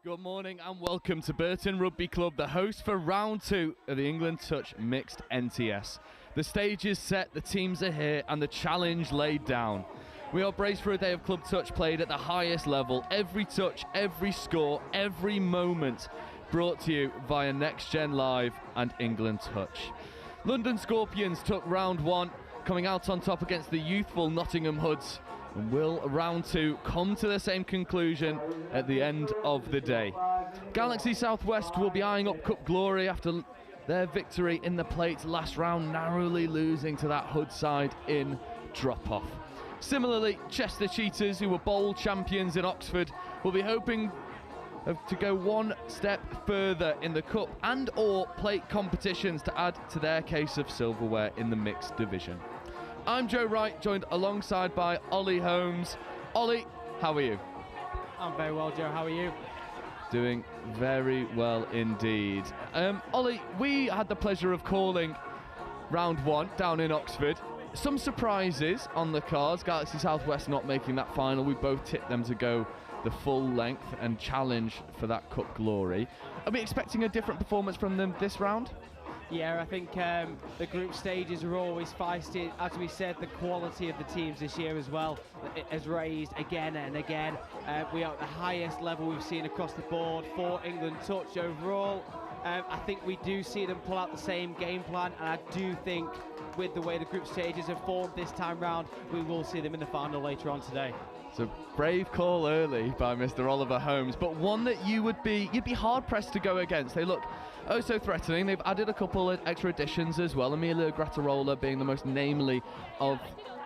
Good morning and welcome to Burton Rugby Club, the host for round 2 of the England Touch Mixed NTS. The stage is set, the teams are here and the challenge laid down. We are braced for a day of club touch played at the highest level. Every touch, every score, every moment brought to you via Next Gen Live and England Touch. London Scorpions took round 1, coming out on top against the youthful Nottingham Hoods. And will round 2 come to the same conclusion at the end of the day? Galaxy Southwest will be eyeing up cup glory after their victory in the Plate last round, narrowly losing to that Hood side in drop-off. Similarly, Chester Cheetahs, who were bowl champions in Oxford, will be hoping to go one step further in the cup and or Plate competitions to add to their case of silverware in the mixed division. I'm Joe Wright, joined alongside by Ollie Holmes. Ollie, how are you? I'm very well, Joe. How are you? Doing very well indeed. Ollie, we had the pleasure of calling round 1 down in Oxford. Some surprises on the cards. Galaxy Southwest not making that final. We both tipped them to go the full length and challenge for that cup glory. Are we expecting a different performance from them this round? Yeah, I think the group stages are always feisty. As we said, the quality of the teams this year as well has raised again and again. We are at the highest level we've seen across the board for England Touch overall. I think we do see them pull out the same game plan, and I do think with the way the group stages have formed this time round, we will see them in the final later on today. It's a brave call early by Mr. Oliver Holmes, but one that you'd be hard pressed to go against. They look oh so threatening. They've added a couple of extra additions as well. Emilio Grattarola being the most namely of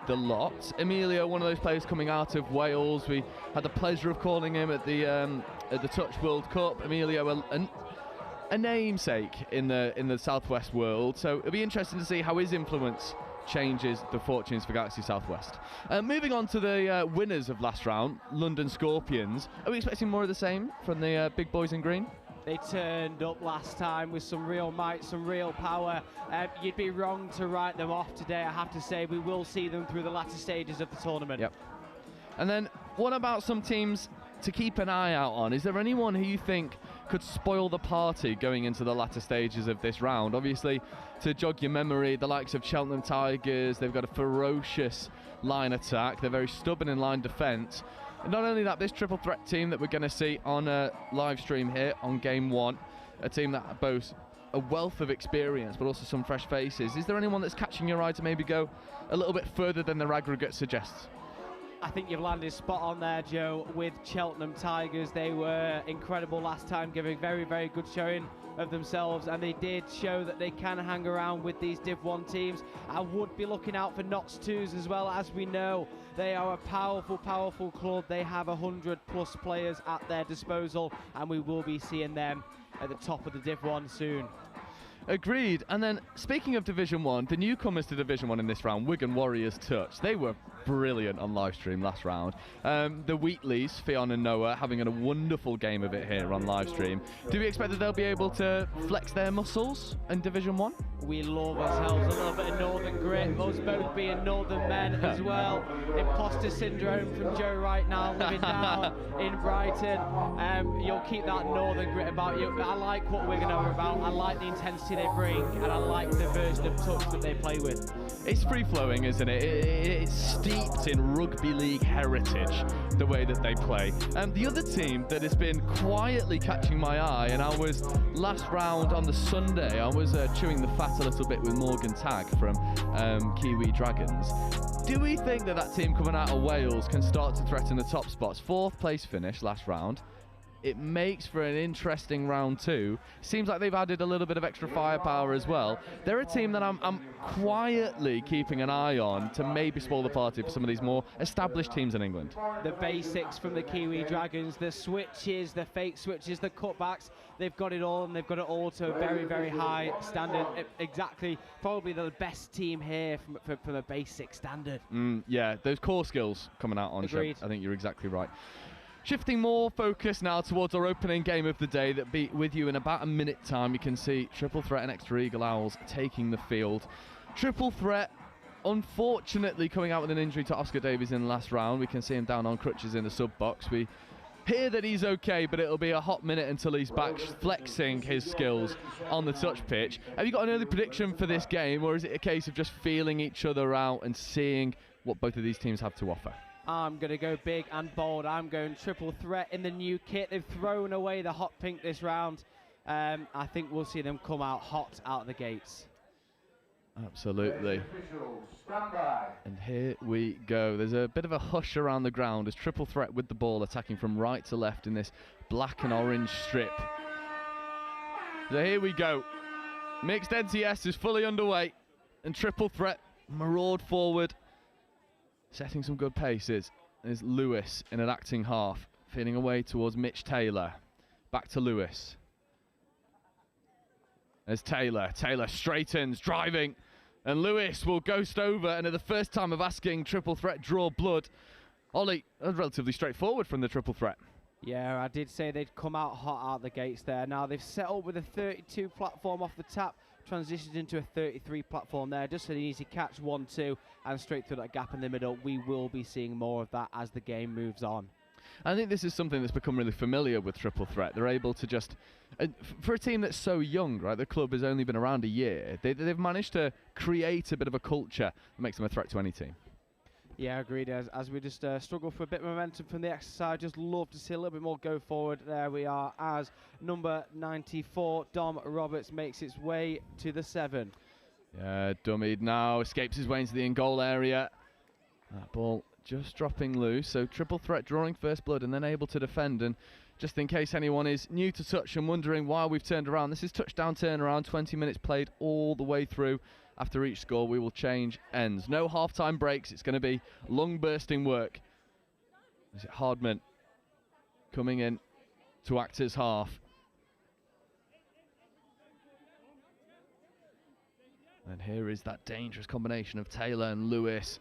the lot. Emilio, one of those players coming out of Wales. We had the pleasure of calling him at the Touch World Cup. Emilio, a namesake in the Southwest world. So it'll be interesting to see how his influence changes the fortunes for Galaxy Southwest. Moving on to the winners of last round, London Scorpions. Are we expecting more of the same from the big boys in green? They turned up last time with some real might, some real power. You'd be wrong to write them off today, I have to say. We will see them through the latter stages of the tournament. Yep. And then what about some teams to keep an eye out on? Is there anyone who you think could spoil the party going into the latter stages of this round? Obviously, to jog your memory, the likes of Cheltenham Tigers, they've got a ferocious line attack. They're very stubborn in line defence. And not only that, this triple threat team that we're going to see on a live stream here on Game 1, a team that boasts a wealth of experience but also some fresh faces. Is there anyone that's catching your eye to maybe go a little bit further than their aggregate suggests? I think you've landed spot on there, Joe, with Cheltenham Tigers. They were incredible last time, giving very, very good showing of themselves, and they did show that they can hang around with these Div 1 teams. I would be looking out for Notts 2s as well. As we know, they are a powerful, powerful club. They have 100+ players at their disposal, and we will be seeing them at the top of the Div 1 soon. Agreed. And then, speaking of Division 1, the newcomers to Division 1 in this round, Wigan Warriors Touch, they were brilliant on live stream last round. The Wheatleys, Fionn and Noah, having a wonderful game of it here on live stream. Do we expect that they'll be able to flex their muscles in Division 1? We love ourselves a little bit of northern grit, us both being northern men as well. Imposter syndrome from Joe right now, living down in Brighton. You'll keep that northern grit about you. I like what Wigan are about, I like the intensity they bring, and I like the version of touch that they play with. It's free-flowing, isn't it? It's steeped in rugby league heritage, the way that they play. The other team that has been quietly catching my eye, and I was last round on the Sunday, I was chewing the fat a little bit with Morgan Tagg from Kiwi Dragons. Do we think that team coming out of Wales can start to threaten the top spots? 4th place finish last round. It makes for an interesting round 2. Seems like they've added a little bit of extra firepower as well. They're a team that I'm quietly keeping an eye on to maybe spoil the party for some of these more established teams in England. The basics from the Kiwi Dragons, the switches, the fake switches, the cutbacks, they've got it all, and they've got it all to a very, very high standard. Exactly, probably the best team here from a basic standard. Yeah, those core skills coming out on show. I think you're exactly right. Shifting more focus now towards our opening game of the day that'll be with you in about a minute time. You can see Triple Threat and Exeter Eagle Owls taking the field. Triple Threat, unfortunately, coming out with an injury to Oscar Davies in the last round. We can see him down on crutches in the sub box. We hear that he's okay, but it'll be a hot minute until he's back flexing his skills on the touch pitch. Have you got an early prediction for this game, or is it a case of just feeling each other out and seeing what both of these teams have to offer? I'm going to go big and bold. I'm going Triple Threat in the new kit. They've thrown away the hot pink this round. I think we'll see them come out hot out of the gates. Absolutely. And here we go. There's a bit of a hush around the ground as Triple Threat with the ball attacking from right to left in this black and orange strip. So here we go. Mixed NTS is fully underway, and Triple Threat maraud forward, setting some good paces. There's Lewis in an acting half, feeding away towards Mitch Taylor. Back to Lewis. There's Taylor. Taylor straightens, driving, and Lewis will ghost over, and at the first time of asking Triple Threat draw blood. Ollie, that was relatively straightforward from the Triple Threat. Yeah, I did say they'd come out hot out the gates there. Now they've set up with a 32 platform off the tap, transitioned into a 33 platform there, just an easy catch, 1-2, and straight through that gap in the middle. We will be seeing more of that as the game moves on. I think this is something that's become really familiar with Triple Threat. They're able to just, for a team that's so young, right, the club has only been around a year, they've managed to create a bit of a culture that makes them a threat to any team. Yeah, agreed. As we just struggle for a bit of momentum from the exercise, just love to see a little bit more go forward. There we are as number 94, Dom Roberts, makes its way to the 7. Yeah, Dummied now, escapes his way into the in-goal area. That ball just dropping loose. So triple threat drawing first blood and then able to defend. And just in case anyone is new to touch and wondering why we've turned around, this is touchdown turnaround, 20 minutes played all the way through. After each score, we will change ends. No half-time breaks. It's going to be lung bursting work. Is it Hardman coming in to act as half? And here is that dangerous combination of Taylor and Lewis.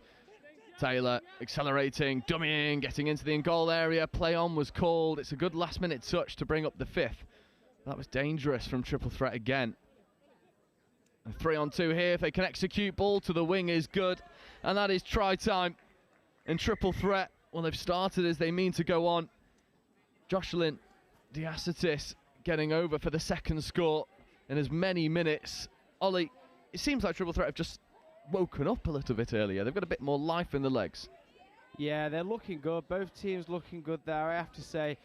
Taylor accelerating, dummying, getting into the in-goal area. Play on was called. It's a good last-minute touch to bring up the fifth. That was dangerous from triple threat again. And 3-on-2 here. If they can execute, ball to the wing is good. And that is try time. And triple threat, well, they've started as they mean to go on. Jocelyn Diacetis getting over for the second score in as many minutes. Ollie, it seems like triple threat have just woken up a little bit earlier. They've got a bit more life in the legs. Yeah, they're looking good. Both teams looking good there, I have to say.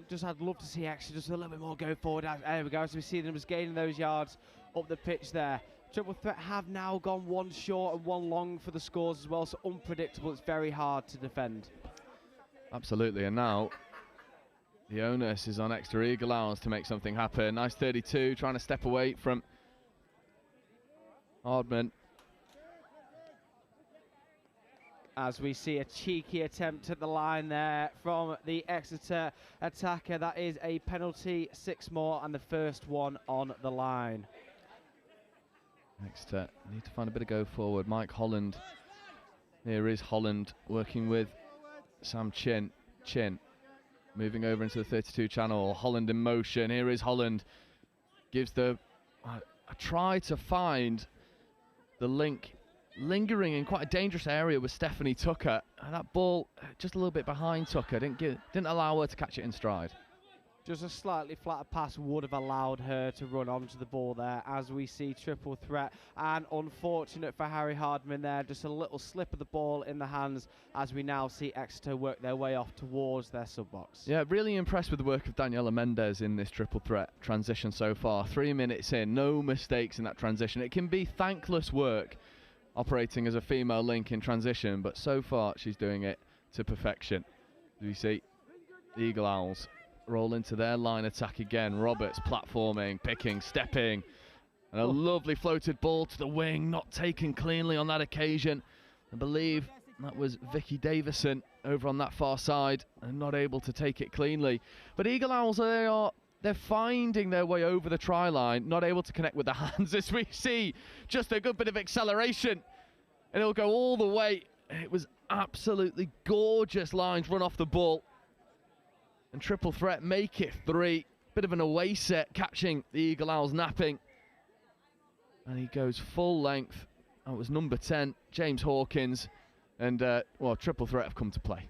Just I'd love to see actually just a little bit more going forward. There we go, as we see them just gaining those yards up the pitch there. Triple threat have now gone one short and one long for the scores as well, so unpredictable. It's very hard to defend. Absolutely, and now the onus is on Exeter Eagle Owls to make something happen. Nice 32, trying to step away from Hardman. As we see a cheeky attempt at the line there from the Exeter attacker. That is a penalty, 6 more, and the first one on the line. Exeter need to find a bit of go forward. Mike Holland. Here is Holland working with Sam Chin. Moving over into the 32 channel. Holland in motion. Here is Holland. Gives a try to find the link. Lingering in quite a dangerous area with Stephanie Tucker. And that ball just a little bit behind Tucker. Didn't allow her to catch it in stride. Just a slightly flatter pass would have allowed her to run onto the ball there, as we see triple threat. And unfortunate for Harry Hardman there, just a little slip of the ball in the hands, as we now see Exeter work their way off towards their sub-box. Yeah, really impressed with the work of Daniela Mendes in this triple threat transition so far. 3 minutes in, no mistakes in that transition. It can be thankless work operating as a female link in transition, but so far she's doing it to perfection. We see the Eagle Owls roll into their line attack again. Roberts platforming, picking, stepping, and a lovely floated ball to the wing, not taken cleanly on that occasion. I believe that was Vicky Davison over on that far side, and not able to take it cleanly. But Eagle Owls, they're finding their way over the try line, not able to connect with the hands, as we see just a good bit of acceleration, and it'll go all the way. It was absolutely gorgeous lines run off the ball. And triple threat make it 3. Bit of an away set, catching the Eagle Owls napping. And he goes full length. That was number 10, James Hawkins. And, well, triple threat have come to play.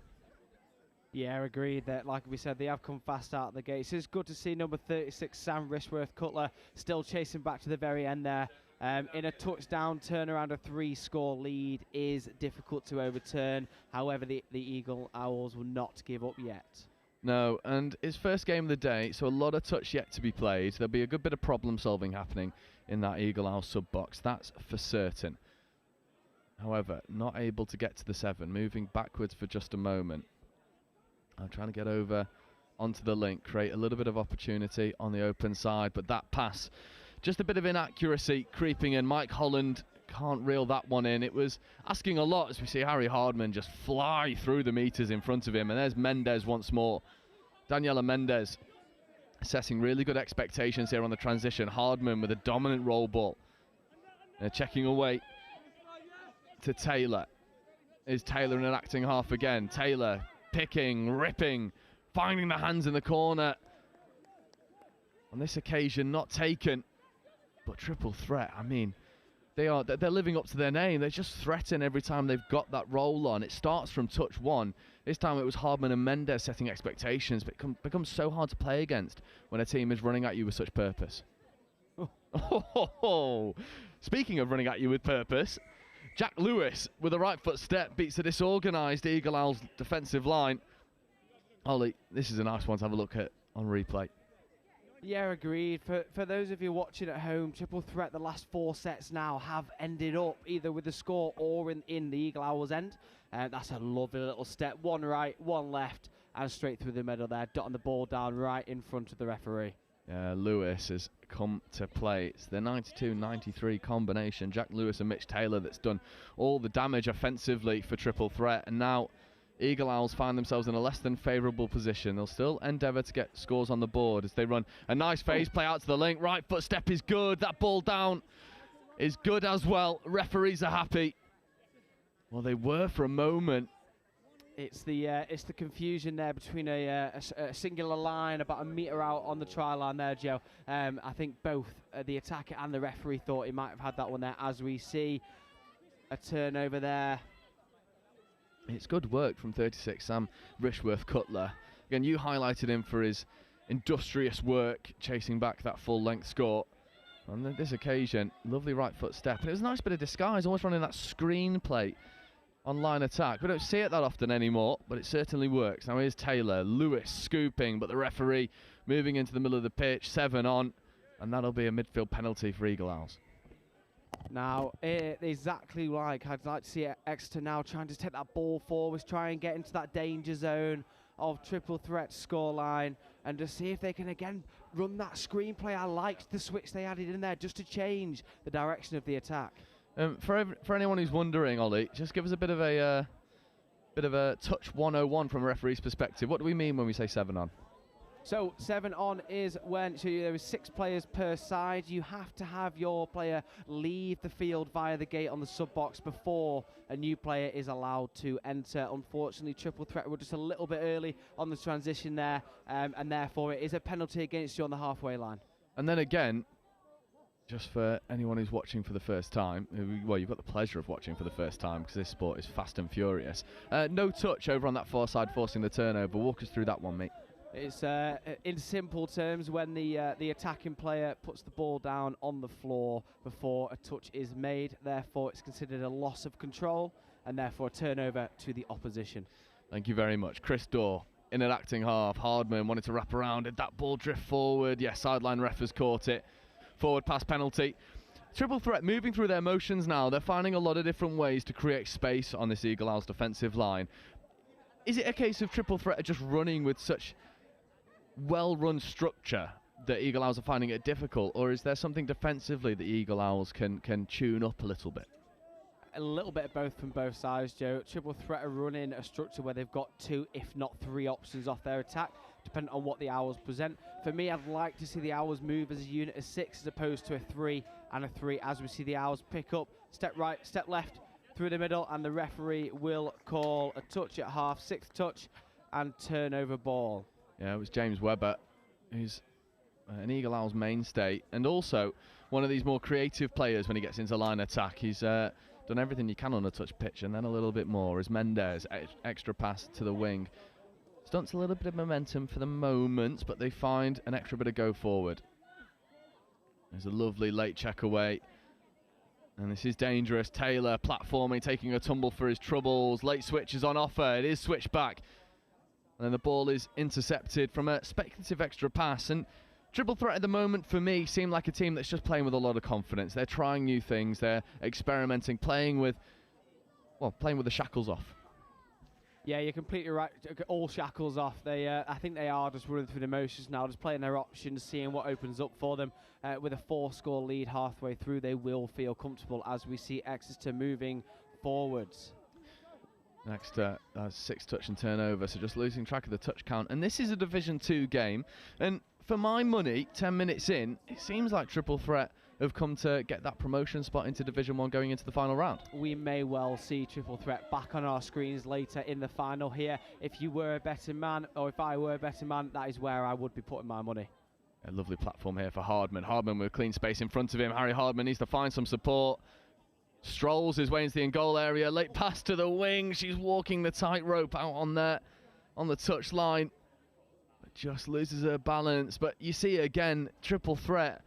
Yeah, agreed that, like we said, they have come fast out of the gates. It's good to see number 36, Sam Rishworth Cutler, still chasing back to the very end there. In a touchdown turnaround, a 3-score lead is difficult to overturn. However, the Eagle Owls will not give up yet. No, and it's first game of the day, so a lot of touch yet to be played. There'll be a good bit of problem solving happening in that Eagle Owl sub-box, that's for certain. However, not able to get to the 7, moving backwards for just a moment. I'm trying to get over onto the link, create a little bit of opportunity on the open side, but that pass, just a bit of inaccuracy creeping in. Mike Holland can't reel that one in. It was asking a lot, as we see Harry Hardman just fly through the meters in front of him. And there's Mendes once more. Daniela Mendes setting really good expectations here on the transition. Hardman with a dominant roll ball. They're checking away to Taylor. Is Taylor in an acting half again? Taylor picking, ripping, finding the hands in the corner. On this occasion, not taken. But triple threat, I mean, they're living up to their name. They just threaten every time they've got that roll on. It starts from touch 1. This time it was Hardman and Mendes setting expectations, but it becomes so hard to play against when a team is running at you with such purpose. Speaking of running at you with purpose, Jack Lewis with a right foot step beats a disorganised Eagle Owls defensive line. Ollie, this is a nice one to have a look at on replay. Yeah, agreed. For those of you watching at home, triple threat, the last 4 sets now have ended up either with a score or in the Eagle Owls' end. That's a lovely little step. One right, one left, and straight through the middle there, dotting the ball down right in front of the referee. Lewis has come to play. It's the 92-93 combination, Jack Lewis and Mitch Taylor, that's done all the damage offensively for triple threat. And now Eagle Owls find themselves in a less than favourable position. They'll still endeavour to get scores on the board as they run a nice phase play out to the link. Right foot step is good. That ball down is good as well. Referees are happy. Well, they were for a moment. It's the confusion there between a singular line about a metre out on the try line there, Joe. I think both the attacker and the referee thought he might have had that one there, as we see a turnover there. It's good work from 36, Sam Rishworth-Cutler. Again, you highlighted him for his industrious work, chasing back that full-length score. On this occasion, lovely right foot step. And it was a nice bit of disguise, almost running that screen play on line attack. We don't see it that often anymore, but it certainly works. Now here's Taylor, Lewis scooping, but the referee moving into the middle of the pitch, 7 on, and that'll be a midfield penalty for Eagle Owls. Now, exactly like I'd like to see Exeter now trying to take that ball forwards, try and get into that danger zone of triple threat scoreline, and to see if they can again run that screenplay. I liked the switch they added in there just to change the direction of the attack. For anyone who's wondering, Ollie, just give us a bit of a touch 101 from a referee's perspective. What do we mean when we say 7 on? So 7 on is when there is 6 players per side. You have to have your player leave the field via the gate on the sub box before a new player is allowed to enter. Unfortunately, triple threat were just a little bit early on the transition there, and therefore it is a penalty against you on the halfway line. And then again, just for anyone who's watching for the first time, well, you've got the pleasure of watching for the first time because this sport is fast and furious. No touch over on that far side, forcing the turnover. Walk us through that one, mate. It's in simple terms, when the attacking player puts the ball down on the floor before a touch is made, therefore it's considered a loss of control and therefore a turnover to the opposition. Thank you very much. Chris Dorr in an acting half. Hardman wanted to wrap around. Did that ball drift forward? Yes, sideline ref has caught it. Forward pass penalty. Triple threat moving through their motions now. They're finding a lot of different ways to create space on this Eagle Owls defensive line. Is it a case of triple threat just running with such well-run structure that Eagle Owls are finding it difficult, or is there something defensively that Eagle Owls can tune up a little bit? A little bit of both from both sides, Joe. Triple threat are running a structure where they've got 2, if not 3 options off their attack, depending on what the Owls present. For me, I'd like to see the Owls move as a unit of 6 as opposed to a 3 and a 3, as we see the Owls pick up, step right, step left, through the middle, and the referee will call a touch at half, 6th touch, and turnover ball. Yeah, it was James Webber, who's an Eagle Owls mainstay, and also one of these more creative players when he gets into line attack. He's done everything you can on a touch pitch, and then a little bit more. As Mendes, extra pass to the wing. Stunts a little bit of momentum for the moment, but they find an extra bit of go forward. There's a lovely late check away. And this is dangerous. Taylor platforming, taking a tumble for his troubles. Late switch is on offer. It is switched back. And then the ball is intercepted from a speculative extra pass. And triple threat at the moment, for me, seem like a team that's just playing with a lot of confidence. They're trying new things. They're experimenting, playing with the shackles off. Yeah, you're completely right. All shackles off. I think they are just running through the motions now, just playing their options, seeing what opens up for them. With a 4-score lead halfway through, they will feel comfortable as we see Exeter moving forwards. Next, 6 touch and turnover, so just losing track of the touch count. And this is a Division 2 game. And for my money, 10 minutes in, it seems like triple threat have come to get that promotion spot into Division 1 going into the final round. We may well see triple threat back on our screens later in the final here. If you were a betting man, or if I were a betting man, that is where I would be putting my money. A lovely platform here for Hardman. Hardman with clean space in front of him. Harry Hardman needs to find some support. Strolls his way into the in-goal area. Late pass to the wing. She's walking the tightrope out on the touch line. But just loses her balance. But you see again, triple threat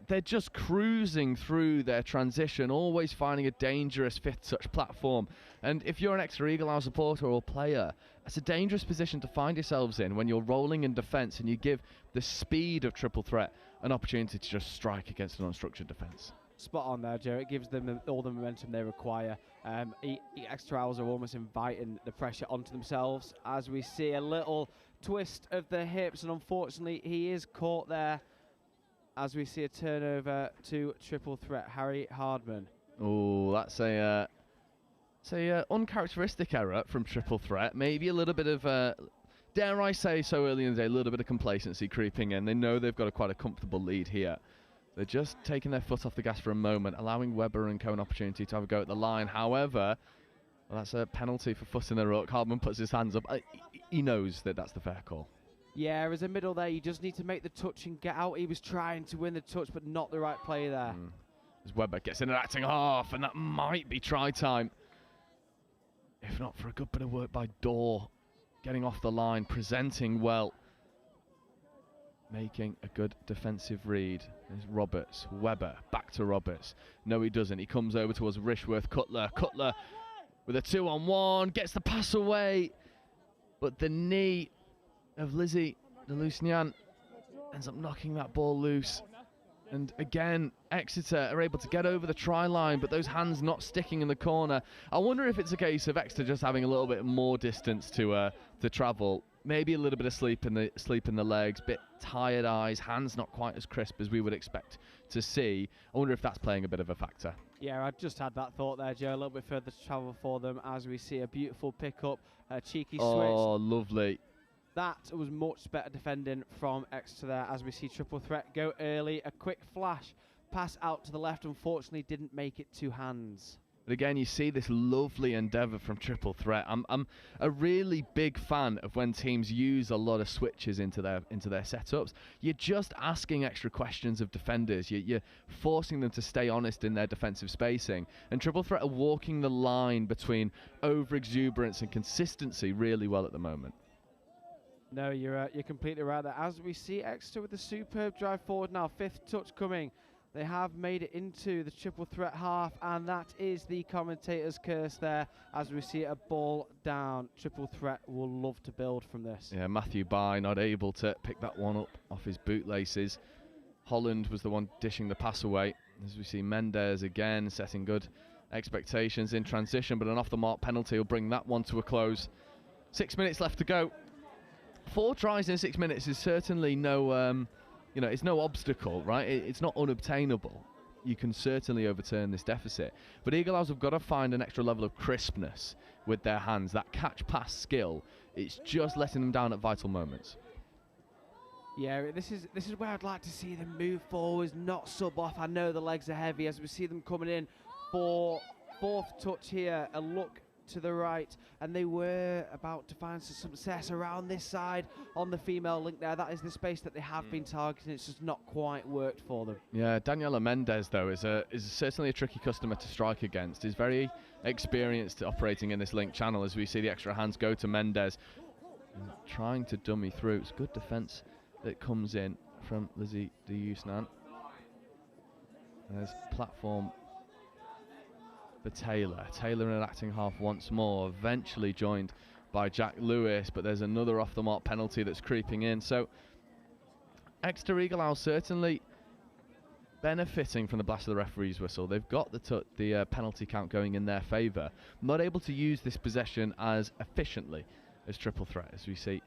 they're just cruising through their transition, always finding a dangerous fifth touch platform. And if you're an Exeter Eagle House supporter or player, it's a dangerous position to find yourselves in when you're rolling in defence and you give the speed of triple threat an opportunity to just strike against an unstructured defence. Spot on there, Joe. It gives them all the momentum they require. Exeter Owls are almost inviting the pressure onto themselves as we see a little twist of the hips, and unfortunately he is caught there as we see a turnover to triple threat. Harry Hardman. Oh, that's a uncharacteristic error from triple threat. Maybe a little bit of, dare I say so early in the day, a little bit of complacency creeping in. They know they've got quite a comfortable lead here. They're just taking their foot off the gas for a moment, allowing Webber and Co an opportunity to have a go at the line. However, well, that's a penalty for foot in the ruck. Hardman puts his hands up. He knows that that's the fair call. Yeah, as a middle there, you just need to make the touch and get out. He was trying to win the touch, but not the right play there. As Webber gets in an acting half, and that might be try time. If not for a good bit of work by Dorr. Getting off the line, presenting well. Making a good defensive read. There's Roberts, Webber, back to Roberts. No, he doesn't. He comes over towards Rishworth, Cutler with a 2-on-1, gets the pass away. But the knee of Lizzie de Lusignan ends up knocking that ball loose. And again, Exeter are able to get over the try line, but those hands not sticking in the corner. I wonder if it's a case of Exeter just having a little bit more distance to travel. Maybe a little bit of sleep in the legs, bit tired eyes, hands not quite as crisp as we would expect to see. I wonder if that's playing a bit of a factor. Yeah, I just had that thought there, Joe. A little bit further to travel for them as we see a beautiful pick-up, a cheeky switch. Oh, lovely. That was much better defending from Exeter there as we see triple threat go early. A quick flash, pass out to the left, unfortunately didn't make it to hands. But again, you see this lovely endeavour from triple threat. I'm a really big fan of when teams use a lot of switches into their setups. You're just asking extra questions of defenders. You're forcing them to stay honest in their defensive spacing. And triple threat are walking the line between over-exuberance and consistency really well at the moment. No, you're completely right there. As we see Exeter with a superb drive forward now, fifth touch coming. They have made it into the triple threat half, and that is the commentator's curse there as we see a ball down. Triple threat will love to build from this. Yeah, Matthew Bye not able to pick that one up off his bootlaces. Holland was the one dishing the pass away. As we see Mendes again setting good expectations in transition, but an off-the-mark penalty will bring that one to a close. 6 minutes left to go. 4 tries in 6 minutes is certainly no... it's no obstacle, right? It's not unobtainable. You can certainly overturn this deficit. But Eagle Owls have got to find an extra level of crispness with their hands. That catch-pass skill, it's just letting them down at vital moments. Yeah, this is where I'd like to see them move forwards, not sub off. I know the legs are heavy as we see them coming in for fourth touch here. A look to the right, and they were about to find some success around this side on the female link there. That is the space that they have been targeting. It's just not quite worked for them. Yeah, Daniela Mendes though is certainly a tricky customer to strike against. He's very experienced operating in this link channel as we see the extra hands go to Mendes and trying to dummy through. It's good defence that comes in from Lizzie de Lusignan. There's platform for Taylor. Taylor in an acting half once more, eventually joined by Jack Lewis, but there's another off-the-mark penalty that's creeping in. So Exeter Eagle Owls certainly benefiting from the blast of the referee's whistle. They've got the penalty count going in their favour. Not able to use this possession as efficiently as triple threat, as we see.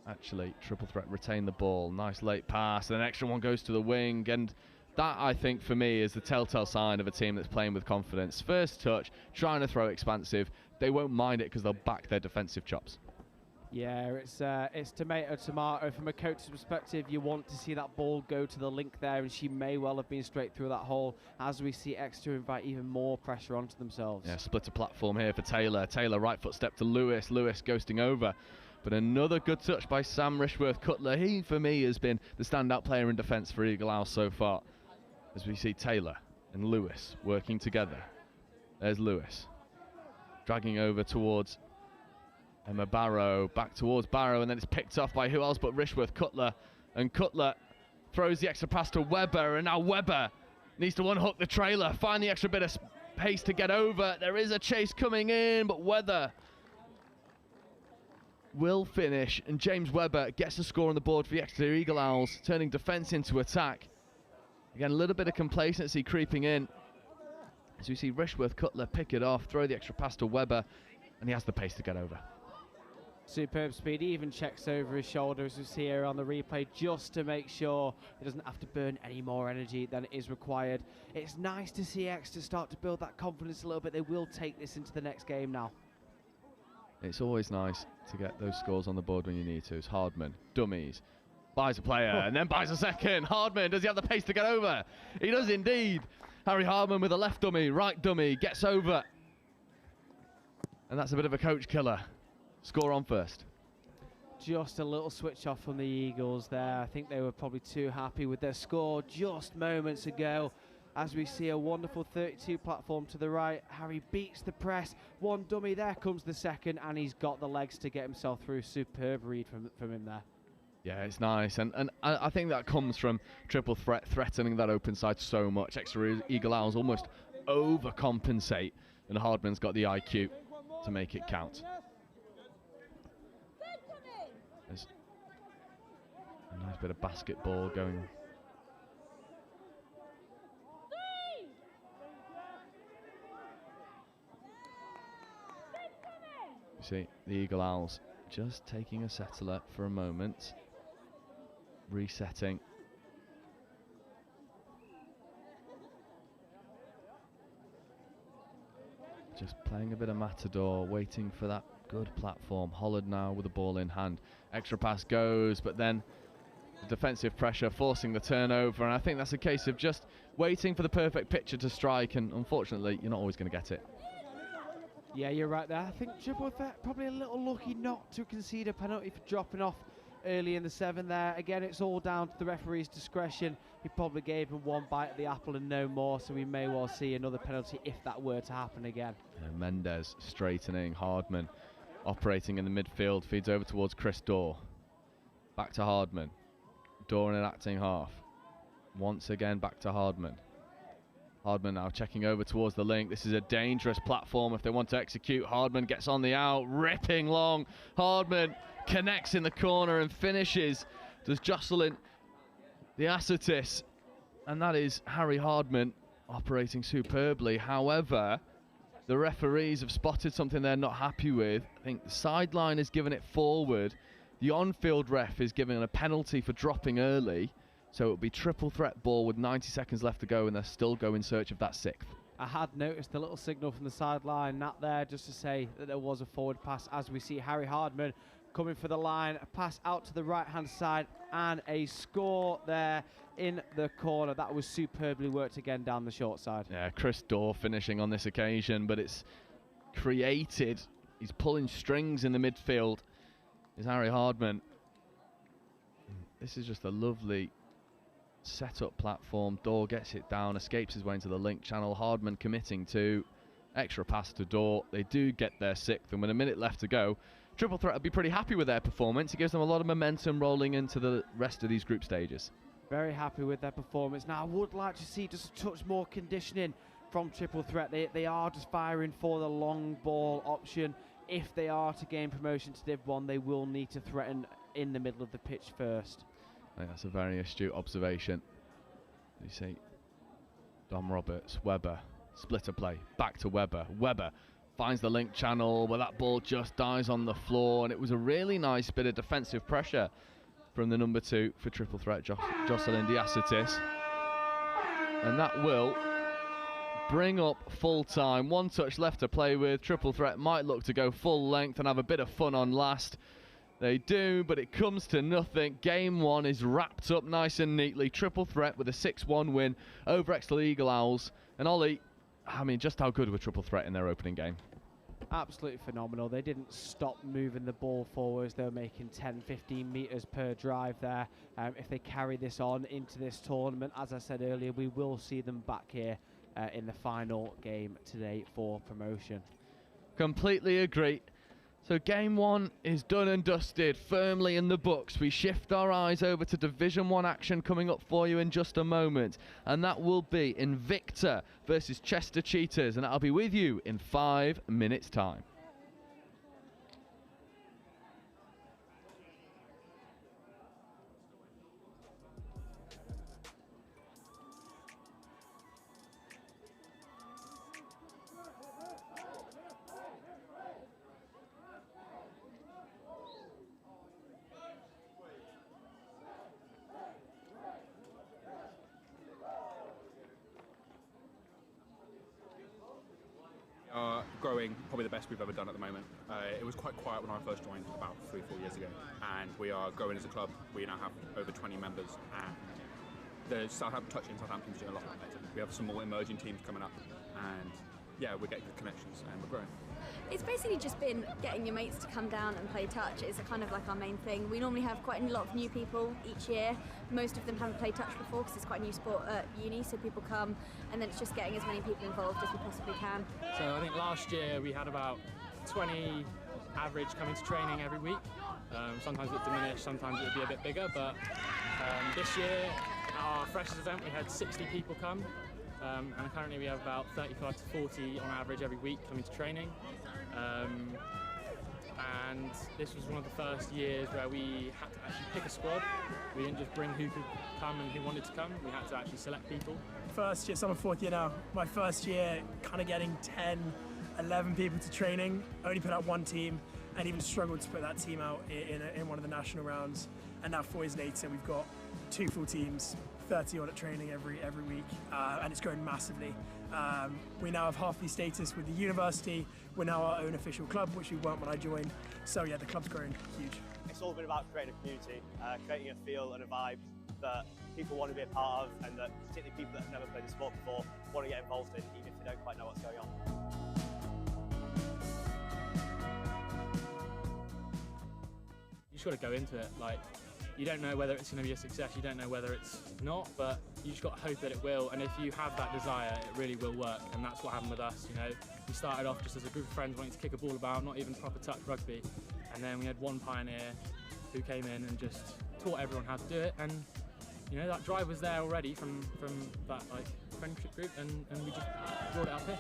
Actually, triple threat retain the ball. Nice late pass, and an extra one goes to the wing, and that, I think, for me, is the telltale sign of a team that's playing with confidence. First touch, trying to throw expansive. They won't mind it because they'll back their defensive chops. Yeah, it's tomato. From a coach's perspective, you want to see that ball go to the link there, and she may well have been straight through that hole as we see Exeter invite even more pressure onto themselves. Yeah, split a platform here for Taylor. Taylor, right foot step to Lewis. Lewis ghosting over. But another good touch by Sam Rishworth Cutler. He, for me, has been the standout player in defence for Eagle Owls so far. As we see Taylor and Lewis working together. There's Lewis. Dragging over towards Emma Barrow. Back towards Barrow, and then it's picked off by who else but Rishworth Cutler. And Cutler throws the extra pass to Webber, and now Webber needs to unhook the trailer, find the extra bit of pace to get over. There is a chase coming in, but Webber will finish, and James Webber gets a score on the board for the Exeter Eagle Owls, turning defence into attack. Again, a little bit of complacency creeping in as we see Rishworth Cutler pick it off, throw the extra pass to Webber, and he has the pace to get over. Superb speed. He even checks over his shoulder, as we see here on the replay, just to make sure he doesn't have to burn any more energy than is required. It's nice to see Exeter start to build that confidence a little bit. They will take this into the next game now. It's always nice to get those scores on the board when you need to. It's Hardman, dummies, buys a player and then buys a second. Hardman, does he have the pace to get over? He does indeed. Harry Hardman with a left dummy, right dummy, gets over. And that's a bit of a coach killer. Score on first. Just a little switch off from the Eagles there. I think they were probably too happy with their score just moments ago. As we see a wonderful 32 platform to the right, Harry beats the press. One dummy, there comes the second, and he's got the legs to get himself through. Superb read from him there. Yeah, it's nice, and I think that comes from triple threat threatening that open side so much. Exeter Eagle Owls almost overcompensate, and Hardman's got the IQ to make it count. There's a nice bit of basketball going. You see the Eagle Owls just taking a settler for a moment, resetting. Just playing a bit of Matador, waiting for that good platform. Hollard now with the ball in hand. Extra pass goes, but then the defensive pressure forcing the turnover, and I think that's a case of just waiting for the perfect picture to strike, and unfortunately you're not always going to get it. Yeah, you're right there. I think triple threat probably a little lucky not to concede a penalty for dropping off early in the 7 there. Again, it's all down to the referee's discretion. He probably gave him one bite at the apple and no more, so we may well see another penalty if that were to happen again. Mendes straightening, Hardman operating in the midfield, feeds over towards Chris Dorr. Back to Hardman. Dorr in an acting half. Once again back to Hardman. Hardman now checking over towards the link. This is a dangerous platform if they want to execute. Hardman gets on the out, ripping long. Hardman connects in the corner and finishes. Does Jocelyn the Acetis. And that is Harry Hardman operating superbly. However, the referees have spotted something they're not happy with. I think the sideline has given it forward. The on-field ref is giving a penalty for dropping early. So it'll be triple threat ball with 90 seconds left to go, and they'll still go in search of that 6th. I had noticed a little signal from the sideline, that there, just to say that there was a forward pass, as we see Harry Hardman coming for the line, a pass out to the right-hand side, and a score there in the corner. That was superbly worked again down the short side. Yeah, Chris Dorr finishing on this occasion, but it's created. He's pulling strings in the midfield. Is Harry Hardman. This is just a lovely set-up platform. Dorr gets it down, escapes his way into the link channel. Hardman committing to extra pass to Dorr. They do get their 6th, and with a minute left to go, Triple Threat will be pretty happy with their performance. It gives them a lot of momentum rolling into the rest of these group stages. Very happy with their performance. Now, I would like to see just a touch more conditioning from Triple Threat. They are just firing for the long ball option. If they are to gain promotion to Div 1, they will need to threaten in the middle of the pitch first. I think that's a very astute observation. You see Dom Roberts, Webber, splitter play, back to Webber. Webber finds the link channel, but that ball just dies on the floor, and it was a really nice bit of defensive pressure from the number 2 for Triple Threat, Jocelyn Diacetis. And that will bring up full time. 1 touch left to play with. Triple Threat might look to go full length and have a bit of fun on last. They do, but it comes to nothing. Game 1 is wrapped up nice and neatly. Triple Threat with a 6-1 win over Exeter Eagle Owls. And Ollie, I mean, just how good were Triple Threat in their opening game? Absolutely phenomenal. They didn't stop moving the ball forwards. They were making 10-15 metres per drive there. If they carry this on into this tournament, as I said earlier, we will see them back here in the final game today for promotion. Completely agree. So game one is done and dusted, firmly in the books. We shift our eyes over to Division 1 action coming up for you in just a moment. And that will be Invicta versus Chester Cheetahs. And I'll be with you in 5 minutes' time. Growing, probably the best we've ever done at the moment. It was quite quiet when I first joined about 3-4 years ago, and we are growing as a club. We now have over 20 members, and the touch in Southampton is doing a lot better. We have some more emerging teams coming up, and yeah, we're getting good connections and we're growing. It's basically just been getting your mates to come down and play touch. It's kind of like our main thing. We normally have quite a lot of new people each year. Most of them haven't played touch before because it's quite a new sport at uni, so people come, and then it's just getting as many people involved as we possibly can. So I think last year we had about 20 average coming to training every week. Sometimes it would diminish, sometimes it would be a bit bigger, but this year at our freshers event we had 60 people come. And currently we have about 35 to 40 on average every week coming to training. And this was one of the first years where we had to actually pick a squad. We didn't just bring who could come and who wanted to come. We had to actually select people. First year, so I'm a fourth year now. My first year, kind of getting 10, 11 people to training. Only put out one team, and even struggled to put that team out in one of the national rounds. And now 4 years later, we've got 2 full teams, 30 odd at training every week, and it's growing massively. We now have half the status with the university. We're now our own official club, which we weren't when I joined. So yeah, the club's growing huge. It's all been about creating a community, creating a feel and a vibe that people want to be a part of, and that particularly people that have never played the sport before want to get involved in, even if they don't quite know what's going on. You just got to go into it. Like, you don't know whether it's going to be a success, you don't know whether it's not, but you just got to hope that it will. And if you have that desire, it really will work. And that's what happened with us. You know, we started off just as a group of friends wanting to kick a ball about, not even proper touch rugby. And then we had one pioneer who came in and just taught everyone how to do it. And you know, that drive was there already from that like friendship group, and we just brought it up here.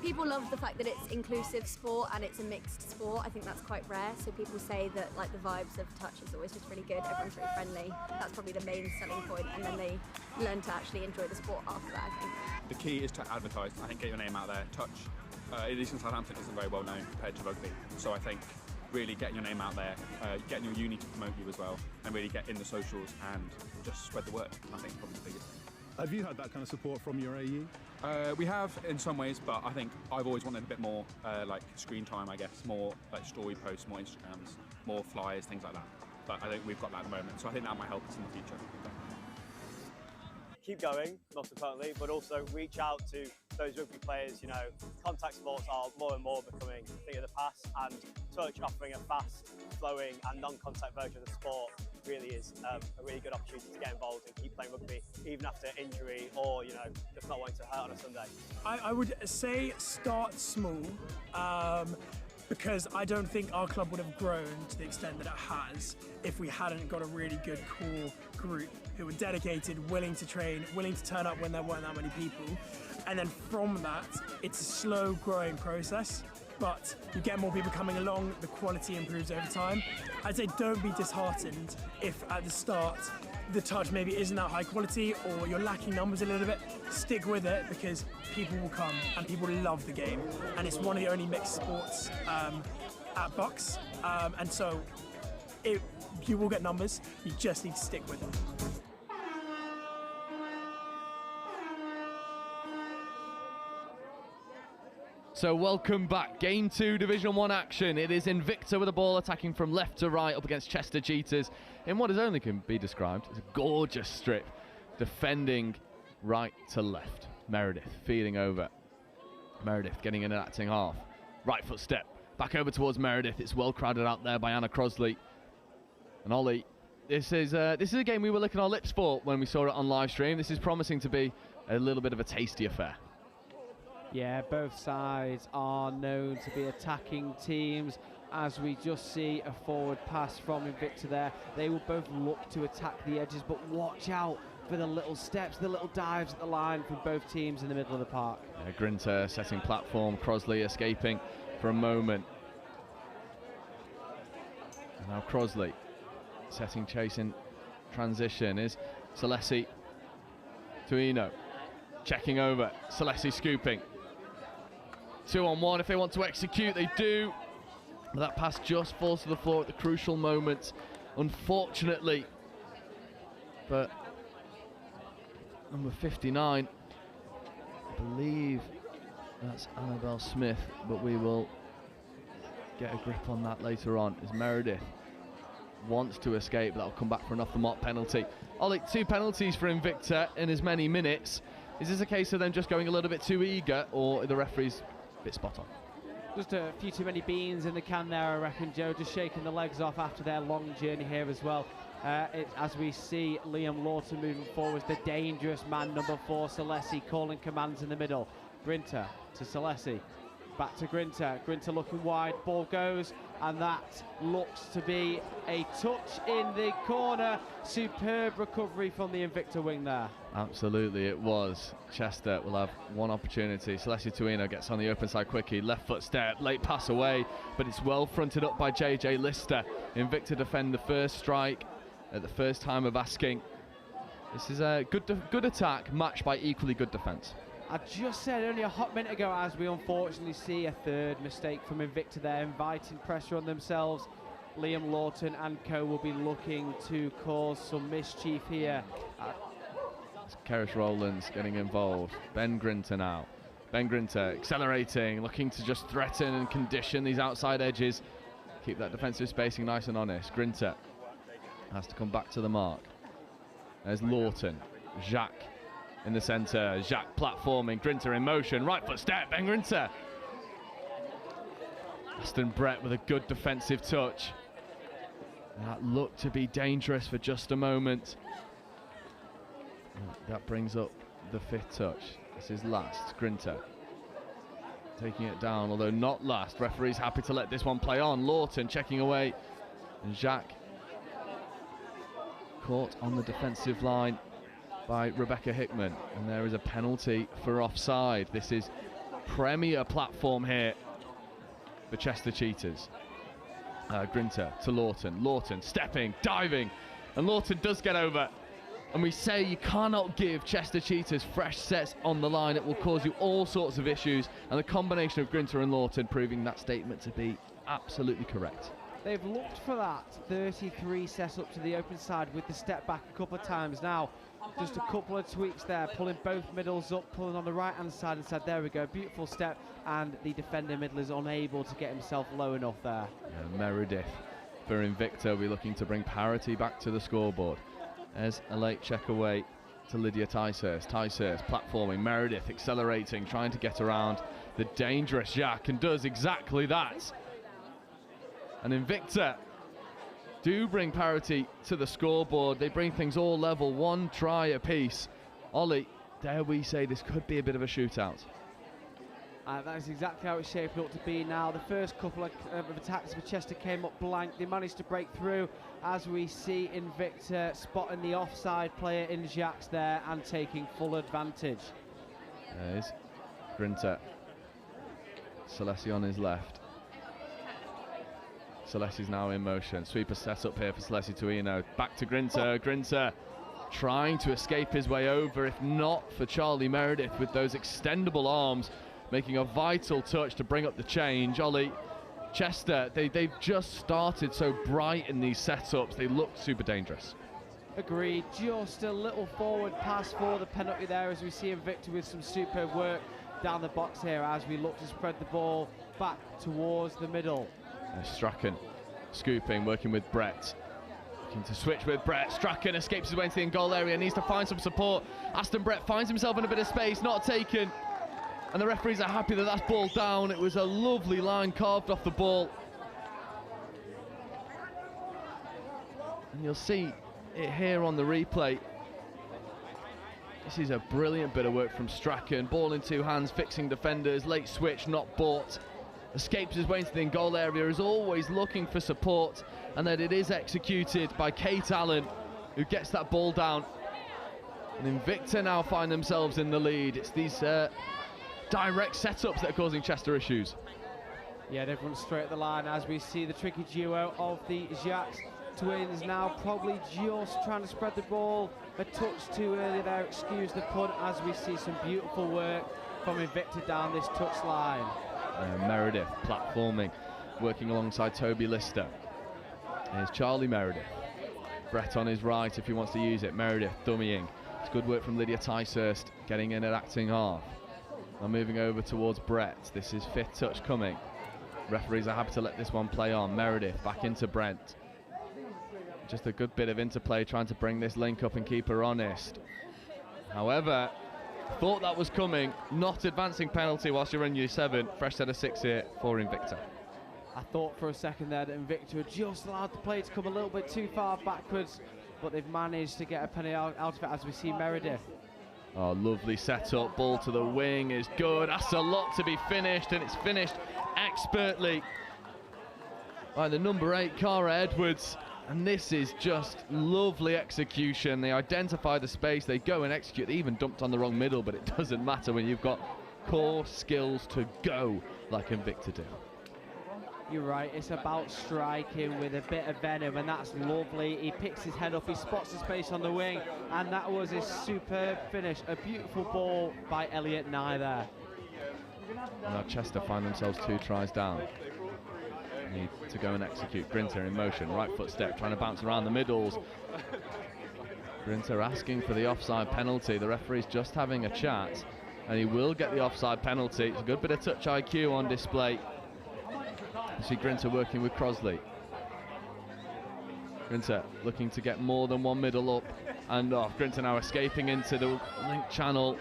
People love the fact that it's inclusive sport and it's a mixed sport. I think that's quite rare. So people say that like the vibes of touch is always just really good. Everyone's really friendly. That's probably the main selling point, and then they learn to actually enjoy the sport after that, I think. The key is to advertise. I think get your name out there. Touch, at least in Southampton, isn't very well known compared to rugby. So I think really getting your name out there, getting your uni to promote you as well, and really get in the socials and just spread the word. I think probably the biggest thing. Have you had that kind of support from your AE? We have in some ways, but I think I've always wanted a bit more like screen time, I guess, more like story posts, more Instagrams, more flyers, things like that. But I think we've got that at the moment, so I think that might help us in the future. Keep going, most importantly, but also reach out to those rugby players. You know, contact sports are more and more becoming a thing of the past, and touch offering a fast, flowing and non-contact version of the sport really is a really good opportunity to get involved and keep playing rugby even after injury, or you know, just not wanting to hurt on a Sunday. I would say start small, because I don't think our club would have grown to the extent that it has if we hadn't got a really good core group who were dedicated, willing to train, willing to turn up when there weren't that many people. And then from that, it's a slow growing process, but you get more people coming along, the quality improves over time. I'd say don't be disheartened if at the start the touch maybe isn't that high quality or you're lacking numbers a little bit. Stick with it, because people will come and people love the game, and it's one of the only mixed sports at Bucks, and so you will get numbers, you just need to stick with them. So welcome back. Game 2 Division 1 action. It is Invicta with the ball attacking from left to right up against Chester Cheetahs in what is only can be described as a gorgeous strip. Defending right to left. Meredith feeding over. Meredith getting into that half. Right foot step. Back over towards Meredith. It's well crowded out there by Anna Crosley. And Ollie, this is a game we were licking our lips for when we saw it on live stream. This is promising to be a little bit of a tasty affair. Yeah, both sides are known to be attacking teams. as we just see a forward pass from Invicta there. They will both look to attack the edges, but watch out for the little steps, the little dives at the line from both teams in the middle of the park. Yeah, Grinter setting platform, Crosley escaping for a moment. And now Crosley setting chase in transition is Salesi to Eno. Checking over, Salesi scooping. 2-on-1 if they want to execute, they do. That pass just falls to the floor at the crucial moment, unfortunately. But number 59, I believe that's Annabelle Smith, but we will get a grip on that later on, as Meredith wants to escape, but that'll come back for an off-the-mark penalty. Ollie, 2 penalties for Invicta in as many minutes. Is this a case of them just going a little bit too eager, or are the referees a bit spot on? Just a few too many beans in the can there, I reckon, Joe. Just shaking the legs off after their long journey here as well. As we see Liam Lawton moving forward, the dangerous man, number 4, Salesi, calling commands in the middle. Grinter to Salesi. Back to Grinter. Grinter looking wide. Ball goes, and that looks to be a touch in the corner. Superb recovery from the Invicta wing there. Absolutely, it was. Chester will have one opportunity. Celestia Tuino gets on the open side quickly. Left foot step, late pass away, but it's well fronted up by JJ Lister. Invicta defend the first strike at the first time of asking. This is a good attack matched by equally good defence. I just said only a hot minute ago, as we unfortunately see a third mistake from Invicta there, inviting pressure on themselves. Liam Lawton and co will be looking to cause some mischief here. Keris Rowlands getting involved. Ben Grinter now. Ben Grinter accelerating, looking to just threaten and condition these outside edges. Keep that defensive spacing nice and honest. Grinter has to come back to the mark. There's Lawton. Jacques in the centre. Jacques platforming. Grinter in motion. Right foot step. Ben Grinter. Aston Brett with a good defensive touch. That looked to be dangerous for just a moment. That brings up the 5th touch. This is last. Grinter taking it down, although not last. Referee's happy to let this one play on. Lawton checking away. And Jacques caught on the defensive line by Rebecca Hickman. And there is a penalty for offside. This is premier platform here for Chester Cheetahs. Grinter to Lawton. Lawton stepping, diving. And Lawton does get over. And we say you cannot give Chester Cheetahs fresh sets on the line. It will cause you all sorts of issues. And the combination of Grinter and Lawton proving that statement to be absolutely correct. They've looked for that 33 set up to the open side with the step back a couple of times. Now, just a couple of tweaks there, pulling both middles up, pulling on the right-hand side and said, there we go, beautiful step. And the defender middle is unable to get himself low enough there. Yeah, Meredith for Invicta will be looking to bring parity back to the scoreboard. There's a late check away to Lydia Ticehurst. Ticehurst platforming, Meredith accelerating, trying to get around the dangerous Jacques, and does exactly that. And Invicta do bring parity to the scoreboard. They bring things all level, 1 try apiece. Ollie, dare we say this could be a bit of a shootout? That is exactly how it's shaping up to be now. The first couple of attacks for Chester came up blank. They managed to break through, as we see Invicta spotting the offside player in Jacques there and taking full advantage. There's Grinter. Celessi on his left. Celessi's now in motion. Sweeper set up here for Celessi Tuino. Back to Grinter. Grinter trying to escape his way over, if not for Charlie Meredith with those extendable arms, making a vital touch to bring up the change. Ollie, Chester, they've just started so bright in these setups. They look super dangerous. Agreed. Just a little forward pass for the penalty there, as we see Invicta with some superb work down the box here as we look to spread the ball back towards the middle. Strachan scooping, working with Brett. Looking to switch with Brett. Strachan escapes his way into the in-goal area, needs to find some support. Aston Brett finds himself in a bit of space, not taken. And the referees are happy that that's ball down. It was a lovely line carved off the ball. And you'll see it here on the replay. This is a brilliant bit of work from Strachan. Ball in 2 hands, fixing defenders. Late switch, not bought. escapes his way into the goal area, is always looking for support, and then it is executed by Kate Allen, who gets that ball down. And Invicta now find themselves in the lead. It's these direct setups that are causing Chester issues. Yeah, they've run straight at the line as we see the tricky duo of the Jacques twins now probably just trying to spread the ball a touch too early there, excuse the pun, as we see some beautiful work from Invicta down this touch line. Meredith platforming, working alongside Toby Lister. Here's Charlie Meredith. Brett on his right if he wants to use it. Meredith dummying. It's good work from Lydia Ticehurst, getting in at acting half. Now moving over towards Brett. This is fifth touch coming. Referees are happy to let this one play on. Meredith back into Brent. Just a good bit of interplay, trying to bring this link up and keep her honest. However, thought that was coming. Not advancing penalty whilst you're in year 7. Fresh set of 6 here for Invicta. I thought for a second there that Invicta had just allowed the play to come a little bit too far backwards, but they've managed to get a penalty out of it as we see Meredith. Oh, lovely setup. Ball to the wing is good. That's a lot to be finished, and it's finished expertly by the number 8, Cara Edwards. And this is just lovely execution. They identify the space, they go and execute. They even dumped on the wrong middle, but it doesn't matter when you've got core skills to go like Invicta do. You're right, it's about striking with a bit of venom, and that's lovely. He picks his head up, he spots the space on the wing, and that was a superb finish. A beautiful ball by Elliot Nye there. Now Chester find themselves 2 tries down. Need to go and execute. Grinter in motion, right foot step, trying to bounce around the middles. Grinter asking for the offside penalty. The referee's just having a chat, and he will get the offside penalty. It's a good bit of touch IQ on display. You see Grinter working with Crosley. Grinter looking to get more than one middle up and off. Grinter now escaping into the link channel.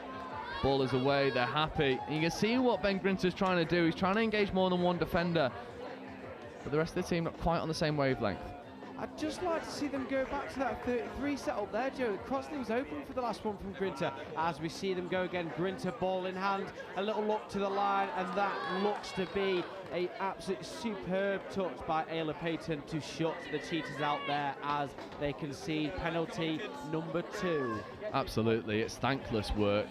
Ball is away, they're happy. And you can see what Ben Grinter's trying to do. He's trying to engage more than one defender, but the rest of the team not quite on the same wavelength. I'd just like to see them go back to that 33 setup there, Joe. Crossley was open for the last one from Grinter. As we see them go again, Grinter ball in hand, a little look to the line, and that looks to be a absolute superb touch by Ayla Payton to shut the Cheetahs out there as they concede penalty number 2. Absolutely, it's thankless work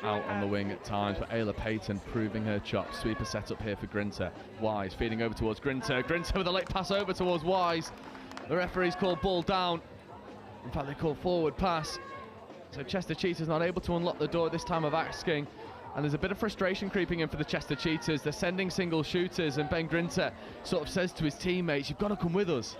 out on the wing at times, but Ayla Payton proving her chops. Sweeper set up here for Grinter. Wise feeding over towards Grinter. Grinter with a late pass over towards Wise. The referees call ball down. In fact, they call forward pass. So Chester Cheetahs not able to unlock the door at this time of asking. And there's a bit of frustration creeping in for the Chester Cheetahs. They're sending single shooters, and Ben Grinter sort of says to his teammates, you've got to come with us.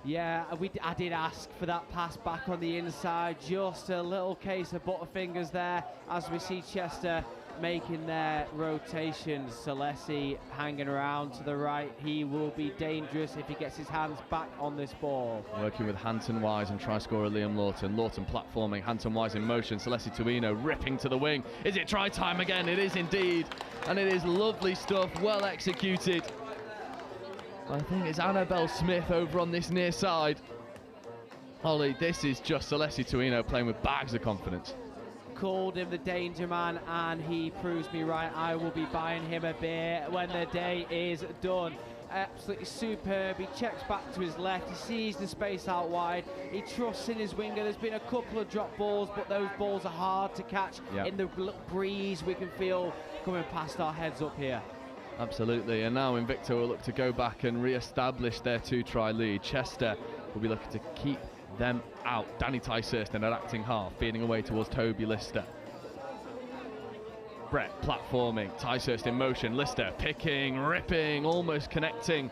Yeah, I did ask for that pass back on the inside. Just a little case of butterfingers there as we see Chester making their rotations. Salesi hanging around to the right. He will be dangerous if he gets his hands back on this ball. Working with Hanton Wise and try scorer Liam Lawton. Lawton platforming, Hanton Wise in motion. Salesi Tuino ripping to the wing. Is it try time again? It is indeed. And it is lovely stuff, well executed. I think it's Annabelle Smith over on this near side. Ollie, this is just Salesi Tuino playing with bags of confidence. Called him the danger man, and he proves me right. I will be buying him a beer when the day is done. Absolutely superb. He checks back to his left. He sees the space out wide. He trusts in his winger. There's been a couple of drop balls, but those balls are hard to catch. In the breeze we can feel coming past our heads up here. Absolutely, and now Invicta will look to go back and re-establish their 2-try lead. Chester will be looking to keep them out. Danny Ticehurst in an acting half, feeding away towards Toby Lister. Brett platforming, Ticehurst in motion, Lister picking, ripping, almost connecting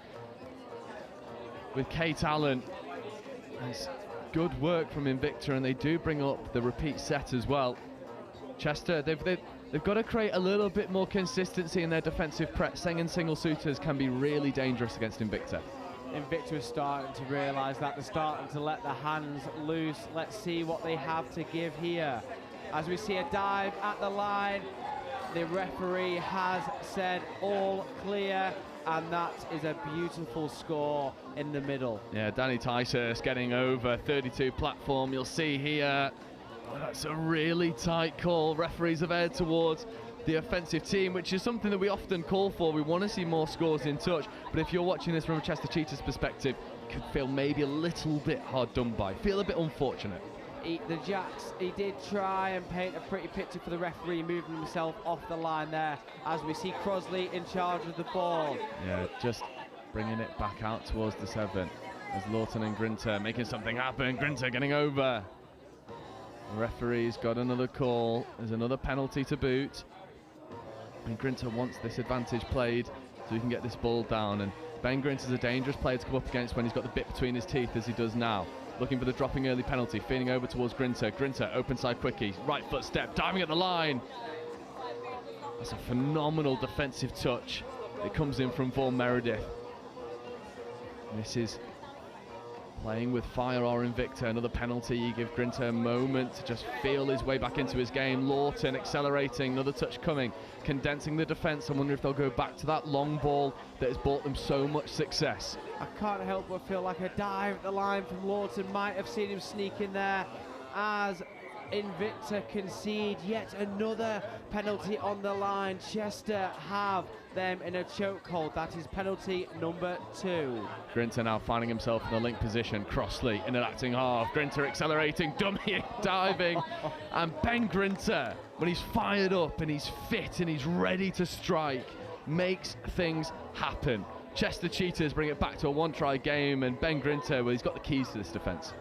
with Kate Allen. It's good work from Invicta, and they do bring up the repeat set as well. Chester, they've got to create a little bit more consistency in their defensive press. Singing single suitors can be really dangerous against Invicta. Invicta is starting to realise that. They're starting to let the hands loose. Let's see what they have to give here. As we see a dive at the line, the referee has said all clear, and that is a beautiful score in the middle. Yeah, Danny Ticehurst getting over 32 platform. You'll see here, that's a really tight call. Referees have aired towards the offensive team, which is something that we often call for. We want to see more scores in touch, but if you're watching this from a Chester Cheetahs perspective, you could feel maybe a little bit hard done by, feel a bit unfortunate. The Jacks, he did try and paint a pretty picture for the referee, moving himself off the line there, as we see Crosley in charge of the ball. Yeah, just bringing it back out towards the 7 as Lawton and Grinter making something happen. Grinter getting over. The referee's got another call. There's another penalty to boot. And Grinter wants this advantage played so he can get this ball down. And Ben Grinter's a dangerous player to come up against when he's got the bit between his teeth, as he does now. Looking for the dropping early penalty, feeding over towards Grinter. Grinter, open side quickie, right foot step, diving at the line. That's a phenomenal defensive touch. It comes in from Vaughan Meredith. This is playing with fire or Invicta. Another penalty. You give Grinter a moment to just feel his way back into his game. Lawton accelerating, another touch coming, condensing the defence. I wonder if they'll go back to that long ball that has brought them so much success. I can't help but feel like a dive at the line from Lawton might have seen him sneak in there, as Invicta concede yet another penalty on the line. Chester have them in a chokehold. That is penalty number 2. Grinter now finding himself in a link position. Crossley in an acting half. Grinter accelerating, dummying, diving. And Ben Grinter, when he's fired up and he's fit and he's ready to strike, makes things happen. Chester Cheetahs bring it back to a one-try game, and Ben Grinter, well, he's got the keys to this defence.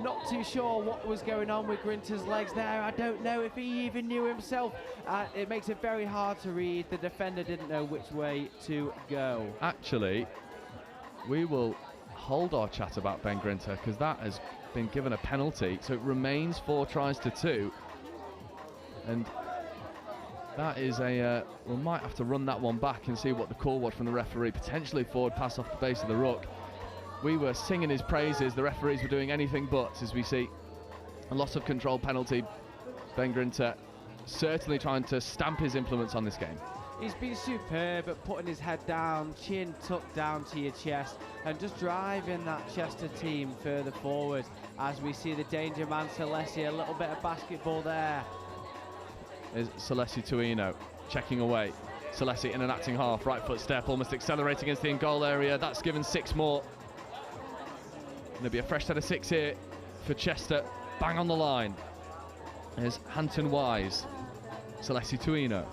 Not too sure what was going on with Grinter's legs there. I don't know if he even knew himself. It makes it very hard to read. The defender didn't know which way to go. Actually, we will hold our chat about Ben Grinter, because that has been given a penalty, so it remains 4 tries to 2. And that is a we might have to run that one back and see what the call was from the referee. Potentially forward pass off the base of the ruck. We were singing his praises. The referees were doing anything but, as we see a loss of control penalty. Ben Grinter certainly trying to stamp his influence on this game. He's been superb at putting his head down, chin tucked down to your chest, and just driving that Chester team further forward, as we see the danger man Celessi. A little bit of basketball there. Is Celessi Tuino checking away. Celessi in an acting half, right foot step, almost accelerating against the in-goal area. That's given 6 more. There'll be a fresh set of 6 here for Chester. Bang on the line. There's Hampton Wise. Celessi Tuino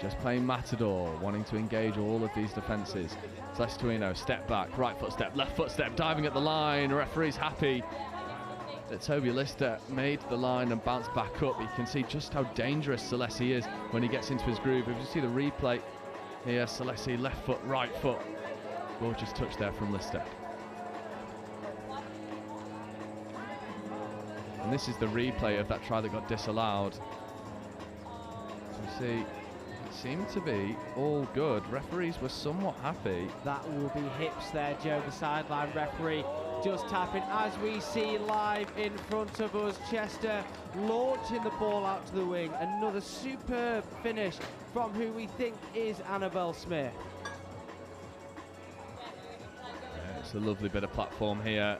just playing Matador, wanting to engage all of these defences. Celessi Tuino, step back, right foot step, left foot step, diving at the line. Referee's happy that Toby Lister made the line and bounced back up. You can see just how dangerous Celessi is when he gets into his groove. If you see the replay here, Celessi left foot, right foot. Gorgeous touch there from Lister. And this is the replay of that try that got disallowed. So you see, it seemed to be all good. Referees were somewhat happy. That will be hips there, Joe, the sideline referee. Just tapping, as we see live in front of us. Chester launching the ball out to the wing. Another superb finish from who we think is Annabelle Smith. Yeah, it's a lovely bit of platform here.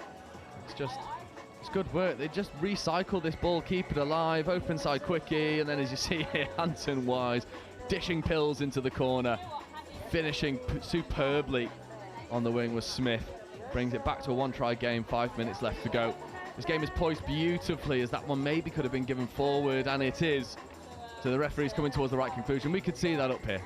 It's good work. They just recycle this ball, keep it alive, open side quickie, and then as you see here, Hampton Wise dishing pills into the corner, finishing superbly on the wing was Smith. Brings it back to a one-try game, 5 minutes left to go. This game is poised beautifully, as that one maybe could have been given forward, and it is. So the referee's coming towards the right conclusion. We could see that up here.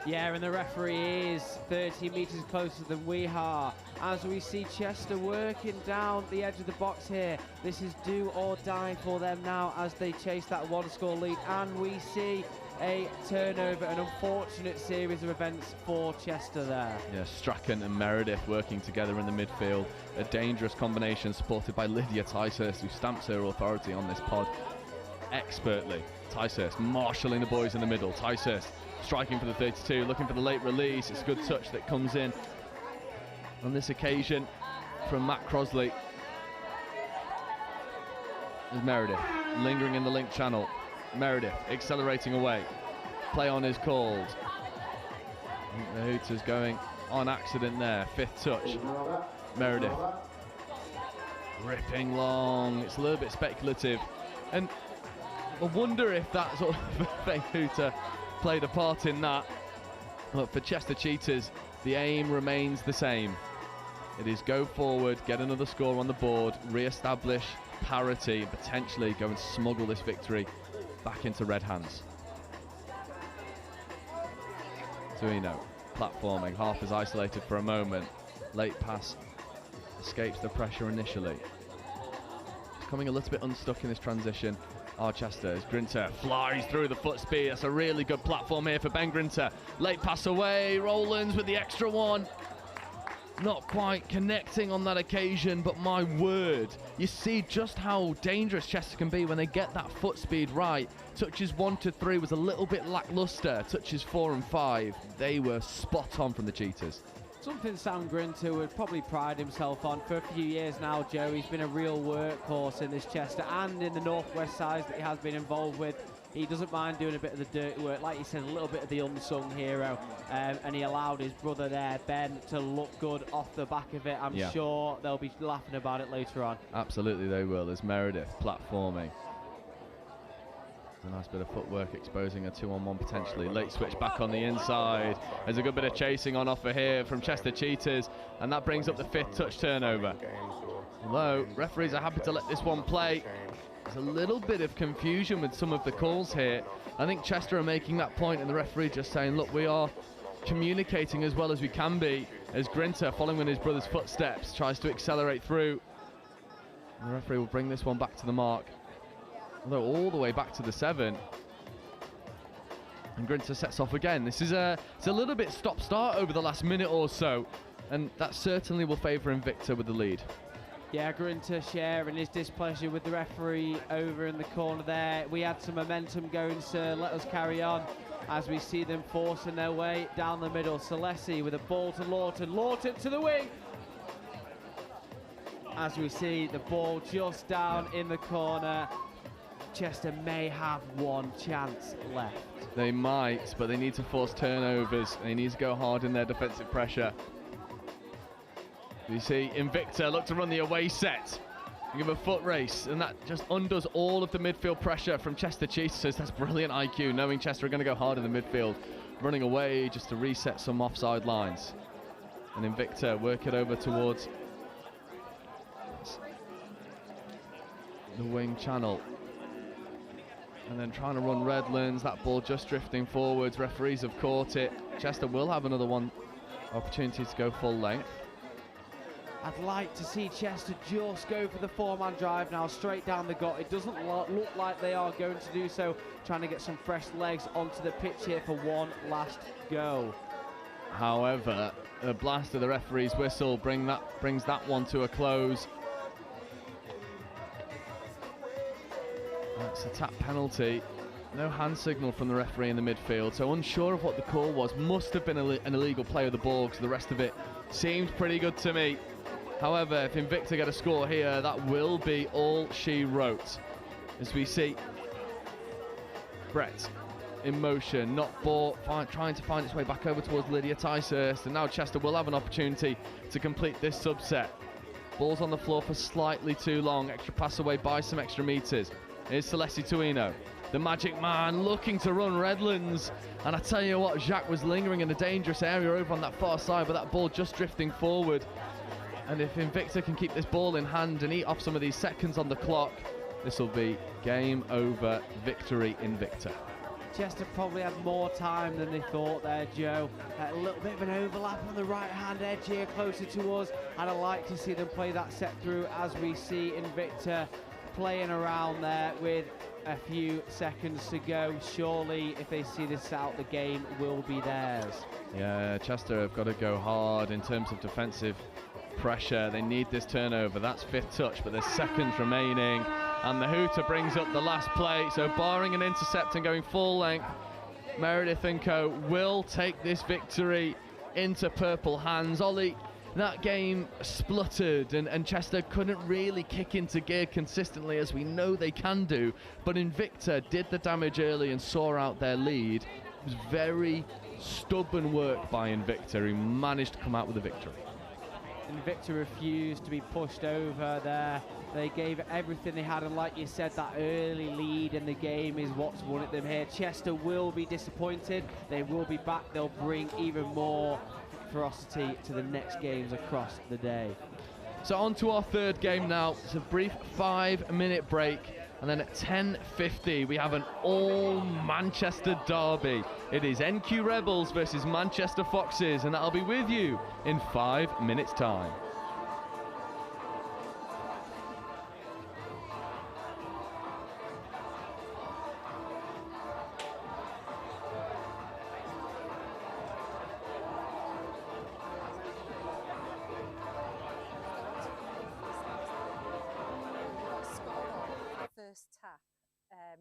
Yeah, and the referee is 30 metres closer than we are, as we see Chester working down the edge of the box here. This is do or die for them now as they chase that 1-score lead, and we see a turnover, an unfortunate series of events for Chester there. Yeah, Strachan and Meredith working together in the midfield. A dangerous combination supported by Lydia Ticehurst, who stamps her authority on this pod expertly. Ticehurst marshalling the boys in the middle. Ticehurst striking for the 32, looking for the late release. It's a good touch that comes in on this occasion from Matt Crosley. There's Meredith lingering in the link channel. Meredith accelerating away. Play on is called. The Hooters going on accident there. 5th touch. Meredith ripping long. It's a little bit speculative. And I wonder if that sort of fake hooter played a part in that. But for Chester Cheetahs, the aim remains the same. It is go forward, get another score on the board, re-establish parity, and potentially go and smuggle this victory back into red hands. Tuino platforming, half is isolated for a moment. Late pass escapes the pressure initially. He's coming a little bit unstuck in this transition. Chester as Grinter flies through the foot speed. That's a really good platform here for Ben Grinter. Late pass away, Rowlands with the extra one. Not quite connecting on that occasion, but my word, you see just how dangerous Chester can be when they get that foot speed right. Touches 1 to 3 was a little bit lackluster. Touches 4 and 5, they were spot on from the Cheetahs. Something Sam Grinter would probably pride himself on for a few years now, Joe. He's been a real workhorse in this Chester and in the northwest sides that he has been involved with. He doesn't mind doing a bit of the dirty work, like you said, a little bit of the unsung hero, and he allowed his brother there, Ben, to look good off the back of it. I'm sure they'll be laughing about it later on. Absolutely they will. There's Meredith platforming. A nice bit of footwork exposing a 2-on-1 potentially. Late switch back on the inside. There's a good bit of chasing on offer here from Chester Cheetahs, and that brings up the 5th touch turnover. Although referees are happy to let this one play. There's a little bit of confusion with some of the calls here. I think Chester are making that point, and the referee just saying, look, we are communicating as well as we can be, as Grinter, following in his brother's footsteps, tries to accelerate through. And the referee will bring this one back to the mark. Although all the way back to the 7. And Grinter sets off again. This is it's a little bit stop-start over the last minute or so, and that certainly will favour Invicta with the lead. Yeah, Grinter sharing his displeasure with the referee over in the corner there. We had some momentum going, sir. Let us carry on as we see them forcing their way down the middle. Salesi with a ball to Lawton. Lawton to the wing. As we see the ball just down in the corner. Chester may have one chance left. They might, but they need to force turnovers. They need to go hard in their defensive pressure. You see Invicta look to run the away set. Give a foot race, and that just undoes all of the midfield pressure from Chester Cheetahs. That's brilliant IQ, knowing Chester are going to go hard in the midfield. Running away just to reset some offside lines. And Invicta work it over towards the wing channel. And then trying to run Redlands, that ball just drifting forwards. Referees have caught it. Chester will have another one opportunity to go full length. I'd like to see Chester just go for the 4-man drive now, straight down the gut. It doesn't look like they are going to do so, trying to get some fresh legs onto the pitch here for one last go. However, the blast of the referee's whistle brings that one to a close. That's a tap penalty. No hand signal from the referee in the midfield, so unsure of what the call was. Must have been an illegal play of the ball, because the rest of it seemed pretty good to me. However, if Invicta get a score here, that will be all she wrote. As we see Brett in motion, not ball, trying to find its way back over towards Lydia Ticehurst, and now Chester will have an opportunity to complete this subset. Ball's on the floor for slightly too long. Extra pass away by some extra metres. Here's Celeste Tuino, the magic man, looking to run Redlands. And I tell you what, Jacques was lingering in a dangerous area over on that far side, but that ball just drifting forward. And if Invicta can keep this ball in hand and eat off some of these seconds on the clock, this will be game over, victory Invicta. Chester probably had more time than they thought there, Joe. A little bit of an overlap on the right-hand edge here, closer to us. And I'd like to see them play that set through as we see Invicta playing around there with a few seconds to go. Surely, if they see this out, the game will be theirs. Yeah, Chester have got to go hard in terms of defensive pressure. They need this turnover. That's 5th touch, but there's seconds remaining. And the hooter brings up the last play. So barring an intercept and going full length, Meredith & Co will take this victory into purple hands. Ollie, that game spluttered and Chester couldn't really kick into gear consistently, as we know they can do, but Invicta did the damage early and saw out their lead. It was very stubborn work by Invicta, who managed to come out with a victory. Invicta refused to be pushed over there They gave everything they had, and like you said, that early lead in the game is what's won it them here. Chester will be disappointed. They will be back. They'll bring even more ferocity to the next games across the day. So on to our third game now. It's a brief 5-minute break, and then at 10:50 we have an all-Manchester derby. It is NQ Rebels versus Manchester Foxes, and that'll be with you in 5 minutes' time.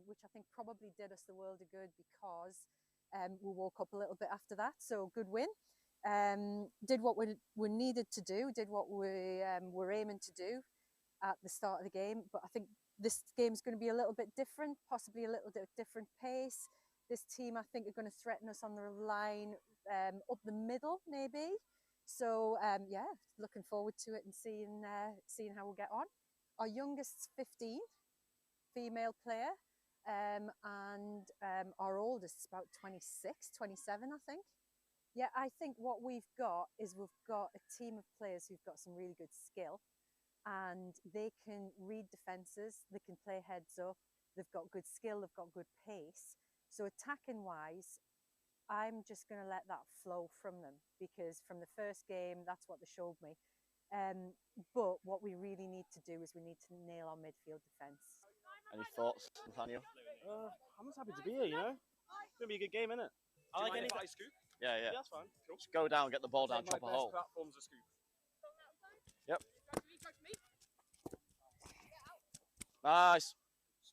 Which I think probably did us the world of good, because we woke up a little bit after that. So good win. Did what we needed to do, did what we were aiming to do at the start of the game. But I think this game's going to be a little bit different, possibly a little bit different pace. This team, I think, are going to threaten us on the line up the middle, maybe. So yeah, looking forward to it and seeing how we'll get on. Our youngest's 15, female player. And our oldest is about 26, 27, I think. Yeah, I think what we've got is we've got a team of players who've got some really good skill, and they can read defences, they can play heads up, they've got good skill, they've got good pace. So attacking wise, I'm just going to let that flow from them, because from the first game, that's what they showed me. But what we really need to do is we need to nail our midfield defence. Any thoughts, Nathaniel? I'm just happy to be here, you know? It's going to be a good game, isn't it? I like anything. Scoop? Yeah, yeah. That's fine. Cool. Just go down, get the ball down, chop a hole. Platform's a scoop. Yep. Nice.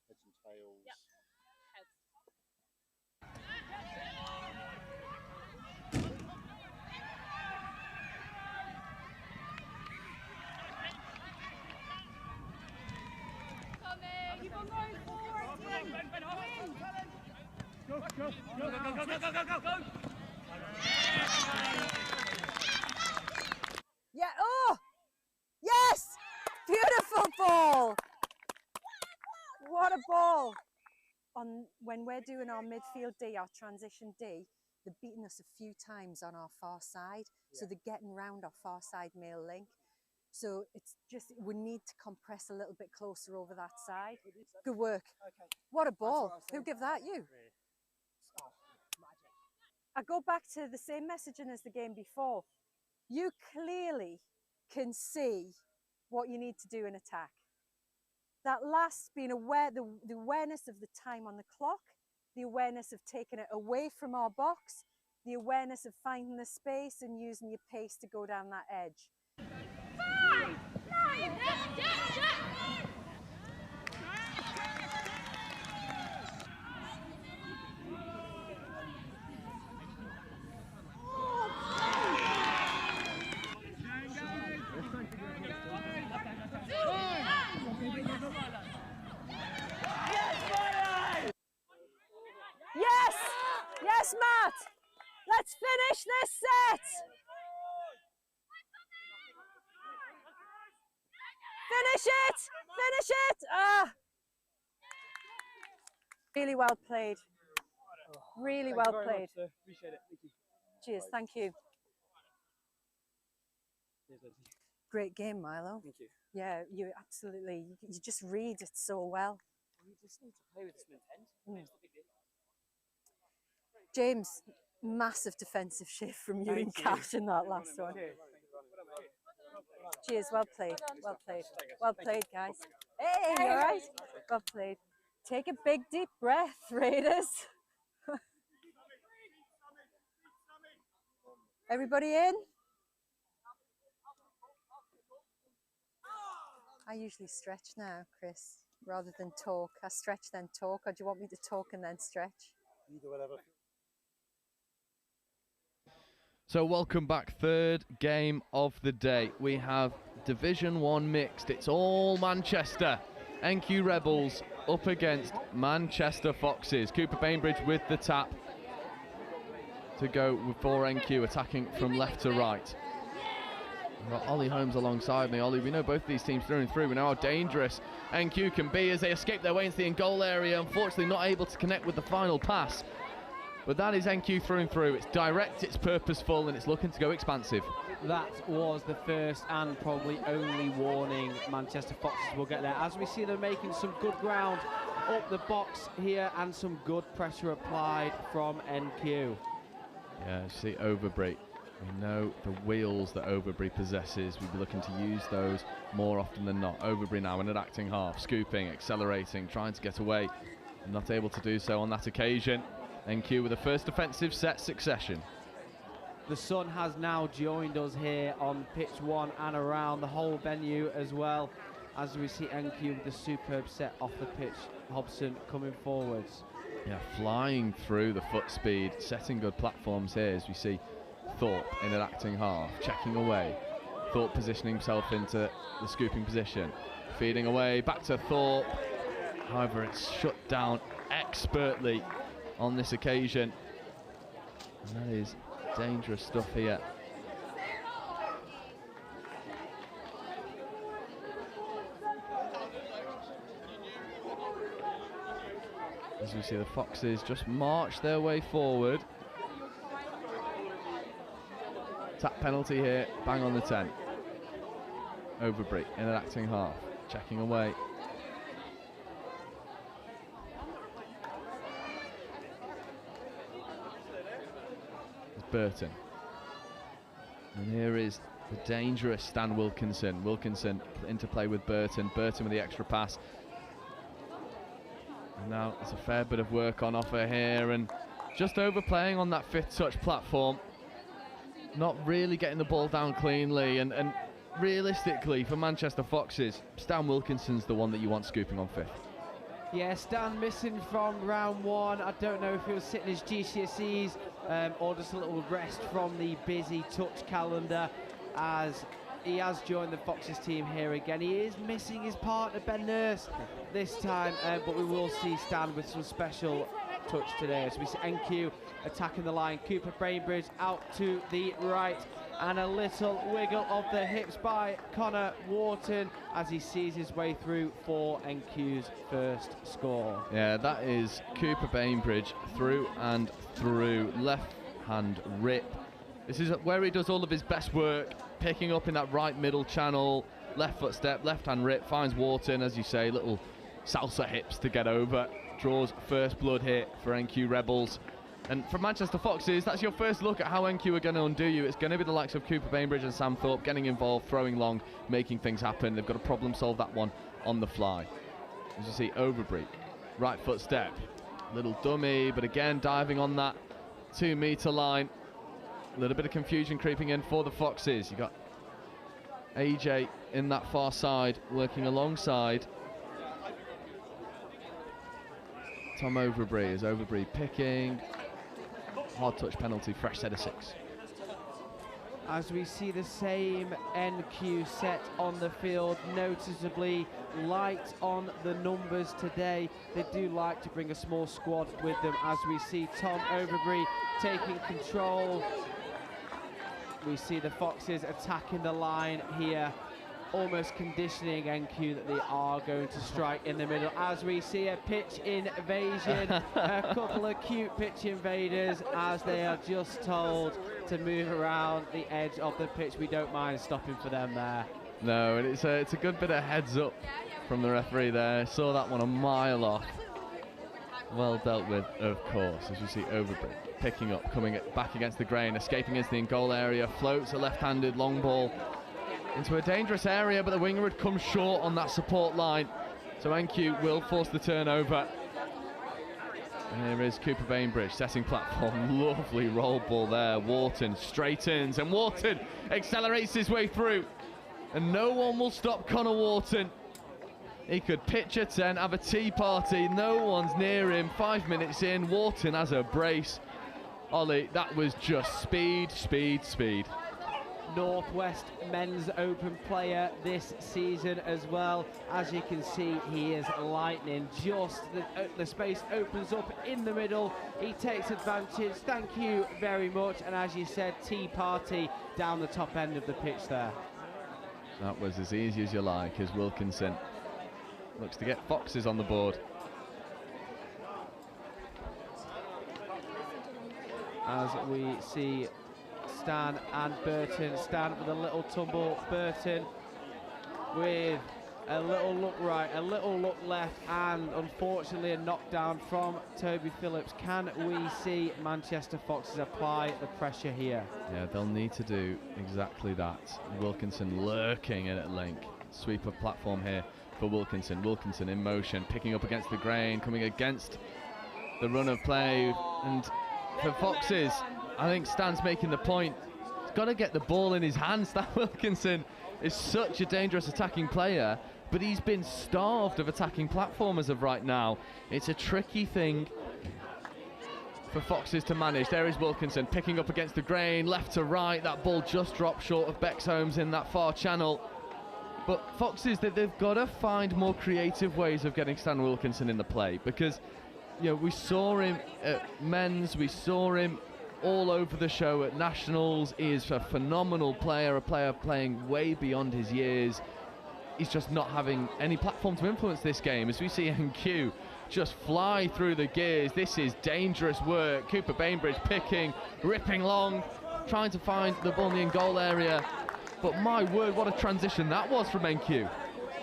Heads and tails. Yep. Heads. Keep on going forward, team. Go, go, go, go, go, go, go, go, go. Yeah, oh! Yes! Beautiful ball! What a ball! When we're doing our midfield D, our transition D, they're beating us a few times on our far side. So they're getting round our far side male link. So it's just, we need to compress a little bit closer over that side. Good work. Okay. What a ball. Who gave that? You? I go back to the same messaging as the game before. You clearly can see what you need to do in attack. That last being aware, the awareness of the time on the clock, the awareness of taking it away from our box, the awareness of finding the space and using your pace to go down that edge. Yes! Yes, Matt! Let's finish this set! Finish it! Finish it! Ah! Really well played. Really well played. Appreciate it. Thank you. Cheers, thank you. Great game, Milo. Thank you. Yeah, you absolutely, you just read it so well. You just need to play with some intent. Mm. James, massive defensive shift from you and Cash in that last one. Cheers, well played, well played. Well played, guys. Hey, all right? Well played. Take a big, deep breath, Raiders. Everybody in? I usually stretch now, Chris, rather than talk. I stretch then talk, or do you want me to talk and then stretch? Either, whatever. So welcome back, third game of the day. We have Division 1 mixed. It's all Manchester. NQ Rebels up against Manchester Foxes. Cooper Bainbridge with the tap to go for NQ, attacking from left to right. I've got Ollie Holmes alongside me. Ollie, we know both these teams through and through. We know how dangerous NQ can be as they escape their way into the in-goal area. Unfortunately, not able to connect with the final pass. But that is NQ through and through. It's direct, it's purposeful, and it's looking to go expansive. That was the first and probably only warning Manchester Foxes will get there. As we see them making some good ground up the box here and some good pressure applied from NQ. Yeah, see Overbury. We know the wheels that Overbury possesses. We'll be looking to use those more often than not. Overbury now in an acting half, scooping, accelerating, trying to get away. Not able to do so on that occasion. NQ with the first defensive set succession. The sun has now joined us here on pitch 1 and around the whole venue as well, as we see NQ with the superb set off the pitch. Hobson coming forwards. Yeah, flying through the foot speed, setting good platforms here as we see Thorpe in an acting half, checking away. Thorpe positioning himself into the scooping position, feeding away, back to Thorpe. However, it's shut down expertly on this occasion. And that is dangerous stuff here. As we see the Foxes just march their way forward. Tap penalty here, bang on the 10. Overbury in an acting half, checking away. It's Burton. And here is the dangerous Stan Wilkinson. Wilkinson into play with Burton. Burton with the extra pass. And now it's a fair bit of work on offer here, and just overplaying on that fifth touch platform. Not really getting the ball down cleanly, and realistically for Manchester Foxes, Stan Wilkinson's the one that you want scooping on fifth. Yeah, Stan missing from round 1. I don't know if he was sitting his GCSEs or just a little rest from the busy touch calendar, as he has joined the Foxes team here again. He is missing his partner Ben Nurse this time, but we will see Stan with some special touch today. So we see NQ attacking the line. Cooper Bainbridge out to the right, and a little wiggle of the hips by Connor Wharton as he sees his way through for NQ's first score. Yeah, that is Cooper Bainbridge through and through. Left hand rip. This is where he does all of his best work, picking up in that right middle channel. Left foot step, left hand rip, finds Wharton, as you say, little salsa hips to get over. Draws first blood hit for NQ Rebels. And for Manchester Foxes, that's your first look at how NQ are going to undo you. It's going to be the likes of Cooper Bainbridge and Sam Thorpe getting involved, throwing long, making things happen. They've got to problem solve that one on the fly. As you see, Overbury, right foot step. Little dummy, but again, diving on that 2 metre line. A little bit of confusion creeping in for the Foxes. You got AJ in that far side, working alongside Tom Overbury. Is Overbury picking? Hard touch penalty, fresh set of 6. As we see the same NQ set on the field, noticeably light on the numbers today. They do like to bring a small squad with them, as we see Tom Overbury taking control. We see the Foxes attacking the line here, almost conditioning NQ that they are going to strike in the middle, as we see a pitch invasion. A couple of cute pitch invaders as they are just told to move around the edge of the pitch. We don't mind stopping for them there. No, and it's a good bit of heads up from the referee there. Saw that one a mile off. Well dealt with, of course, as we see Overbury picking up, coming back against the grain, escaping into the in-goal area, floats a left-handed long ball into a dangerous area, but the winger had come short on that support line, so NQ will force the turnover. And here is Cooper Bainbridge setting platform. Lovely roll ball there. Wharton straightens, and Wharton accelerates his way through, and no one will stop Connor Wharton. He could pitch a 10, have a tea party, no one's near him. 5 minutes in, Wharton has a brace. Ollie, that was just speed, speed, speed. Northwest Men's Open player this season as well. As you can see, he is lightning. Just the space opens up in the middle. He takes advantage. Thank you very much. And as you said, tea party down the top end of the pitch there. That was as easy as you like, as Wilkinson looks to get Foxes on the board. As we see Stan and Burton. Stan with a little tumble. Burton with a little look right, a little look left, and unfortunately a knockdown from Toby Phillips. Can we see Manchester Foxes apply the pressure here? Yeah, they'll need to do exactly that. Wilkinson lurking in at link. Sweep of platform here for Wilkinson. Wilkinson in motion, picking up against the grain, coming against the run of play. And for Foxes, I think Stan's making the point. He's got to get the ball in his hands. Stan Wilkinson is such a dangerous attacking player, but he's been starved of attacking platform as of right now. It's a tricky thing for Foxes to manage. There is Wilkinson picking up against the grain, left to right. That ball just dropped short of Bexholmes in that far channel. But Foxes, they've got to find more creative ways of getting Stan Wilkinson in the play, because we saw him at men's, we saw him all over the show at nationals. He is a phenomenal player, a player playing way beyond his years. He's just not having any platform to influence this game, as we see NQ just fly through the gears. This is dangerous work. Cooper Bainbridge picking, ripping long, trying to find the ball in the in-goal area. But my word, what a transition that was from NQ.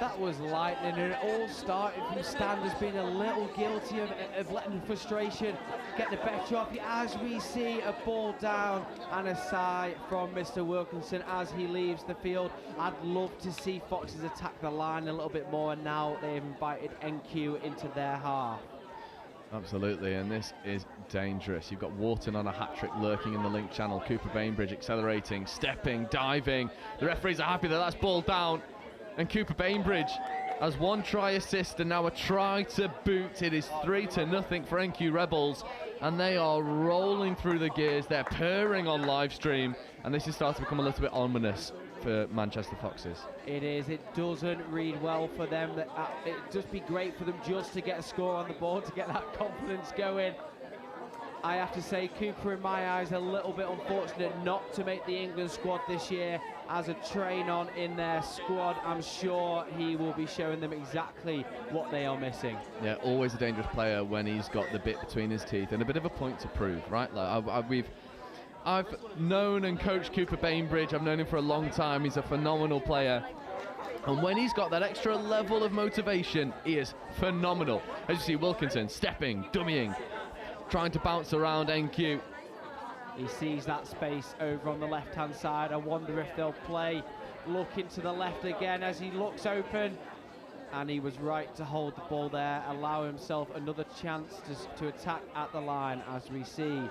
That was lightning, and it all started from Stan just being a little guilty of letting frustration get the better of you. As we see a ball down and a sigh from Mr. Wilkinson as he leaves the field. I'd love to see Foxes attack the line a little bit more, and now they've invited NQ into their half. Absolutely, and this is dangerous. You've got Wharton on a hat-trick lurking in the link channel. Cooper Bainbridge accelerating, stepping, diving. The referees are happy that that's ball down. And Cooper Bainbridge has one try assist and now a try to boot. It is 3-0 for NQ Rebels, and they are rolling through the gears. They're purring on live stream, and this is starting to become a little bit ominous for Manchester Foxes. It is. It doesn't read well for them. It'd just be great for them just to get a score on the board, to get that confidence going. I have to say, Cooper, in my eyes, a little bit unfortunate not to make the England squad this year. As a train-on in their squad, I'm sure he will be showing them exactly what they are missing. Yeah, always a dangerous player when he's got the bit between his teeth and a bit of a point to prove, right? Like I've known and coached Cooper Bainbridge. I've known him for a long time. He's a phenomenal player. And when he's got that extra level of motivation, he is phenomenal. As you see, Wilkinson stepping, dummying, trying to bounce around NQ. He sees that space over on the left-hand side. I wonder if they'll play. Looking to the left again as he looks open. And he was right to hold the ball there, allow himself another chance to attack at the line, as we see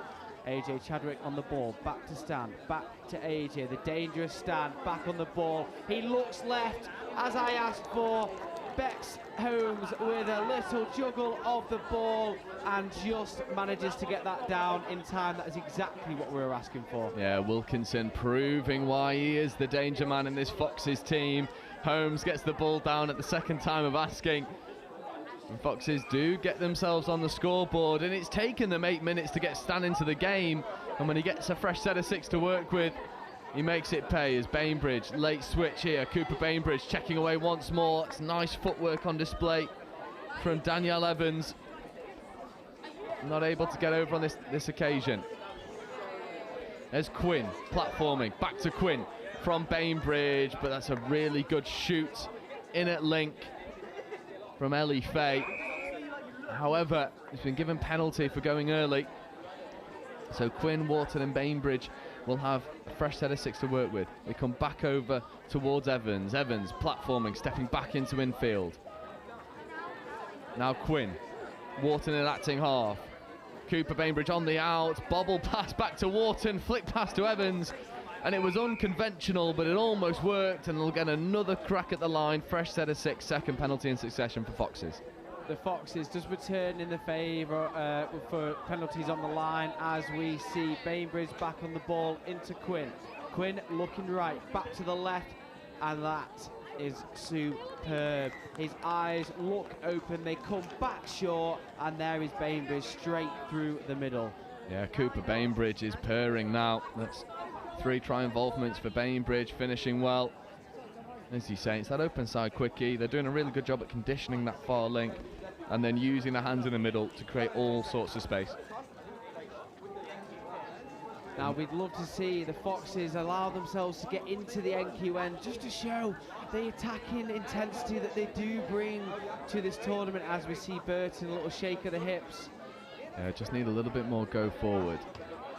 AJ Chadwick on the ball. Back to Stan, back to AJ. The dangerous Stan, back on the ball. He looks left, as I asked for. Bexholmes with a little juggle of the ball and just manages to get that down in time. That is exactly what we were asking for. Yeah, Wilkinson proving why he is the danger man in this Foxes team. Holmes gets the ball down at the second time of asking. And Foxes do get themselves on the scoreboard, and it's taken them 8 minutes to get Stan into the game. And when he gets a fresh set of 6 to work with, he makes it pay. As Bainbridge, late switch here. Cooper Bainbridge checking away once more. It's nice footwork on display from Danielle Evans. Not able to get over on this occasion. There's Quinn platforming. Back to Quinn from Bainbridge, but that's a really good shoot in at link from Ellie Fay. However, he's been given penalty for going early. So Quinn, Wharton and Bainbridge will have a fresh set of 6 to work with. We come back over towards Evans. Evans platforming, stepping back into infield. Now Quinn. Wharton in acting half. Cooper Bainbridge on the out. Bobble pass back to Wharton. Flick pass to Evans. And it was unconventional, but it almost worked. And they'll get another crack at the line. Fresh set of 6. Second penalty in succession for Foxes. The Foxes just return in the favour for penalties on the line, as we see Bainbridge back on the ball into Quinn. Quinn looking right, back to the left, and that is superb. His eyes look open, they come back short, and there is Bainbridge straight through the middle. Yeah, Cooper Bainbridge is purring now. That's 3 try involvements for Bainbridge, finishing well. As you say, it's that open side quickie. They're doing a really good job at conditioning that far link and then using the hands in the middle to create all sorts of space. Now we'd love to see the Foxes allow themselves to get into the NQ end just to show the attacking intensity that they do bring to this tournament, as we see Burton, a little shake of the hips. Yeah, just need a little bit more go forward.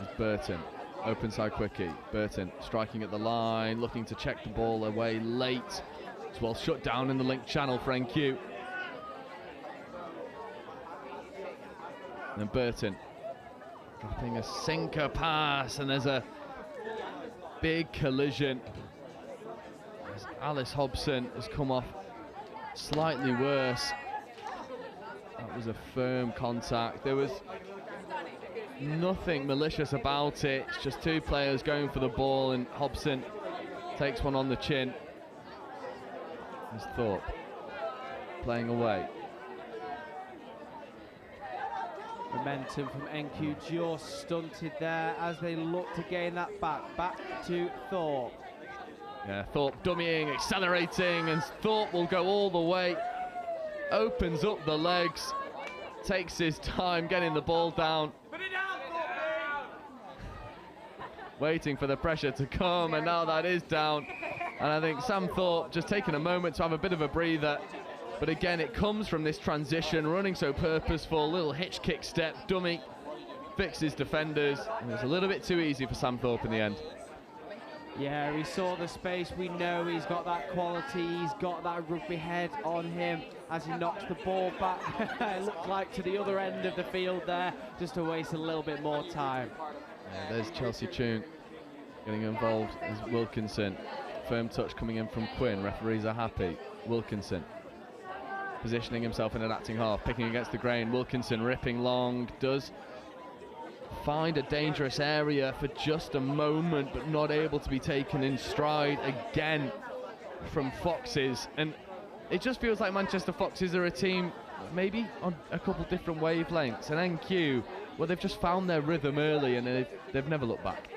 As Burton, open side quickie. Burton striking at the line, looking to check the ball away late. It's well shut down in the link channel for NQ. And Burton dropping a sinker pass, and there's a big collision as Alice Hobson has come off slightly worse. That was a firm contact. There was nothing malicious about it. It's just 2 players going for the ball, and Hobson takes one on the chin. There's Thorpe playing away. Momentum from NQ just stunted there as they look to gain that back to Thorpe. Yeah, Thorpe dummying, accelerating, and Thorpe will go all the way. Opens up the legs, takes his time getting the ball down. Waiting for the pressure to come, and now that is down. And I think Sam Thorpe just taking a moment to have a bit of a breather. But again, it comes from this transition, running so purposeful, little hitch kick step, dummy, fixes defenders. And it's a little bit too easy for Sam Thorpe in the end. Yeah, he saw the space. We know he's got that quality. He's got that rugby head on him as he knocks the ball back. It looked like to the other end of the field there, just to waste a little bit more time. Yeah, there's Chelsea Tune getting involved as Wilkinson. Firm touch coming in from Quinn. Referees are happy. Wilkinson positioning himself in an acting half, picking against the grain. Wilkinson ripping long, does find a dangerous area for just a moment, but not able to be taken in stride again from Foxes. And it just feels like Manchester Foxes are a team maybe on a couple different wavelengths, and NQ, well, they've just found their rhythm early and they've never looked back.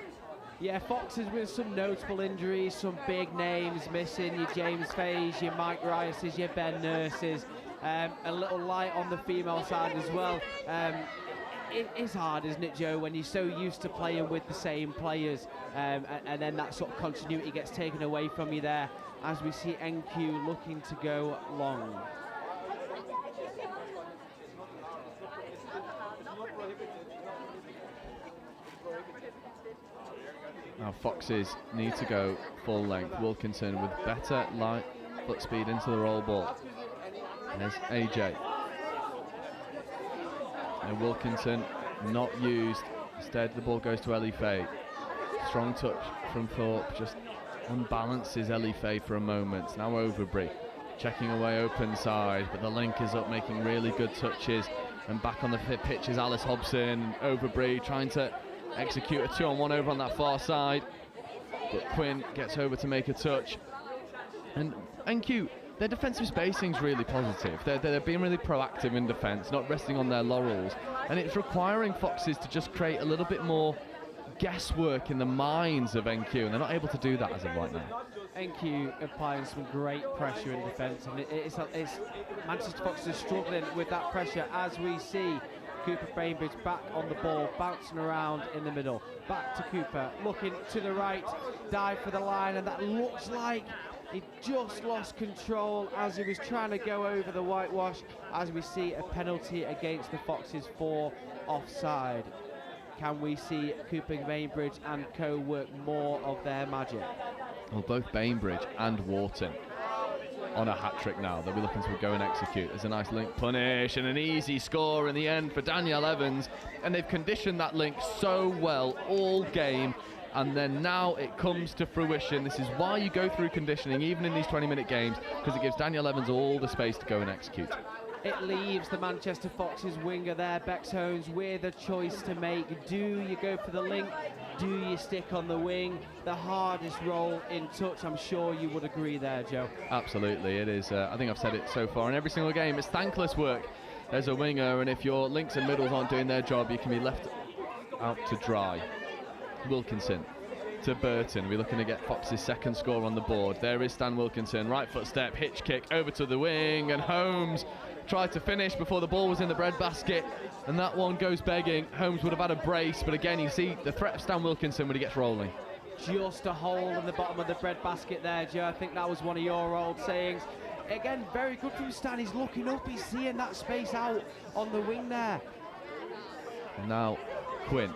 Yeah, Foxes with some notable injuries, some big names missing, your James Fays, your Mike Rices, your Ben Nurses, a little light on the female side as well. It is hard, isn't it, Joe, when you're so used to playing with the same players, and then that sort of continuity gets taken away from you there, as we see NQ looking to go long. Now Foxes need to go full length. Wilkinson with better light foot speed into the roll ball. And there's AJ. And Wilkinson not used. Instead the ball goes to Ellie Fay. Strong touch from Thorpe, just unbalances Ellie Fay for a moment. Now Overbury checking away open side, but the link is up, making really good touches. And back on the pitch is Alice Hobson. Overbury trying to execute a 2-on-1 over on that far side, but Quinn gets over to make a touch. And NQ, their defensive spacing's really positive. They're being really proactive in defence, not resting on their laurels, and it's requiring Foxes to just create a little bit more guesswork in the minds of NQ, and they're not able to do that as of right now. NQ applying some great pressure in defence, and it's Manchester Foxes struggling with that pressure, as we see Cooper Bainbridge back on the ball, bouncing around in the middle. Back to Cooper, looking to the right, dive for the line, and that looks like he just lost control as he was trying to go over the whitewash, as we see a penalty against the Foxes for offside. Can we see Cooper Bainbridge and co work more of their magic? Well, both Bainbridge and Wharton on a hat-trick now. They'll be looking to go and execute. There's a nice link punish and an easy score in the end for Danielle Evans, and they've conditioned that link so well all game, and then now it comes to fruition. This is why you go through conditioning even in these 20-minute games, because it gives Danielle Evans all the space to go and execute. it leaves the Manchester Foxes winger there, Bex Holmes, with a choice to make. Do you go for the link? Do you stick on the wing? The hardest role in touch, I'm sure you would agree there, Joe. Absolutely, it is. I think I've said it so far in every single game. It's thankless work as a winger, and if your links and middles aren't doing their job, you can be left out to dry. Wilkinson to Burton. We're looking to get Fox's second score on the board. There is Stan Wilkinson, right foot step, hitch kick over to the wing, and Holmes tried to finish before the ball was in the breadbasket, and that one goes begging. Holmes would have had a brace, but again, you see the threat of Stan Wilkinson when he gets rolling. Just a hole in the bottom of the breadbasket there, Joe. I think that was one of your old sayings. Again, very good from Stan. He's looking up, he's seeing that space out on the wing there. And now Quinn,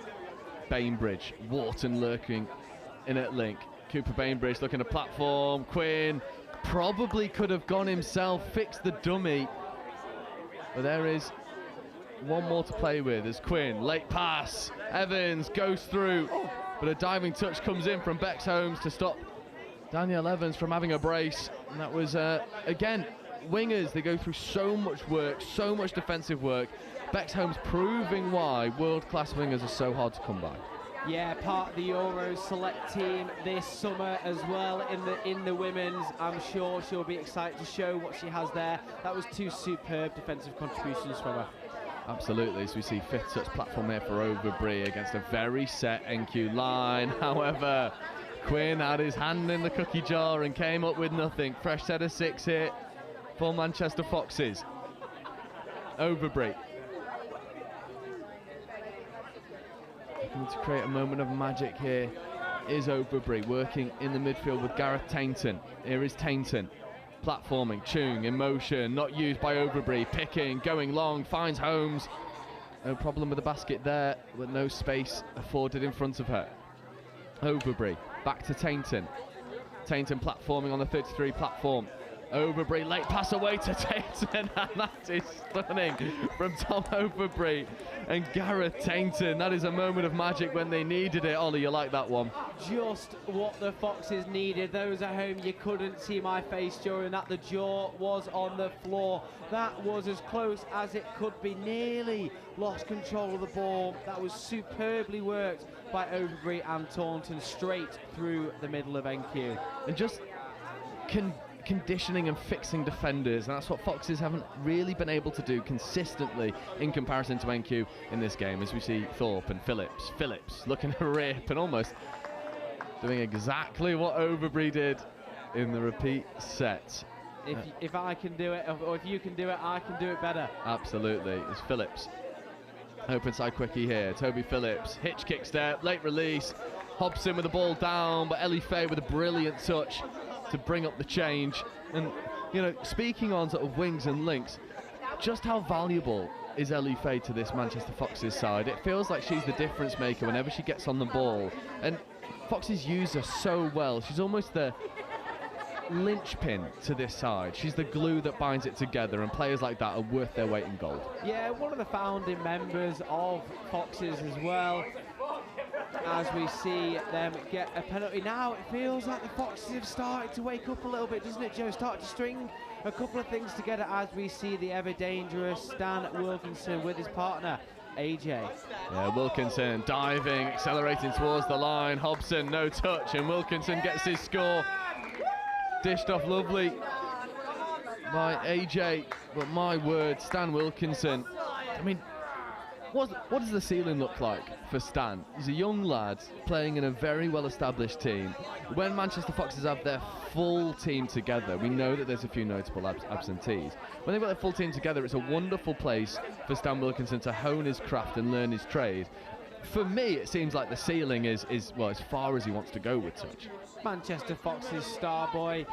Bainbridge, Wharton lurking in at link. Cooper Bainbridge looking at platform. Quinn probably could have gone himself, fixed the dummy. But there is one more to play with as Quinn, late pass, Evans goes through, but a diving touch comes in from Bex Holmes to stop Daniel Evans from having a brace. And that was, again, wingers, they go through so much work, so much defensive work. Bex Holmes proving why world-class wingers are so hard to come by. Yeah, part of the Euros select team this summer as well in the women's. I'm sure she'll be excited to show what she has there. That was two superb defensive contributions from her. Absolutely, so we see fifth touch platform here for Overbury against a very set NQ line. However, Quinn had his hand in the cookie jar and came up with nothing. Fresh set of 6 here for Manchester Foxes. Overbury looking to create a moment of magic here is Overbury, working in the midfield with Gareth Tainton. Here is Tainton, platforming, Chung in motion, not used by Overbury, picking, going long, finds Holmes. No problem with the basket there, but no space afforded in front of her. Overbury, back to Tainton. Tainton platforming on the 33 platform. Overbury, late pass away to Tainton, and that is stunning from Tom Overbury and Gareth Tainton. That is a moment of magic when they needed it. Ollie, you like that one? Just what the Foxes needed. Those at home, you couldn't see my face during that. The jaw was on the floor. That was as close as it could be. Nearly lost control of the ball. That was superbly worked by Overbury and Taunton straight through the middle of NQ. And just conditioning and fixing defenders, and that's what Foxes haven't really been able to do consistently in comparison to NQ in this game, as we see Thorpe and Phillips looking to rip and almost doing exactly what Overbury did in the repeat set. If I can do it, or if you can do it, I can do it better. Absolutely. It's Phillips, open side quickie here. Toby Phillips, hitch kick step, late release, Hobson with the ball down, but Ellie Fay with a brilliant touch to bring up the change. And you know, speaking on sort of wings and links, just how valuable is Ellie Fay to this Manchester Foxes side? It feels like she's the difference maker whenever she gets on the ball, and Foxes use her so well. She's almost the linchpin to this side. She's the glue that binds it together, and players like that are worth their weight in gold. Yeah, one of the founding members of Foxes as well. As we see them get a penalty now, it feels like the Foxes have started to wake up a little bit, doesn't it, Joe? Start to string a couple of things together as we see the ever dangerous Stan Wilkinson with his partner AJ. Yeah, Wilkinson diving, accelerating towards the line. Hobson, no touch, and Wilkinson gets his score. Dished off lovely by AJ, but my word, Stan Wilkinson. I mean, what does the ceiling look like for Stan? He's a young lad playing in a very well-established team. When Manchester Foxes have their full team together, we know that there's a few notable absentees. When they've got their full team together, it's a wonderful place for Stan Wilkinson to hone his craft and learn his trade. For me, it seems like the ceiling is well, as far as he wants to go with touch. Manchester Foxes star boy,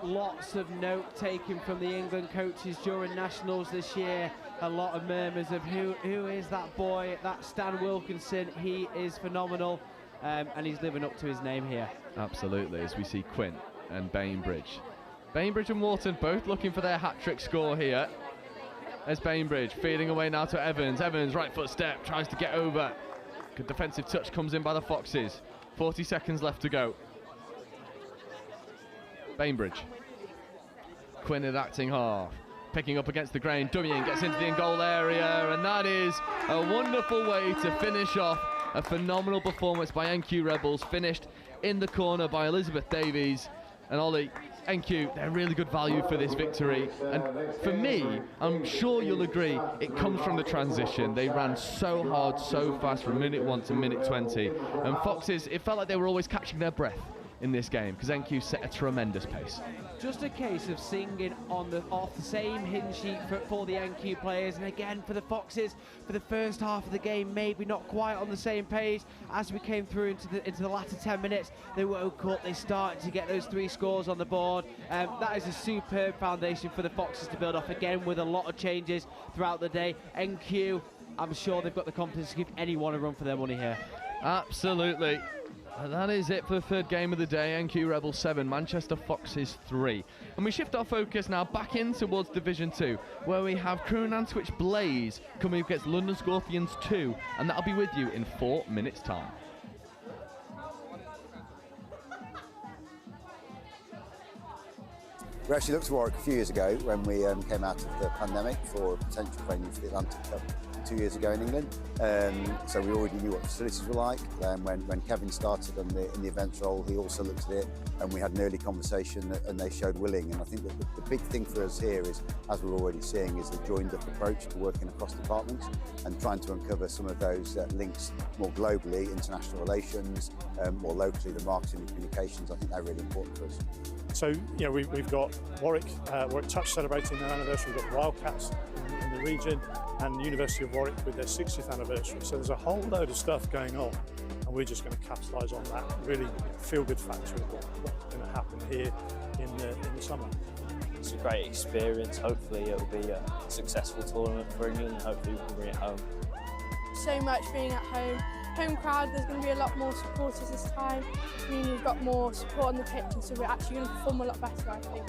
lots of note taken from the England coaches during nationals this year. A lot of murmurs of who is that boy, that Stan Wilkinson. He is phenomenal, and he's living up to his name here. Absolutely, as we see Quinn and Bainbridge. Bainbridge and Wharton both looking for their hat-trick score here. There's Bainbridge feeding away now to Evans. Evans, right foot step, tries to get over. Good defensive touch comes in by the Foxes. 40 seconds left to go. Bainbridge. Quinn at acting half. picking up against the grain. Dummy gets into the in-goal area, and that is a wonderful way to finish off a phenomenal performance by NQ Rebels, finished in the corner by Elizabeth Davies. And Ollie, NQ, they're really good value for this victory. And for me, I'm sure you'll agree, it comes from the transition. They ran so hard, so fast from minute 1 to minute 20. And Foxes, it felt like they were always catching their breath in this game, because NQ set a tremendous pace. Just a case of singing off the same hymn sheet for the NQ players, and again for the Foxes, for the first half of the game, maybe not quite on the same page. As we came through into the latter 10 minutes, they woke up, they started to get those 3 scores on the board. That is a superb foundation for the Foxes to build off, again with a lot of changes throughout the day. NQ, I'm sure they've got the confidence to give anyone a run for their money here. Absolutely. And that is it for the third game of the day. NQ Rebels 7, Manchester Foxes 3. And we shift our focus now back in towards Division 2, where we have Crewe and Nantwich Blaze coming against London Scorpions 2, and that'll be with you in 4 minutes' time. We actually looked to Warwick a few years ago when we came out of the pandemic for a potential venue for the Atlantic Cup 2 years ago in England. So we already knew what the facilities were like. When Kevin started in the events role, he also looked at it, and we had an early conversation, and they showed willing. And I think that the big thing for us here is, as we're already seeing, is the joined-up approach to working across departments and trying to uncover some of those links more globally, international relations, more locally, the marketing and communications. I think they're really important for us. So, you know, we've got Warwick Touch celebrating their anniversary, we've got Wildcats in the region, and the University of Warwick with their 60th anniversary. So there's a whole load of stuff going on, and we're just going to capitalise on that, really feel-good factor of what's going to happen here in the summer. It's a great experience. Hopefully it'll be a successful tournament for England, and hopefully we can bring it home. So much being at home. Home crowd, there's going to be a lot more supporters this time. I mean, we've got more support on the pitch, and so we're actually going to perform a lot better, I think.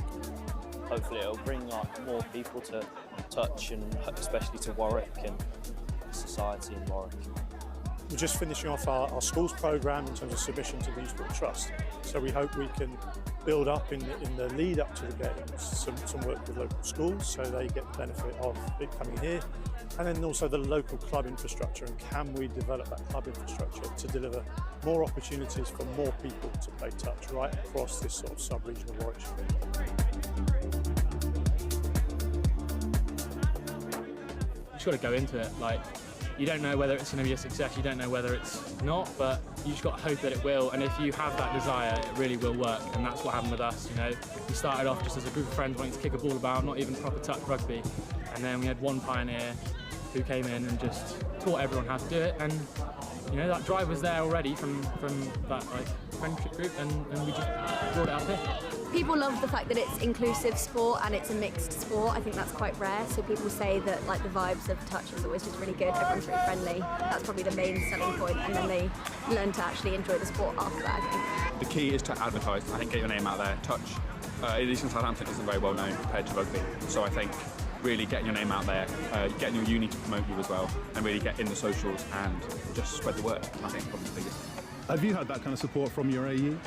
Hopefully it'll bring more people to touch, and especially to Warwick and society in Warwick. We're just finishing off our schools programme in terms of submission to the Youth Sport Trust. So we hope we can build up in the lead up to the games some work with local schools, so they get the benefit of it coming here. And then also the local club infrastructure, and can we develop that club infrastructure to deliver more opportunities for more people to play touch right across this sort of sub-region of Warwickshire. You just got to go into it. Like, you don't know whether it's going to be a success, you don't know whether it's not, but you just got to hope that it will. And if you have that desire, it really will work. And that's what happened with us. You know, we started off just as a group of friends wanting to kick a ball about, not even proper touch rugby. And then we had one pioneer who came in and just taught everyone how to do it. And you know, that drive was there already from that friendship group, and we just brought it up here. People love the fact that it's inclusive sport and it's a mixed sport. I think that's quite rare. So people say that like the vibes of touch is always just really good. Everyone's really friendly. That's probably the main selling point, and then they learn to actually enjoy the sport after that, I think. The key is to advertise. I think get your name out there. Touch, at least in Southampton, isn't very well known compared to rugby. So I think really getting your name out there, getting your uni to promote you as well, and really get in the socials and just spread the word. I think probably the biggest. Have you had that kind of support from your AE?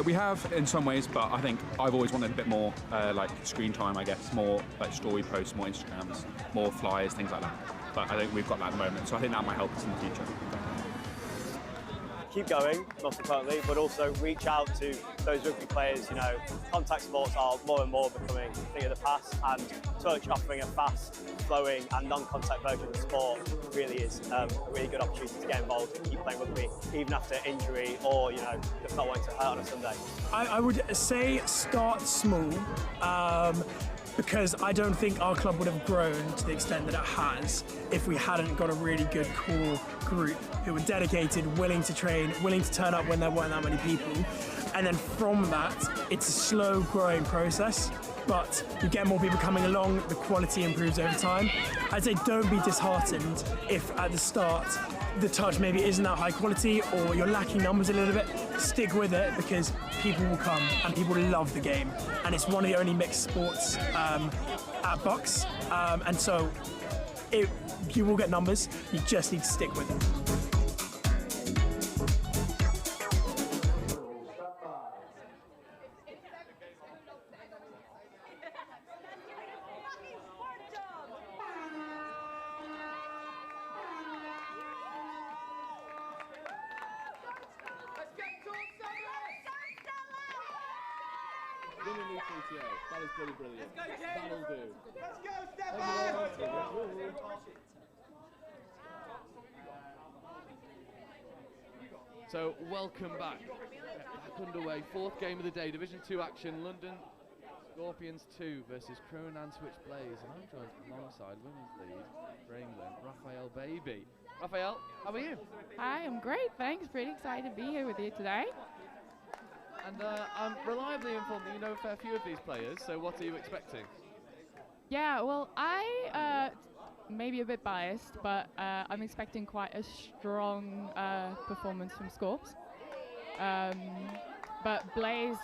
We have in some ways, but I think I've always wanted a bit more like screen time, I guess, more like story posts, more Instagrams, more flyers, things like that. But I think we've got that at the moment, so I think that might help us in the future. Keep going, most importantly, but also reach out to those rugby players. You know, contact sports are more and more becoming a thing of the past, and touch offering a fast, flowing and non-contact version of the sport really is a really good opportunity to get involved and keep playing rugby, even after injury or, you know, just not wanting to hurt on a Sunday. I would say start small, because I don't think our club would have grown to the extent that it has if we hadn't got a really good core group who were dedicated, willing to train, willing to turn up when there weren't that many people. And then from that, it's a slow growing process, but you get more people coming along, the quality improves over time. I'd say don't be disheartened if at the start the touch maybe isn't that high quality or you're lacking numbers a little bit. Stick with it, because people will come and people love the game, and it's one of the only mixed sports at Bucks, and so you will get numbers, you just need to stick with it. new PTO. That is pretty brilliant. That'll do. Let's go, Stefan! So welcome back. Back underway. Fourth game of the day. Division 2 action. London Scorpions 2 versus Crewe and Nantwich Blaze. And I'm joined alongside women's lead for England, Raphael Baby. Raphael, how are you? Hi, I'm great, thanks. Pretty excited to be here with you today. And I'm reliably informed that you know a fair few of these players, so what are you expecting? Yeah, well, I may be a bit biased, but I'm expecting quite a strong performance from Scorps. But Blaze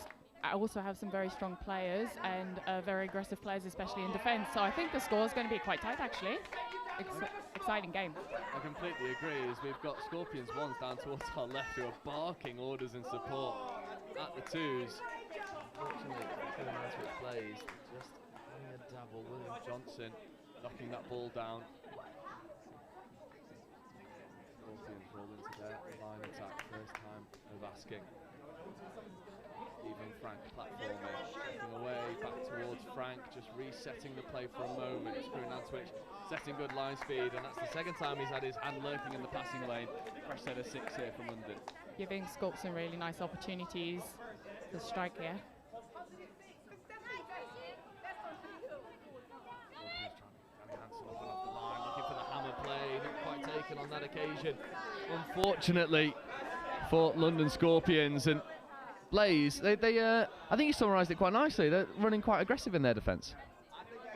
also have some very strong players and very aggressive players, especially in defence. So I think the score is going to be quite tight, actually. Exciting game. I completely agree, as we've got Scorpions 1s down towards our left who are barking orders and support at the 2s. Unfortunately, Nantwich Blaze just having a dabble. William Johnson knocking that ball down. Scorpions roll into their line attack, first time of asking. Even Frank platforming, taking away, back towards Frank, just resetting the play for a moment. Crewe Nantwich setting good line speed, and that's the second time he's had his hand lurking in the passing lane. Fresh set of 6 here from London. Giving Scorps some really nice opportunities to strike here. Looking for the hammer play, not quite taken on that occasion, unfortunately, for London Scorpions. And Blaze, I think you summarised it quite nicely. They're running quite aggressive in their defence.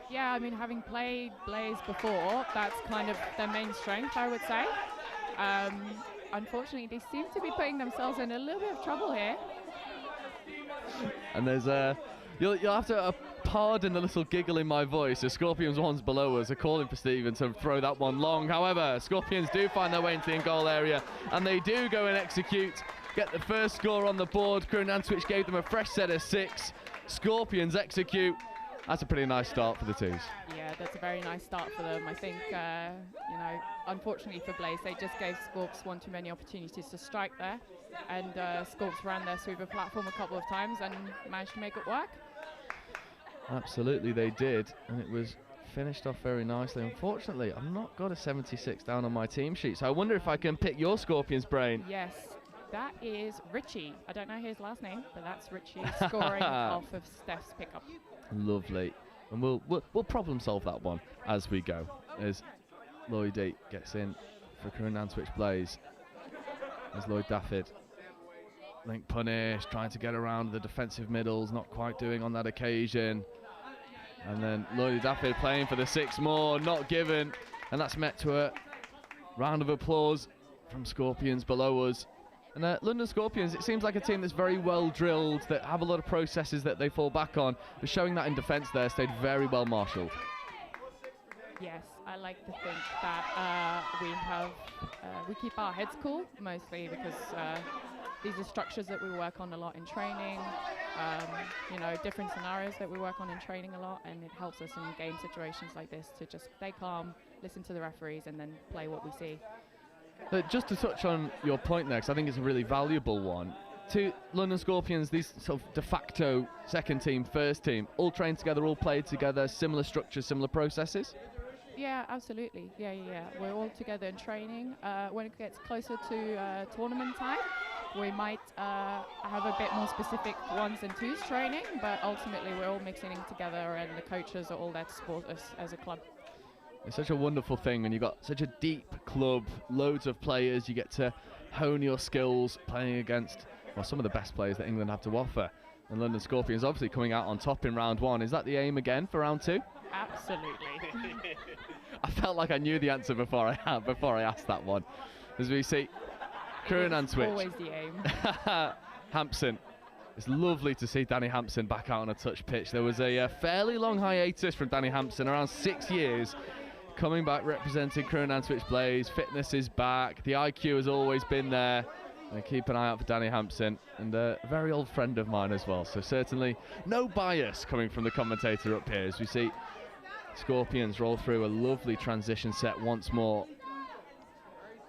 Yeah, I mean, having played Blaze before, that's kind of their main strength, I would say. Unfortunately, they seem to be putting themselves in a little bit of trouble here. And there's you'll have to pardon the little giggle in my voice. The Scorpions 1s below us are calling for Stephen to throw that one long. However, Scorpions do find their way into the in-goal area, and they do go and execute, get the first score on the board. Crewe Nantwich gave them a fresh set of 6. Scorpions execute. That's a pretty nice start for the 2s. Yeah, that's a very nice start for them. I think, you know, unfortunately for Blaze, they just gave Scorps one too many opportunities to strike there. And Scorps ran their sweeper platform a couple of times and managed to make it work. Absolutely, they did. And it was finished off very nicely. Unfortunately, I've not got a 76 down on my team sheet, so I wonder if I can pick your Scorpions brain. Yes, that is Richie. I don't know his last name, but that's Richie scoring off of Steph's pickup. Lovely. And we'll problem solve that one as we go, as Lloyd gets in for Crewe Nantwich Blaze. As Lloyd Dafford, link punish, trying to get around the defensive middles, not quite doing on that occasion. And then Lloyd Dafford playing for the 6 more, not given, and that's met to a round of applause from Scorpions below us. And London Scorpions, it seems like a team that's very well drilled, that have a lot of processes that they fall back on, but showing that in defence there, stayed very well marshalled. Yes, I like to think that we keep our heads cool, mostly because these are structures that we work on a lot in training, you know, different scenarios that we work on in training a lot, and it helps us in game situations like this to just stay calm, listen to the referees, and then play what we see. But just to touch on your point there, because I think it's a really valuable one, to London Scorpions, these sort of de facto second team, first team, all trained together, all played together, similar structures, similar processes? Yeah, absolutely. Yeah. We're all together in training. When it gets closer to tournament time, we might have a bit more specific 1s and 2s training, but ultimately we're all mixing together, and the coaches are all there to support us as a club. It's such a wonderful thing when you've got such a deep club, loads of players, you get to hone your skills playing against, well, some of the best players that England have to offer. And London Scorpions obviously coming out on top in round 1. Is that the aim again for round 2? Absolutely. I felt like I knew the answer before I asked that one. As we see, Crewe and Nantwich. Always the aim. Hampson. It's lovely to see Danny Hampson back out on a touch pitch. There was a fairly long hiatus from Danny Hampson, around 6 years. Coming back representing Crewe and Nantwich Blaze. Fitness is back. The IQ has always been there. And keep an eye out for Danny Hampson, and a very old friend of mine as well. So certainly no bias coming from the commentator up here as we see Scorpions roll through a lovely transition set once more.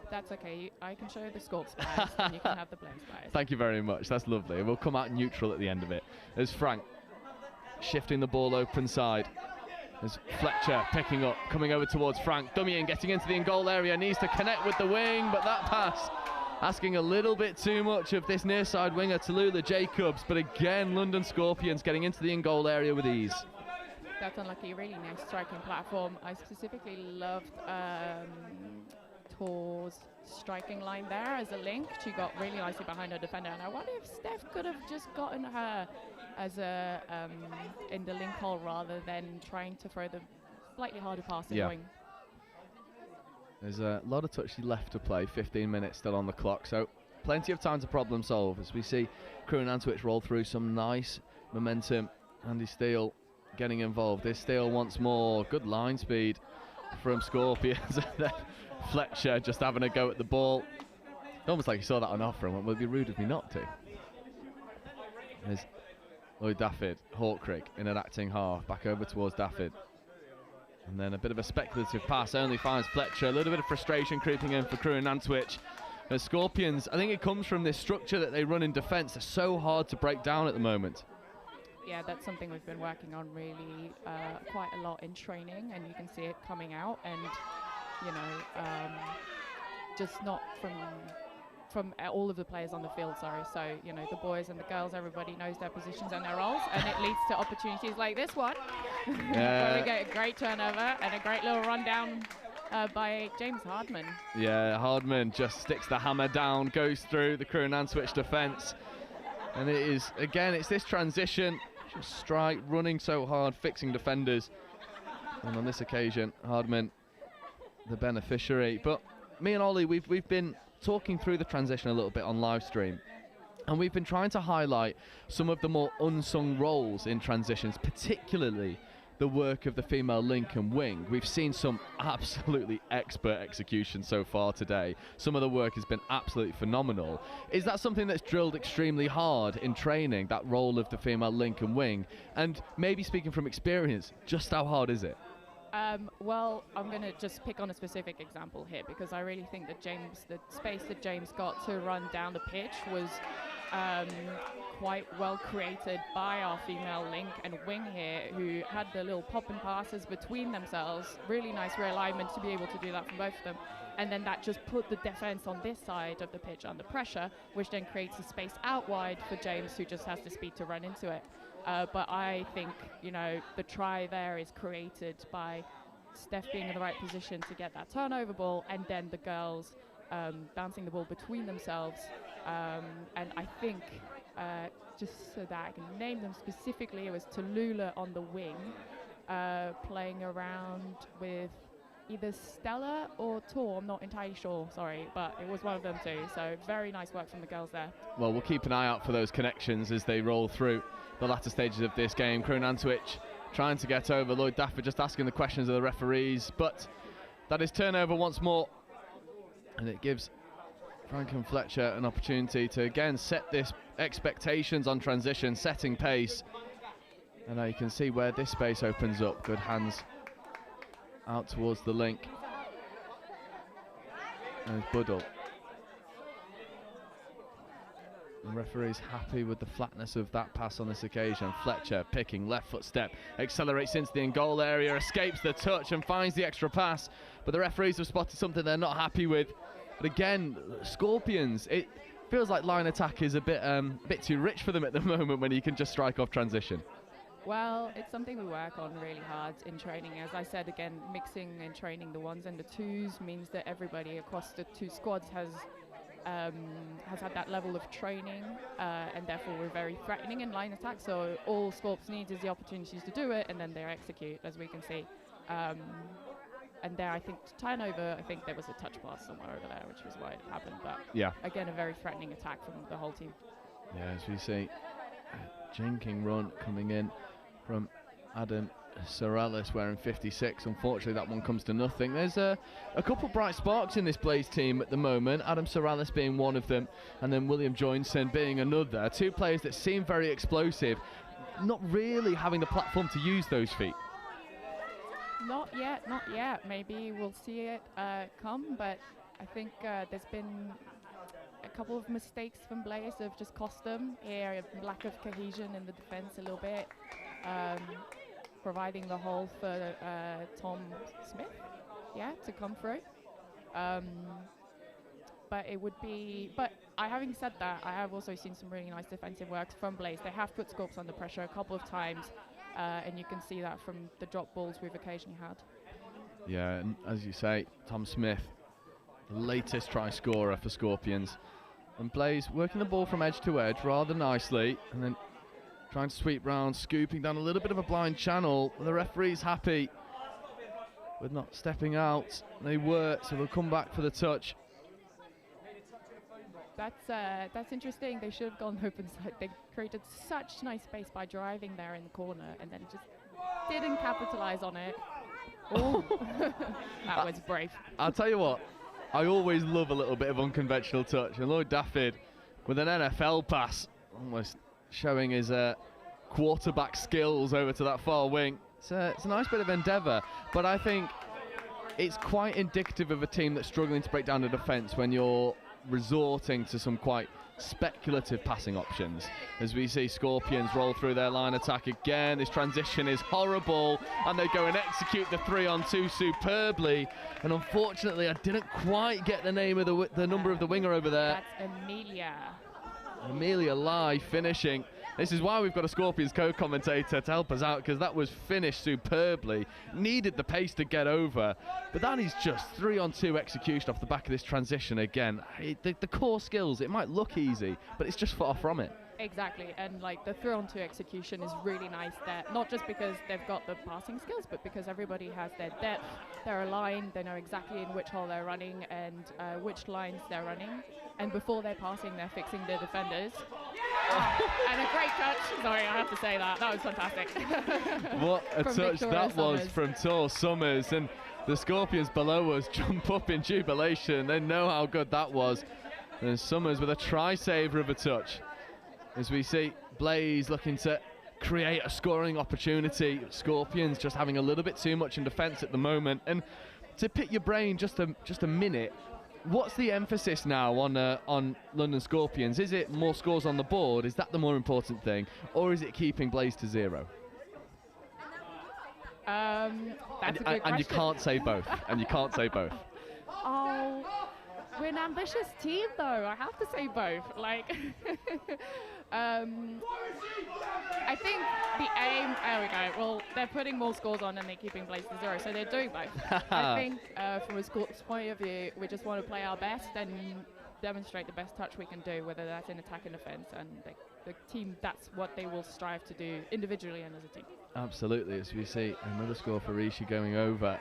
That's okay. I can show you the Scorps bias, and you can have the Blaze bias. Thank you very much. That's lovely. And we'll come out neutral at the end of it. As Frank shifting the ball open side. There's Fletcher picking up, coming over towards Frank. Dummy getting into the in-goal area, needs to connect with the wing, but that pass asking a little bit too much of this near side winger, Tallulah Jacobs. But again, London Scorpions getting into the in-goal area with ease. That's unlucky, really nice striking platform. I specifically loved Tor's striking line there as a link. She got really nicely behind her defender, and I wonder if Steph could have just gotten her as a in the link hole rather than trying to throw the slightly harder pass in the wing. There's a lot of touch left to play, 15 minutes still on the clock, so plenty of time to problem solve as we see Crewe and Nantwich roll through some nice momentum. Andy Steele getting involved. There's Steele once more, good line speed from Scorpions. Fletcher just having a go at the ball. Almost like you saw that on offer and went, well, it'd be rude of me not to. There's Lloyd Dafford, Hawkrick in an acting half, back over towards Dafford. And then a bit of a speculative pass only finds Fletcher. A little bit of frustration creeping in for Crewe and Nantwich. The Scorpions, I think it comes from this structure that they run in defence. They're so hard to break down at the moment. Yeah, that's something we've been working on really quite a lot in training, and you can see it coming out. And you know, just not from all of the players on the field, sorry. So, you know, the boys and the girls, everybody knows their positions and their roles, and it leads to opportunities like this one, where we get a great turnover and a great little rundown by James Hardman. Yeah, Hardman just sticks the hammer down, goes through the Crewe and Nantwich defence. And it is, again, it's this transition, just strike, running so hard, fixing defenders. And on this occasion, Hardman, the beneficiary. But me and Ollie, we've been talking through the transition a little bit on live stream, and we've been trying to highlight some of the more unsung roles in transitions, particularly the work of the female link and wing. We've seen some absolutely expert execution so far today. Some of the work has been absolutely phenomenal. Is that something that's drilled extremely hard in training, that role of the female link and wing? And maybe speaking from experience, just how hard is it? Well, I'm going to just pick on a specific example here, because I really think that the space that James got to run down the pitch was quite well created by our female link and wing here, who had the little popping passes between themselves. Really nice realignment to be able to do that from both of them. And then that just put the defence on this side of the pitch under pressure, which then creates a space out wide for James, who just has the speed to run into it. But I think, you know, the try there is created by Steph being in the right position to get that turnover ball, and then the girls bouncing the ball between themselves. And I think, just so that I can name them specifically, it was Tallulah on the wing, playing around with either Stella or Tor, I'm not entirely sure, sorry, but it was one of them too. So very nice work from the girls there. Well, we'll keep an eye out for those connections as they roll through the latter stages of this game. Crewe and Nantwich trying to get over. Lloyd Dafford just asking the questions of the referees, but that is turnover once more, and it gives Frank and Fletcher an opportunity to again set this expectations on transition, setting pace. And now you can see where this space opens up. Good hands out towards the link. And Buddle. The referee's happy with the flatness of that pass on this occasion. Fletcher picking left foot step, accelerates into the in-goal area, escapes the touch and finds the extra pass. But the referees have spotted something they're not happy with. But again, Scorpions, it feels like line attack is a bit too rich for them at the moment when you can just strike off transition. Well, it's something we work on really hard in training. As I said, again, mixing and training the ones and the twos means that everybody across the two squads has had that level of training, and therefore we're very threatening in line attack. So all Scorps needs is the opportunities to do it, and then they execute, as we can see. And there, I think, turnover, I think there was a touch pass somewhere over there, which was why it happened. But yeah, again, a very threatening attack from the whole team. Yeah, as we see, a jinking run coming in from Adam Sorellis wearing 56. Unfortunately, that one comes to nothing. There's a couple bright sparks in this Blaze team at the moment, Adam Sorellis being one of them, and then William Joinson being another. Two players that seem very explosive, not really having the platform to use those feet. Not yet, not yet. Maybe we'll see it come, but I think there's been a couple of mistakes from Blaze that have just cost them here, a lack of cohesion in the defence a little bit. providing the hole for Tom Smith, to come through. But it would be, having said that, I have also seen some really nice defensive work from Blaze. They have put Scorps under pressure a couple of times, and you can see that from the drop balls we've occasionally had. Yeah, and as you say, Tom Smith, the latest try scorer for Scorpions. And Blaze working the ball from edge to edge rather nicely, and then trying to sweep round, scooping down a little bit of a blind channel. And the referee's happy with not stepping out. They were, so they'll come back for the touch. That's interesting. They should have gone open side. They created such nice space by driving there in the corner, and then just didn't capitalise on it. Oh, that was brave. I'll tell you what, I always love a little bit of unconventional touch, and Lloyd Daffyd with an NFL pass, almost showing his quarterback skills over to that far wing. It's a nice bit of endeavour, but I think it's quite indicative of a team that's struggling to break down the defence when you're resorting to some quite speculative passing options. As we see Scorpions roll through their line attack again, this transition is horrible, and they go and execute the 3-on-2 superbly. And unfortunately, I didn't quite get the name of the number of the winger over there. That's Amelia Lai finishing. This is why we've got a Scorpions co-commentator to help us out, because that was finished superbly. Needed the pace to get over, but that is just 3-on-2 execution off the back of this transition again. The core skills, it might look easy, but it's just far from it. Exactly, and like the 3-on-2 execution is really nice there, not just because they've got the passing skills, but because everybody has their depth, they're aligned, they know exactly in which hole they're running and which lines they're running, and before they're passing, they're fixing their defenders. And a great touch. Sorry, I have to say that was fantastic. What a touch that was from Tor Summers, and the Scorpions below us jump up in jubilation. They know how good that was. And Summers with a try-saver of a touch. As we see Blaze looking to create a scoring opportunity. Scorpions just having a little bit too much in defence at the moment. And to pick your brain just a minute, what's the emphasis now on London Scorpions? Is it more scores on the board? Is that the more important thing? Or is it keeping Blaze to 0? That's a good question. And you can't say both. And you can't say both. Oh, we're an ambitious team, though. I have to say both. Like, I think the aim. There we go. Well, they're putting more scores on and they're keeping Blaze to 0, so they're doing both. I think from a Scorp's point of view, we just want to play our best and demonstrate the best touch we can do, whether that's in attack and defence. And the team, that's what they will strive to do individually and as a team. Absolutely. As we see another score for Rishi going over.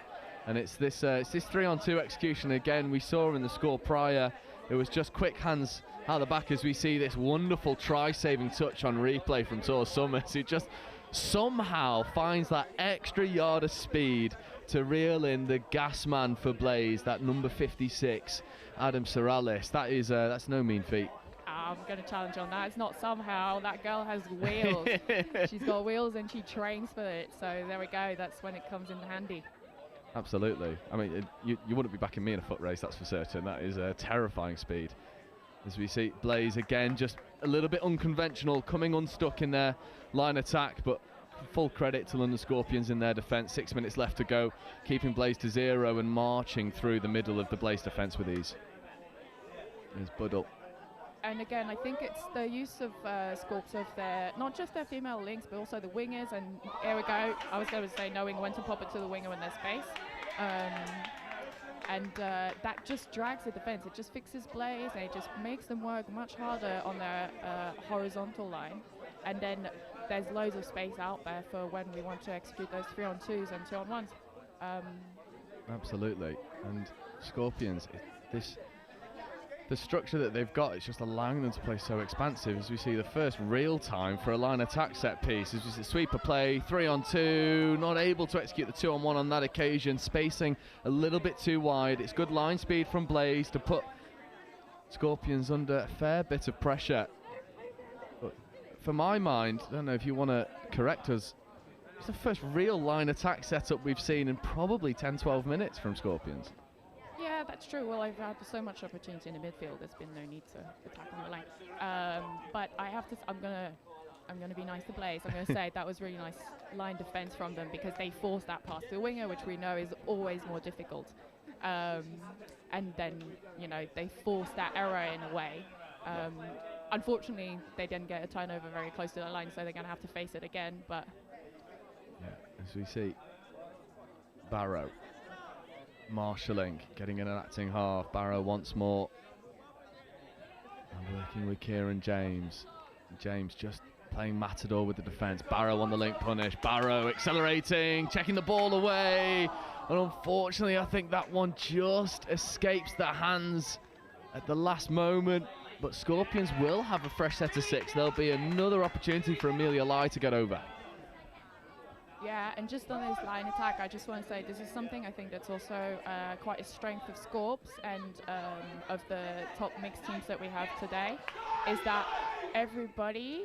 And it's this 3-on-2 execution again. We saw in the score prior, it was just quick hands out the back as we see this wonderful try-saving touch on replay from Tor Summers, who just somehow finds that extra yard of speed to reel in the gas man for Blaze, that number 56, Adam Sorales. That's no mean feat. I'm going to challenge on that. It's not somehow. That girl has wheels. She's got wheels and she trains for it. So there we go. That's when it comes in handy. Absolutely. I mean, you wouldn't be backing me in a foot race, that's for certain. That is a terrifying speed. As we see Blaze again, just a little bit unconventional, coming unstuck in their line attack, but full credit to London Scorpions in their defence. 6 minutes left to go, keeping Blaze to 0 and marching through the middle of the Blaze defence with ease. There's Buddle. And again, I think it's the use of Scorps of their, not just their female links, but also the wingers. And here we go. I was going to say knowing when to pop it to the winger when there's space. That just drags the defence. It just fixes Blaze, and it just makes them work much harder on their horizontal line. And then there's loads of space out there for when we want to execute those 3-on-2s and 2-on-1s. Absolutely. And Scorpions, the structure that they've got, it's just allowing them to play so expansive. As we see the first real time for a line attack set piece, as we see sweeper play, 3-on-2, not able to execute the 2-on-1 on that occasion, spacing a little bit too wide. It's good line speed from Blaze to put Scorpions under a fair bit of pressure. But for my mind, I don't know if you want to correct us, it's the first real line attack setup we've seen in probably 10-12 minutes from Scorpions. Yeah, that's true. Well, I've had so much opportunity in the midfield. There's been no need to attack on the line. But I have to. I'm gonna I'm going to be nice to Blaze. I'm going to say that was really nice line defence from them, because they forced that pass to the winger, which we know is always more difficult. And then, you know, they forced that error in a way. Unfortunately, they didn't get a turnover very close to the line, so they're going to have to face it again. But yeah, as we see, Barrow marshalling, getting in an acting half. Barrow once more. And working with Kieran James. James just playing matador with the defence. Barrow on the link punish. Barrow accelerating, checking the ball away. And unfortunately, I think that one just escapes their hands at the last moment. But Scorpions will have a fresh set of 6. There'll be another opportunity for Amelia Lai to get over. yeah, and just on this line attack, I just want to say this is something I think that's also quite a strength of Scorps and of the top mixed teams that we have today, is that everybody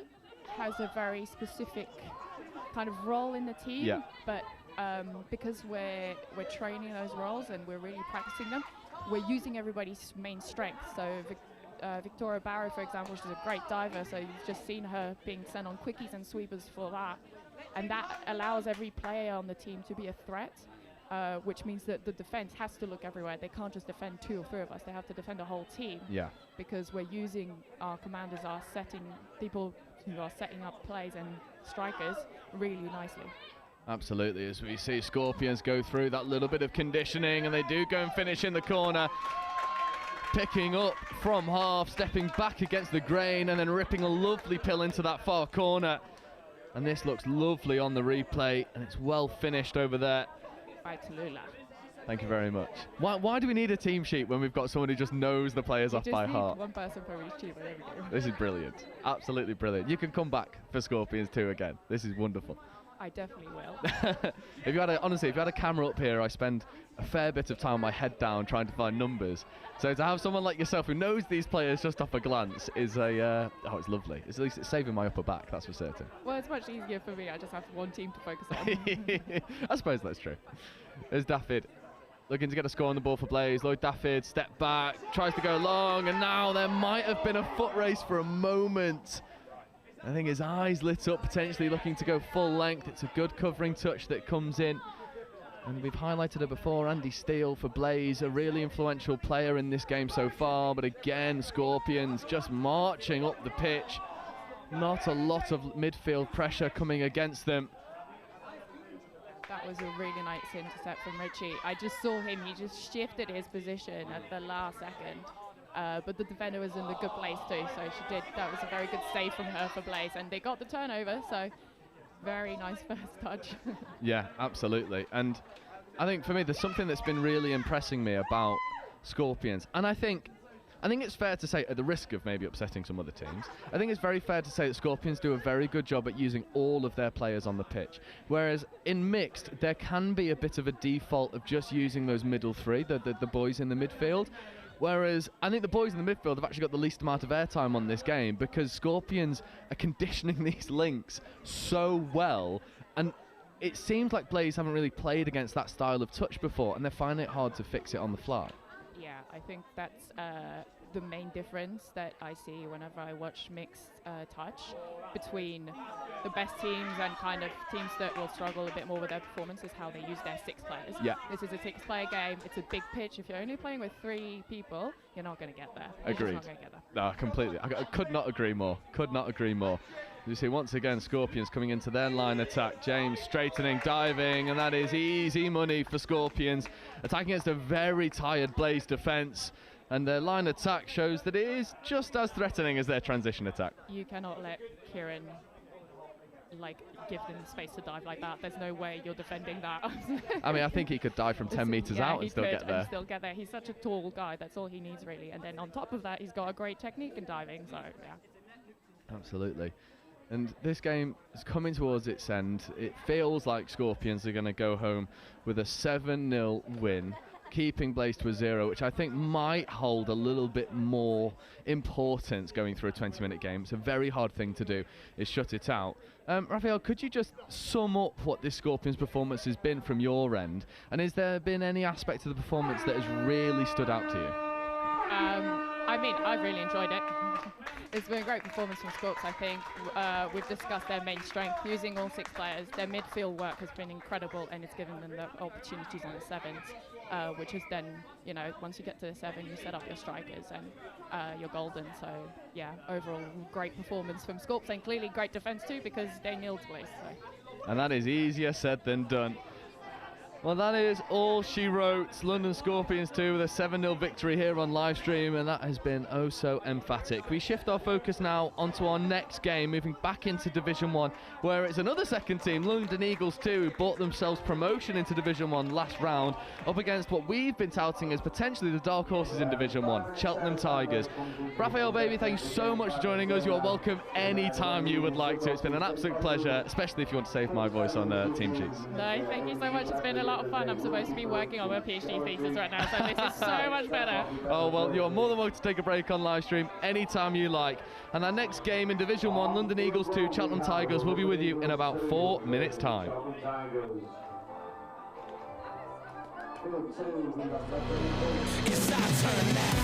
has a very specific kind of role in the team. Yeah. But because we're training those roles and we're really practicing them, we're using everybody's main strengths. So Victoria Barrow, for example, she's a great diver, so you've just seen her being sent on quickies and sweepers for that. And that allows every player on the team to be a threat, which means that the defense has to look everywhere. They can't just defend 2 or 3 of us, they have to defend the whole team. Yeah. Because we're using our commanders, our setting people who are setting up plays and strikers really nicely. Absolutely, as we see Scorpions go through that little bit of conditioning, and they do go and finish in the corner. Picking up from half, stepping back against the grain, and then ripping a lovely pill into that far corner. And this looks lovely on the replay, and it's well finished over there. By Tallulah. Thank you very much. Why do we need a team sheet when we've got someone who just knows the players off by heart? One person for each team, there we go. This is brilliant. Absolutely brilliant. You can come back for Scorpions 2 again. This is wonderful. I definitely will. If you had honestly, if you had a camera up here, I spend a fair bit of time with my head down trying to find numbers. So to have someone like yourself who knows these players just off a glance is it's lovely. At least it's saving my upper back, that's for certain. Well, it's much easier for me. I just have one team to focus on. I suppose that's true. There's Daffyd looking to get a score on the ball for Blaze. Lloyd Daffyd, step back, tries to go long, and now there might have been a foot race for a moment. I think his eyes lit up, potentially looking to go full length. It's a good covering touch that comes in. And we've highlighted it before, Andy Steele for Blaze, a really influential player in this game so far. But again, Scorpions just marching up the pitch. Not a lot of midfield pressure coming against them. That was a really nice intercept from Richie. I just saw him, he just shifted his position at the last second. But the defender was in the good place too, so that was a very good save from her for Blaze, and they got the turnover, so very nice first touch. Yeah, absolutely. And I think for me there's something that's been really impressing me about Scorpions, and I think it's fair to say, at the risk of maybe upsetting some other teams, I think it's very fair to say that Scorpions do a very good job at using all of their players on the pitch, whereas in mixed there can be a bit of a default of just using those middle 3, the boys in the midfield. Whereas I think the boys in the midfield have actually got the least amount of airtime on this game, because Scorpions are conditioning these links so well, and it seems like Blaze haven't really played against that style of touch before, and they're finding it hard to fix it on the fly. Yeah, I think that's the main difference that I see whenever I watch mixed touch between the best teams and kind of teams that will struggle a bit more with their performance, is how they use their 6 players. Yeah. This is a 6-player game. It's a big pitch. If you're only playing with 3 people, you're not going to get there. Agreed. Not going to get there. No, completely. I could not agree more. Could not agree more. You see, once again, Scorpions coming into their line attack. James straightening, diving, and that is easy money for Scorpions. Attacking against a very tired Blaze defence. And their line attack shows that it is just as threatening as their transition attack. You cannot let Kieran give them space to dive like that. There's no way you're defending that. I mean, I think he could dive from 10 metres out and still get there. He's such a tall guy. That's all he needs, really. And then on top of that, he's got a great technique in diving. So, yeah. Absolutely. And this game is coming towards its end. It feels like Scorpions are going to go home with a 7-0 win, keeping Blaze to a 0, which I think might hold a little bit more importance going through a 20-minute game. It's a very hard thing to do, is shut it out. Raphael, could you just sum up what this Scorpions performance has been from your end? And has there been any aspect of the performance that has really stood out to you? I mean, I've really enjoyed it. It's been a great performance from Scorps, I think. We've discussed their main strength, using all 6 players. Their midfield work has been incredible, and it's given them the opportunities on the 7s, which is then, you know, once you get to the 7, you set up your strikers and you're golden. So, yeah, overall, great performance from Scorps, and clearly great defence too, because they nailed the place. So. And that is easier said than done. Well, that is all she wrote. London Scorpions 2 with a 7-0 victory here on live stream, and that has been oh so emphatic. We shift our focus now onto our next game, moving back into Division 1, where it's another second team, London Eagles 2, who bought themselves promotion into Division 1 last round, up against what we've been touting as potentially the dark horses in Division 1, Cheltenham Tigers. Raphael, baby, thank you so much for joining us. You are welcome anytime you would like to. It's been an absolute pleasure, especially if you want to save my voice on team sheets. No, thank you so much. It's been a lot of fun. I'm supposed to be working on my PhD thesis right now, so this is so much better. Oh, well, you're more than welcome to take a break on live stream anytime you like. And our next game in Division 1, London Eagles 2, Cheltenham Tigers, will be with you in about 4 minutes' time. It's our turn now.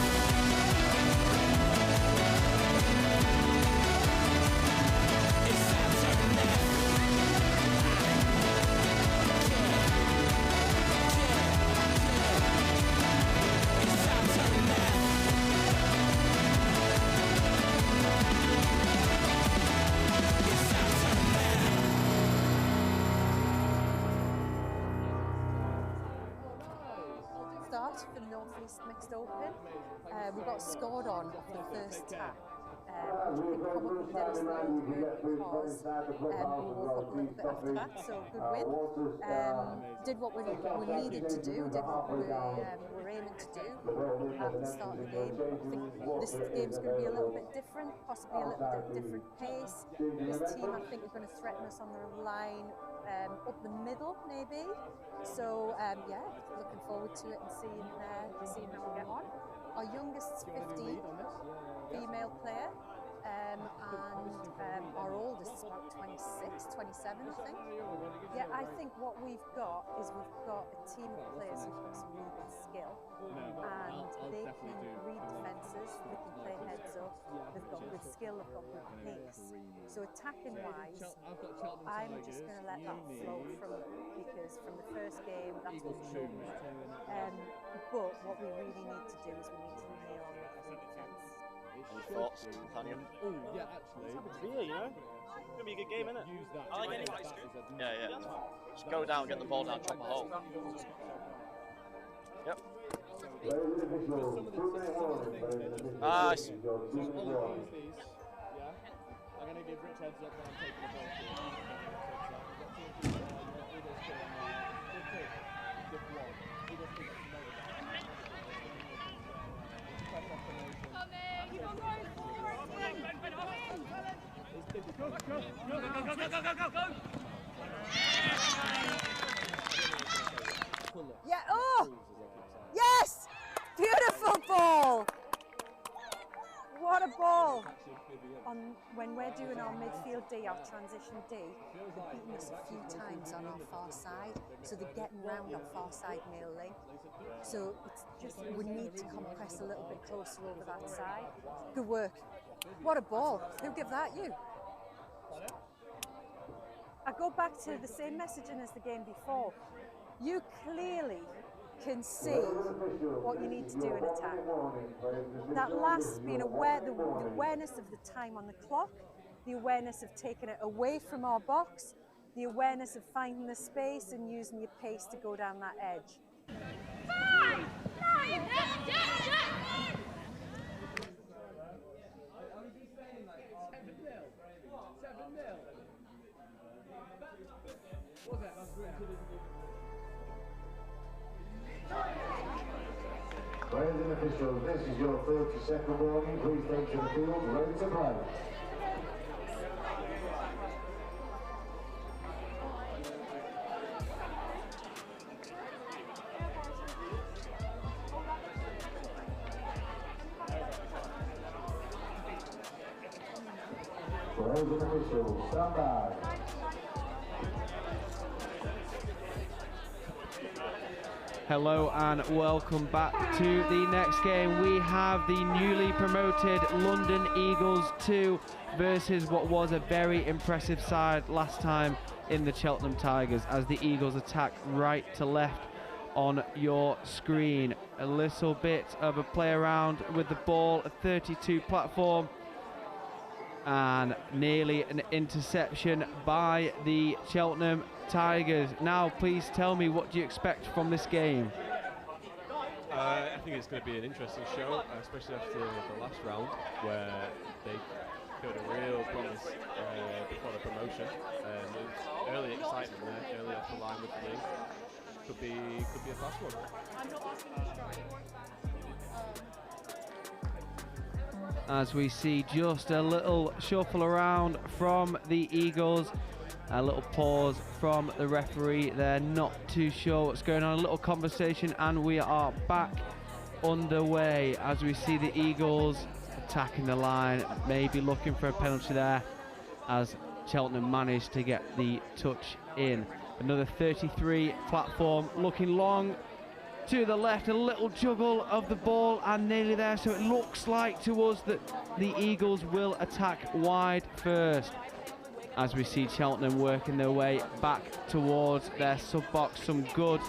For the North East Mixed Open. We got scored on off the first tap, which I think probably did us the good because we woke up a little bit after that, so good win. Did what we needed to do, did what we were aiming to do at the start of the game. I think this game's going to be a little bit different, possibly a little bit different pace. This team, I think, are going to threaten us on the line up the middle, maybe. So yeah, looking forward to it and seeing how we get on. Our youngest's 15, female player, and our oldest is about 26, 27, I think. Yeah, I think what we've got is we've got a team of players who've got some really good skill, and they can read defences, they can play heads up, they've got good skill, they've got good pace. So attacking wise, I'm just going to let that flow from them, because from the first game, that's what we showed me. But what we really need to do is we need to nail on the defence. Any thoughts, Nathaniel? Oh, yeah, actually. It's happy to be here, you know? It's going to be a good game, isn't it? I like any Yeah. Just go down, get the ball down, chop a hole. Yep. Nice. I'm going to give Rich heads up when I'm taking the ball. Yeah, oh! Yes! Beautiful ball! What a ball! When we're doing our midfield D, our transition D, they're beating us a few times on our far side, so they're getting round our far side mainly. So it's just, we need to compress a little bit closer over that side. Good work. What a ball. Who gave that? You? I go back to the same messaging as the game before. You clearly can see what you need to do in attack. That last being aware, the awareness of the time on the clock, the awareness of taking it away from our box, the awareness of finding the space and using your pace to go down that edge. 5, 9, Players and officials, this is your 30-second warning. Please take to the field, ready to play. Players and officials, stand by. Hello and welcome back to the next game. We have the newly promoted London Eagles 2 versus what was a very impressive side last time in the Cheltenham Tigers, as the Eagles attack right to left on your screen. A little bit of a play around with the ball, a 32 platform, and nearly an interception by the Cheltenham Tigers. Now, please tell me, what do you expect from this game? I think it's going to be an interesting show, especially after the last round, where they showed a real promise before the promotion. There's early excitement there, early off the line with the league. Could be a fast one. As we see just a little shuffle around from the Eagles, a little pause from the referee. They're not too sure what's going on. A little conversation, and we are back underway as we see the Eagles attacking the line, maybe looking for a penalty there, as Cheltenham managed to get the touch in. Another 33 platform, looking long to the left, a little juggle of the ball and nearly there, so it looks like to us that the Eagles will attack wide first, as we see Cheltenham working their way back towards their sub-box. Some good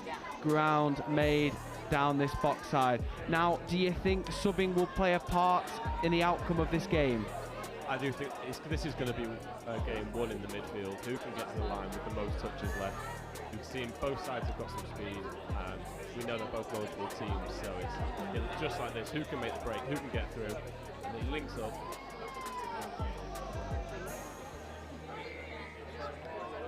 ground made down this box side. Now, do you think subbing will play a part in the outcome of this game? I do think this is going to be game one in the midfield. Who can get to the line with the most touches left? We've seen both sides have got some speed, and we know they're both local teams, so it's just like this. Who can make the break? Who can get through? And then links up.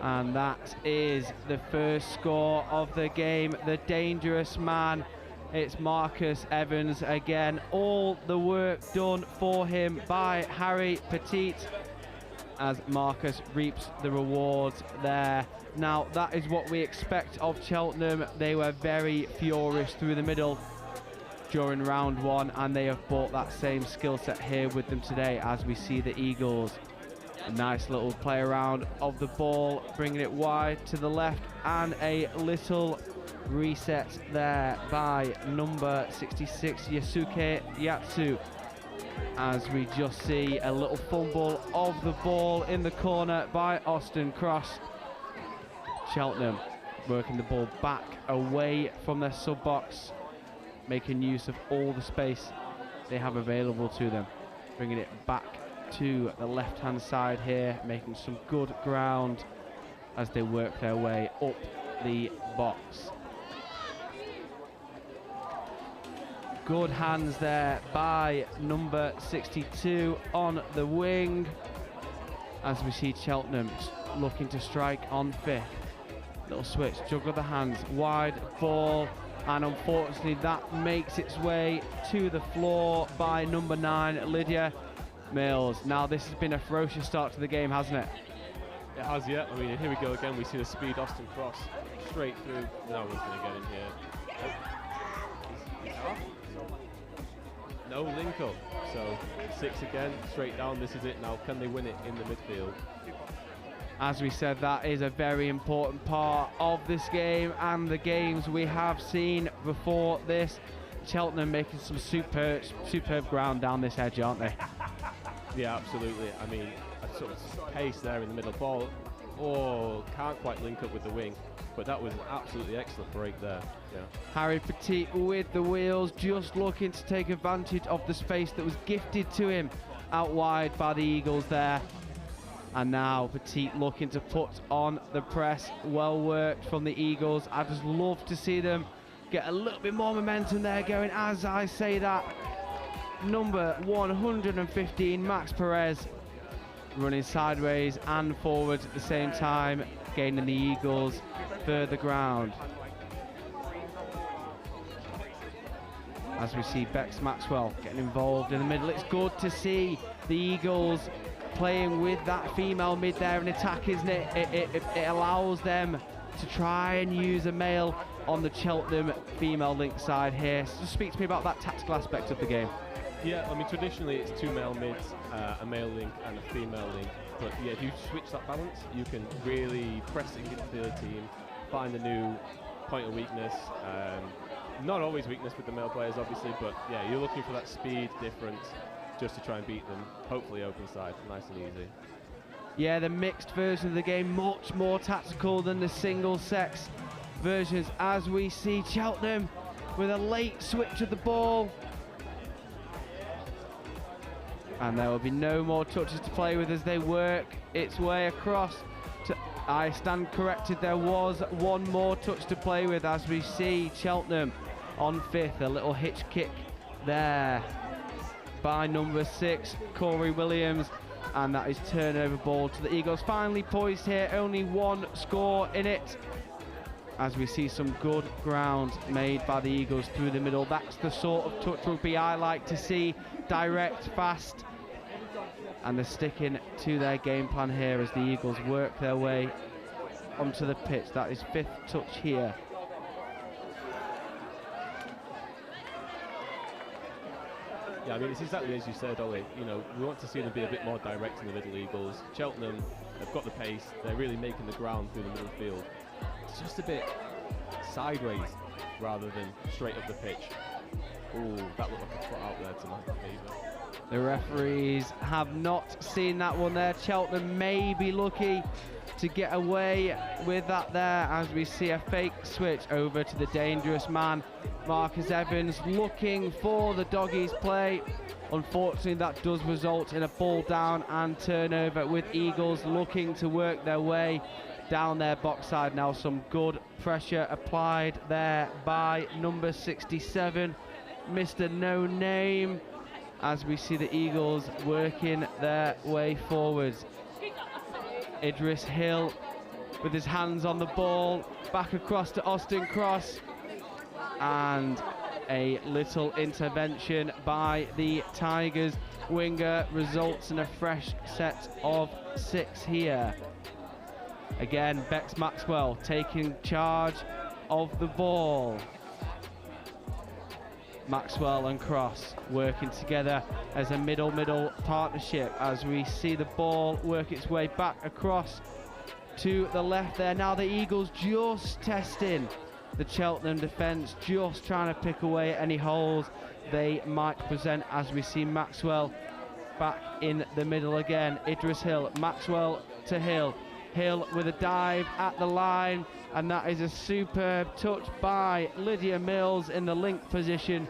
And that is the first score of the game. The dangerous man, it's Marcus Evans again. All the work done for him by Harry Petit, as Marcus reaps the rewards there. Now, that is what we expect of Cheltenham. They were very furious through the middle during round one, and they have brought that same skill set here with them today, as we see the Eagles. A nice little play around of the ball, bringing it wide to the left, and a little reset there by number 66, Yasuke Yatsu, as we just see a little fumble of the ball in the corner by Austin Cross. Cheltenham working the ball back away from their sub-box, making use of all the space they have available to them, bringing it back to the left-hand side here, making some good ground as they work their way up the box. Good hands there by number 62 on the wing, as we see Cheltenham looking to strike on fifth. Little switch, juggle the hands, wide ball, and unfortunately that makes its way to the floor by number 9, Lydia Mills. Now, this has been a ferocious start to the game, hasn't it? It has, yeah. I mean, here we go again. We see the speed, Austin Cross straight through. No one's going to get in here. He's off. No link up. So 6 again, straight down. This is it now. Can they win it in the midfield? As we said, that is a very important part of this game and the games we have seen before this. Cheltenham making some superb ground down this edge, aren't they? Yeah, absolutely. I mean, a sort of pace there in the middle. Ball, can't quite link up with the wing, but that was an absolutely excellent break there. Yeah. Harry Petit with the wheels, just looking to take advantage of the space that was gifted to him out wide by the Eagles there. And now Petit looking to put on the press. Well worked from the Eagles. I just love to see them get a little bit more momentum there going. As I say that, number 115, Max Perez, running sideways and forwards at the same time, gaining the Eagles further ground. As we see Bex Maxwell getting involved in the middle. It's good to see the Eagles playing with that female mid there in attack, isn't it? It allows them to try and use a male on the Cheltenham female link side here. So speak to me about that tactical aspect of the game. Yeah, I mean, traditionally it's 2 male mids, a male link and a female link. But yeah, if you switch that balance, you can really press it into the other team, find a new point of weakness. Not always weakness with the male players, obviously, but yeah, you're looking for that speed difference just to try and beat them. Hopefully open side, nice and easy. Yeah, the mixed version of the game, much more tactical than the single-sex versions, as we see Cheltenham with a late switch of the ball. And there will be no more touches to play with as they work its way across. I stand corrected, there was one more touch to play with as we see Cheltenham on 5th. A little hitch kick there by number 6, Corey Williams. And that is turnover ball to the Eagles. Finally poised here, only one score in it. As we see some good ground made by the Eagles through the middle. That's the sort of touch rugby I like to see. Direct, fast. And they're sticking to their game plan here as the Eagles work their way onto the pitch. That is 5th touch here. Yeah, I mean, it's exactly as you said, Ollie. You know, we want to see them be a bit more direct in the middle, Eagles. Cheltenham have got the pace. They're really making the ground through the middle field. It's just a bit sideways rather than straight up the pitch. Ooh, that looked like a foot out there to my favour. The referees have not seen that one there. Cheltenham may be lucky to get away with that there as we see a fake switch over to the dangerous man, Marcus Evans, looking for the doggies play. Unfortunately, that does result in a ball down and turnover, with Eagles looking to work their way down their box side now. Some good pressure applied there by number 67, Mr. No Name, as we see the Eagles working their way forwards. Idris Hill with his hands on the ball, back across to Austin Cross, and a little intervention by the Tigers winger results in a fresh set of 6 here. Again, Bex Maxwell taking charge of the ball. Maxwell and Cross working together as a middle partnership as we see the ball work its way back across to the left there. Now the Eagles just testing the Cheltenham defence, just trying to pick away at any holes they might present as we see Maxwell back in the middle again. Idris Hill, Maxwell to Hill. Hill with a dive at the line, and that is a superb touch by Lydia Mills in the link position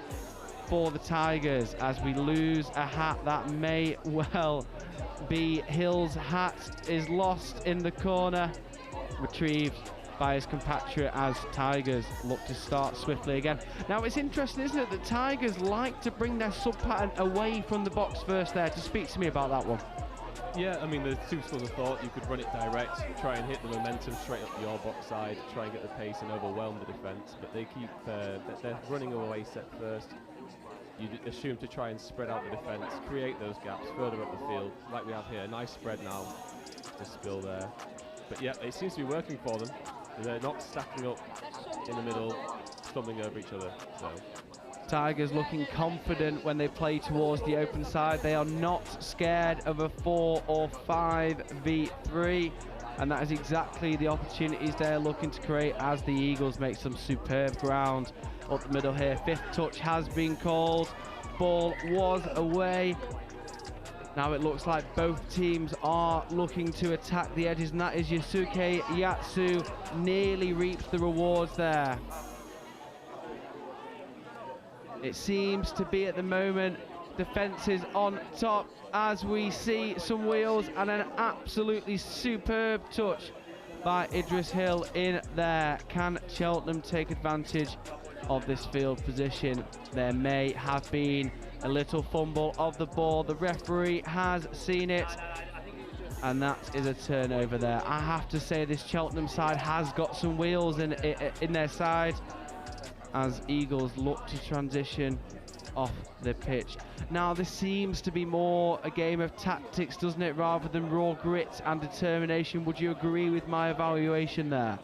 for the Tigers as we lose a hat. That may well be Hill's hat, is lost in the corner, retrieved by his compatriot as Tigers look to start swiftly again. Now it's interesting, isn't it, that Tigers like to bring their sub pattern away from the box first there. To speak to me about that one. Yeah, I mean, there's two schools of thought. You could run it direct, try and hit the momentum straight up your box side, try and get the pace and overwhelm the defence, but they keep they're running away set first. You'd assume to try and spread out the defence, create those gaps further up the field, like we have here. Nice spread now to Spill there. But yeah, it seems to be working for them. They're not stacking up in the middle, stumbling over each other. So Tigers looking confident when they play towards the open side. They are not scared of a 4 or 5v3, and that is exactly the opportunities they're looking to create as the Eagles make some superb ground up the middle here. 5th touch has been called. Ball was away. Now it looks like both teams are looking to attack the edges, and that is Yusuke Yatsu nearly reaps the rewards there. It seems to be at the moment defences on top as we see some wheels and an absolutely superb touch by Idris Hill in there. Can Cheltenham take advantage of this field position? There may have been a little fumble of the ball. The referee has seen it, and that is a turnover there. I have to say this Cheltenham side has got some wheels in their side as Eagles look to transition off the pitch. Now this seems to be more a game of tactics, doesn't it, rather than raw grit and determination. Would you agree with my evaluation there?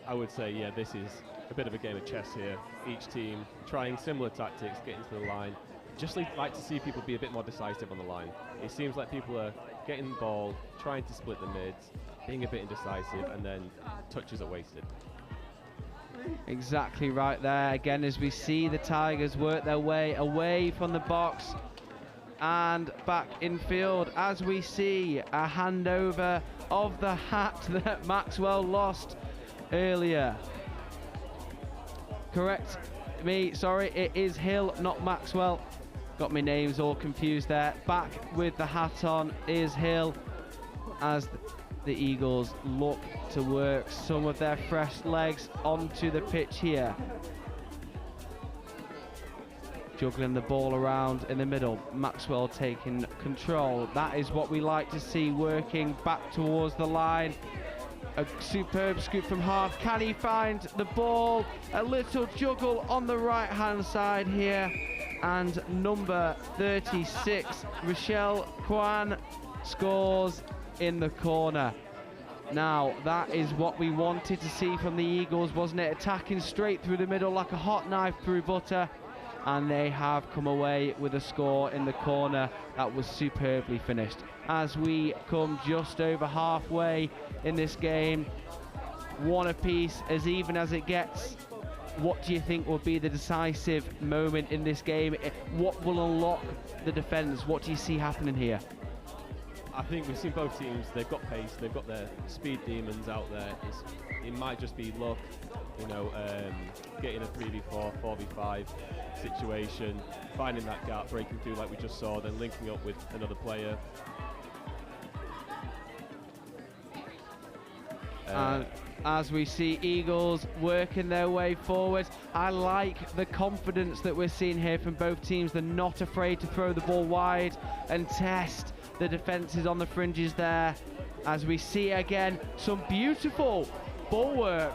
I would say, yeah, this is a bit of a game of chess here. Each team trying similar tactics, getting to the line. Just like to see people be a bit more decisive on the line. It seems like people are getting the ball, trying to split the mids, being a bit indecisive, and then touches are wasted. Exactly right there. Again, as we see the Tigers work their way away from the box and back in field, as we see a handover of the hat that Maxwell lost earlier. Correct me, sorry, it is Hill, not Maxwell. Got my names all confused there. Back with the hat on is Hill, as the Eagles look to work some of their fresh legs onto the pitch here. Juggling the ball around in the middle. Maxwell taking control. That is what we like to see, working back towards the line. A superb scoop from half. Can he find the ball? A little juggle on the right-hand side here. And number 36, Rochelle Kwan, scores in the corner. Now, that is what we wanted to see from the Eagles, wasn't it? Attacking straight through the middle like a hot knife through butter. And they have come away with a score in the corner that was superbly finished. As we come just over halfway in this game, one apiece, as even as it gets. What do you think will be the decisive moment in this game? What will unlock the defence? What do you see happening here? I think we've seen both teams. They've got pace. They've got their speed demons out there. It might just be luck, you know, getting a 3v4, 4v5 situation, finding that gap, breaking through like we just saw, then linking up with another player. As we see Eagles working their way forward, I like the confidence that we're seeing here from both teams. They're not afraid to throw the ball wide and test the defences on the fringes there. As we see again some beautiful ball work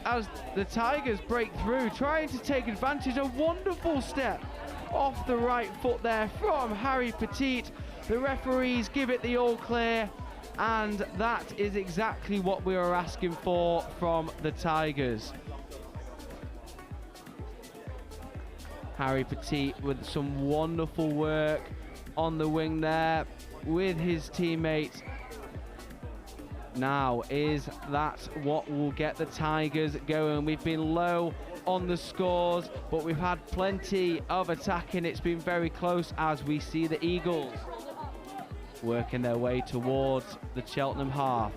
as the Tigers break through, trying to take advantage. A wonderful step off the right foot there from Harry Petit. The referees give it the all clear. And that is exactly what we were asking for from the Tigers. Harry Petit with some wonderful work on the wing there with his teammates. Now, is that what will get the Tigers going? We've been low on the scores, but we've had plenty of attacking. It's been very close as we see the Eagles working their way towards the Cheltenham half.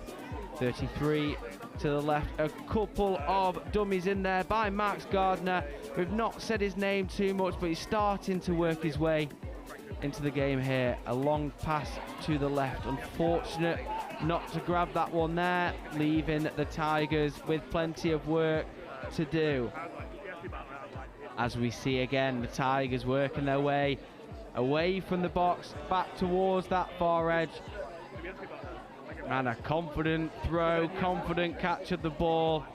33 to the left, a couple of dummies in there by Max Gardner. We've not said his name too much, but he's starting to work his way into the game here. A long pass to the left, unfortunate not to grab that one there, leaving the Tigers with plenty of work to do. As we see again, the Tigers working their way away from the box, back towards that far edge. And a confident throw, confident catch of the ball.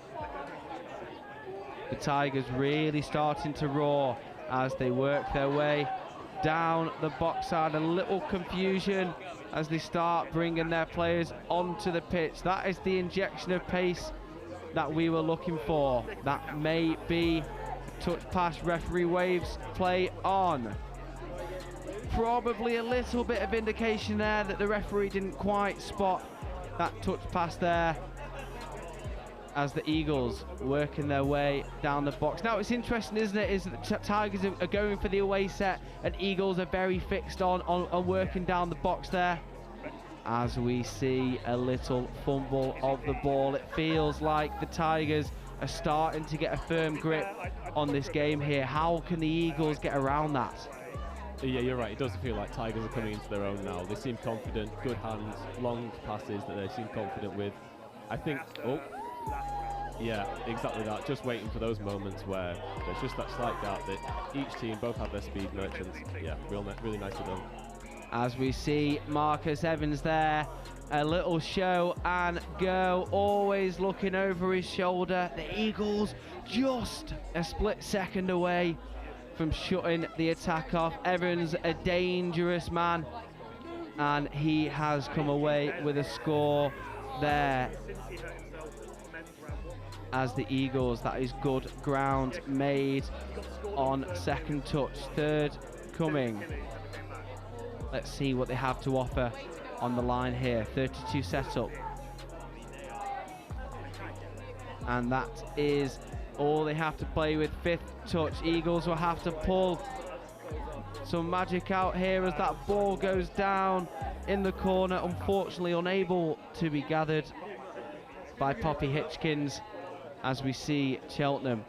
The Tigers really starting to roar as they work their way down the box side. A little confusion as they start bringing their players onto the pitch. That is the injection of pace that we were looking for. That may be touch pass, referee waves play on. Probably a little bit of indication there that the referee didn't quite spot that touch pass there, as the Eagles working their way down the box. Now, it's interesting, isn't it, is that the Tigers are going for the away set and Eagles are very fixed on working down the box there. As we see a little fumble of the ball, it feels like the Tigers are starting to get a firm grip on this game here. How can the Eagles get around that? Yeah, you're right. It doesn't feel like Tigers are coming into their own now. They seem confident, good hands, long passes that they seem confident with. I think, yeah, exactly that. Just waiting for those moments where there's just that slight gap that each team both have their speed merchants. Yeah, really nicely done. As we see Marcus Evans there, a little show and go, always looking over his shoulder. The Eagles just a split second away from shutting the attack off. Evans, a dangerous man, and he has come away with a score there. As the Eagles, that is good ground made on second touch. Third coming. Let's see what they have to offer on the line here. 32 setup. And that is all they have to play with. 5th touch. Eagles will have to pull some magic out here as that ball goes down in the corner, unfortunately unable to be gathered by Poppy Hitchkins, as we see Cheltenham.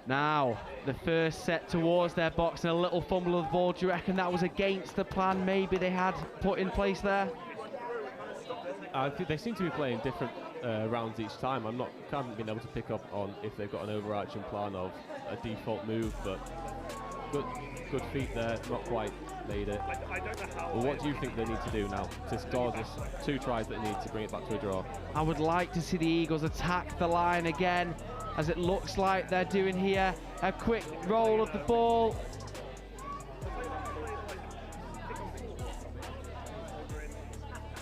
Now, the first set towards their box and a little fumble of the ball. Do you reckon that was against the plan maybe they had put in place there? I think they seem to be playing different rounds each time. Haven't been able to pick up on if they've got an overarching plan of a default move, but good feet there, not quite made it. Well, what do you think they need to do now to score this 2 tries that they need to bring it back to a draw? I would like to see the Eagles attack the line again, as it looks like they're doing here. A quick roll of the ball.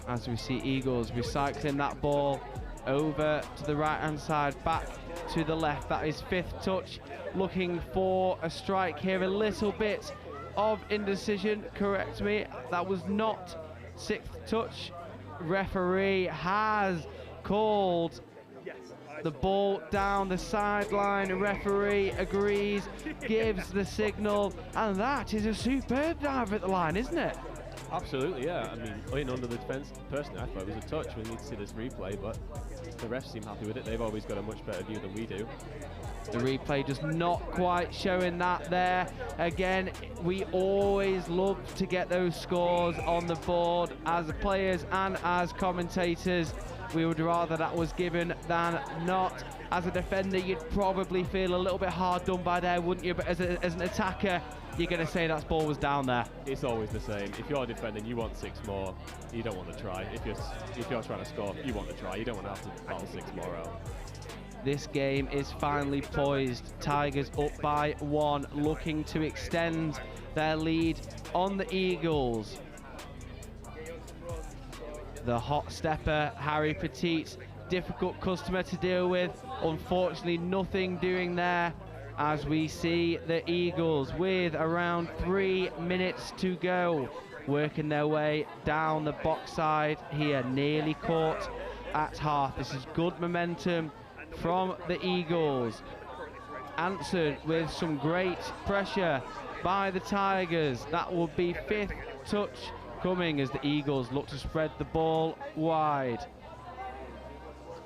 As we see Eagles recycling that ball over to the right hand side, back to the left. That is 5th touch, looking for a strike here. A little bit of indecision, correct me, that was not 6th touch. Referee has called the ball down the sideline. Referee agrees, gives the signal, and that is a superb dive at the line, isn't it? Absolutely, yeah. I mean, in under the defence, personally, I thought it was a touch. We need to see this replay, but the refs seem happy with it. They've always got a much better view than we do. The replay just not quite showing that there. Again, we always love to get those scores on the board as players and as commentators. We would rather that was given than not. As a defender, you'd probably feel a little bit hard done by there, wouldn't you? But as an attacker, you're going to say that ball was down there. It's always the same. If you're defending, you want 6 more. You don't want to try. If you're trying to score, you want to try. You don't want to have to battle 6 more out. This game is finally poised. Tigers up by 1, looking to extend their lead on the Eagles. The hot stepper, Harry Petit, difficult customer to deal with. Unfortunately, nothing doing there, as we see the Eagles with around 3 minutes to go, working their way down the box side here, nearly caught at half. This is good momentum from the Eagles, answered with some great pressure by the Tigers. That will be 5th touch coming as the Eagles look to spread the ball wide,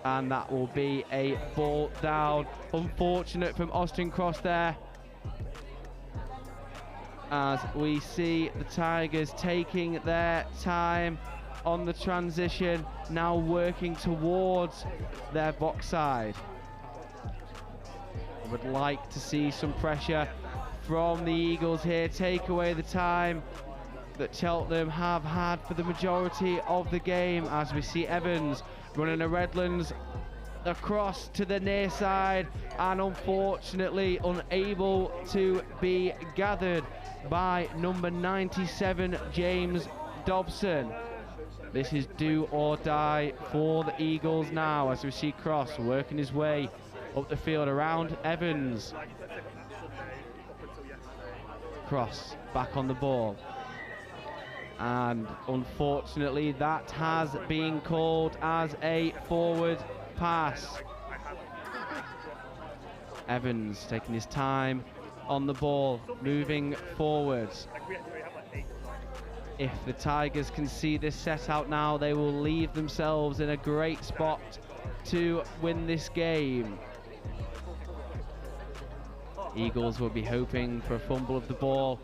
and that will be a ball down. Unfortunate from Austin Cross there, as we see the Tigers taking their time on the transition, now working towards their box side. I would like to see some pressure from the Eagles here, take away the time that Cheltenham have had for the majority of the game, as we see Evans running a Redlands across to the near side, and unfortunately unable to be gathered by number 97, James Dobson. This is do or die for the Eagles now, as we see Cross working his way up the field around Evans. Cross back on the ball, and unfortunately that has been called as a forward pass. Evans taking his time on the ball, moving forwards. If the Tigers can see this set out now, they will leave themselves in a great spot to win this game. Eagles will be hoping for a fumble of the ball,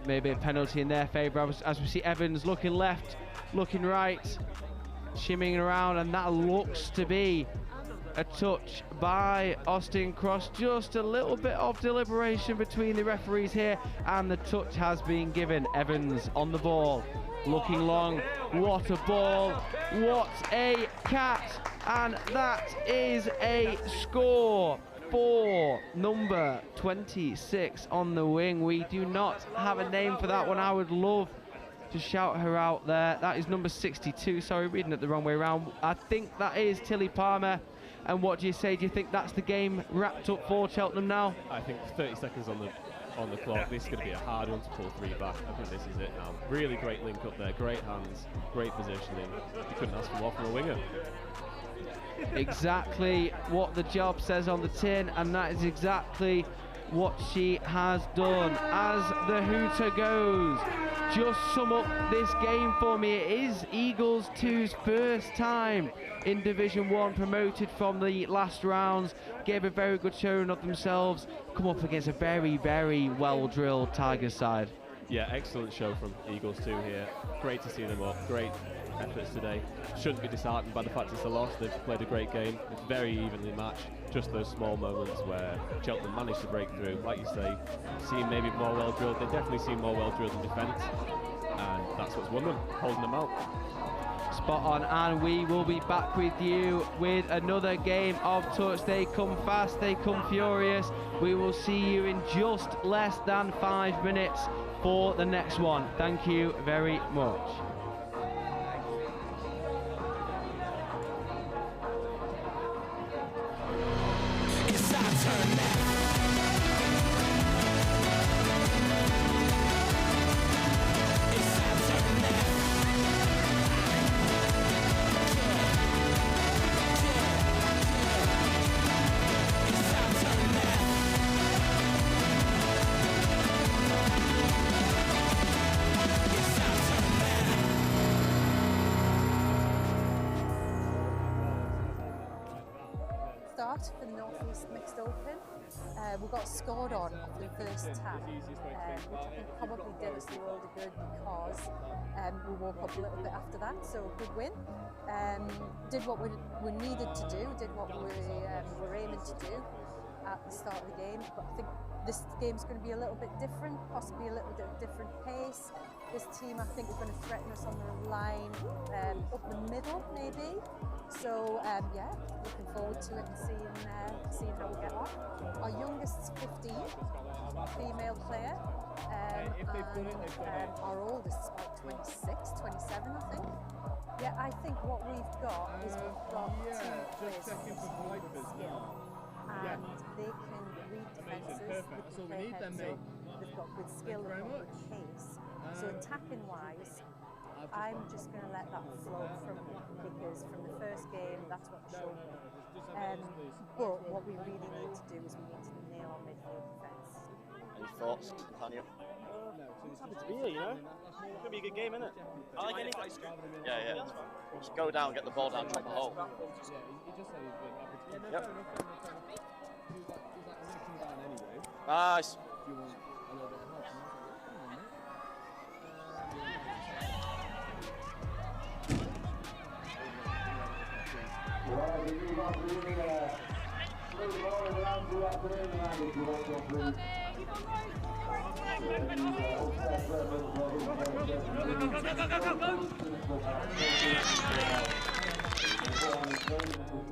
maybe a penalty in their favour, as we see Evans looking left, looking right, shimmying around, and that looks to be a touch by Austin Cross. Just a little bit of deliberation between the referees here, and the touch has been given. Evans on the ball, looking long. What a ball, what a cat, and that is a score for number 26 on the wing. We do not have a name for that one. I would love to shout her out there. That is number 62. Sorry, reading it the wrong way around. I think that is Tilly Palmer. And what do you say? Do you think that's the game wrapped up for Cheltenham now? I think 30 seconds on the clock. This is going to be a hard one to pull 3 back. I think this is it now. Really great link up there, great hands, great positioning. You couldn't ask for more from a winger. Exactly what the job says on the tin, and that is exactly what she has done. As the hooter goes, just sum up this game for me. It is Eagles 2's first time in Division 1, promoted from the last rounds, gave a very good showing of themselves, come up against a very, very well-drilled Tigers side. Yeah, excellent show from Eagles 2 here. Great to see them up. Great efforts today. Shouldn't be disheartened by the fact it's a loss. They've played a great game. It's very evenly matched. Just those small moments where Cheltenham managed to break through. Like you say, seem maybe more well drilled. They definitely seem more well drilled in defence, and that's what's won them, holding them out. Spot on, and we will be back with you with another game of touch. They come fast, they come furious. We will see you in just less than 5 minutes for the next one. Thank you very much. It's our turn now. It's our turn now. It's our turn now. It's our turn now. Start for the North East Mixed Open. We got scored on for the first tap, which I think probably did us the world of good because we woke up a little bit after that, so good win. Did what we needed to do, did what we were aiming to do at the start of the game, but I think this game's going to be a little bit different, possibly a little bit different pace. This team, I think, is going to threaten us on the line up the middle, maybe. So yeah, looking forward to it and seeing how we get on. Our youngest is 15, female player, and our oldest is about 26, 27, I think. Yeah, I think what we've got is we've got two players with skill, and they can read defences, they can play heads up, they've got good skill, they've got good pace. So attacking wise, I'm just going to let that flow from me because from the first game, that's what showed me. But what we really need to do is we need to nail our midfield defence. Any thoughts, Nathaniel? I'm happy to be here, you know. It's going to be a good game, isn't it? I like anything. Yeah, that's fine. Just go down, get the ball down, chop a hole. Yep. Nice.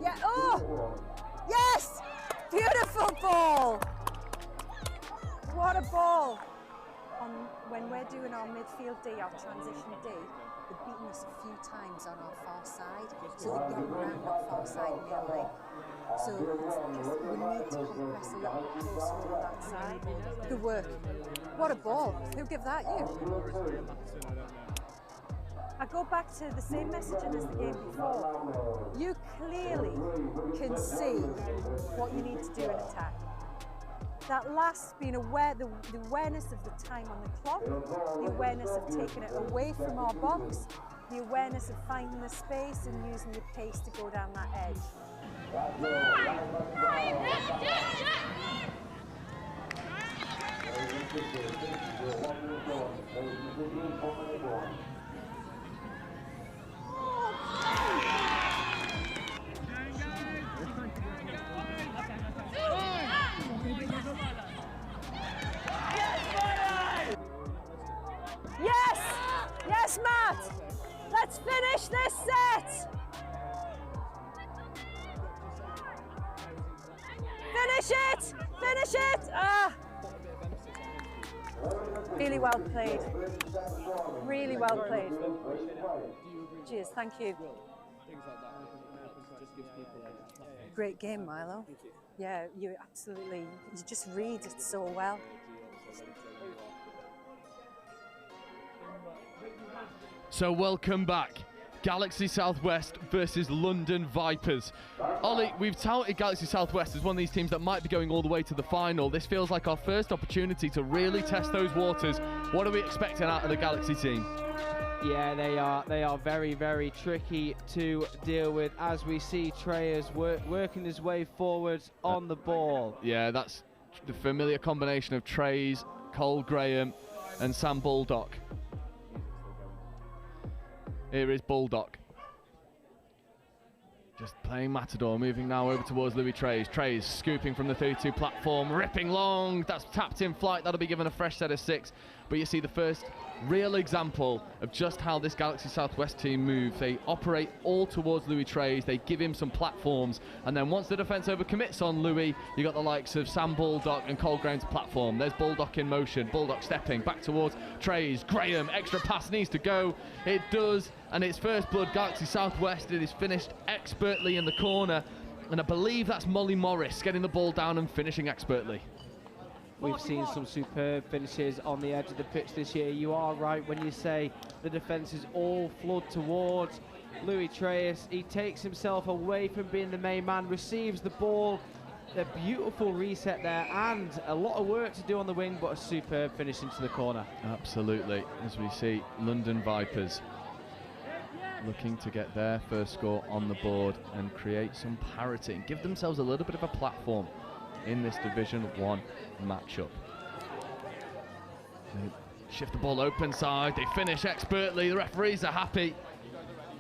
Yeah, oh! Yes! Beautiful ball! What a ball! When we're doing our midfield D, our transition D, they've beaten us a few times on our far side, so they get around that far side nearly. So we need to press a little closer to that side. Good work. What a ball. Who gave that? You? I go back to the same messaging as the game before. You clearly can see what you need to do in attack. That last being aware, the awareness of the time on the clock, the awareness of taking it away from our box, the awareness of finding the space and using the pace to go down that edge. Yes! Yes, Matt! Let's finish this set! Finish it! Finish it! Ah! Really well played. Really well played. Cheers, thank you. Great game, Milo. Yeah, you absolutely, you just read it so well. So welcome back. Galaxy Southwest versus London Vipers. Ollie, we've touted Galaxy Southwest as one of these teams that might be going all the way to the final. This feels like our first opportunity to really test those waters. What are we expecting out of the Galaxy team? Yeah, they are very, very tricky to deal with, as we see Treyers working his way forwards on the ball. Yeah, that's the familiar combination of Trays, Cole Graham and Sam Baldock. Here is Baldock. Just playing Matador, moving now over towards Louis Trays. Trays scooping from the 32 platform, ripping long. That's tapped in flight. That'll be given a fresh set of 6. But you see the first real example of just how this Galaxy Southwest team move. They operate all towards Louis Trays. They give him some platforms. And then once the defence overcommits on Louis, you got the likes of Sam Baldock and Cole Graham's platform. There's Baldock in motion. Baldock stepping back towards Trays. Graham, extra pass needs to go. It does. And it's first blood Galaxy Southwest. It is finished expertly in the corner. And I believe that's Molly Morris getting the ball down and finishing expertly. We've seen some superb finishes on the edge of the pitch this year. You are right when you say the defence is all flood towards Louis Trays. He takes himself away from being the main man, receives the ball. A beautiful reset there and a lot of work to do on the wing, but a superb finish into the corner. Absolutely, as we see London Vipers looking to get their first score on the board and create some parity and give themselves a little bit of a platform in this Division 1 matchup. They shift the ball open side, they finish expertly, the referees are happy.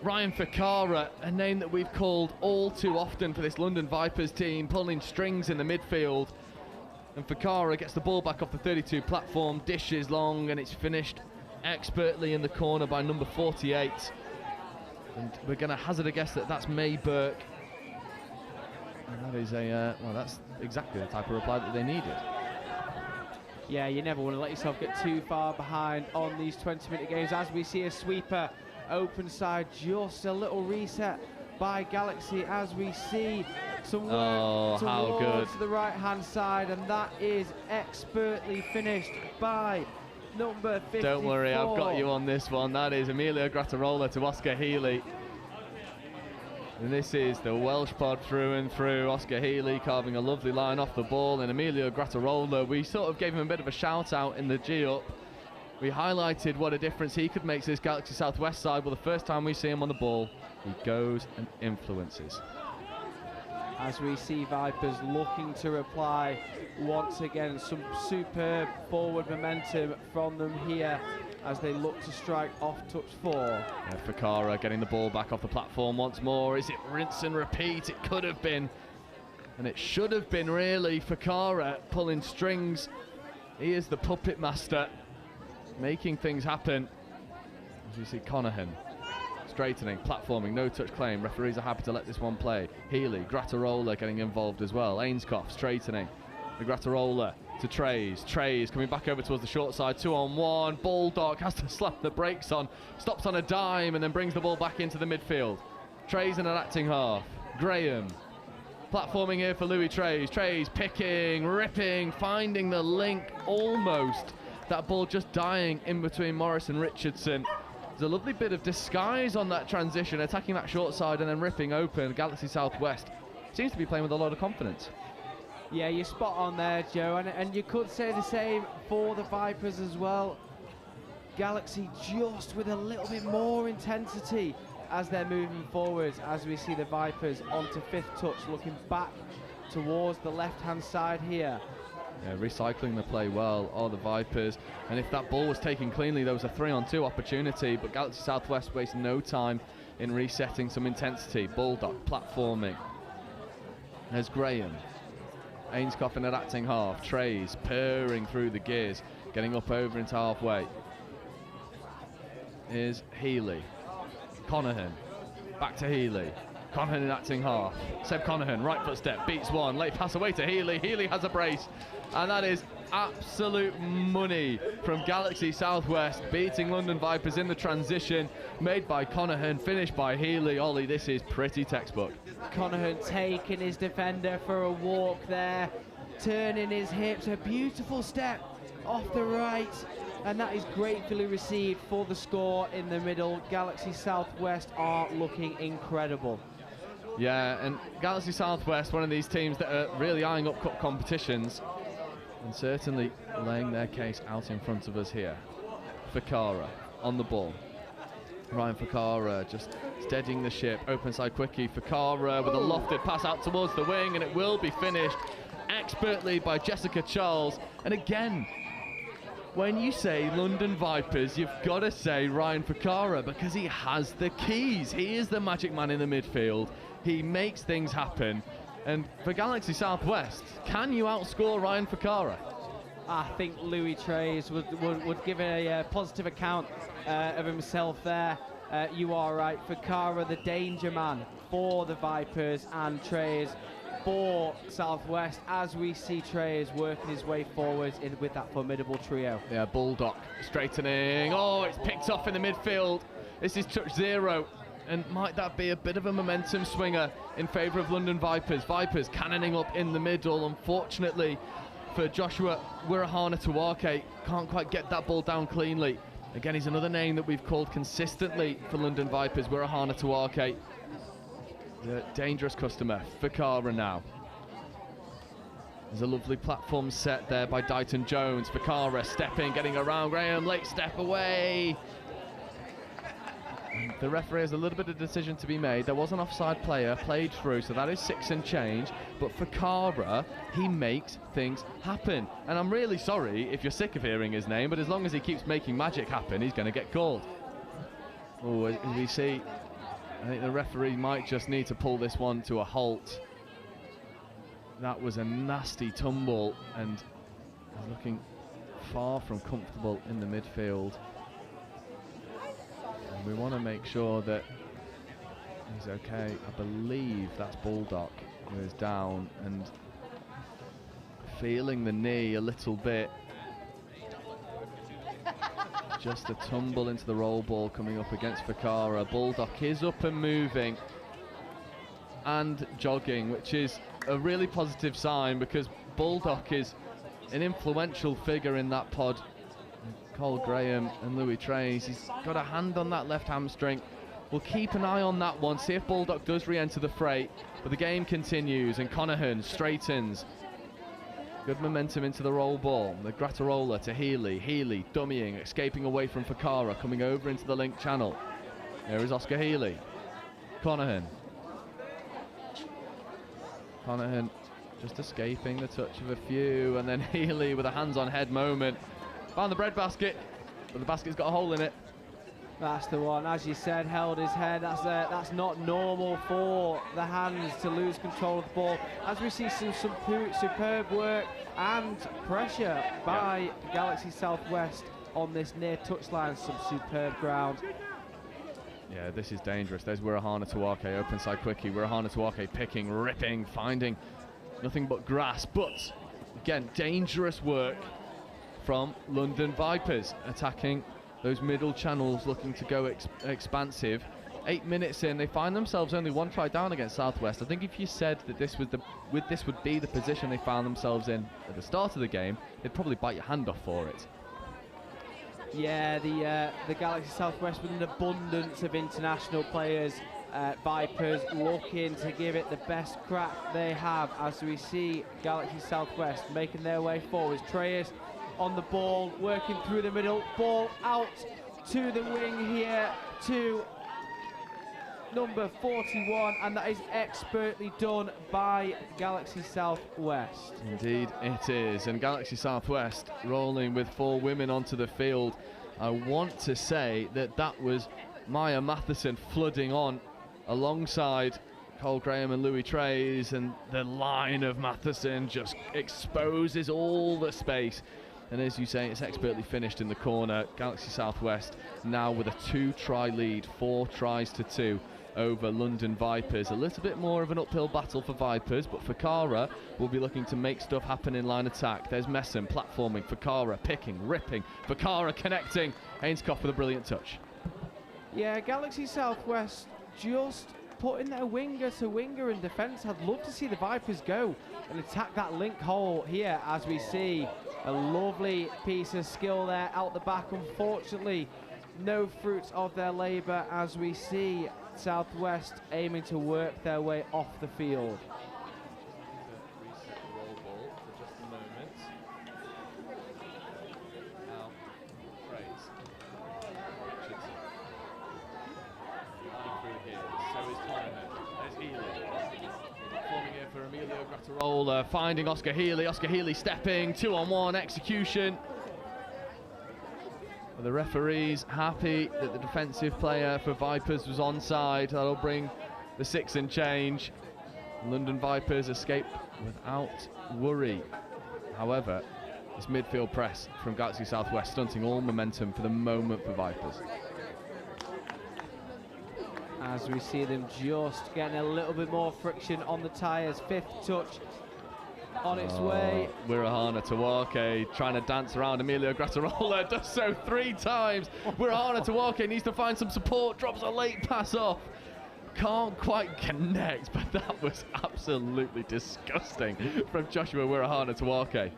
Ryan Ficara, a name that we've called all too often for this London Vipers team, pulling strings in the midfield. And Ficara gets the ball back off the 32 platform, dishes long, and it's finished expertly in the corner by number 48. And we're going to hazard a guess that that's May Burke. And that is well, that's exactly the type of reply that they needed. Yeah, you never want to let yourself get too far behind on these 20-minute games. As we see a sweeper, open side, just a little reset by Galaxy. As we see some work towards the right-hand side, and that is expertly finished by number 54. Don't worry, I've got you on this one. That is Emilio Grattarola to Oscar Healy. And this is the Welsh pod through and through. Oscar Healy carving a lovely line off the ball, and Emilio Grattarola, we sort of gave him a bit of a shout out in the G-up. We highlighted what a difference he could make to this Galaxy Southwest side. Well, the first time we see him on the ball, he goes and influences. As we see Vipers looking to reply once again, some superb forward momentum from them here as they look to strike off touch 4. Yeah, Ficara getting the ball back off the platform once more. Is it rinse and repeat? It could have been, and it should have been really. Ficara pulling strings. He is the puppet master, making things happen. As you see Conahan straightening, platforming, no touch claim. Referees are happy to let this one play. Healy, Grattarola getting involved as well. Ainscough straightening. The Grattarola to Trays. Trays coming back over towards the short side, 2-on-1. Baldock has to slap the brakes on, stops on a dime and then brings the ball back into the midfield. Trays in an acting half. Graham platforming here for Louis Trays. Trays picking, ripping, finding the link almost. That ball just dying in between Morris and Richardson. There's a lovely bit of disguise on that transition, attacking that short side and then ripping open. Galaxy Southwest seems to be playing with a lot of confidence. Yeah, you're spot on there, Joe, and you could say the same for the Vipers as well. Galaxy just with a little bit more intensity as they're moving forwards, as we see the Vipers onto 5th touch, looking back towards the left-hand side here. Yeah, recycling the play well, all the Vipers. And if that ball was taken cleanly, there was a 3-on-2 opportunity, but Galaxy Southwest wasted no time in resetting some intensity. Baldock platforming. There's Graham. Ainscough in an acting half. Trays purring through the gears, getting up over into halfway. Here's Healy. Conahan. Back to Healy. Conahan in acting half. Seb Conahan, right foot step, beats one. Late pass away to Healy. Healy has a brace. And that is absolute money from Galaxy Southwest, beating London Vipers in the transition. Made by Conahan, finished by Healy. Ollie, this is pretty textbook. Conahan taking his defender for a walk there, turning his hips. A beautiful step off the right. And that is gratefully received for the score in the middle. Galaxy Southwest are looking incredible. Yeah, and Galaxy Southwest, one of these teams that are really eyeing up cup competitions and certainly laying their case out in front of us here. Fakara on the ball. Ryan Fakara just steadying the ship. Open side quickie. Fakara with a lofted pass out towards the wing, and it will be finished expertly by Jessica Charles. And again, when you say London Vipers, you've got to say Ryan Fakara, because he has the keys. He is the magic man in the midfield. He makes things happen. And for Galaxy Southwest, can you outscore Ryan Fakara? I think Louis Trays would give a positive account of himself there. You are right, Fakara, the danger man for the Vipers, and Trays for Southwest, as we see Trays working his way forwards with that formidable trio. Yeah, Bulldog straightening. Oh, it's picked off in the midfield. This is touch 0. And might that be a bit of a momentum swinger in favour of London Vipers? Vipers cannoning up in the middle. Unfortunately for Joshua Wirahana-Tuwake, can't quite get that ball down cleanly. Again, he's another name that we've called consistently for London Vipers, Wirahana-Tuwake. The dangerous customer, Fakara now. There's a lovely platform set there by Dighton Jones. Fakara stepping, getting around Graham, late step away. The referee has a little bit of decision to be made. There was an offside player played through, so that is 6 and change. But Fakara, he makes things happen. And I'm really sorry if you're sick of hearing his name, but as long as he keeps making magic happen, he's going to get called. Oh, as we see, I think the referee might just need to pull this one to a halt. That was a nasty tumble, and he's looking far from comfortable in the midfield. And we want to make sure that he's okay. I believe that's Bulldog who is down and feeling the knee a little bit. Just a tumble into the roll ball coming up against Fakara. Bulldog is up and moving and jogging, which is a really positive sign, because Bulldog is an influential figure in that pod. Cole Graham and Louis Trays, he's got a hand on that left hamstring. We'll keep an eye on that one, see if Bulldog does re-enter the fray. But the game continues, and Conahan straightens. Good momentum into the roll ball. The Grattarola to Healy. Healy dummying, escaping away from Fakara, coming over into the link channel. There is Oscar Healy. Conahan. Conahan just escaping the touch of a few, and then Healy with a hands-on-head moment. Found the bread basket, but the basket's got a hole in it. That's the one, as you said, held his head. That's not normal for the hands to lose control of the ball. As we see some superb work and pressure by Galaxy Southwest on this near touchline, some superb ground. Yeah, this is dangerous. There's Wirahana-Tuwake, open side quickie. Wirahana-Tuwake picking, ripping, finding nothing but grass. But again, dangerous work from London Vipers, attacking those middle channels, looking to go expansive. 8 minutes in, they find themselves only 1 try down against Southwest. I think if you said that this would be the position they found themselves in at the start of the game, they'd probably bite your hand off for it. Yeah, the Galaxy Southwest with an abundance of international players. Vipers looking to give it the best crack they have, as we see Galaxy Southwest making their way forwards. Treyas on the ball, working through the middle, ball out to the wing here to number 41, and that is expertly done by Galaxy Southwest. Indeed it is, and Galaxy Southwest rolling with 4 women onto the field. I want to say that was Maya Matheson flooding on alongside Cole Graham and Louis Trays, and the line of Matheson just exposes all the space. And as you say, it's expertly finished in the corner. Galaxy Southwest now with a 2-try lead, 4 tries to 2 over London Vipers. A little bit more of an uphill battle for Vipers, but Fakara will be looking to make stuff happen in line attack. There's Messon platforming, Fakara picking, ripping, Fakara connecting. Ainscough with a brilliant touch. Yeah, Galaxy Southwest just putting their winger to winger in defence. I'd love to see the Vipers go and attack that link hole here, as we see A lovely piece of skill there out the back. Unfortunately, no fruits of their labour as we see Southwest aiming to work their way off the field. Reset the roll ball for just a moment. Now, Praise. Richardson. Running through here. So is Cheltenham. There's Healy. Forming here for Emilio Grattarola, finding Oscar Healy. Oscar Healy stepping, 2-on-1 execution. The referee's happy that the defensive player for Vipers was onside. That'll bring the 6 and change. London Vipers escape without worry. However, this midfield press from Galaxy Southwest stunting all momentum for the moment for Vipers. As we see them just getting a little bit more friction on the tyres. 5th touch on its way. Wirahana Tawake trying to dance around Emilio Grattarola, does so 3 times. Wirahana Tawake needs to find some support, drops a late pass off. Can't quite connect, but that was absolutely disgusting from Joshua Wirahana Tawake.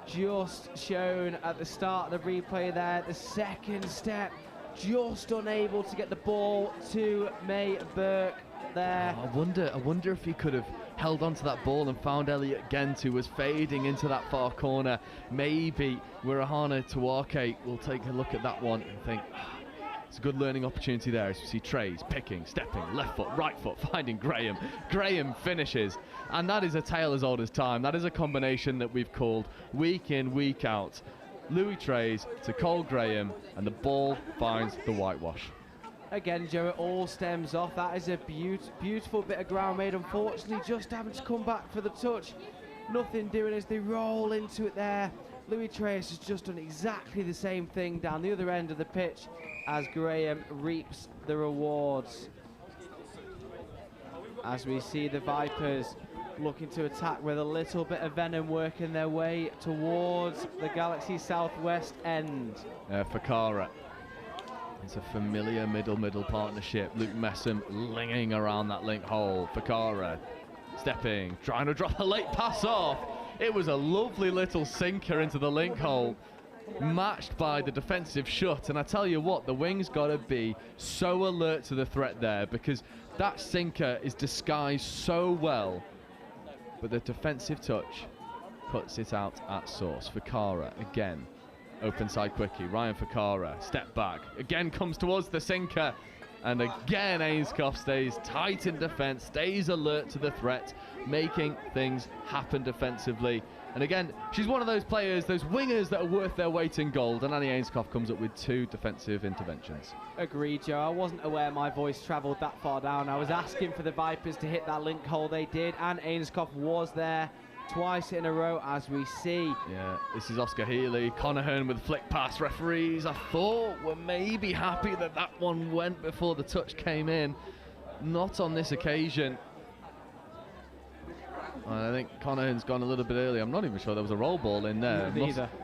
Just shown at the start of the replay there, the second step, just unable to get the ball to May Burke there. I wonder if he could have held onto that ball and found Elliot Gent, who was fading into that far corner. Maybe Wirahana Tawake will take a look at that one and think, it's a good learning opportunity there as we see Trays picking, stepping, left foot, right foot, finding Graham. Graham finishes, and that is a tale as old as time. That is a combination that we've called week in, week out. Louis Trays to Cole Graham, and the ball finds the whitewash. Again, Joe, it all stems off. That is a beautiful bit of ground made. Unfortunately, just having to come back for the touch. Nothing doing as they roll into it there. Louis Trace has just done exactly the same thing down the other end of the pitch as Graham reaps the rewards. As we see the Vipers looking to attack with a little bit of venom working their way towards the Galaxy Southwest end. Fakara. It's a familiar middle partnership. Luke Messam linging around that link hole. Fakara stepping, trying to drop a late pass off. It was a lovely little sinker into the link hole, matched by the defensive shut. And I tell you what, the wings got to be so alert to the threat there, because that sinker is disguised so well. But the defensive touch puts it out at source. Fakara again. Open side quickie, Ryan Fakara, step back, again comes towards the sinker, and again Ainscough stays tight in defence, stays alert to the threat, making things happen defensively. And again, she's one of those players, those wingers that are worth their weight in gold, and Annie Ainscough comes up with 2 defensive interventions. Agreed, Joe. I wasn't aware my voice travelled that far down. I was asking for the Vipers to hit that link hole, they did, and Ainscough was there. Twice in a row, as we see. Yeah, this is Oscar Healy. Connahan with flick pass. Referees, I thought, were maybe happy that that one went before the touch came in. Not on this occasion. I think Connahan's gone a little bit early. I'm not even sure there was a roll ball in there.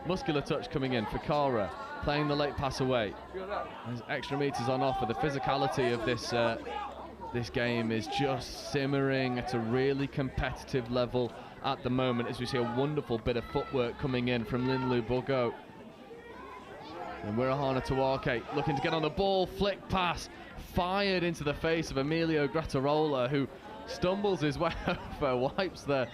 Muscular touch coming in. Fakara playing the late pass away. There's extra meters on offer. The physicality of this game is just simmering at a really competitive level at the moment, as we see a wonderful bit of footwork coming in from Linlu Bogo. And Wirahana Tawake looking to get on the ball, flick pass, fired into the face of Emilio Grattarola, who stumbles his way over, wipes the,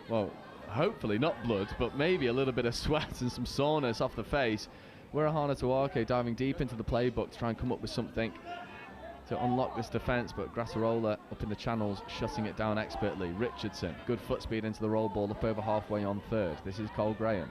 well, hopefully not blood, but maybe a little bit of sweat and some soreness off the face. Wirahana Tawake diving deep into the playbook to try and come up with something to unlock this defence, but Grattarola up in the channels, shutting it down expertly. Richardson, good foot speed into the roll ball, up over halfway on third. This is Cole Graham.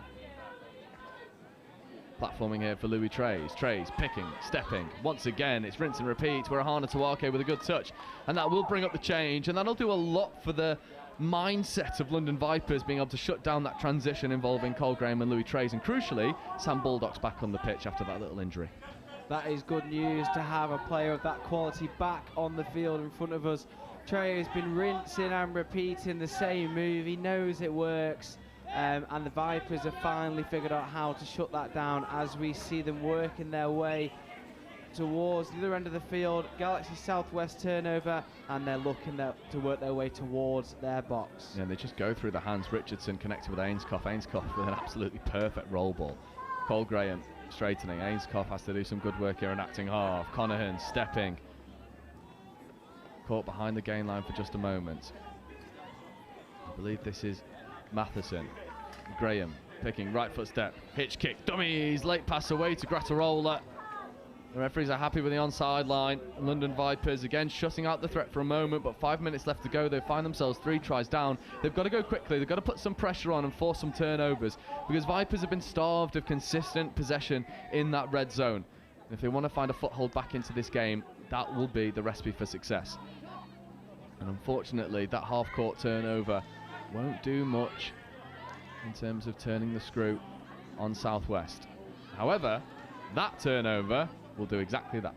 Platforming here for Louis Trays. Trays picking, stepping. Once again, it's rinse and repeat. Wirahana Tawake with a good touch, and that will bring up the change, and that'll do a lot for the mindset of London Vipers, being able to shut down that transition involving Cole Graham and Louis Trays, and crucially, Sam Baldock's back on the pitch after that little injury. That is good news to have a player of that quality back on the field in front of us. Trey has been rinsing and repeating the same move. He knows it works. And the Vipers have finally figured out how to shut that down as we see them working their way towards the other end of the field. Galaxy Southwest turnover, and they're looking to work their way towards their box. Yeah, they just go through the hands. Richardson connected with Ainscough. Ainscough with an absolutely perfect roll ball. Cole Graham straightening. Ainscough has to do some good work here in acting half. Conahan stepping. Caught behind the gain line for just a moment. I believe this is Matheson. Graham picking right foot step. Hitch kick. Dummies. Late pass away to Grattarola. The referees are happy with the onside line. London Vipers again shutting out the threat for a moment, but 5 minutes left to go. They find themselves 3 tries down. They've got to go quickly. They've got to put some pressure on and force some turnovers, because Vipers have been starved of consistent possession in that red zone. And if they want to find a foothold back into this game, that will be the recipe for success. And unfortunately, that half-court turnover won't do much in terms of turning the screw on Southwest. However, that turnover will do exactly that.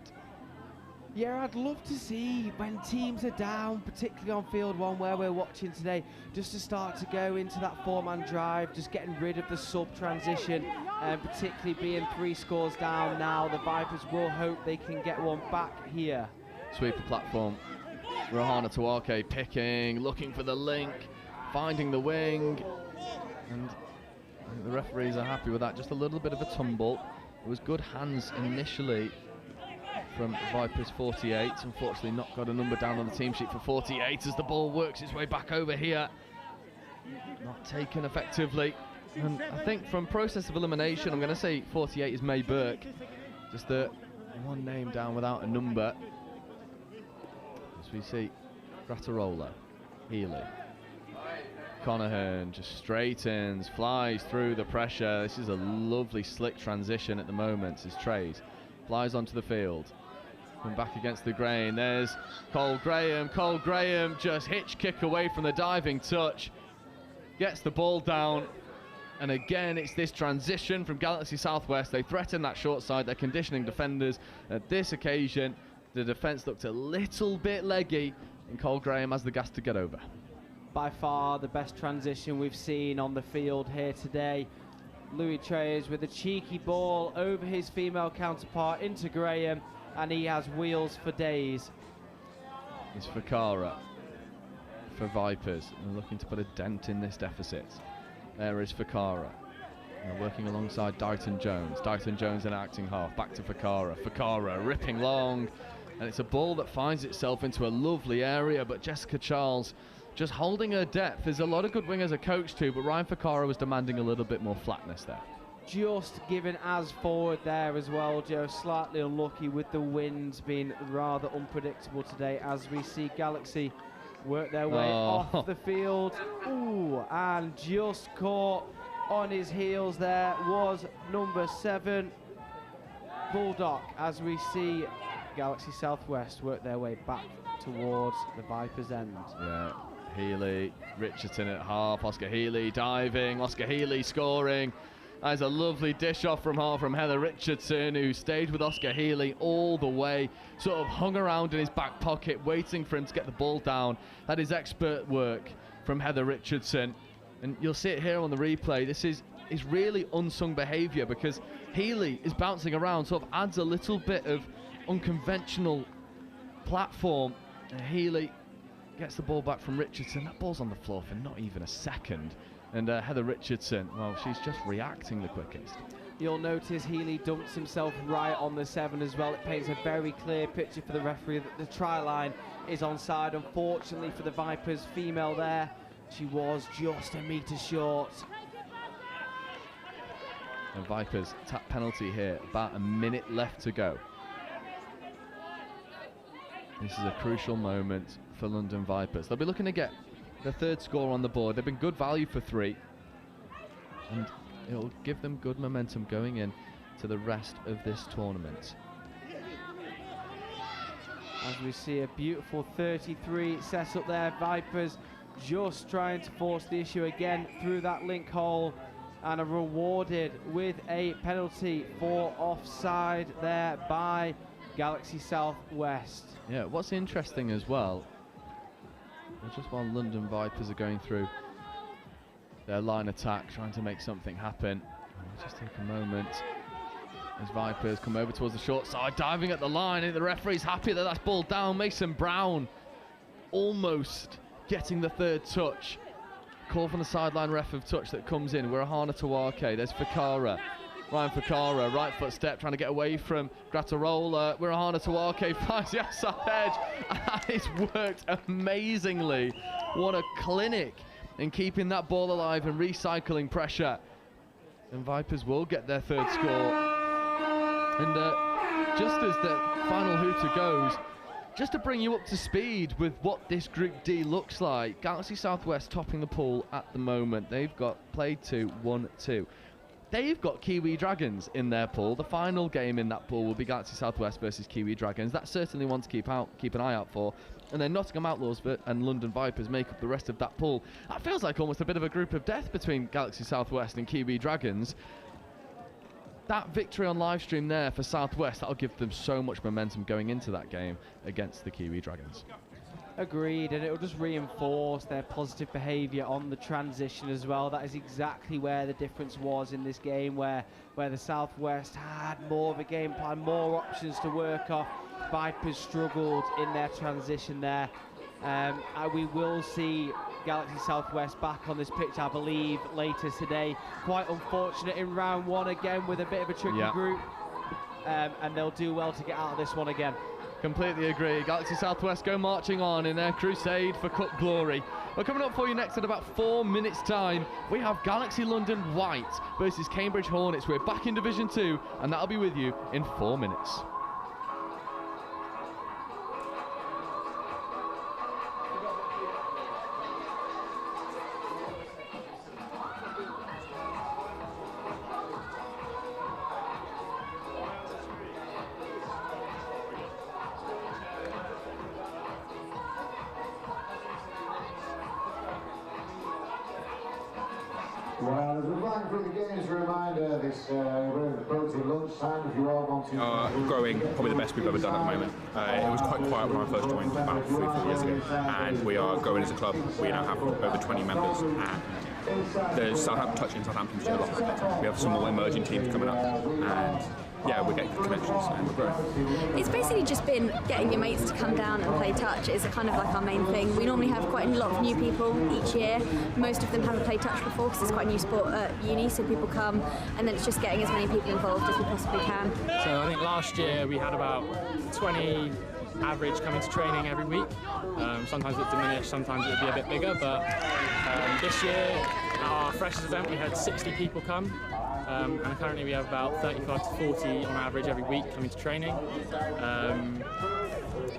Yeah, I'd love to see when teams are down, particularly on field one where we're watching today, just to start to go into that 4-man drive, just getting rid of the sub transition, and particularly being 3 scores down now. The Vipers will hope they can get one back here. Sweeper platform. Rohana Tawake picking, looking for the link, finding the wing, and I think the referees are happy with that. Just a little bit of a tumble. It was good hands initially from Vipers 48. Unfortunately not got a number down on the team sheet for 48 as the ball works its way back over here. Not taken effectively. And I think from process of elimination, I'm going to say 48 is May Burke. Just the one name down without a number. As we see Grattarola, Healy. Conahan just straightens, flies through the pressure. This is a lovely slick transition at the moment as Trays flies onto the field. And back against the grain. There's Cole Graham. Cole Graham just hitch kick away from the diving touch. Gets the ball down. And again, it's this transition from Galaxy Southwest. They threaten that short side. They're conditioning defenders. At this occasion, the defence looked a little bit leggy, and Cole Graham has the gas to get over. By far the best transition we've seen on the field here today. Louis Treyers with a cheeky ball over his female counterpart into Graham, and he has wheels for days. It's Fakara for Vipers. They're looking to put a dent in this deficit. There is Fakara. They're working alongside Dighton Jones. Dighton Jones in acting half. Back to Fakara. Fakara ripping long. And it's a ball that finds itself into a lovely area, but Jessica Charles just holding her depth. There's a lot of good wingers are coached to, but Ryan Fakara was demanding a little bit more flatness there. Just given as forward there as well, Joe. Slightly unlucky with the winds being rather unpredictable today, as we see Galaxy work their way off the field. Ooh, and just caught on his heels there was number 7, Bulldog, as we see Galaxy Southwest work their way back towards the Vipers' end. Yeah. Healy, Richardson at half, Oscar Healy diving, Oscar Healy scoring. That is a lovely dish off from half from Heather Richardson, who stayed with Oscar Healy all the way, sort of hung around in his back pocket, waiting for him to get the ball down. That is expert work from Heather Richardson. And you'll see it here on the replay. This is really unsung behaviour, because Healy is bouncing around, sort of adds a little bit of unconventional platform. And Healy gets the ball back from Richardson. That ball's on the floor for not even a second. And Heather Richardson, well, she's just reacting the quickest. You'll notice Healy dumps himself right on the 7 as well. It paints a very clear picture for the referee that the try line is onside. Unfortunately for the Vipers female there, she was just a metre short. And Vipers tap penalty here, about a minute left to go. This is a crucial moment for London Vipers. They'll be looking to get the 3rd score on the board. They've been good value for 3, and it'll give them good momentum going in to the rest of this tournament. As we see a beautiful 33 set up there, Vipers just trying to force the issue again through that link hole, and are rewarded with a penalty for offside there by Galaxy Southwest. Yeah, what's interesting as well, just while London Vipers are going through their line attack, trying to make something happen, I'll just take a moment as Vipers come over towards the short side, diving at the line. And the referee's happy that that's ball down. Mason Brown almost getting the third touch. Call from the sideline ref of touch that comes in. Wirahana Tawake. There's Fakara. Ryan Fakara, right foot step, trying to get away from Grattarola. Wirahana Tawake finds the outside edge. And it's worked amazingly. What a clinic in keeping that ball alive and recycling pressure. And Vipers will get their third score. And just as the final hooter goes, just to bring you up to speed with what this Group D looks like, Galaxy Southwest topping the pool at the moment. They've got played 1-2. They've got Kiwi Dragons in their pool. The final game in that pool will be Galaxy Southwest versus Kiwi Dragons. That's certainly one to keep an eye out for. And then Nottingham Outlaws and London Vipers make up the rest of that pool. That feels like almost a bit of a group of death between Galaxy Southwest and Kiwi Dragons. That victory on live stream there for Southwest, that'll give them so much momentum going into that game against the Kiwi Dragons. Agreed, and it will just reinforce their positive behaviour on the transition as well. That is exactly where the difference was in this game, where the Southwest had more of a game plan, more options to work off. Vipers struggled in their transition there. We will see Galaxy Southwest back on this pitch, I believe, later today. Quite unfortunate in round one again with a bit of a tricky group, and they'll do well to get out of this one again. Completely agree. Galaxy Southwest go marching on in their crusade for cup glory. Well, coming up for you next in about 4 minutes' time, we have Galaxy London White versus Cambridge Hornets. We're back in Division 2, and that'll be with you in 4 minutes. Well, as we're running through the games, a reminder, this we're approaching lunchtime. If you all want to... growing, probably the best we've ever done at the moment. It was quite quiet when I first joined about 3-4 years ago, and we are growing as a club. We now have over 20 members, and the Southampton touch in Southampton's doing a lot better. We have some more emerging teams coming up, and yeah, we're getting good connections and we're growing. It's basically just been getting your mates to come down and play touch is kind of like our main thing. We normally have quite a lot of new people each year. Most of them haven't played touch before because it's quite a new sport at uni, so people come, and then it's just getting as many people involved as we possibly can. So I think last year we had about 20 average coming to training every week. Sometimes it diminished, sometimes it would be a bit bigger, but this year at our freshers event we had 60 people come. And currently we have about 35 to 40 on average every week coming to training.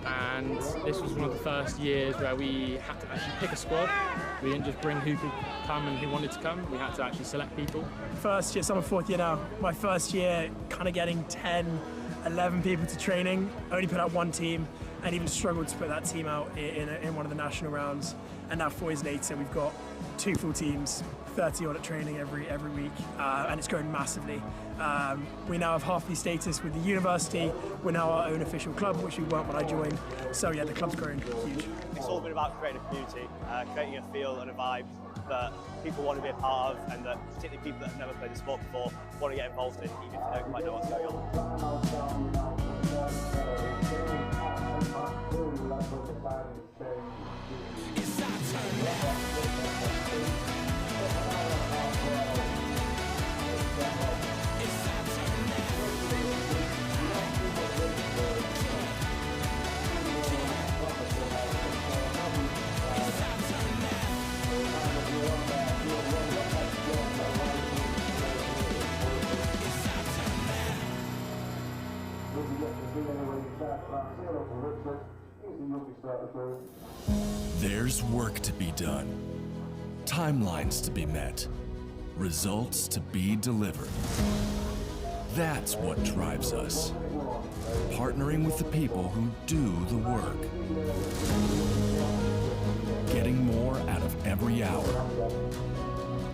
And this was one of the first years where we had to actually pick a squad. We didn't just bring who could come and who wanted to come. We had to actually select people. First year, so I'm a fourth year now. My first year, kind of getting 10, 11 people to training. Only put out one team, and even struggled to put that team out in one of the national rounds. And now 4 years later, we've got 2 full teams, 30 odd at training every week, and it's grown massively. We now have half the status with the university. We're now our own official club, which we weren't when I joined. So yeah, the club's grown huge. It's all been about creating a community, creating a feel and a vibe that people want to be a part of, and that particularly people that have never played the sport before want to get involved in, even if they don't quite know what's going on. There's work to be done, timelines to be met, results to be delivered. That's what drives us. Partnering with the people who do the work. Getting more out of every hour.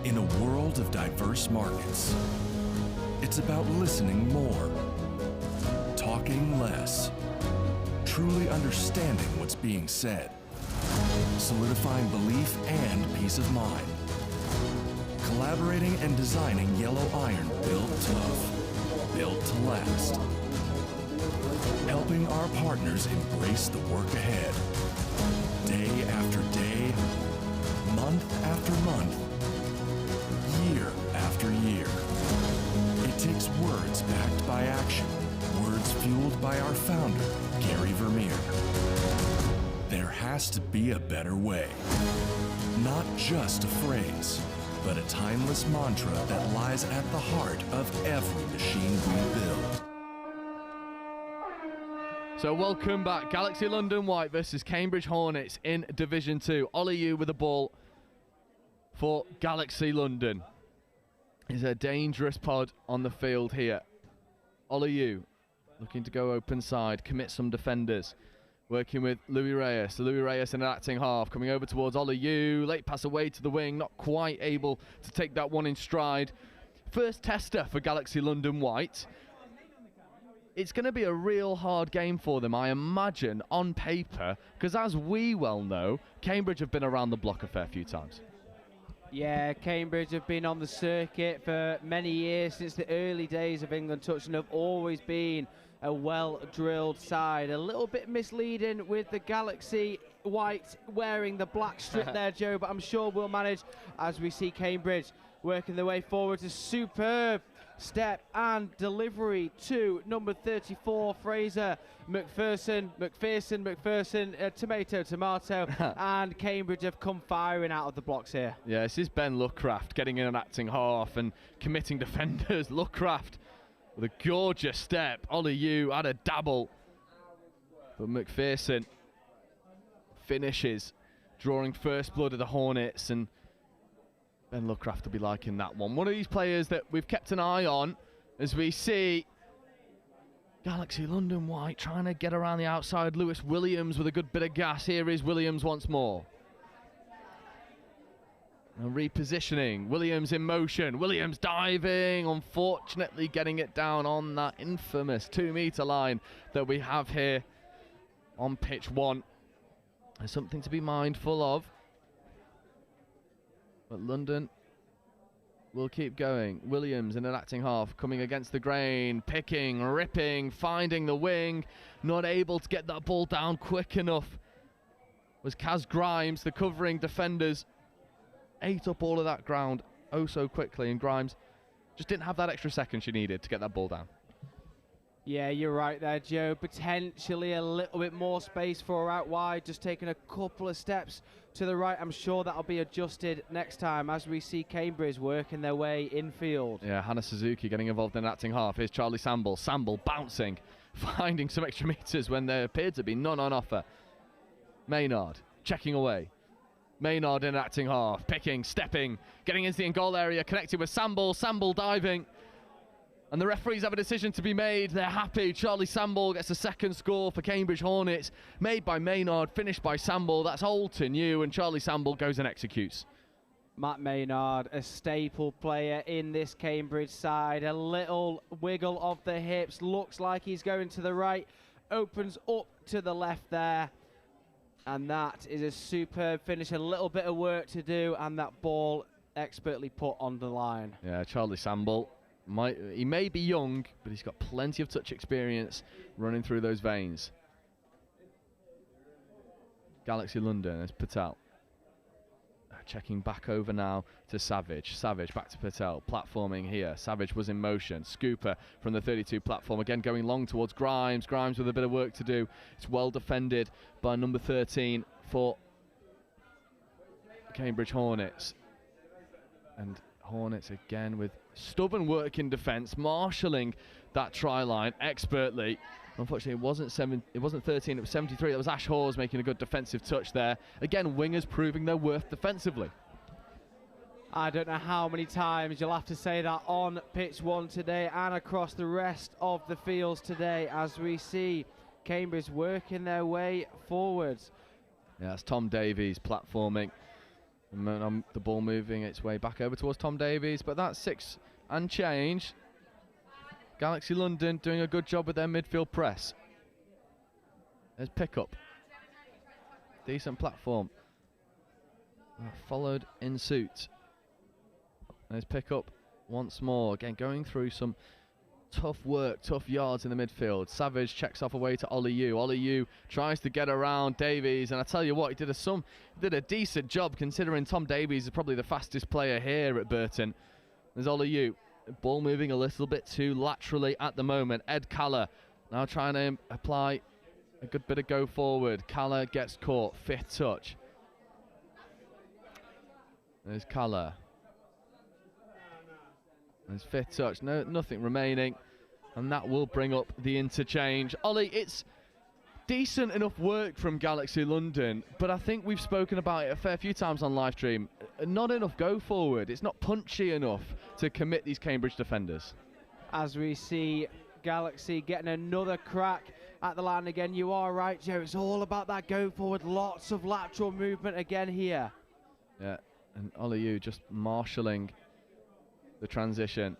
In a world of diverse markets, it's about listening more, talking less, truly understanding what's being said, solidifying belief and peace of mind, collaborating and designing yellow iron built tough, built to last. Helping our partners embrace the work ahead. Day after day, month after month, year after year. It takes words backed by action, words fueled by our founder, Gary Vermeer. There has to be a better way. Not just a phrase, but a timeless mantra that lies at the heart of every machine we build. So welcome back. Galaxy London White versus Cambridge Hornets in Division 2. Ollie Yu with the ball for Galaxy London. Is a dangerous pod on the field here. Ollie Yu looking to go open side, commit some defenders. Working with Louis Reyes. Louis Reyes in an acting half, coming over towards Ollie Yu. Late pass away to the wing, not quite able to take that one in stride. First tester for Galaxy London White. It's going to be a real hard game for them, I imagine, on paper, because as we well know, Cambridge have been around the block a fair few times. Yeah, Cambridge have been on the circuit for many years, since the early days of England Touch, and have always been a well-drilled side. A little bit misleading with the Galaxy White wearing the black strip there, Joe, but I'm sure we'll manage as we see Cambridge working their way forward. A superb step and delivery to number 34, Fraser McPherson, tomato, and Cambridge have come firing out of the blocks here. Yeah, this is Ben Lookcraft getting in an acting half and committing defenders. Lookcraft with a gorgeous step. Ollie Yu had a dabble, but McPherson finishes, drawing first blood of the Hornets, and Ben Lookcraft will be liking that one. One of these players that we've kept an eye on as we see Galaxy London White trying to get around the outside. Lewis Williams with a good bit of gas. Here is Williams once more. And repositioning. Williams in motion. Williams diving. Unfortunately getting it down on that infamous 2-metre line that we have here on pitch 1. There's something to be mindful of. But London will keep going. Williams in an acting half, coming against the grain, picking, ripping, finding the wing, not able to get that ball down quick enough. Was Kaz Grimes, the covering defenders, ate up all of that ground oh so quickly, and Grimes just didn't have that extra second she needed to get that ball down. Yeah, you're right there, Joe. Potentially a little bit more space for her out wide, just taking a couple of steps to the right. I'm sure that'll be adjusted next time as we see Cambridge working their way infield. Yeah, Hannah Suzuki getting involved in acting half. Here's Charlie Samble. Samble bouncing, finding some extra meters when there appeared to be none on offer. Maynard checking away. Maynard in acting half, picking, stepping, getting into the in-goal area, connected with Samble. Samble diving. And the referees have a decision to be made. They're happy. Charlie Samble gets a second score for Cambridge Hornets. Made by Maynard, finished by Samble. That's all to new, and Charlie Samble goes and executes. Matt Maynard, a staple player in this Cambridge side. A little wiggle of the hips. Looks like he's going to the right. Opens up to the left there. And that is a superb finish. A little bit of work to do, and that ball expertly put on the line. Yeah, Charlie Samble. He may be young, but he's got plenty of touch experience running through those veins. Galaxy London as Patel. Checking back over now to Savage. Savage back to Patel. Platforming here. Savage was in motion. Scooper from the 32 platform. Again going long towards Grimes. Grimes with a bit of work to do. It's well defended by number 13 for Cambridge Hornets. And Hornets again with stubborn work in defence, marshalling that try line expertly. Unfortunately, it wasn't 13, it was 73. That was Ash Hawes making a good defensive touch there. Again, wingers proving their worth defensively. I don't know how many times you'll have to say that on pitch 1 today and across the rest of the fields today as we see Cambridge working their way forwards. Yeah, that's Tom Davies platforming. And the ball moving its way back over towards Tom Davies, but that's 6 and change. Galaxy London doing a good job with their midfield press. There's pickup. Decent platform. Followed in suit. There's pickup once more. Again, going through some Tough work, tough yards in the midfield. Savage checks off away to Ollie Yu. Ollie Yu tries to get around Davies, and I tell you what, he did a decent job considering Tom Davies is probably the fastest player here at Burton. There's Ollie Yu. Ball moving a little bit too laterally at the moment. Ed Caller now trying to apply a good bit of go forward. Caller gets caught. 5th touch. There's Caller. There's 5th touch. Nothing remaining. And that will bring up the interchange. Ollie, it's decent enough work from Galaxy London, but I think we've spoken about it a fair few times on live stream. Not enough go forward. It's not punchy enough to commit these Cambridge defenders. As we see Galaxy getting another crack at the line again. You are right, Joe. It's all about that go forward. Lots of lateral movement again here. Yeah, and Ollie Yu just marshalling the transition.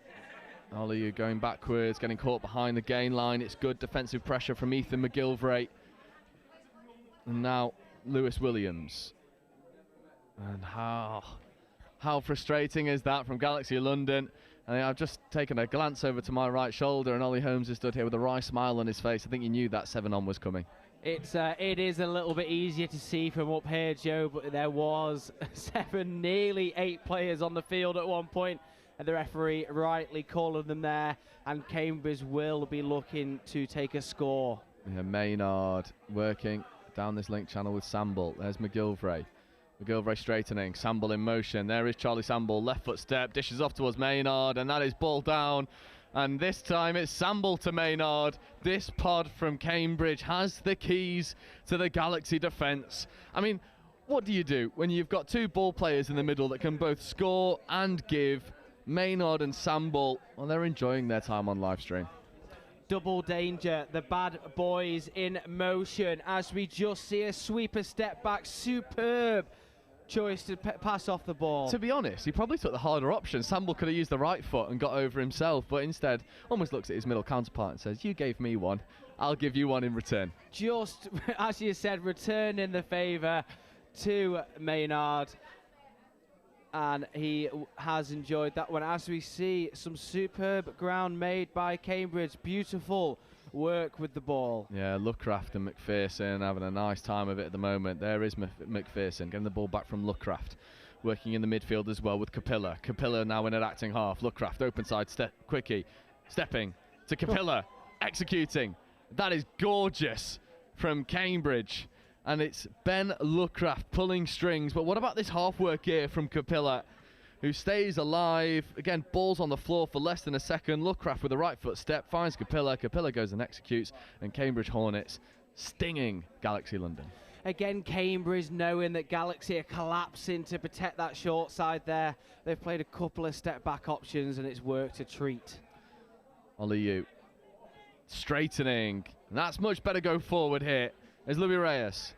Ollie Yu going backwards, getting caught behind the gain line. It's good defensive pressure from Ethan McGilvray. And now Lewis Williams. And how frustrating is that from Galaxy London? And I've just taken a glance over to my right shoulder, and Ollie Holmes has stood here with a wry smile on his face. I think he knew that 7-on was coming. It is a little bit easier to see from up here, Joe, but there was 7, nearly 8 players on the field at one point, and the referee rightly calling them there, and Cambridge will be looking to take a score. Yeah, Maynard working down this link channel with Samble. There's McGilvray. McGilvray straightening, Samble in motion. There is Charlie Samble, left foot step, dishes off towards Maynard, and that is ball down. And this time it's Samble to Maynard. This pod from Cambridge has the keys to the Galaxy defence. I mean, what do you do when you've got 2 ball players in the middle that can both score and give? Maynard and Samble, well, they're enjoying their time on live stream. Double danger, the bad boys in motion as we just see a sweeper step back. Superb choice to pass off the ball. To be honest, he probably took the harder option. Samble could have used the right foot and got over himself, but instead almost looks at his middle counterpart and says, you gave me one, I'll give you one in return. Just, as you said, returning the favour to Maynard. And he has enjoyed that one. As we see some superb ground made by Cambridge. Beautiful work with the ball. Yeah, Luckraft and McPherson having a nice time of it at the moment. There is McPherson getting the ball back from Luckraft. Working in the midfield as well with Capilla. Capilla now in an acting half. Luckraft, open side, quickie. Stepping to Capilla. Executing. That is gorgeous from Cambridge. And it's Ben Luckraft pulling strings. But what about this half work here from Capilla, who stays alive? Again, ball's on the floor for less than a second. Luckraft with a right foot step finds Capilla. Capilla goes and executes. And Cambridge Hornets stinging Galaxy London. Again, Cambridge knowing that Galaxy are collapsing to protect that short side there. They've played a couple of step back options and it's worked a treat. Ollie Yu straightening. And that's much better go forward here. There's Louis Reyes.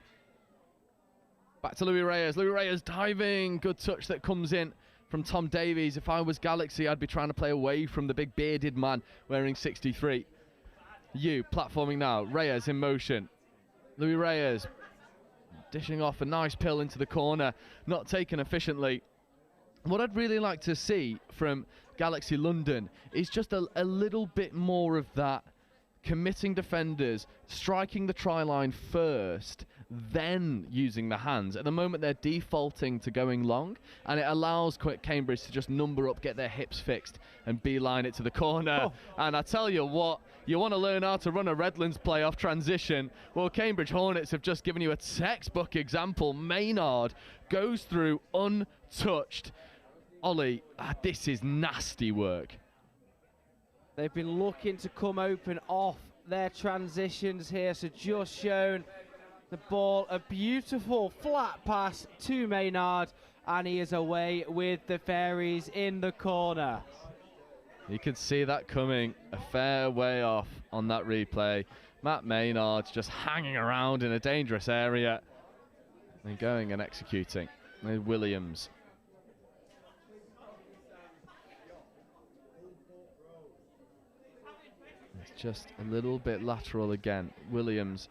Back to Louis Reyes. Louis Reyes diving. Good touch that comes in from Tom Davies. If I was Galaxy, I'd be trying to play away from the big bearded man wearing 63. Yu platforming now. Reyes in motion. Louis Reyes dishing off a nice pill into the corner. Not taken efficiently. What I'd really like to see from Galaxy London is just a little bit more of that. Committing defenders, striking the try line first, then using the hands. At the moment, they're defaulting to going long, and it allows Cambridge to just number up, get their hips fixed, and beeline it to the corner. Oh. And I tell you what, you want to learn how to run a Redlands play off transition. Well, Cambridge Hornets have just given you a textbook example. Maynard goes through untouched. Ollie, this is nasty work. They've been looking to come open off their transitions here, so just shown the ball, a beautiful flat pass to Maynard, and he is away with the Fairies in the corner. You can see that coming a fair way off on that replay. Matt Maynard's just hanging around in a dangerous area and going and executing. There's Williams. Just a little bit lateral again. Williams.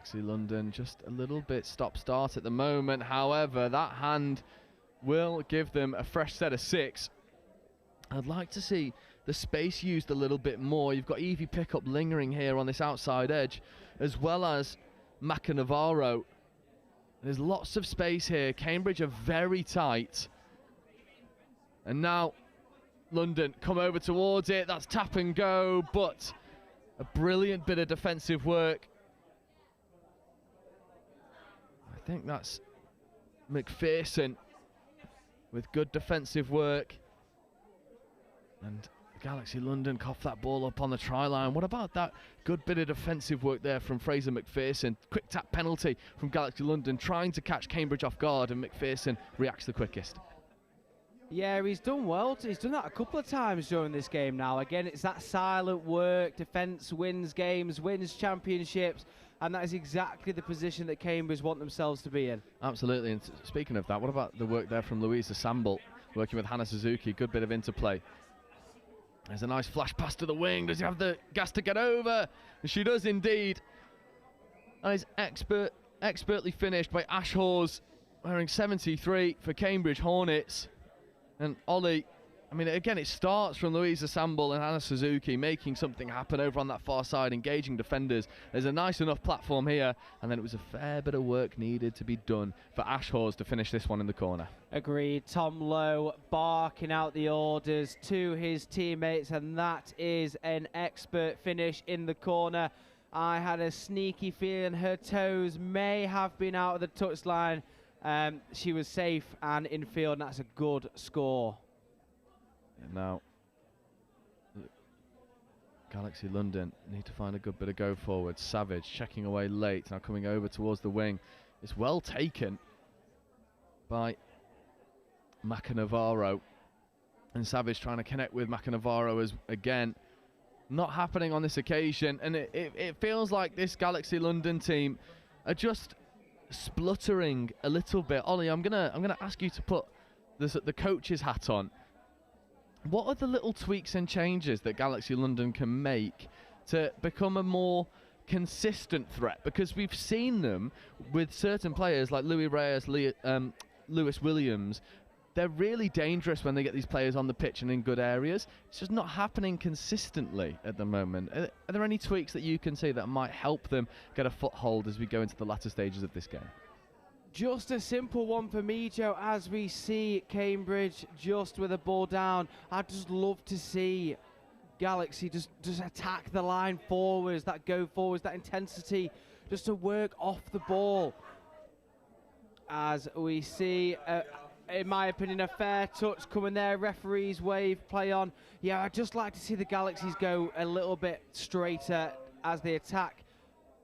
Galaxy London just a little bit stop-start at the moment. However, that hand will give them a fresh set of 6. I'd like to see the space used a little bit more. You've got Evie Pickup lingering here on this outside edge, as well as Maka Navarro. There's lots of space here. Cambridge are very tight. And now London come over towards it. That's tap and go, but a brilliant bit of defensive work. I think that's McPherson with good defensive work. And Galaxy London cough that ball up on the try line. What about that good bit of defensive work there from Fraser McPherson? Quick tap penalty from Galaxy London, trying to catch Cambridge off guard, and McPherson reacts the quickest. Yeah, he's done well. He's done that a couple of times during this game now. Again, it's that silent work. Defence wins games, wins championships, and that is exactly the position that Cambridge want themselves to be in. Absolutely, and speaking of that, what about the work there from Louisa Samble, working with Hannah Suzuki? Good bit of interplay. There's a nice flash pass to the wing. Does he have the gas to get over? And she does indeed. And it's expertly finished by Ash Hawes, wearing 73 for Cambridge Hornets. And Ollie, I mean, again, it starts from Louisa Samble and Hannah Suzuki making something happen over on that far side, engaging defenders. There's a nice enough platform here, and then it was a fair bit of work needed to be done for Ash Hawes to finish this one in the corner. Agreed. Tom Lowe barking out the orders to his teammates, and that is an expert finish in the corner. I had a sneaky feeling her toes may have been out of the touchline. She was safe and in field, and that's a good score. And now, Galaxy London need to find a good bit of go forward. Savage checking away late, now coming over towards the wing. It's well taken by Maka Navarro. And Savage trying to connect with Maka Navarro as again. Not happening on this occasion, and it feels like this Galaxy London team are just spluttering a little bit. Ollie, I'm gonna ask you to put the coach's hat on. What are the little tweaks and changes that Galaxy London can make to become a more consistent threat? Because we've seen them with certain players like Louis Reyes, Lewis Williams. They're really dangerous when they get these players on the pitch and in good areas. It's just not happening consistently at the moment. Are there any tweaks that you can see that might help them get a foothold as we go into the latter stages of this game? Just a simple one for me, Joe, as we see Cambridge just with a ball down. I'd just love to see Galaxy just attack the line forwards, that go forwards, that intensity, just to work off the ball. As we see, in my opinion, a fair touch coming there. Referees wave, play on. Yeah, I'd just like to see the Galaxies go a little bit straighter as they attack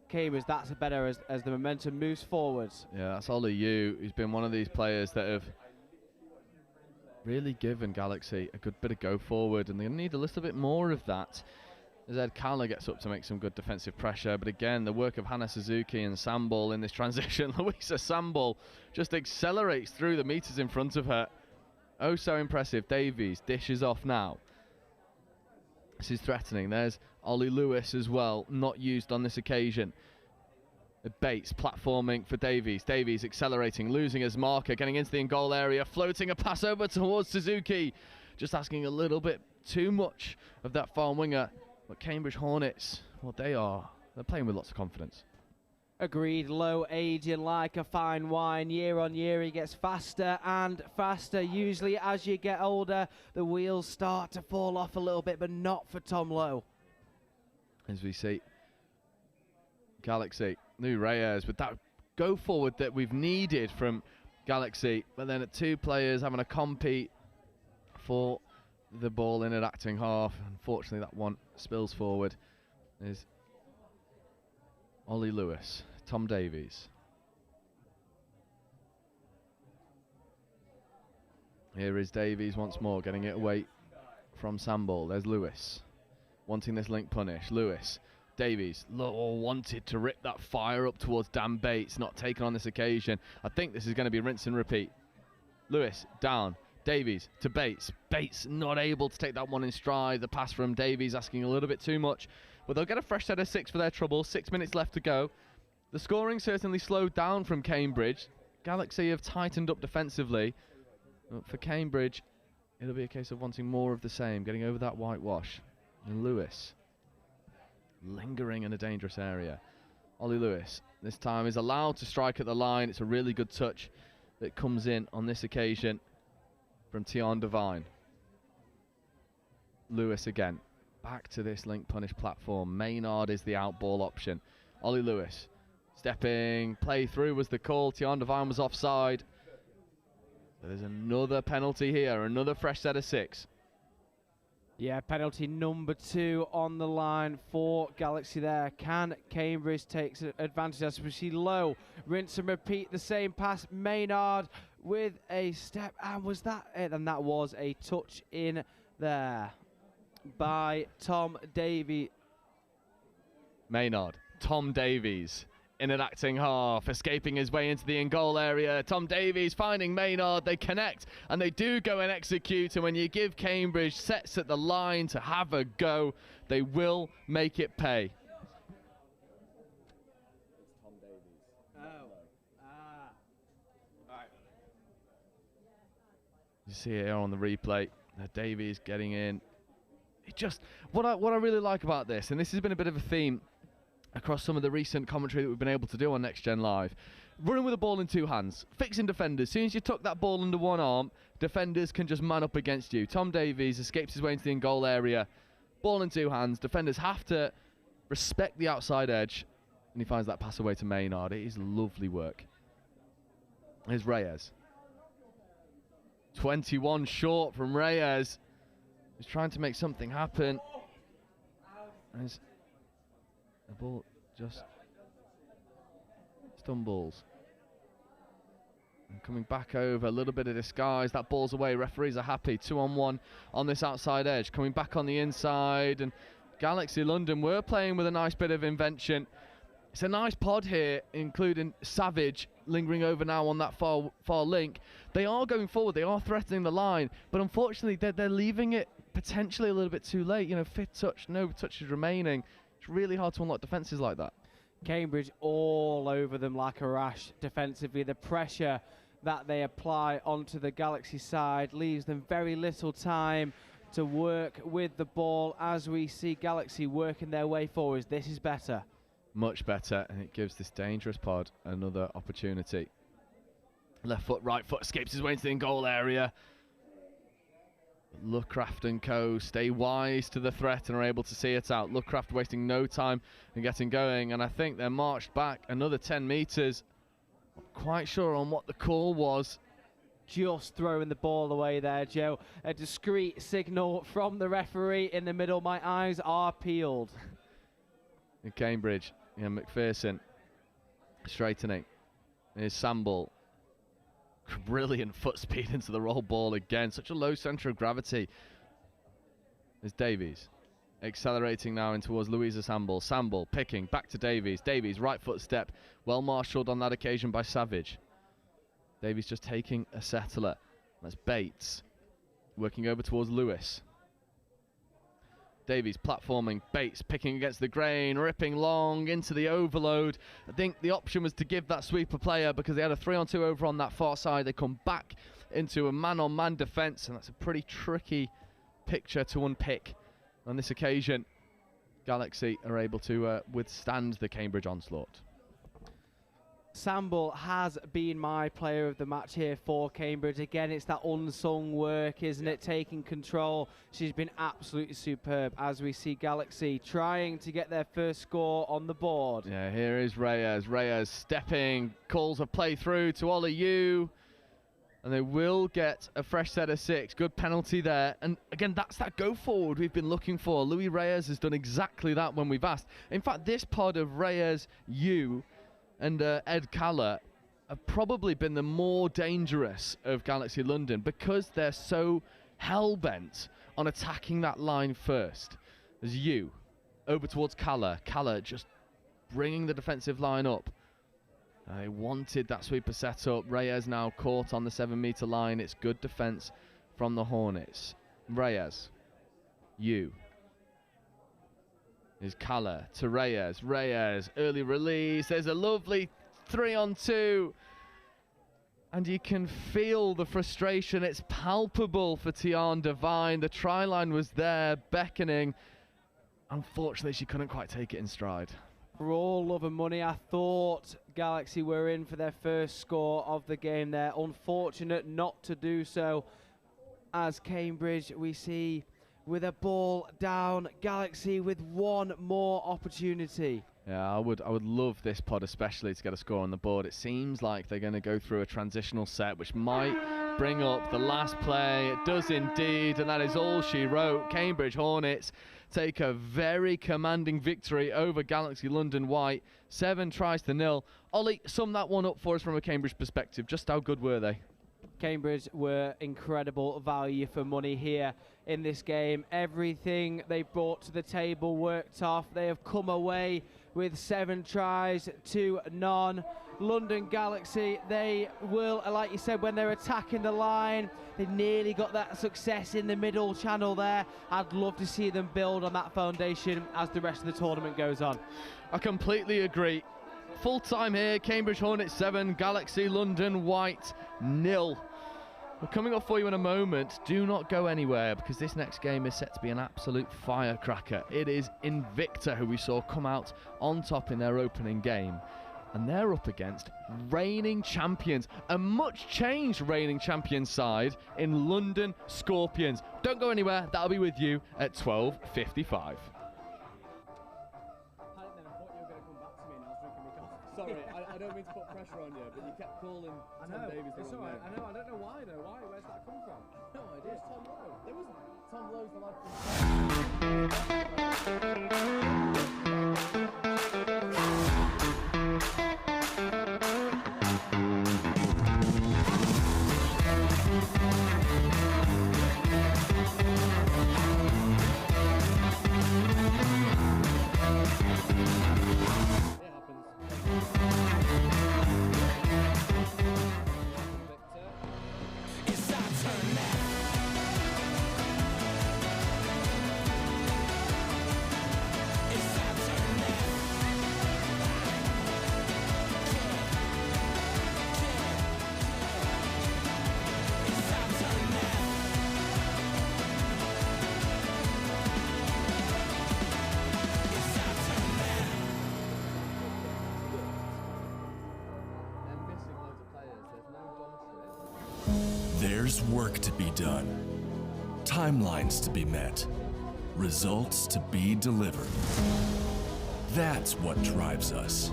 Cambridge. That's better as the momentum moves forwards. Yeah, that's Ollie Yu, who's been one of these players that have really given Galaxy a good bit of go forward, and they need a little bit more of that as Ed Calla gets up to make some good defensive pressure. But again, the work of Hannah Suzuki and Samble in this transition. Louisa Samble just accelerates through the meters in front of her. Oh, so impressive. Davies dishes off now. This is threatening. There's Ollie Lewis as well, not used on this occasion. Bates platforming for Davies. Davies accelerating, losing his marker, getting into the in-goal area, floating a pass over towards Suzuki. Just asking a little bit too much of that far winger. But Cambridge Hornets, well, they're playing with lots of confidence. Agreed. Low aging like a fine wine. Year on year, he gets faster and faster. Usually, as you get older, the wheels start to fall off a little bit, but not for Tom Lowe. As we see Galaxy, Lou Reyes with that go forward that we've needed from Galaxy, but then at two players having a compete for the ball in at acting half. Unfortunately, that one spills forward. Is Ollie Lewis, Tom Davies. Here is Davies once more, getting it away from Samble. There's Lewis, wanting this link punish. Lewis, Davies, wanted to rip that fire up towards Dan Bates, not taken on this occasion. I think this is going to be rinse and repeat. Lewis, down. Davies to Bates. Bates not able to take that one in stride. The pass from Davies asking a little bit too much. But they'll get a fresh set of 6 for their trouble. 6 minutes left to go. The scoring certainly slowed down from Cambridge. Galaxy have tightened up defensively. But for Cambridge, it'll be a case of wanting more of the same, getting over that whitewash. And Lewis, lingering in a dangerous area. Ollie Lewis, this time, is allowed to strike at the line. It's a really good touch that comes in on this occasion from Tion Devine. Lewis again, back to this link punish platform. Maynard is the outball option. Ollie Lewis, stepping, play through was the call. Tion Devine was offside. So there's another penalty here, another fresh set of 6. Yeah, penalty number 2 on the line for Galaxy there. Can Cambridge take advantage as we see Low rinse and repeat the same pass? Maynard with a step, and was that it? And that was a touch in there by Tom Davies. Maynard, Tom Davies in an acting half, escaping his way into the in-goal area. Tom Davies finding Maynard, they connect, and they do go and execute, and when you give Cambridge sets at the line to have a go, they will make it pay. You see it here on the replay, Davies getting in. It just, what I really like about this, and this has been a bit of a theme across some of the recent commentary that we've been able to do on Next Gen Live. Running with the ball in 2 hands, fixing defenders. As soon as you tuck that ball under one arm, defenders can just man up against you. Tom Davies escapes his way into the in-goal area. Ball in 2 hands. Defenders have to respect the outside edge. And he finds that pass away to Maynard. It is lovely work. Here's Reyes. 21 short from Reyes. He's trying to make something happen. As the ball just stumbles. And coming back over, a little bit of disguise. That ball's away. Referees are happy. 2-on-1 on this outside edge. Coming back on the inside. And Galaxy London were playing with a nice bit of invention. It's a nice pod here, including Savage lingering over now on that far link. They are going forward. They are threatening the line. But unfortunately, they're leaving it potentially a little bit too late. You know, 5th touch, no touches remaining. It's really hard to unlock defences like that. Cambridge all over them like a rash defensively. The pressure that they apply onto the Galaxy side leaves them very little time to work with the ball. As we see Galaxy working their way forwards, this is better. Much better, and it gives this dangerous pod another opportunity. Left foot, right foot, escapes his way into the goal area. Lookcraft and co stay wise to the threat and are able to see it out. Lookcraft wasting no time and getting going, and I think they're marched back another 10 metres. Not quite sure on what the call was. Just throwing the ball away there, Joe. A discreet signal from the referee in the middle. My eyes are peeled. In Cambridge, McPherson straightening. Here's Samble. Brilliant foot speed into the roll ball again. Such a low centre of gravity. There's Davies. Accelerating now in towards Louisa Samble. Samble picking back to Davies. Davies, right foot step. Well marshalled on that occasion by Savage. Davies just taking a settler. That's Bates. Working over towards Lewis. Davies platforming, Bates picking against the grain, ripping long into the overload. I think the option was to give that sweeper player because they had a 3-on-2 over on that far side. They come back into a man-on-man defence, and that's a pretty tricky picture to unpick. On this occasion, Galaxy are able to withstand the Cambridge onslaught. Samble has been my player of the match here for Cambridge. Again, it's that unsung work, isn't it? Taking control. She's been absolutely superb as we see Galaxy trying to get their first score on the board. Yeah, here is Reyes. Reyes stepping, calls a play through to Ollie Yu. And they will get a fresh set of 6. Good penalty there. And again, that's that go forward we've been looking for. Louis Reyes has done exactly that when we've asked. In fact, this pod of Reyes, Yu, and Ed Calla have probably been the more dangerous of Galaxy London because they're so hell-bent on attacking that line first. There's Yu over towards Calla. Calla just bringing the defensive line up. They wanted that sweeper set up. Reyes now caught on the 7-metre line. It's good defence from the Hornets. Reyes. Yu. is Kala to Reyes. Reyes, early release. There's a lovely 3-on-2. And you can feel the frustration. It's palpable for Tian Devine. The try line was there, beckoning. Unfortunately, she couldn't quite take it in stride. For all love and money, I thought Galaxy were in for their first score of the game there. Unfortunate not to do so. As Cambridge, we see with a ball down, Galaxy with one more opportunity. Yeah, I would love this pod especially to get a score on the board. It seems like they're going to go through a transitional set, which might bring up the last play. It does indeed, and that is all she wrote. Cambridge Hornets take a very commanding victory over Galaxy London White. 7 tries to 0. Ollie, sum that one up for us from a Cambridge perspective. Just how good were they? Cambridge were incredible value for money here in this game. Everything they brought to the table worked off. They have come away with 7 tries to none. London Galaxy, they will, like you said, when they're attacking the line, they nearly got that success in the middle channel there. I'd love to see them build on that foundation as the rest of the tournament goes on. I completely agree. Full time here, Cambridge Hornets 7, Galaxy London White 0. We're coming up for you in a moment. Do not go anywhere, because this next game is set to be an absolute firecracker. It is Invicta, who we saw come out on top in their opening game. And they're up against reigning champions, a much changed reigning champions side in London Scorpions. Don't go anywhere. That'll be with you at 12:55. Sorry, I don't mean to put pressure on you, but you kept calling Tom Davies the wrong name. I know, I don't know why though. Where's that come from? No idea. It's Tom Lowe. There wasn't. Tom Lowe's the lad from... There's work to be done, timelines to be met, results to be delivered. That's what drives us.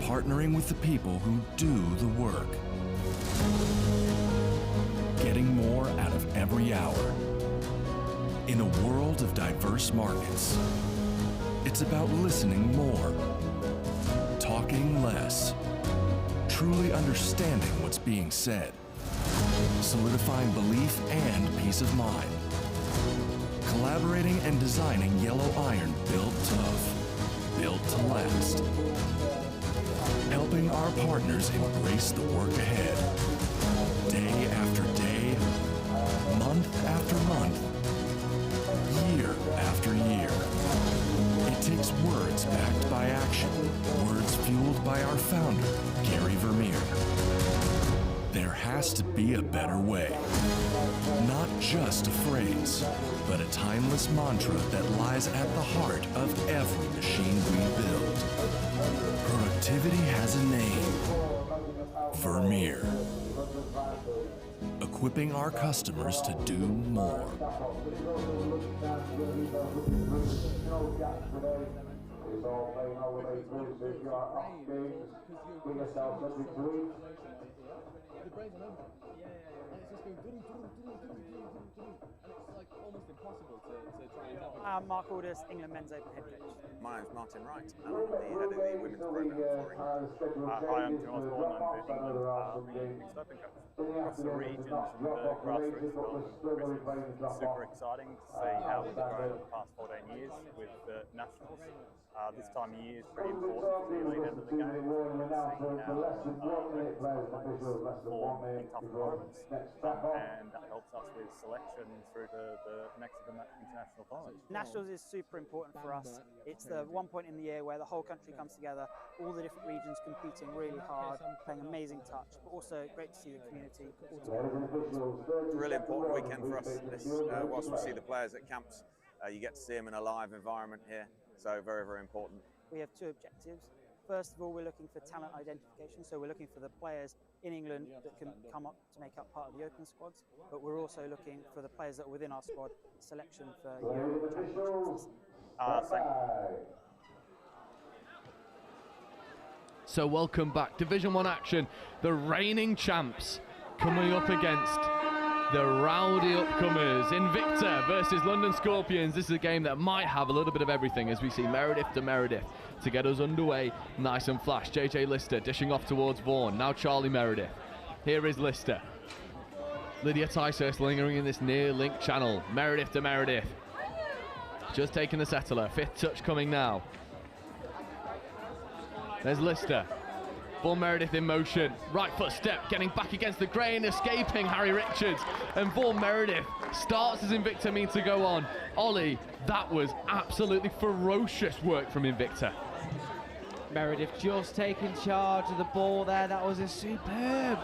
Partnering with the people who do the work. Getting more out of every hour. In a world of diverse markets, it's about listening more, talking less, truly understanding what's being said, solidifying belief and peace of mind, collaborating and designing yellow iron built tough, built to last, helping our partners embrace the work ahead, day after day, month after month, year after year. It takes words backed by action, words fueled by our founder, Gary Vermeer. There has to be a better way. Not just a phrase, but a timeless mantra that lies at the heart of every machine we build. Productivity has a name. Vermeer. Equipping our customers to do more. The brain's on over. And it's just going and it's like almost impossible to try and have. I'm Mark Alders, England Men's Open head coach. My name's Martin Wright, and I'm the head of the women's programme for England. Hi, I'm Tim Osborne, I'm the England Mixed Open coach. Across the regions and the grassroots development, it's super exciting to see how we've grown over the past 14 years with the nationals. This time of year is pretty important for the elite end of the game. Seeing how perform in tough environments, and that helps us with selection through to the next international national tournament. Nationals is super important for us. It's the one point in the year where the whole country comes together, all the different regions competing really hard, playing amazing touch, but also great to see the community all together. It's a really important weekend for us. This, whilst we see the players at camps, you get to see them in a live environment here, so very, very important. We have two objectives. First of all, we're looking for talent identification, so we're looking for the players in England that can come up to make up part of the Open squads, but we're also looking for the players that are within our squad, selection for Euro championships. So welcome back, Division 1 action. The reigning champs coming up against the rowdy upcomers. Invicta versus London Scorpions. This is a game that might have a little bit of everything as we see Meredith to Meredith to get us underway nice and flash. JJ Lister dishing off towards Vaughan. Now Charlie Meredith. Here is Lister. Lydia Ticehurst lingering in this near link channel. Meredith to Meredith. Just taking the settler. Fifth touch coming now. There's Lister. Vaughan Meredith in motion. Right foot step, getting back against the grain, escaping Harry Richards. And Vaughan Meredith starts as Invicta means to go on. Ollie, that was absolutely ferocious work from Invicta. Meredith just taking charge of the ball there. That was a superb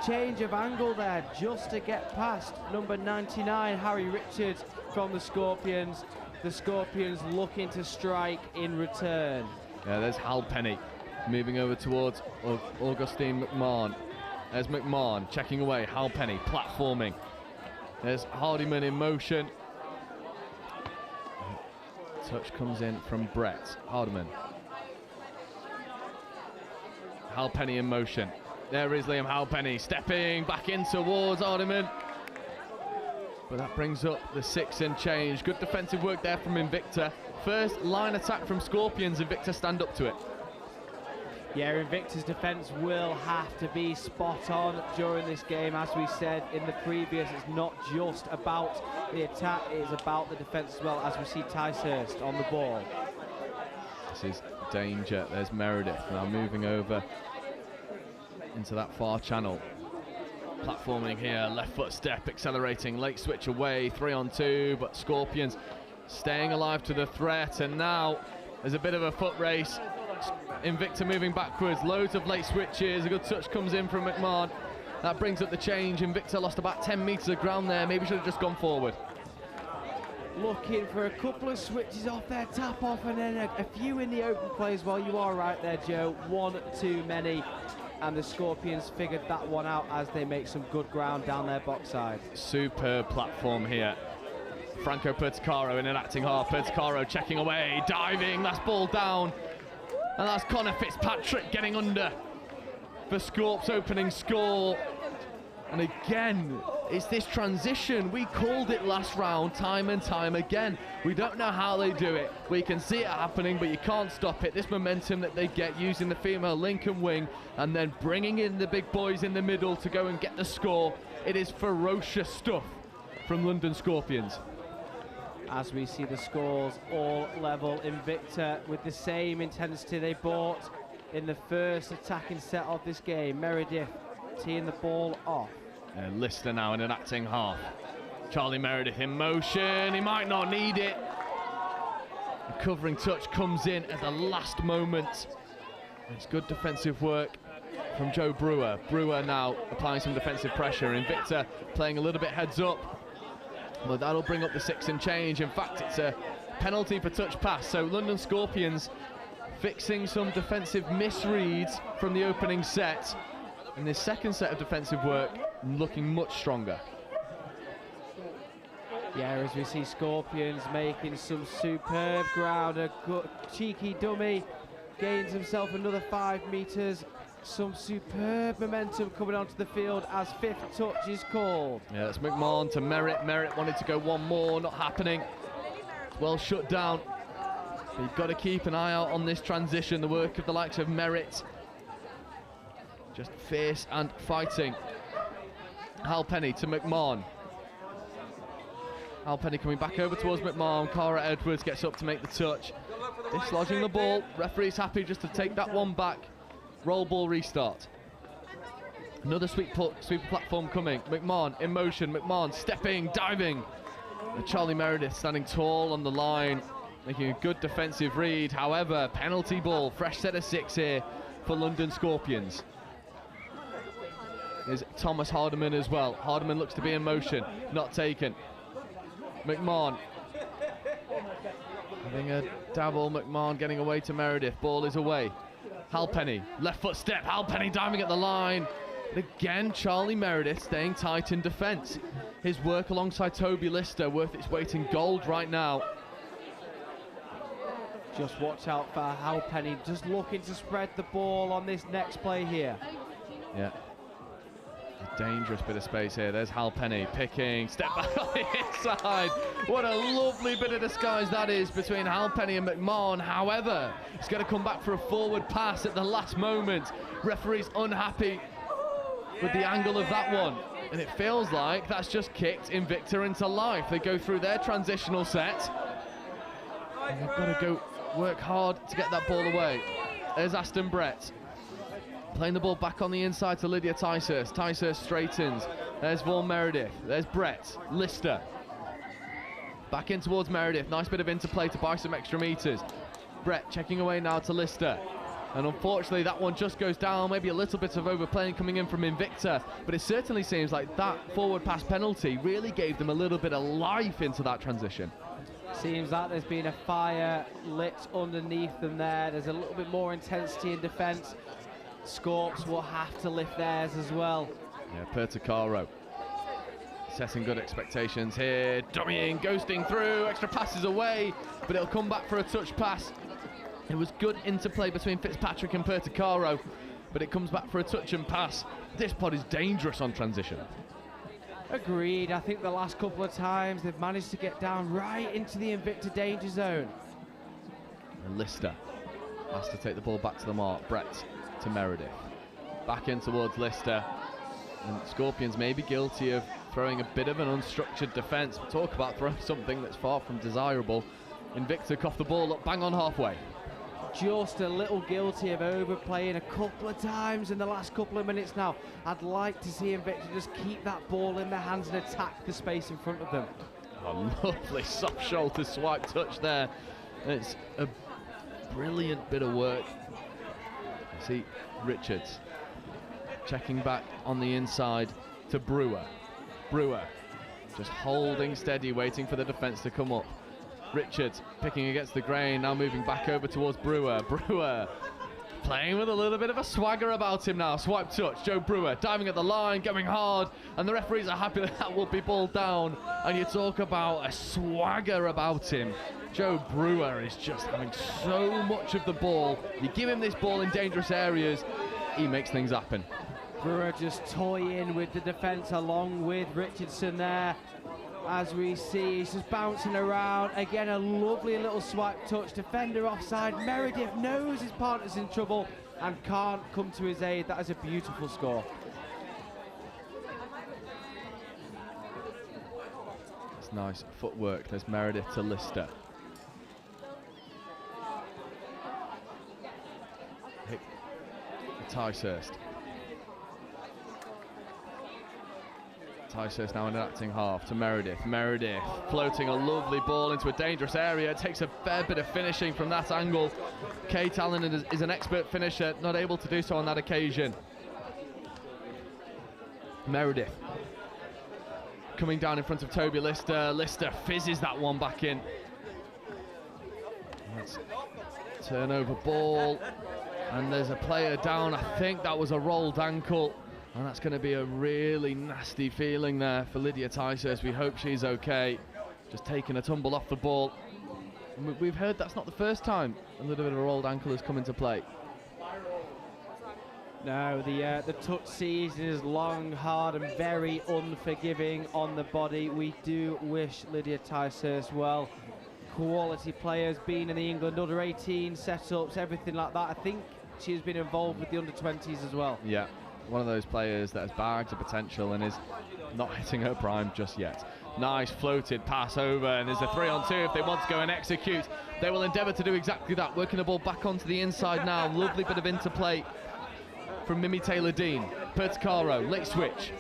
change of angle there just to get past number 99, Harry Richards from the Scorpions. The Scorpions looking to strike in return. Yeah, there's Halpenny moving over towards Augustine McMahon. There's McMahon checking away. Halpenny platforming. There's Hardiman in motion. Touch comes in from Brett Hardiman. Halpenny in motion. There is Liam Halpenny stepping back in towards Hardiman. But that brings up the 6 and change. Good defensive work there from Invicta. First line attack from Scorpions. Invicta stand up to it. Yeah, Invicta's defence will have to be spot on during this game. As we said in the previous, it's not just about the attack, it is about the defence as well, as we see Ticehurst on the ball. This is danger. There's Meredith now moving over into that far channel. Platforming here, left foot step, accelerating, late switch away, 3 on 2, but Scorpions staying alive to the threat, and now there's a bit of a foot race. Invicta moving backwards, loads of late switches, a good touch comes in from McMahon. That brings up the change. Invicta lost about 10 metres of ground there, maybe should have just gone forward. Looking for a couple of switches off their tap off, and then a few in the open play as well. You are right there, Joe, one too many. And the Scorpions figured that one out as they make some good ground down their box side. Superb platform here. Franco Perticaro in an acting half. Perticaro checking away, diving, last ball down. And that's Connor Fitzpatrick getting under for Scorp's opening score. And again, it's this transition. We called it last round time and time again. We don't know how they do it. We can see it happening, but you can't stop it. This momentum that they get using the female Lincoln wing and then bringing in the big boys in the middle to go and get the score. It is ferocious stuff from London Scorpions. As we see the scores all level, Invicta with the same intensity they brought in the first attacking set of this game. Meredith teeing the ball off. Lister now in an acting half. Charlie Meredith in motion, he might not need it. The covering touch comes in at the last moment. It's good defensive work from Joe Brewer. Brewer now applying some defensive pressure. Invicta playing a little bit heads up. Well, that'll bring up the 6 and change. In fact, it's a penalty for touch pass. So London Scorpions fixing some defensive misreads from the opening set. And this second set of defensive work looking much stronger. Yeah, as we see Scorpions making some superb ground. A good cheeky dummy gains himself another 5 metres. Some superb momentum coming onto the field as 5th touch is called. Yeah, that's McMahon to Merritt. Merritt wanted to go one more, not happening. Well shut down. But you've got to keep an eye out on this transition, the work of the likes of Merritt. Just fierce and fighting. Halpenny to McMahon. Halpenny coming back over towards McMahon. Cara Edwards gets up to make the touch. Dislodging the ball. Referee's happy just to take that one back. Roll ball restart. Another sweeper platform coming. McMahon in motion. McMahon stepping, diving. Charlie Meredith standing tall on the line, making a good defensive read. However, penalty ball, fresh set of 6 here for London Scorpions. There's Thomas Hardiman as well. Hardiman looks to be in motion, not taken. McMahon having a dabble. McMahon getting away to Meredith. Ball is away. Halpenny, left foot step. Halpenny diving at the line. But again, Charlie Meredith staying tight in defence. His work alongside Toby Lister worth its weight in gold right now. Just watch out for Halpenny, just looking to spread the ball on this next play here. Yeah. A dangerous bit of space here. There's Halpenny picking, step back on the inside. What a lovely bit of disguise that is between Halpenny and McMahon. However, it's going to come back for a forward pass at the last moment. Referee's unhappy with the angle of that one. And it feels like that's just kicked Invicta into life. They go through their transitional set. And they've got to go work hard to get that ball away. There's Aston Brett. Playing the ball back on the inside to Lydia Ticehurst. Ticehurst straightens. There's Vaughan Meredith. There's Brett. Lister. Back in towards Meredith. Nice bit of interplay to buy some extra metres. Brett checking away now to Lister. And unfortunately that one just goes down. Maybe a little bit of overplaying coming in from Invicta. But it certainly seems like that forward pass penalty really gave them a little bit of life into that transition. Seems like there's been a fire lit underneath them there. There's a little bit more intensity in defence. Scorps will have to lift theirs as well. Yeah, Perticaro setting good expectations here. Dummying, ghosting through, extra passes away, but it'll come back for a touch pass. It was good interplay between Fitzpatrick and Perticaro, but it comes back for a touch and pass. This pod is dangerous on transition. Agreed. I think the last couple of times they've managed to get down right into the Invicta danger zone. And Lister has to take the ball back to the mark. Brett to Meredith. Back in towards Lister. And Scorpions may be guilty of throwing a bit of an unstructured defence. But talk about throwing something that's far from desirable. Invicta cough the ball up bang on halfway. Just a little guilty of overplaying a couple of times in the last couple of minutes now. I'd like to see Invicta just keep that ball in their hands and attack the space in front of them. Oh, lovely soft shoulder swipe touch there. It's a brilliant bit of work. See Richards checking back on the inside to Brewer. Brewer just holding steady, waiting for the defence to come up. Richards picking against the grain, now moving back over towards Brewer. Brewer playing with a little bit of a swagger about him now. Swipe touch, Joe Brewer diving at the line, going hard, and the referees are happy that will be ball down. And you talk about a swagger about him. Joe Brewer is just having so much of the ball. You give him this ball in dangerous areas, he makes things happen. Brewer just toying with the defence along with Richardson there. As we see, he's just bouncing around. Again, a lovely little swipe touch. Defender offside. Meredith knows his partner's in trouble and can't come to his aid. That is a beautiful score. It's nice footwork. There's Meredith to Lister. Ticehurst. Ticehurst now in an acting half to Meredith. Meredith floating a lovely ball into a dangerous area. It takes a fair bit of finishing from that angle. Kate Allen is an expert finisher, not able to do so on that occasion. Meredith coming down in front of Toby Lister. Lister fizzes that one back in. That's turnover ball. And there's a player down. I think that was a rolled ankle. And that's going to be a really nasty feeling there for Lydia Ticehurst. We hope she's okay. Just taking a tumble off the ball. We've heard that's not the first time a little bit of a rolled ankle has come into play. No, the touch season is long, hard and very unforgiving on the body. We do wish Lydia Ticehurst well. Quality players, been in the England under-18 setups, everything like that. I think she's been involved with the under-20s as well. Yeah, one of those players that has bags of potential and is not hitting her prime just yet. Nice floated pass over, and there's a 3-on-2 if they want to go and execute. They will endeavour to do exactly that, working the ball back onto the inside now. Lovely bit of interplay from Mimi Taylor-Dean. Perticaro, late switch.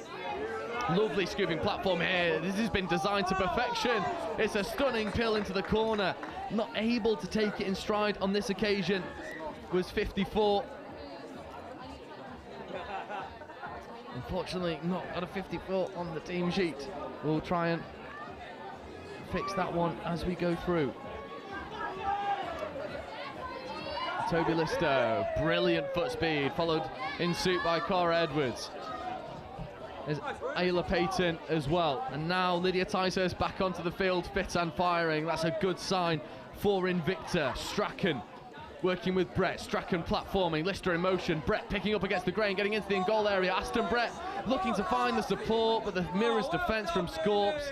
Lovely scooping platform here. This has been designed to perfection. It's a stunning pill into the corner. Not able to take it in stride on this occasion was 54. Unfortunately, not got a 54 on the team sheet. We'll try and fix that one as we go through. Toby Lister, brilliant foot speed, followed in suit by Cara Edwards. There's Ayla Payton as well. And now Lydia Ticehurst back onto the field, fit and firing. That's a good sign for Invicta. Strachan working with Brett. Strachan platforming, Lister in motion. Brett picking up against the grain, getting into the in-goal area. Aston Brett looking to find the support, but the Mirrors defence from Scorps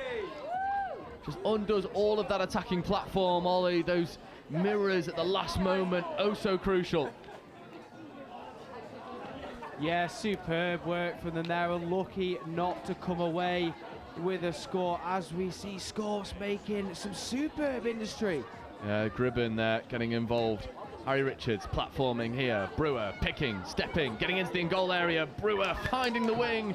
just undoes all of that attacking platform. Ollie, those Mirrors at the last moment, oh so crucial. Yeah, superb work from them there, unlucky not to come away with a score as we see Scorps making some superb industry. Yeah, Gribben there getting involved. Harry Richards platforming here. Brewer picking, stepping, getting into the in-goal area. Brewer finding the wing.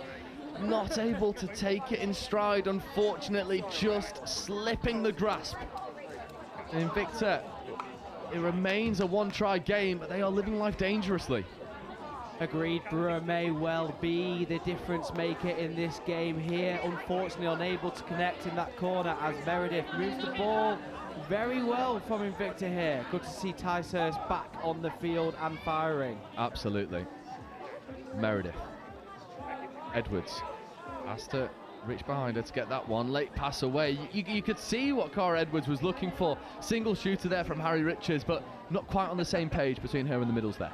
Not able to take it in stride, unfortunately, just slipping the grasp. Invicta, it remains a one-try game, but they are living life dangerously. Agreed, Brewer may well be the difference maker in this game here. Unfortunately unable to connect in that corner as Meredith moves the ball very well from Invicta here. Good to see Ticehurst back on the field and firing. Absolutely. Meredith. Edwards has to reach behind her to get that one. Late pass away. You could see what Cara Edwards was looking for. Single shooter there from Harry Richards, but not quite on the same page between her and the middles there.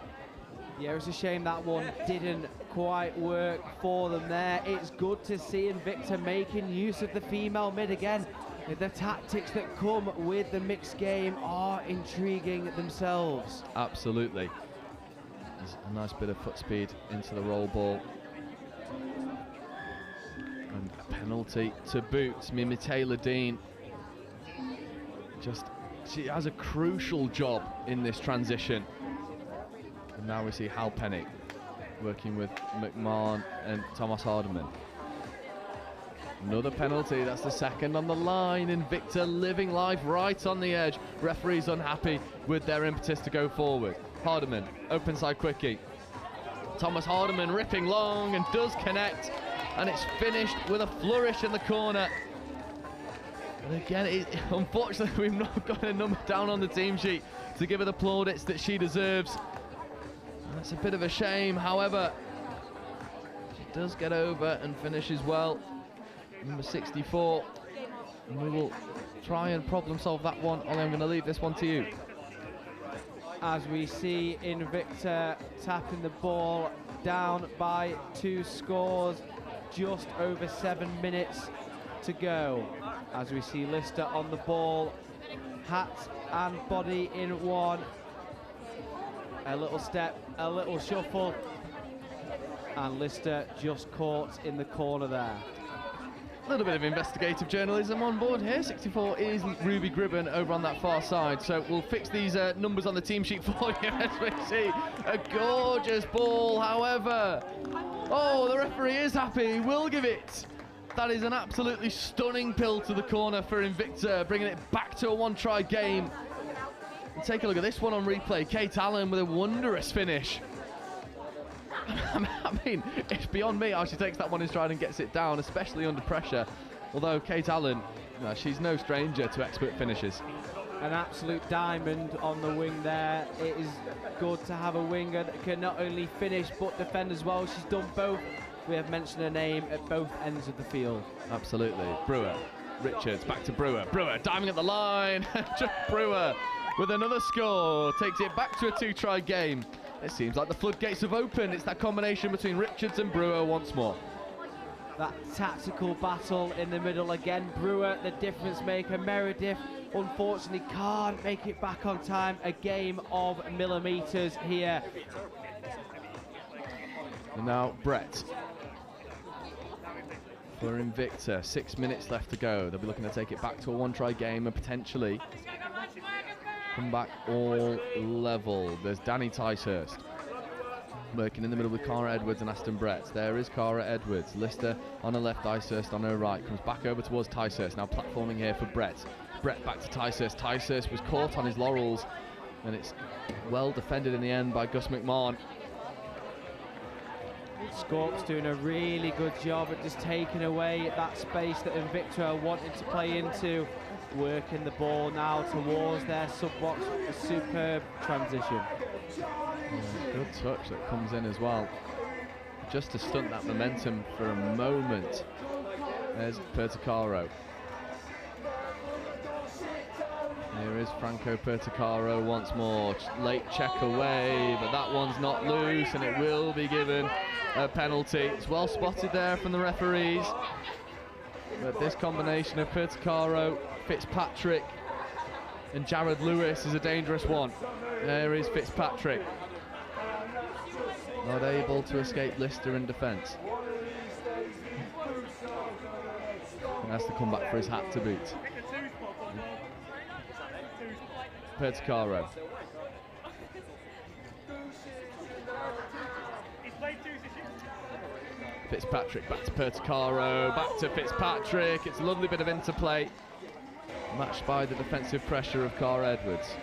Yeah, it's a shame that one didn't quite work for them there. It's good to see Invicta making use of the female mid again. The tactics that come with the mixed game are intriguing themselves. Absolutely. There's a nice bit of foot speed into the roll ball. And a penalty to boot. Mimi Taylor-Dean, she has a crucial job in this transition. And now we see Hal Pennick working with McMahon and Thomas Hardiman. Another penalty, that's the second on the line. Invicta living life right on the edge. Referees unhappy with their impetus to go forward. Hardiman, open side quickie. Thomas Hardiman ripping long and does connect. And it's finished with a flourish in the corner. And again, unfortunately, we've not got a number down on the team sheet to give her the plaudits that she deserves. And that's a bit of a shame. However, she does get over and finishes well. Number 64. And we will try and problem solve that one. Ollie, I'm going to leave this one to you. As we see Invicta tapping the ball down by 2 scores. Just over 7 minutes to go. As we see Lister on the ball, hat and body in one. A little step, a little shuffle, and Lister just caught in the corner there. A little bit of investigative journalism on board here. 64 is Ruby Gribben over on that far side. So we'll fix these numbers on the team sheet for you as we see a gorgeous ball. However, oh, the referee is happy. He will give it. That is an absolutely stunning pill to the corner for Invicta, bringing it back to a one-try game. And take a look at this one on replay. Kate Allen with a wondrous finish. I mean, it's beyond me how she takes that one in stride and gets it down, especially under pressure. Although Kate Allen, she's no stranger to expert finishes. An absolute diamond on the wing there. It is good to have a winger that can not only finish but defend as well. She's done both. We have mentioned her name at both ends of the field. Absolutely. Brewer, Richards, back to Brewer. Brewer diving at the line. Just Brewer with another score. Takes it back to a 2-try game. It seems like the floodgates have opened. It's that combination between Richards and Brewer once more. That tactical battle in the middle again. Brewer, the difference maker. Meredith, unfortunately, can't make it back on time. A game of millimetres here. And now Brett for Invicta. 6 minutes left to go. They'll be looking to take it back to a one-try game and potentially come back all level. There's Danny Ticehurst. working in the middle with Cara Edwards and Aston Brett. There is Cara Edwards. Lister on her left, Ticehurst on her right. Comes back over towards Ticehurst. Now platforming here for Brett. Brett back to Ticehurst. Ticehurst was caught on his laurels, and it's well defended in the end by Gus McMahon. Scorp's doing a really good job at just taking away that space that Invicta wanted to play into. Working the ball now towards their sub-box. A superb transition. Yeah, good touch that comes in as well, just to stunt that momentum for a moment. There's Perticaro. Here is Franco Perticaro once more. Late check away, but that one's not loose, and it will be given a penalty. It's well spotted there from the referees, but this combination of Perticaro, Fitzpatrick and Jared Lewis is a dangerous one. There is Fitzpatrick, not able to escape Lister in defence. He has to come back for his hat to boot. Perticaro. Fitzpatrick back to Perticaro, back to Fitzpatrick. It's a lovely bit of interplay, matched by the defensive pressure of Cara Edwards.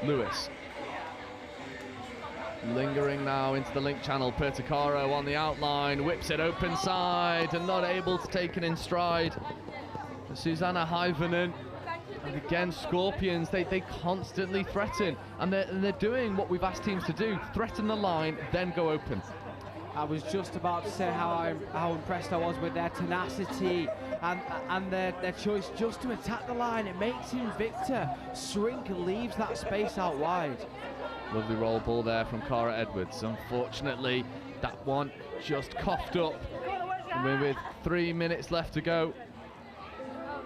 Lewis. Lingering now into the link channel. Perticaro on the outline, whips it open side and not able to take it in stride. Susanna Hyvanen. And again, Scorpions, they constantly threaten, and they're doing what we've asked teams to do: threaten the line, then go open. I was just about to say how impressed I was with their tenacity and their choice just to attack the line. It makes Invicta shrink and leaves that space out wide. Lovely roll ball there from Cara Edwards. Unfortunately, that one just coughed up. And with 3 minutes left to go,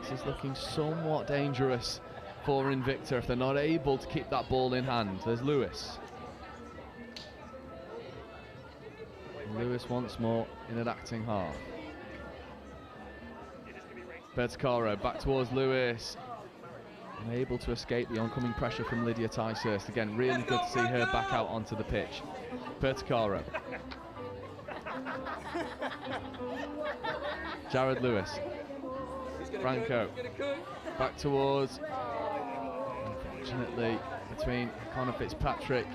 this is looking somewhat dangerous for Invicta if they're not able to keep that ball in hand. There's Lewis. Lewis once more in an acting half. Perticaro back towards Lewis. Unable to escape the oncoming pressure from Lydia Ticehurst. Again, really good to see her back out onto the pitch. Perticaro. Jared Lewis. Franco back towards, unfortunately, between Connor Fitzpatrick,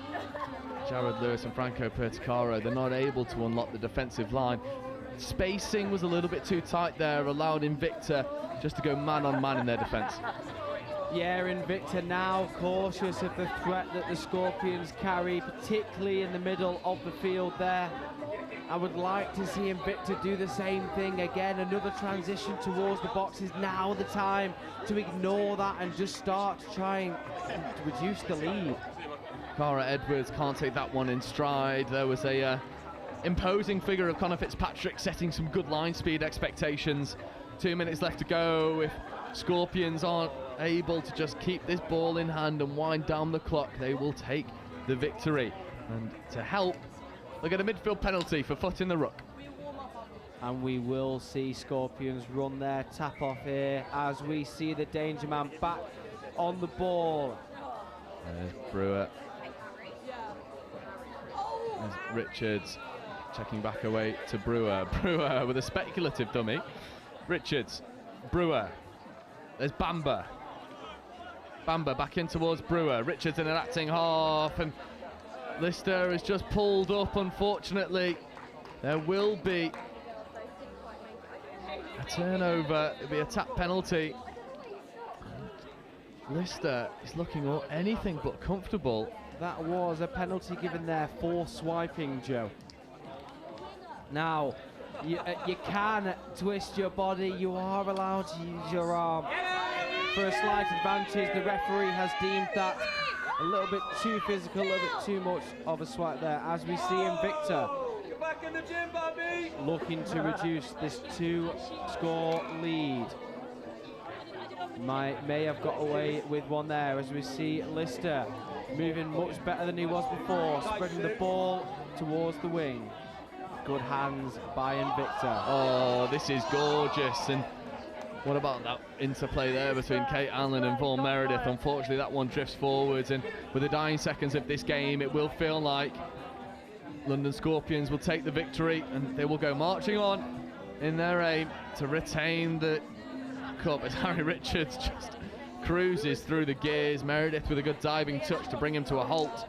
Jared Lewis and Franco Perticaro, they're not able to unlock the defensive line. Spacing was a little bit too tight there, allowed Invicta just to go man on man in their defence. Yeah, Invicta now cautious of the threat that the Scorpions carry, particularly in the middle of the field there. I would like to see Invicta do the same thing again. Another transition towards the box. Is now the time to ignore that and just start to try and reduce the lead. Cara Edwards can't take that one in stride. There was a imposing figure of Connor Fitzpatrick setting some good line speed expectations. 2 minutes left to go. If Scorpions aren't able to just keep this ball in hand and wind down the clock, they will take the victory. And to help, they get a midfield penalty for foot in the ruck. And we will see Scorpions run their tap off here as we see the danger man back on the ball. There's Brewer. There's Richards checking back away to Brewer. Brewer with a speculative dummy. Richards, Brewer. There's Bamba. Bamba back in towards Brewer. Richards in an acting half, and Lister is just pulled up, unfortunately. There will be a turnover. It'll be a tap penalty. Lister is looking anything but comfortable. That was a penalty given there for swiping, Joe. Now, you can twist your body. You are allowed to use your arm for a slight advantage. The referee has deemed that a little bit too physical, a little bit too much of a swipe there, as we see Invicta looking to reduce this 2-score lead. May have got away with one there, as we see Lister moving much better than he was before, spreading the ball towards the wing. Good hands by Invicta. Oh, this is gorgeous, and What about that interplay there between Kate Allen and Vaughan Meredith? Unfortunately, that one drifts forwards, and with the dying seconds of this game, it will feel like London Scorpions will take the victory, and they will go marching on in their aim to retain the cup as Harry Richards just cruises through the gears. Meredith with a good diving touch to bring him to a halt.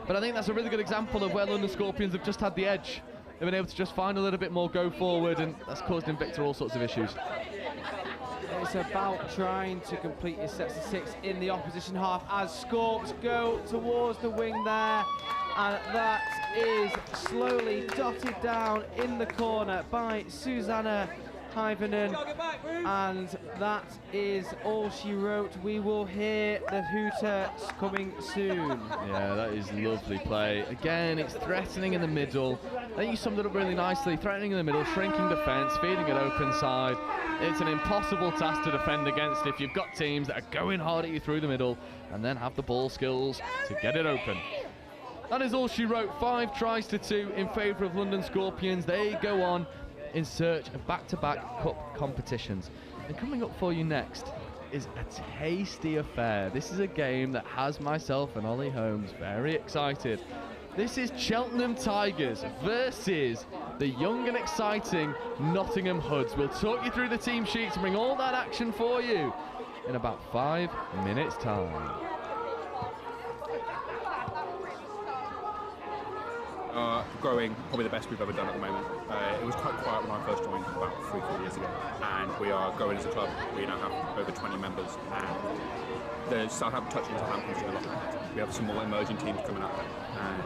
But I think that's a really good example of where London Scorpions have just had the edge. They've been able to just find a little bit more go forward, and that's caused Invicta all sorts of issues. It's about trying to complete your sets of 6 in the opposition half as Scorps go towards the wing there, and that is slowly dotted down in the corner by Susanna Hyvenen, and that is all she wrote. We will hear the hooter coming soon. Yeah, that is lovely play. Again, it's threatening in the middle. I think you summed it up really nicely. Threatening in the middle, shrinking defence, feeding it open side. It's an impossible task to defend against if you've got teams that are going hard at you through the middle and then have the ball skills to get it open. That is all she wrote. 5 tries to 2 in favour of London Scorpions. They go on in search of back-to-back cup competitions. And coming up for you next is a tasty affair. This is a game that has myself and Ollie Holmes very excited. This is Cheltenham Tigers versus the young and exciting Nottingham Hoods. We'll talk you through the team sheets and bring all that action for you in about 5 minutes' time. Growing, probably the best we've ever done at the moment. It was quite quiet when I first joined about 3-4 years ago, and we are growing as a club. We now have over 20 members, and the Southampton touch and Southampton is doing a lot better. We have some more emerging teams coming up, and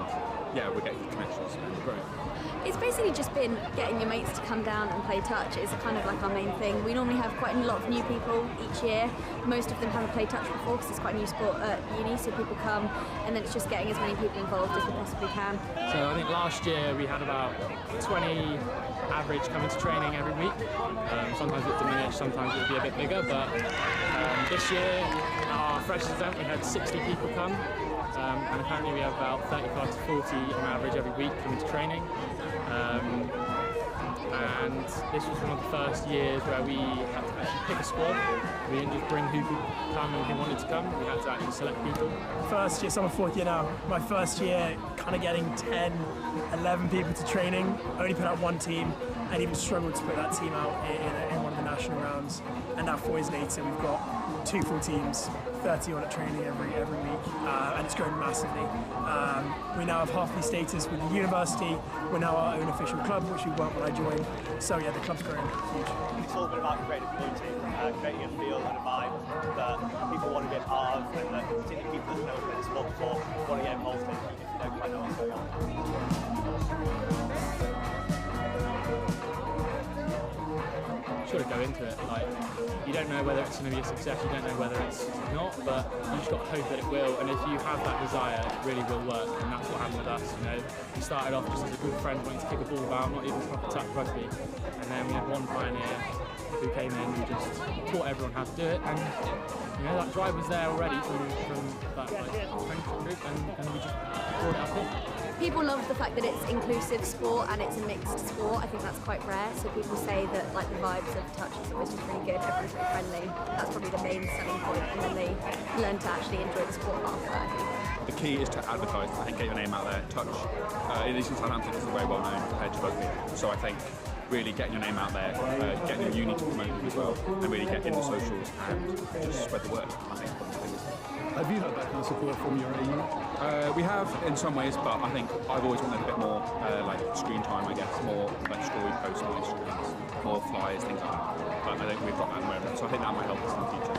yeah, we're getting connections and we're growing. It's basically just been getting your mates to come down and play touch. It's kind of like our main thing. We normally have quite a lot of new people each year. Most of them haven't played touch before because it's quite a new sport at uni, so people come, and then it's just getting as many people involved as we possibly can. So I think last year we had about 20 average coming to training every week. Sometimes it diminished, sometimes it would be a bit bigger, but this year, our freshers event, we had 60 people come. And apparently we have about 35 to 40 on average every week coming to training. And this was one of the first years where we had to actually pick a squad. We didn't just bring who could come and who wanted to come, we had to actually select people. First year, so I'm 4th year now. My first year, kind of getting 10, 11 people to training, only put out 1 team, and even struggled to put that team out in one of the national rounds. And now 4 years later, we've got 2 full teams, 30 on at training every week, and it's grown massively. We now have half the status with the university. We're now our own official club, which we weren't when I joined. So yeah, the club's grown huge. It's all been about creating a community, creating a feel and a vibe that people want to be a part of, and that particularly people that have never been in sport before want to get involved in, even if you don't quite know what's going on. Sort of go into it, like, you don't know whether it's going to be a success, you don't know whether it's not, but you just got to hope that it will, and if you have that desire, it really will work, and that's what happened with us, you know. We started off just as a good friend wanting to kick a ball about, not even proper touch rugby, and then we had one pioneer who came in and just taught everyone how to do it, and you know, that drive was there already from that friendship group, and we just brought it up here. People love the fact that it's inclusive sport and it's a mixed sport. I think that's quite rare. So people say that like the vibes of touch is always just really good, everyone's really friendly. That's probably the main selling point, and then they learn to actually enjoy the sport after that, I think. The key is to advertise, I think, get your name out there. Touch, in addition to Southampton, is very well known compared to rugby. So I think really getting your name out there, getting your uni to promote you as well, and really get in the socials and just spread the word, I think. Have you had that kind of support from your AU? We have in some ways, but I think I've always wanted a bit more like screen time, I guess, more like story posts on Instagram, more flyers, things like that. But I think we've got that at the moment, so I think that might help us in the future.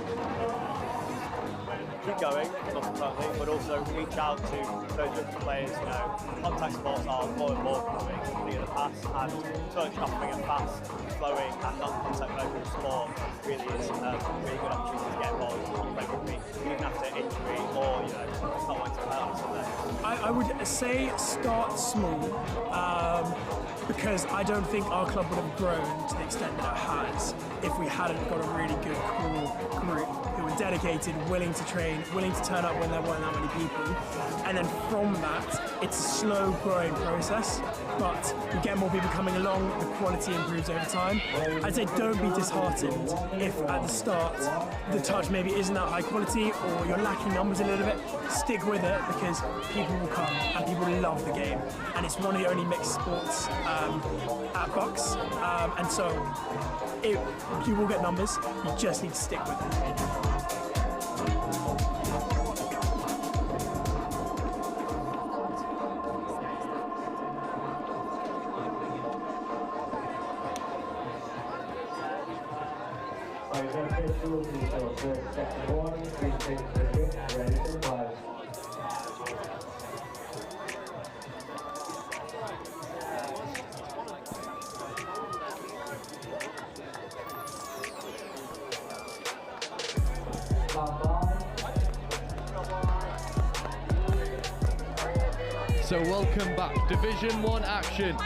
Keep going, not certainly, but also reach out to those rugby players. You know, contact sports are more and more becoming in the past, and touch offering a fast, flowing, and non-contact version of sport really is a really good opportunity to get involved and play rugby, even after injury or you know, it's not wanting to play on Sunday. I would say start small, because I don't think our club would have grown to the extent that it has if we hadn't got a really good core group who were dedicated dedicated, willing to train, willing to turn up when there weren't that many people. And then from that, it's a slow growing process, but you get more people coming along, the quality improves over time. I'd say don't be disheartened if at the start the touch maybe isn't that high quality or you're lacking numbers a little bit. Stick with it because people will come and people love the game. And it's one of the only mixed sports at Bucks. And so you will get numbers, you just need to stick with it. So welcome back, Division 1 action.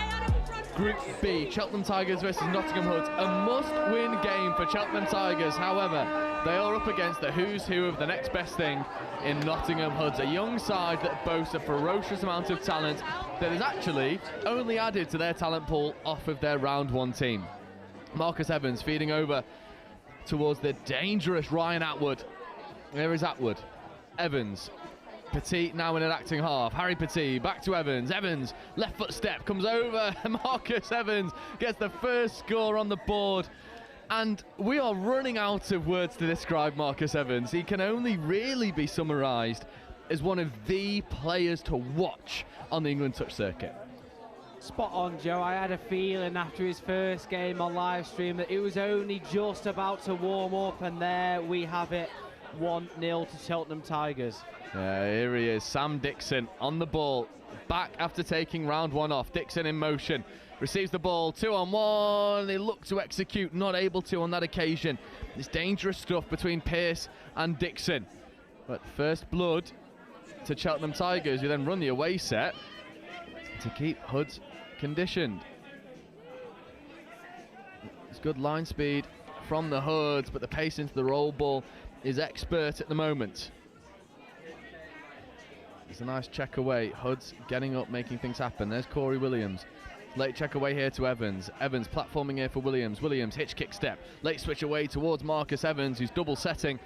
Group B, Cheltenham Tigers versus Nottingham Hoods. A must-win game for Cheltenham Tigers. However, they are up against the who's who of the next best thing in Nottingham Hoods. A young side that boasts a ferocious amount of talent that is actually only added to their talent pool off of their round 1 team. Marcus Evans feeding over towards the dangerous Ryan Atwood. There is Atwood. Evans. Petit now in an acting half. Harry Petit back to Evans. Evans, left foot step, comes over. Marcus Evans gets the first score on the board. And we are running out of words to describe Marcus Evans. He can only really be summarised as one of the players to watch on the England touch circuit. Spot on, Joe. I had a feeling after his first game on live stream that it was only just about to warm up, and there we have it. 1-0 to Cheltenham Tigers. Here he is, Sam Dixon on the ball, back after taking round 1 off. Dixon in motion, receives the ball, 2-on-1, they look to execute, not able to on that occasion. It's dangerous stuff between Pearce and Dixon. But first blood to Cheltenham Tigers, who then run the away set to keep Hoods conditioned. It's good line speed from the Hoods, but the pace into the roll ball is expert at the moment. It's a nice check away. Hoods getting up, making things happen. There's Corey Williams. Late check away here to Evans. Evans platforming here for Williams. Williams, hitch kick step. Late switch away towards Marcus Evans, who's double setting.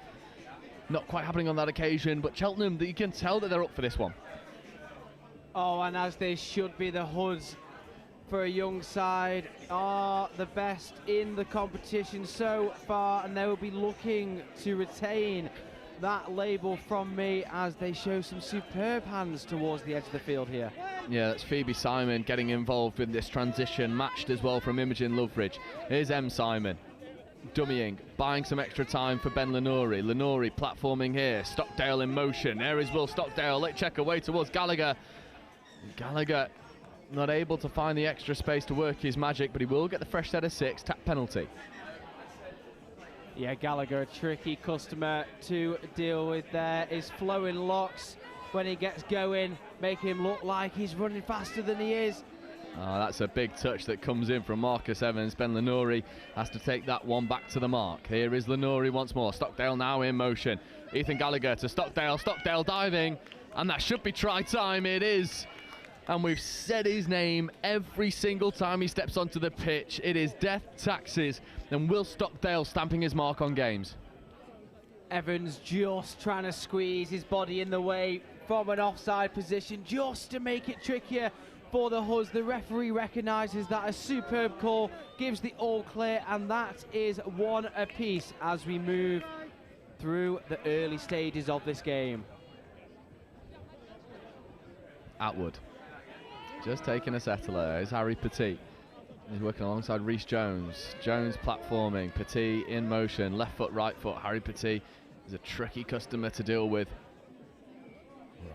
Not quite happening on that occasion, but Cheltenham, you can tell that they're up for this one. Oh, and as they should be, the Hoods, for a young side, are the best in the competition so far, and they will be looking to retain that label from me as they show some superb hands towards the edge of the field here. Yeah, that's Phoebe Simon getting involved with this transition, matched as well from Imogen Loveridge. Here's M. Simon, dummying, buying some extra time for Ben Lenori. Lenori platforming here, Stockdale in motion. There is Will Stockdale, late check away towards Gallagher. Gallagher not able to find the extra space to work his magic, but he will get the fresh set of 6, tap penalty. Yeah, Gallagher, a tricky customer to deal with there. His flowing locks, when he gets going, make him look like he's running faster than he is. Oh, that's a big touch that comes in from Marcus Evans. Ben Lenori has to take that one back to the mark. Here is Lenori once more. Stockdale now in motion. Ethan Gallagher to Stockdale. Stockdale diving, and that should be try time. It is. And we've said his name every single time he steps onto the pitch. It is death taxes, and Will Stockdale stamping his mark on games. Evans just trying to squeeze his body in the way from an offside position just to make it trickier for the Hoods. The referee recognises that a superb call, gives the all clear, and that is 1 apiece as we move through the early stages of this game. Atwood. Just taking a settler. There's Harry Petit. He's working alongside Reece Jones. Jones platforming. Petit in motion. Left foot, right foot. Harry Petit is a tricky customer to deal with.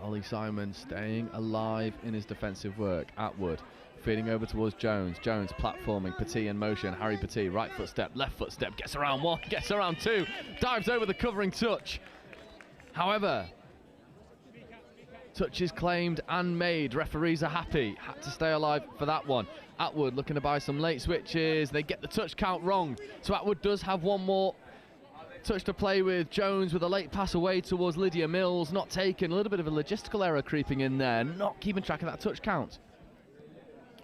Ollie Simon staying alive in his defensive work. Atwood feeding over towards Jones. Jones platforming. Petit in motion. Harry Petit, right foot step, left foot step. Gets around 1, gets around 2. Dives over the covering touch. However, touch is claimed and made. Referees are happy. Had to stay alive for that one. Atwood looking to buy some late switches. They get the touch count wrong. So Atwood does have one more touch to play with Jones with a late pass away towards Lydia Mills, not taken. A little bit of a logistical error creeping in there, not keeping track of that touch count.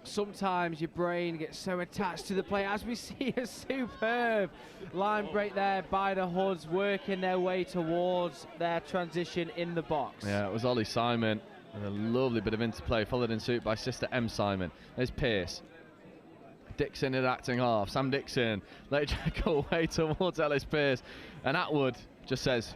Sometimes your brain gets so attached to the play, as we see a superb line break there by the Hoods, working their way towards their transition in the box. Yeah, it was Ollie Simon, and a lovely bit of interplay, followed in suit by sister M. Simon. There's Pearce. Dixon in acting half. Sam Dixon, late check away towards Ellis Pearce, and Atwood just says,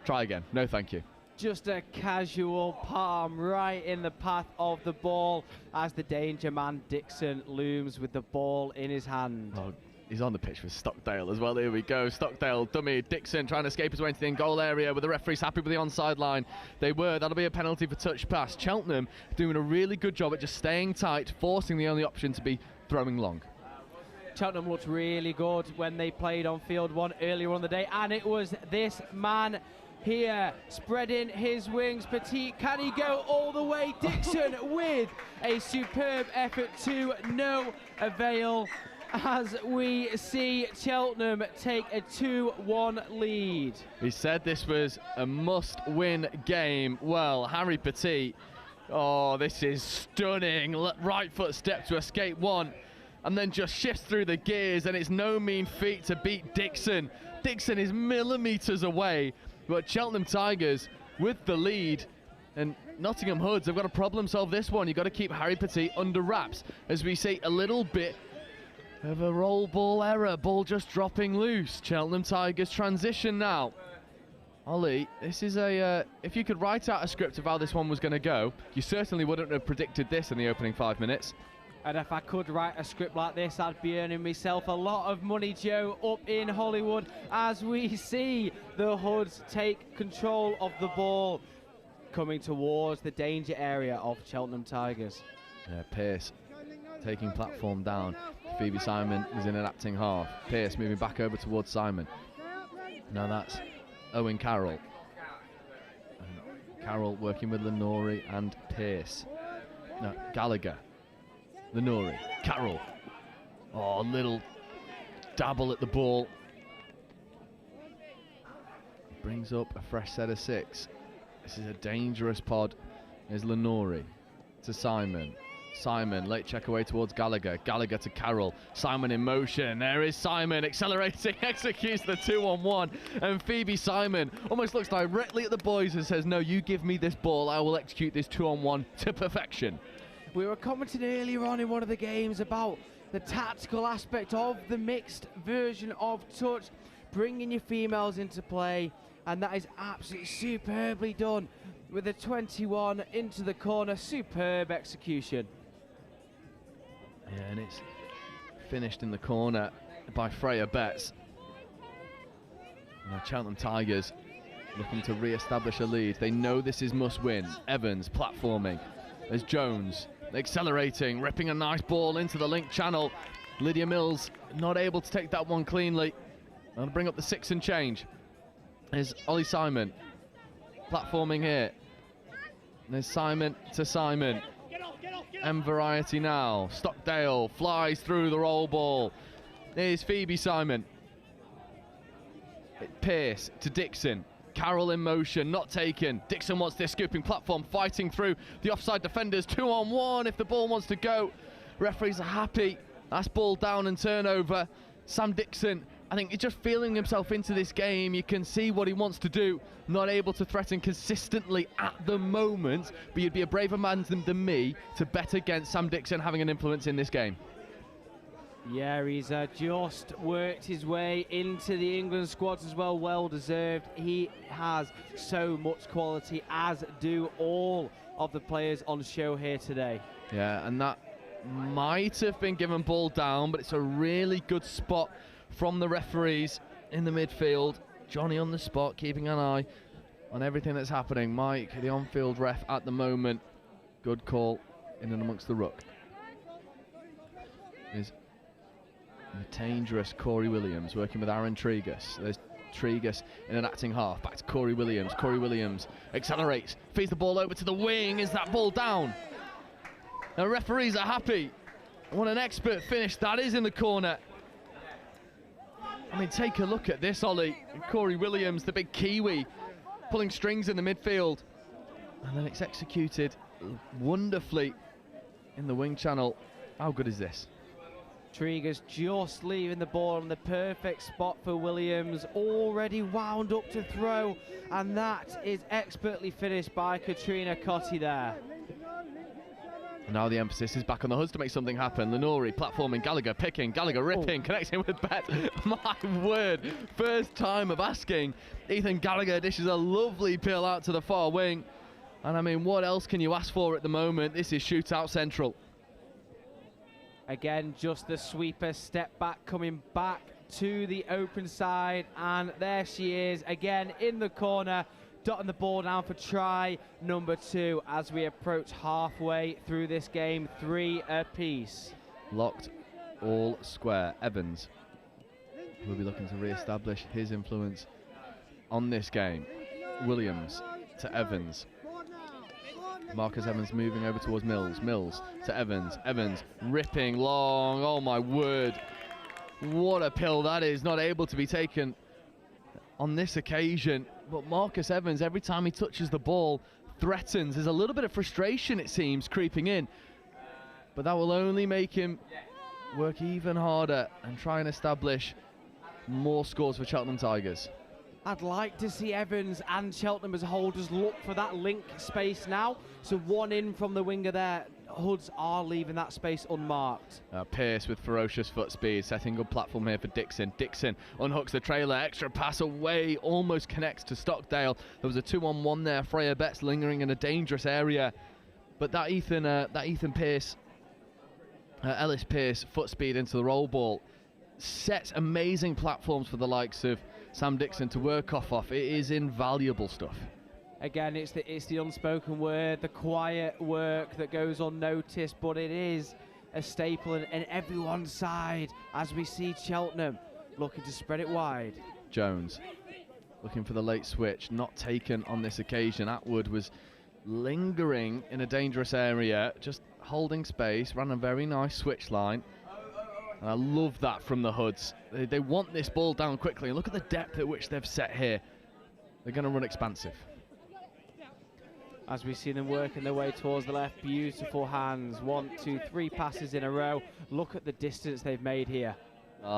try again, no thank you. Just a casual palm right in the path of the ball as the danger man Dixon looms with the ball in his hand. Oh, he's on the pitch with Stockdale as well. Here we go. Stockdale, dummy, Dixon trying to escape his way into the in-goal area, with the referees happy with the onside line. They were. That'll be a penalty for touch pass. Cheltenham doing a really good job at just staying tight, forcing the only option to be throwing long. Cheltenham looked really good when they played on field one earlier on the day, and it was this man here spreading his wings. Petit, can he go all the way? Dixon with a superb effort to no avail, as we see Cheltenham take a 2-1 lead. He said this was a must-win game. Well, Harry Petit, oh, this is stunning. Right foot step to escape one, and then just shifts through the gears, and it's no mean feat to beat Dixon. Dixon is millimetres away, but Cheltenham Tigers with the lead, and Nottingham Hoods have got to problem solve this one. You've got to keep Harry Petit under wraps, as we see a little bit of a roll ball error, ball just dropping loose. Cheltenham Tigers transition now. Ollie, this is a, if you could write out a script of how this one was going to go, you certainly wouldn't have predicted this in the opening 5 minutes. And if I could write a script like this, I'd be earning myself a lot of money, Joe, up in Hollywood, as we see the Hoods take control of the ball, coming towards the danger area of Cheltenham Tigers. Yeah, Pearce taking platform down. Phoebe Simon is in an acting half. Pearce moving back over towards Simon. Now that's Owen Carroll. And Carroll working with Lenore and Pearce. No, Gallagher. Lenore, Carroll. Oh, little dabble at the ball. Brings up a fresh set of 6. This is a dangerous pod. There's Lenore to Simon. Simon, late check away towards Gallagher. Gallagher to Carroll. Simon in motion. There is Simon accelerating, executes the 2-on-1. And Phoebe Simon almost looks directly at the boys and says, no, you give me this ball. I will execute this 2-on-1 to perfection. We were commenting earlier on in one of the games about the tactical aspect of the mixed version of touch, bringing your females into play, and that is absolutely superbly done with a 21 into the corner. Superb execution. Yeah, and it's finished in the corner by Freya Betts. Now Cheltenham Tigers looking to re-establish a lead. They know this is must win. Evans platforming. There's Jones accelerating, ripping a nice ball into the link channel. Lydia Mills not able to take that one cleanly. I'll bring up the 6 and change. There's Ollie Simon platforming here. There's Simon to Simon. M variety now. Stockdale flies through the roll ball. Here's Phoebe Simon. Pearce to Dixon. Carroll in motion, not taken. Dixon wants this scooping platform, fighting through the offside defenders. 2-on-1 if the ball wants to go. Referees are happy. That's ball down and turnover. Sam Dixon, I think he's just feeling himself into this game. You can see what he wants to do. Not able to threaten consistently at the moment, but you'd be a braver man than me to bet against Sam Dixon having an influence in this game. Yeah, he's just worked his way into the England squads as well. Well deserved. He has so much quality, as do all of the players on show here today. Yeah, and that might have been given ball down, but it's a really good spot from the referees in the midfield. Johnny on the spot, keeping an eye on everything that's happening. Mike, the on-field ref at the moment. Good call in and amongst the ruck. Is the dangerous Corey Williams working with Aaron Tregus. There's Tregus in an acting half. Back to Corey Williams. Corey Williams accelerates, feeds the ball over to the wing. Is that ball down? The referees are happy. What an expert finish that is in the corner. I mean, take a look at this, Ollie. Corey Williams, the big Kiwi, pulling strings in the midfield. And then it's executed wonderfully in the wing channel. How good is this? Trieger's just leaving the ball in the perfect spot for Williams, already wound up to throw, and that is expertly finished by Katrina Cotti there. And now the emphasis is back on the hoods to make something happen. Lenori platforming, Gallagher picking, Gallagher ripping, connecting with Bet. My word, first time of asking. Ethan Gallagher dishes a lovely pill out to the far wing. And I mean, what else can you ask for at the moment? This is shootout central. Again, just the sweeper step back, coming back to the open side, and there she is again in the corner, dotting the ball down for try number 2 as we approach halfway through this game, 3 apiece. Locked, all square. Evans will be looking to re-establish his influence on this game. Williams to Evans. Marcus Evans moving over towards Mills. Mills to Evans. Evans ripping long. Oh my word. What a pill that is. Not able to be taken on this occasion. But Marcus Evans, every time he touches the ball, threatens. There's a little bit of frustration, it seems, creeping in. But that will only make him work even harder and try and establish more scores for Cheltenham Tigers. I'd like to see Evans and Cheltenham as holders look for that link space now. So one in from the winger there. Hoods are leaving that space unmarked. Pearce with ferocious foot speed, setting good platform here for Dixon. Dixon unhooks the trailer, extra pass away, almost connects to Stockdale. There was a 2-on-1 there. Freya Betts lingering in a dangerous area. But that Ethan Pearce, Ellis Pearce foot speed into the roll ball sets amazing platforms for the likes of Sam Dixon to work off. It is invaluable stuff. Again, it's the unspoken word, the quiet work that goes unnoticed, but it is a staple in everyone's side as we see Cheltenham looking to spread it wide. Jones looking for the late switch, not taken on this occasion. Atwood was lingering in a dangerous area, just holding space, ran a very nice switch line. And I love that from the Hoods. They want this ball down quickly. And look at the depth at which they've set here. They're going to run expansive. As we see them working their way towards the left, beautiful hands. 1, 2, 3 passes in a row. Look at the distance they've made here.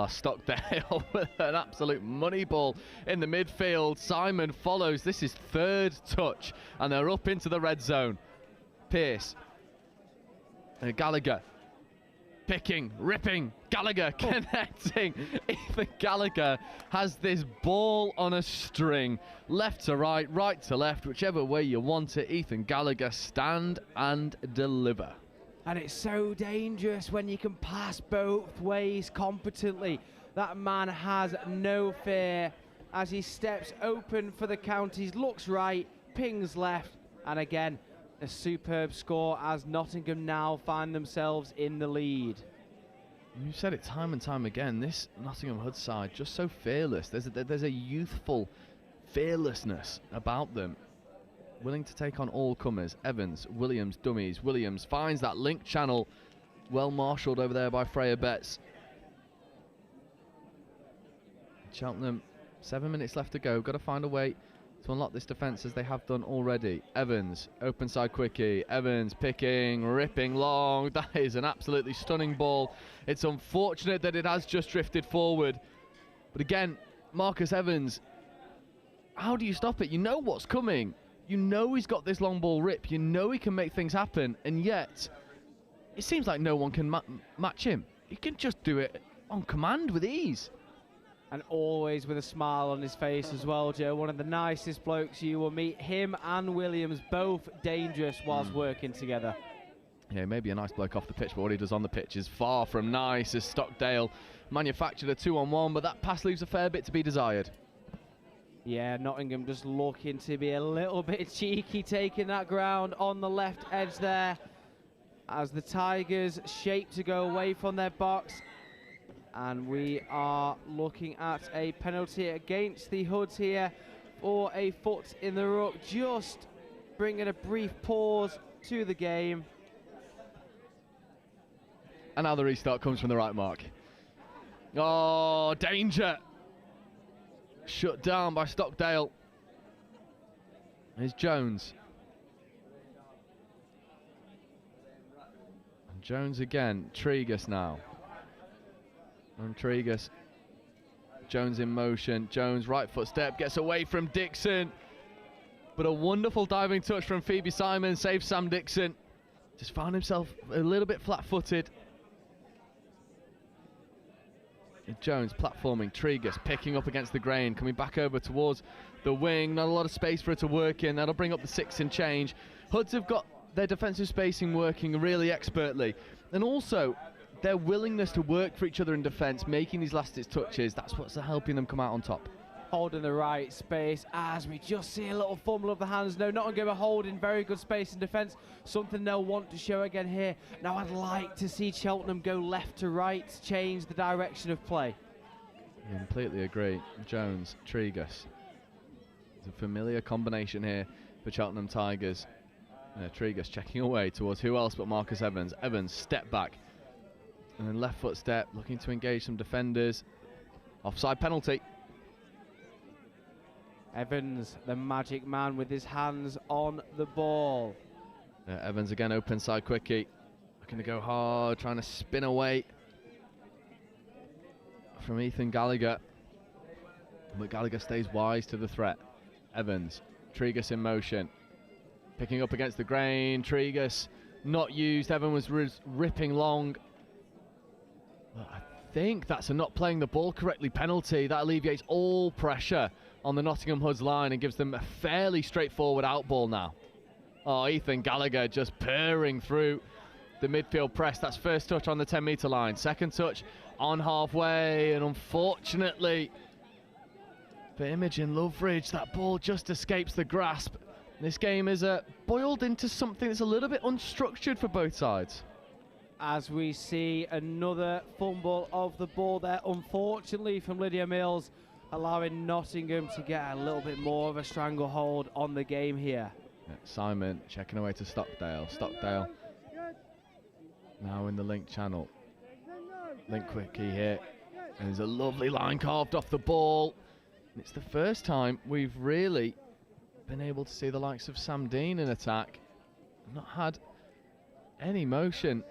Stockdale with an absolute money ball in the midfield. Simon follows. This is third touch. And they're up into the red zone. Pearce. Gallagher. Picking, ripping, Gallagher connecting. Ethan Gallagher has this ball on a string. Left to right, right to left, whichever way you want it. Ethan Gallagher, stand and deliver. And it's so dangerous when you can pass both ways competently. That man has no fear as he steps open for the counties, looks right, pings left, and again, a superb score as Nottingham now find themselves in the lead. You've said it time and time again, this Nottingham Hood side just so fearless. There's a youthful fearlessness about them, willing to take on all comers. Evans, Williams, dummies. Williams finds that link channel, well marshalled over there by Freya Betts. Cheltenham, 7 minutes left to go. Got to find a way to unlock this defence as they have done already. Evans, open side quickie. Evans picking, ripping long. That is an absolutely stunning ball. It's unfortunate that it has just drifted forward. But again, Marcus Evans, how do you stop it? You know what's coming. You know he's got this long ball rip. You know he can make things happen. And yet, it seems like no one can match him. He can just do it on command with ease. And always with a smile on his face as well, Joe. One of the nicest blokes you will meet. Him and Williams, both dangerous whilst working together. Yeah, maybe a nice bloke off the pitch, but what he does on the pitch is far from nice as Stockdale manufactured a 2-on-1, but that pass leaves a fair bit to be desired. Yeah, Nottingham just looking to be a little bit cheeky, taking that ground on the left edge there. As the Tigers shape to go away from their box. And we are looking at a penalty against the Hoods here for a foot in the ruck, just bringing a brief pause to the game. And now the restart comes from the right mark. Oh, danger. shut down by Stockdale. Here's Jones. And Jones again. Tregus now. And Tregus. Jones in motion. Jones right foot step. Gets away from Dixon. But a wonderful diving touch from Phoebe Simon. Saves Sam Dixon. Just found himself a little bit flat-footed. Jones platforming. Tregus picking up against the grain. Coming back over towards the wing. Not a lot of space for it to work in. That'll bring up the 6 and change. Hoods have got their defensive spacing working really expertly. And also their willingness to work for each other in defence, making these last-ditch touches, that's what's helping them come out on top. Holding the right space as we just see a little fumble of the hands. No, Nottingham are holding very good space in defence. Something they'll want to show again here. Now I'd like to see Cheltenham go left to right, change the direction of play. I completely agree. Jones, Tregus. It's a familiar combination here for Cheltenham Tigers. Tregus checking away towards who else but Marcus Evans. Evans, step back. And then left foot step, looking to engage some defenders. Offside penalty. Evans, the magic man with his hands on the ball. Evans again, open side quickie. Looking to go hard, trying to spin away from Ethan Gallagher. But Gallagher stays wise to the threat. Evans, Tregus in motion. Picking up against the grain. Tregus not used. Evans was ripping long. But I think that's a not playing the ball correctly penalty. That alleviates all pressure on the Nottingham Hoods line and gives them a fairly straightforward out ball now. Oh, Ethan Gallagher just purring through the midfield press. That's first touch on the 10-metre line. Second touch on halfway, and unfortunately for Imogen Loveridge, that ball just escapes the grasp. This game is boiled into something that's a little bit unstructured for both sides. As we see another fumble of the ball there, unfortunately from Lydia Mills, allowing Nottingham to get a little bit more of a stranglehold on the game here. Simon checking away to Stockdale. Stockdale now in the link channel. Link quickie here. And there's a lovely line carved off the ball. And it's the first time we've really been able to see the likes of Sam Dean in attack. Not had any motion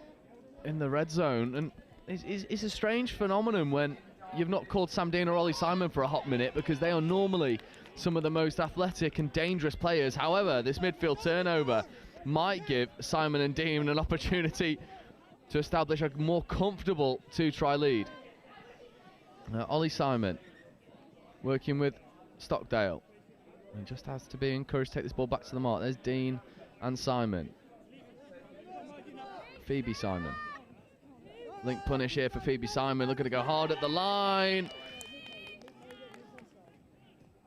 in the red zone. And it's a strange phenomenon when you've not called Sam Dean or Ollie Simon for a hot minute, because they are normally some of the most athletic and dangerous players. However, this midfield turnover might give Simon and Dean an opportunity to establish a more comfortable 2-try lead. Ollie Simon working with Stockdale. He just has to be encouraged to take this ball back to the mark. There's Dean and Simon. Phoebe Simon. Link punish here for Phoebe Simon, looking to go hard at the line.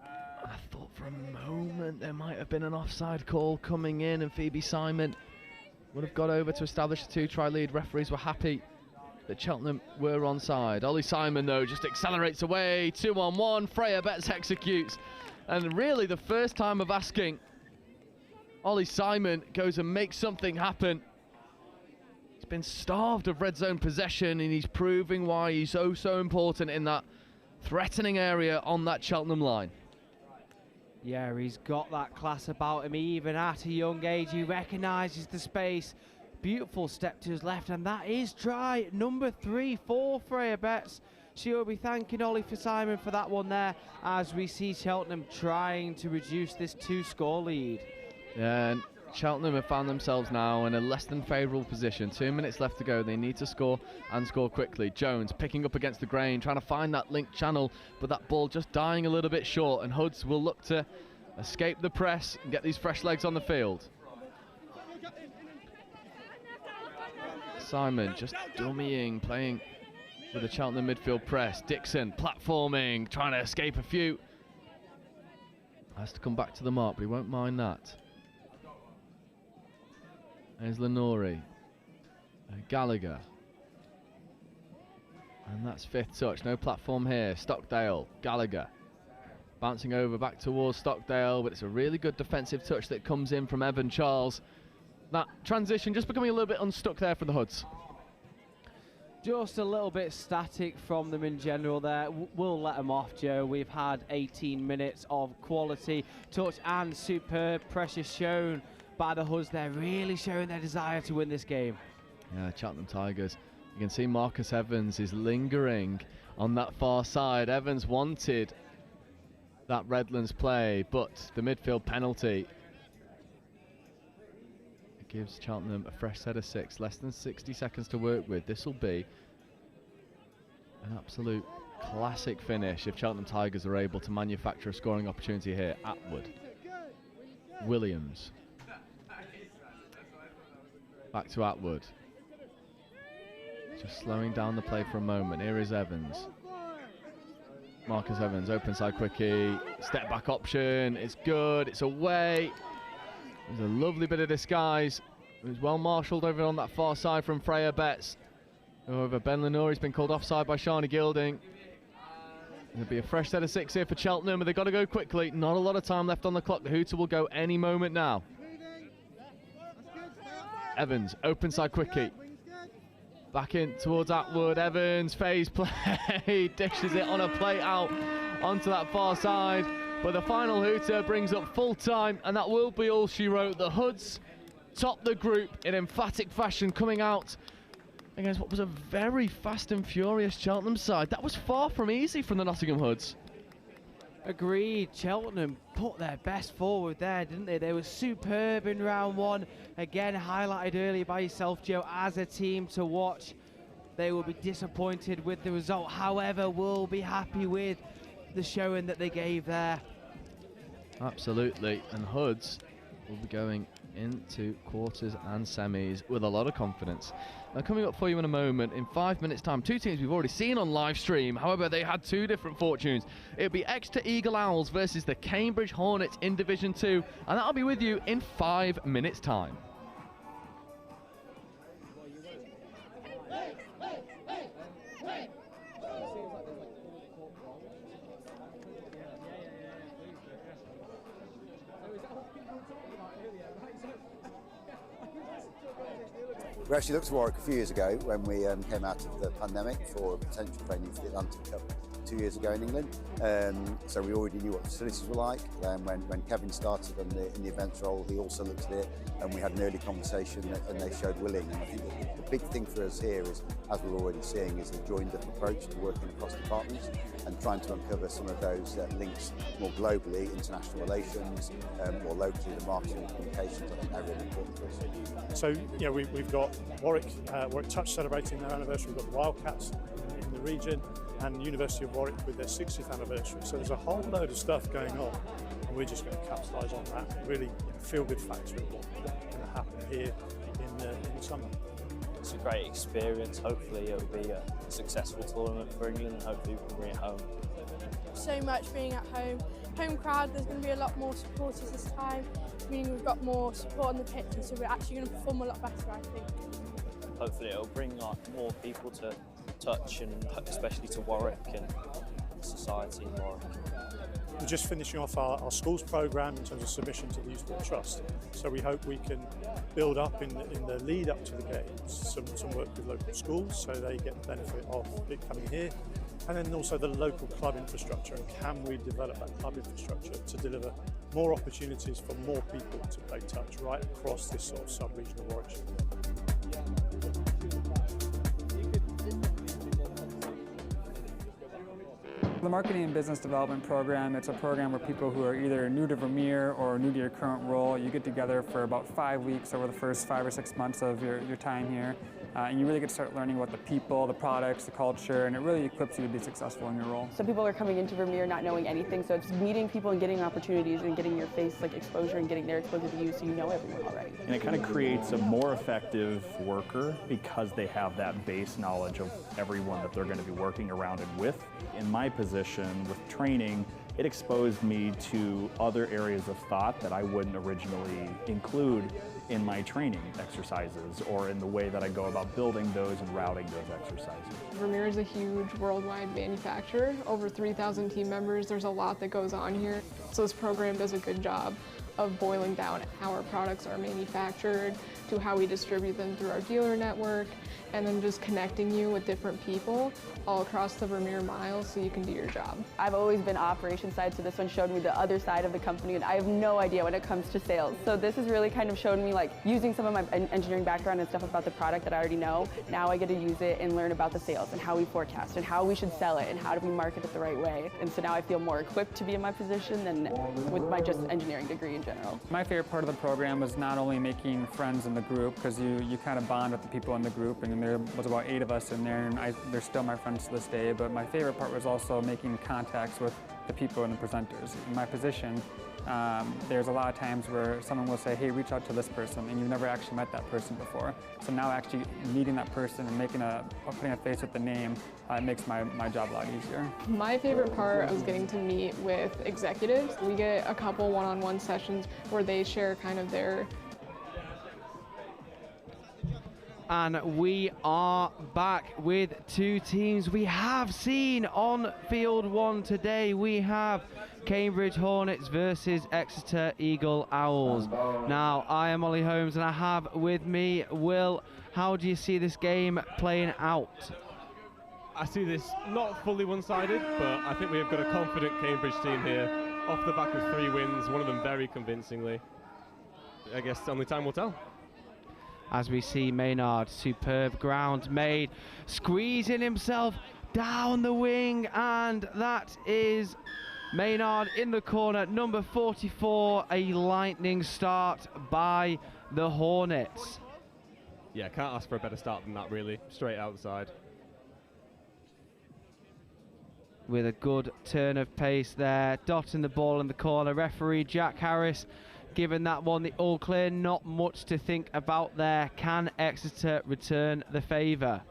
I thought for a moment there might have been an offside call coming in, and Phoebe Simon would have got over to establish a 2-try lead. Referees were happy that Cheltenham were onside. Ollie Simon, though, just accelerates away. 2-on-1. Freya Betts executes. And really the first time of asking, Ollie Simon goes and makes something happen. He's been starved of red zone possession, and he's proving why he's so important in that threatening area on that Cheltenham line. Yeah, he's got that class about him. Even at a young age, he recognises the space. Beautiful step to his left, and that is try number 3 for Freya Betts. She'll be thanking Ollie for Simon for that one there, as we see Cheltenham trying to reduce this 2-score lead. Yeah, and Cheltenham have found themselves now in a less than favourable position. 2 minutes left to go. They need to score and score quickly. Jones picking up against the grain, trying to find that link channel, but that ball just dying a little bit short, and Hoods will look to escape the press and get these fresh legs on the field. Simon just dummying, playing with the Cheltenham midfield press. Dixon platforming, trying to escape a few. Has to come back to the mark, but he won't mind that. There's Lenori. Gallagher. And that's 5th touch. No platform here. Stockdale. Gallagher. Bouncing over back towards Stockdale, but it's a really good defensive touch that comes in from Evan Charles. That transition just becoming a little bit unstuck there for the Hoods. Just a little bit static from them in general there. We'll let them off, Joe. We've had 18 minutes of quality touch and superb pressure shown by the Hoods. They're really showing their desire to win this game. Yeah, Cheltenham Tigers. You can see Marcus Evans is lingering on that far side. Evans wanted that Redlands play, but the midfield penalty gives Cheltenham a fresh set of 6. Less than 60 seconds to work with. This will be an absolute classic finish if Cheltenham Tigers are able to manufacture a scoring opportunity here. Atwood. Williams. Back to Atwood. Just slowing down the play for a moment. Here is Evans. Marcus Evans, open side quickie. Step back option. It's good. It's away. There's a lovely bit of disguise. It was well marshalled over on that far side from Freya Betts. However, Ben Lenori's been called offside by Shani Gilding. There'll be a fresh set of 6 here for Cheltenham, but they've got to go quickly. Not a lot of time left on the clock. The hooter will go any moment now. Evans, open side quickie. Back in towards Atwood. Evans, phase play. Dishes it on a plate out onto that far side. But the final hooter brings up full time, and that will be all she wrote. The Hoods top the group in emphatic fashion, coming out against what was a very fast and furious Cheltenham side. That was far from easy from the Nottingham Hoods. Agreed. Cheltenham put their best forward there, didn't they? They were superb in round 1. Again, highlighted earlier by yourself, Joe, as a team to watch. They will be disappointed with the result. However, we'll be happy with the showing that they gave there. Absolutely. And Hoods will be going into quarters and semis with a lot of confidence. Now, coming up for you in a moment, in 5 minutes time, 2 teams we've already seen on live stream. However, they had 2 different fortunes. It'll be Exeter Eagle Owls versus the Cambridge Hornets in Division 2, and that'll be with you in 5 minutes time. We actually looked to Warwick a few years ago when we came out of the pandemic for a potential venue for the Atlantic Cup 2 years ago in England. So we already knew what the facilities were like. When Kevin started in the events role, he also looked at it, and we had an early conversation, and they showed willing. And I think the big thing for us here is, as we're already seeing, is a joined-up approach to working across departments and trying to uncover some of those links more globally, international relations, more locally, the marketing and communications. I think they're really important for us. So, yeah, we've got Warwick Touch celebrating their anniversary. We've got the Wildcats in the region, and University of Warwick with their 60th anniversary. So there's a whole load of stuff going on, and we're just going to capitalise on that. Really feel-good factor of what's going to happen here in the summer. It's a great experience. Hopefully it'll be a successful tournament for England, and hopefully we can bring it home. So much being at home. Home crowd, there's going to be a lot more supporters this time, meaning we've got more support on the pitch, and so we're actually going to perform a lot better, I think. Hopefully it'll bring more people to touch, and especially to Warwick and society in Warwick. We're just finishing off our schools programme in terms of submission to the Youth Sport Trust. So we hope we can build up in the lead up to the games some work with local schools, so they get the benefit of it coming here. And then also the local club infrastructure, and can we develop that club infrastructure to deliver more opportunities for more people to play touch right across this sort of sub-region of Warwickshire. The Marketing and Business Development Program, it's a program where people who are either new to Vermeer or new to your current role, you get together for about 5 weeks over the first 5 or 6 months of your time here. And you really get to start learning about the people, the products, the culture, and it really equips you to be successful in your role. Some people are coming into Vermeer not knowing anything, so it's meeting people and getting opportunities and getting your face exposure and getting their exposure to you, so you know everyone already. And it kind of creates a more effective worker because they have that base knowledge of everyone that they're going to be working around and with. In my position with training, it exposed me to other areas of thought that I wouldn't originally include in my training exercises or in the way that I go about building those and routing those exercises. Vermeer is a huge worldwide manufacturer, over 3,000 team members. There's a lot that goes on here. So this program does a good job of boiling down how our products are manufactured to how we distribute them through our dealer network, and then just connecting you with different people all across the Vermeer Mile so you can do your job. I've always been operations side, so this one showed me the other side of the company, and I have no idea when it comes to sales. So this has really kind of shown me, like, using some of my engineering background and stuff about the product that I already know. Now I get to use it and learn about the sales and how we forecast and how we should sell it and how do we market it the right way. And so now I feel more equipped to be in my position than with my just engineering degree in general. My favorite part of the program was not only making friends in the group, because you kind of bond with the people in the group, and there was about 8 of us in there, and they're still my friends to this day, but my favorite part was also making contacts with the people and the presenters. In my position, there's a lot of times where someone will say, hey, reach out to this person, and you've never actually met that person before. So now actually meeting that person and putting a face with the name, makes my job a lot easier. My favorite part was getting to meet with executives. We get a couple one-on-one sessions where they share kind of their. And we are back with 2 teams we have seen on field 1 today. We have Cambridge Hornets versus Exeter Eagle Owls. Now, I am Ollie Holmes and I have with me Will. How do you see this game playing out? I see this not fully one-sided, but I think we have got a confident Cambridge team here, off the back of 3 wins, one of them very convincingly. I guess only time will tell. As we see Maynard, superb ground made, squeezing himself down the wing, and that is Maynard in the corner, number 44, a lightning start by the Hornets. Yeah, can't ask for a better start than that, really. Straight outside. With a good turn of pace there, dotting the ball in the corner. Referee Jack Harris giving that one the all clear. Not much to think about there. Can Exeter return the favour?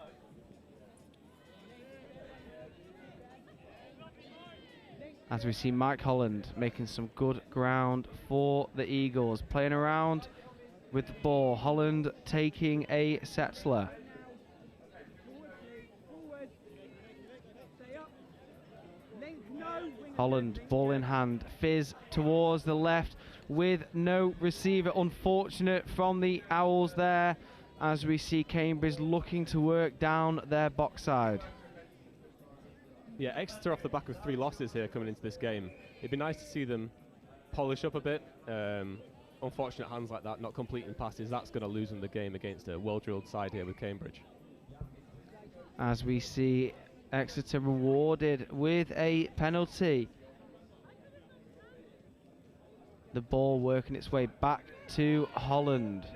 As we see Mike Holland making some good ground for the Eagles. Playing around with the ball. Holland taking a settler. Holland, ball in hand. Fizz towards the left with no receiver. Unfortunate from the Owls there, as we see Cambridge looking to work down their box side. Yeah, Exeter off the back of 3 losses here coming into this game. It'd be nice to see them polish up a bit. Unfortunate hands like that, not completing passes, that's going to lose them the game against a well-drilled side here with Cambridge. As we see Exeter rewarded with a penalty. The ball working its way back to Holland.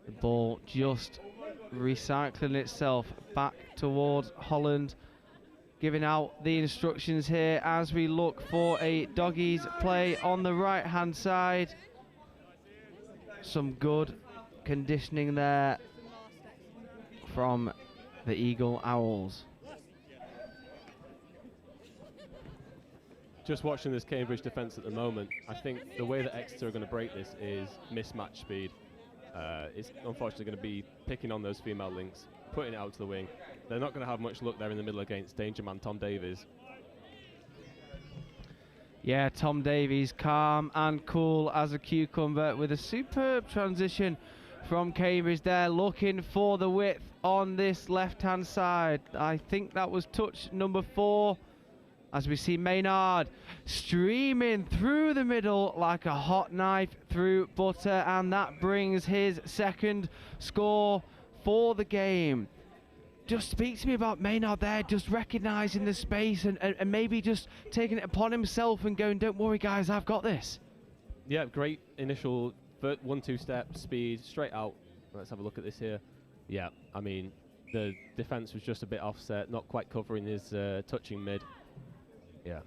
The ball just recycling itself back towards Holland, giving out the instructions here as we look for a doggies play on the right hand side. Some good conditioning there from the Eagle Owls. Just watching this Cambridge defence at the moment, I think the way that Exeter are going to break this is mismatch speed. It's unfortunately going to be picking on those female links, putting it out to the wing. They're not going to have much luck there in the middle against danger man Tom Davies. Yeah, Tom Davies, calm and cool as a cucumber, with a superb transition from Cambridge there, looking for the width on this left-hand side. I think that was touch number 4, as we see Maynard streaming through the middle like a hot knife through butter, and that brings his 2nd score for the game. Just speak to me about Maynard there, just recognising the space and maybe just taking it upon himself and going, don't worry guys, I've got this. Yeah, great initial 1-2 step, speed, straight out. Let's have a look at this here. Yeah, I mean, the defence was just a bit offset, not quite covering his touching mid. Yeah.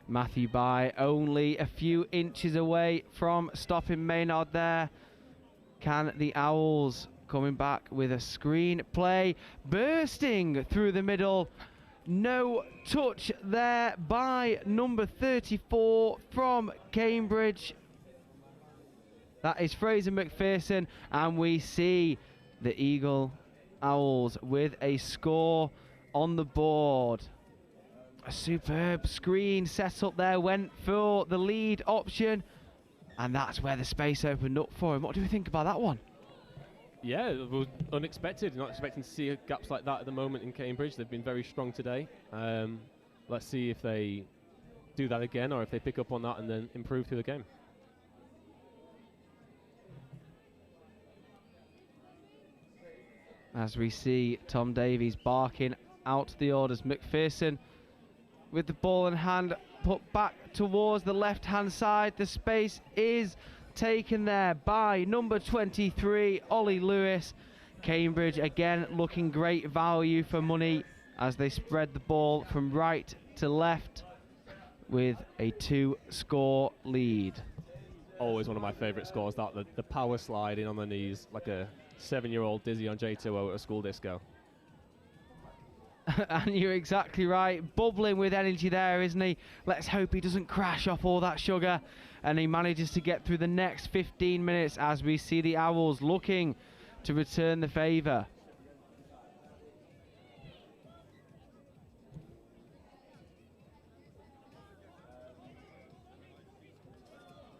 Matthew Bye only a few inches away from stopping Maynard there. Can the Owls coming back with a screen play, bursting through the middle? No touch there by number 34 from Cambridge. That is Fraser McPherson, and we see the Eagle Owls with a score on the board. A superb screen set up there, went for the lead option, and that's where the space opened up for him. What do we think about that one? Yeah, it was unexpected. Not expecting to see gaps like that at the moment in Cambridge. They've been very strong today. Let's see if they do that again or if they pick up on that and then improve through the game. As we see Tom Davies barking out the orders. McPherson with the ball in hand, put back towards the left-hand side. The space is taken there by number 23, Ollie Lewis. Cambridge again looking great value for money as they spread the ball from right to left with a 2-score lead. Always one of my favourite scores, that the power slide in on the knees like a 7-year-old dizzy on J2O at a school disco. And you're exactly right, bubbling with energy there, isn't he? Let's hope he doesn't crash off all that sugar and he manages to get through the next 15 minutes as we see the Owls looking to return the favour.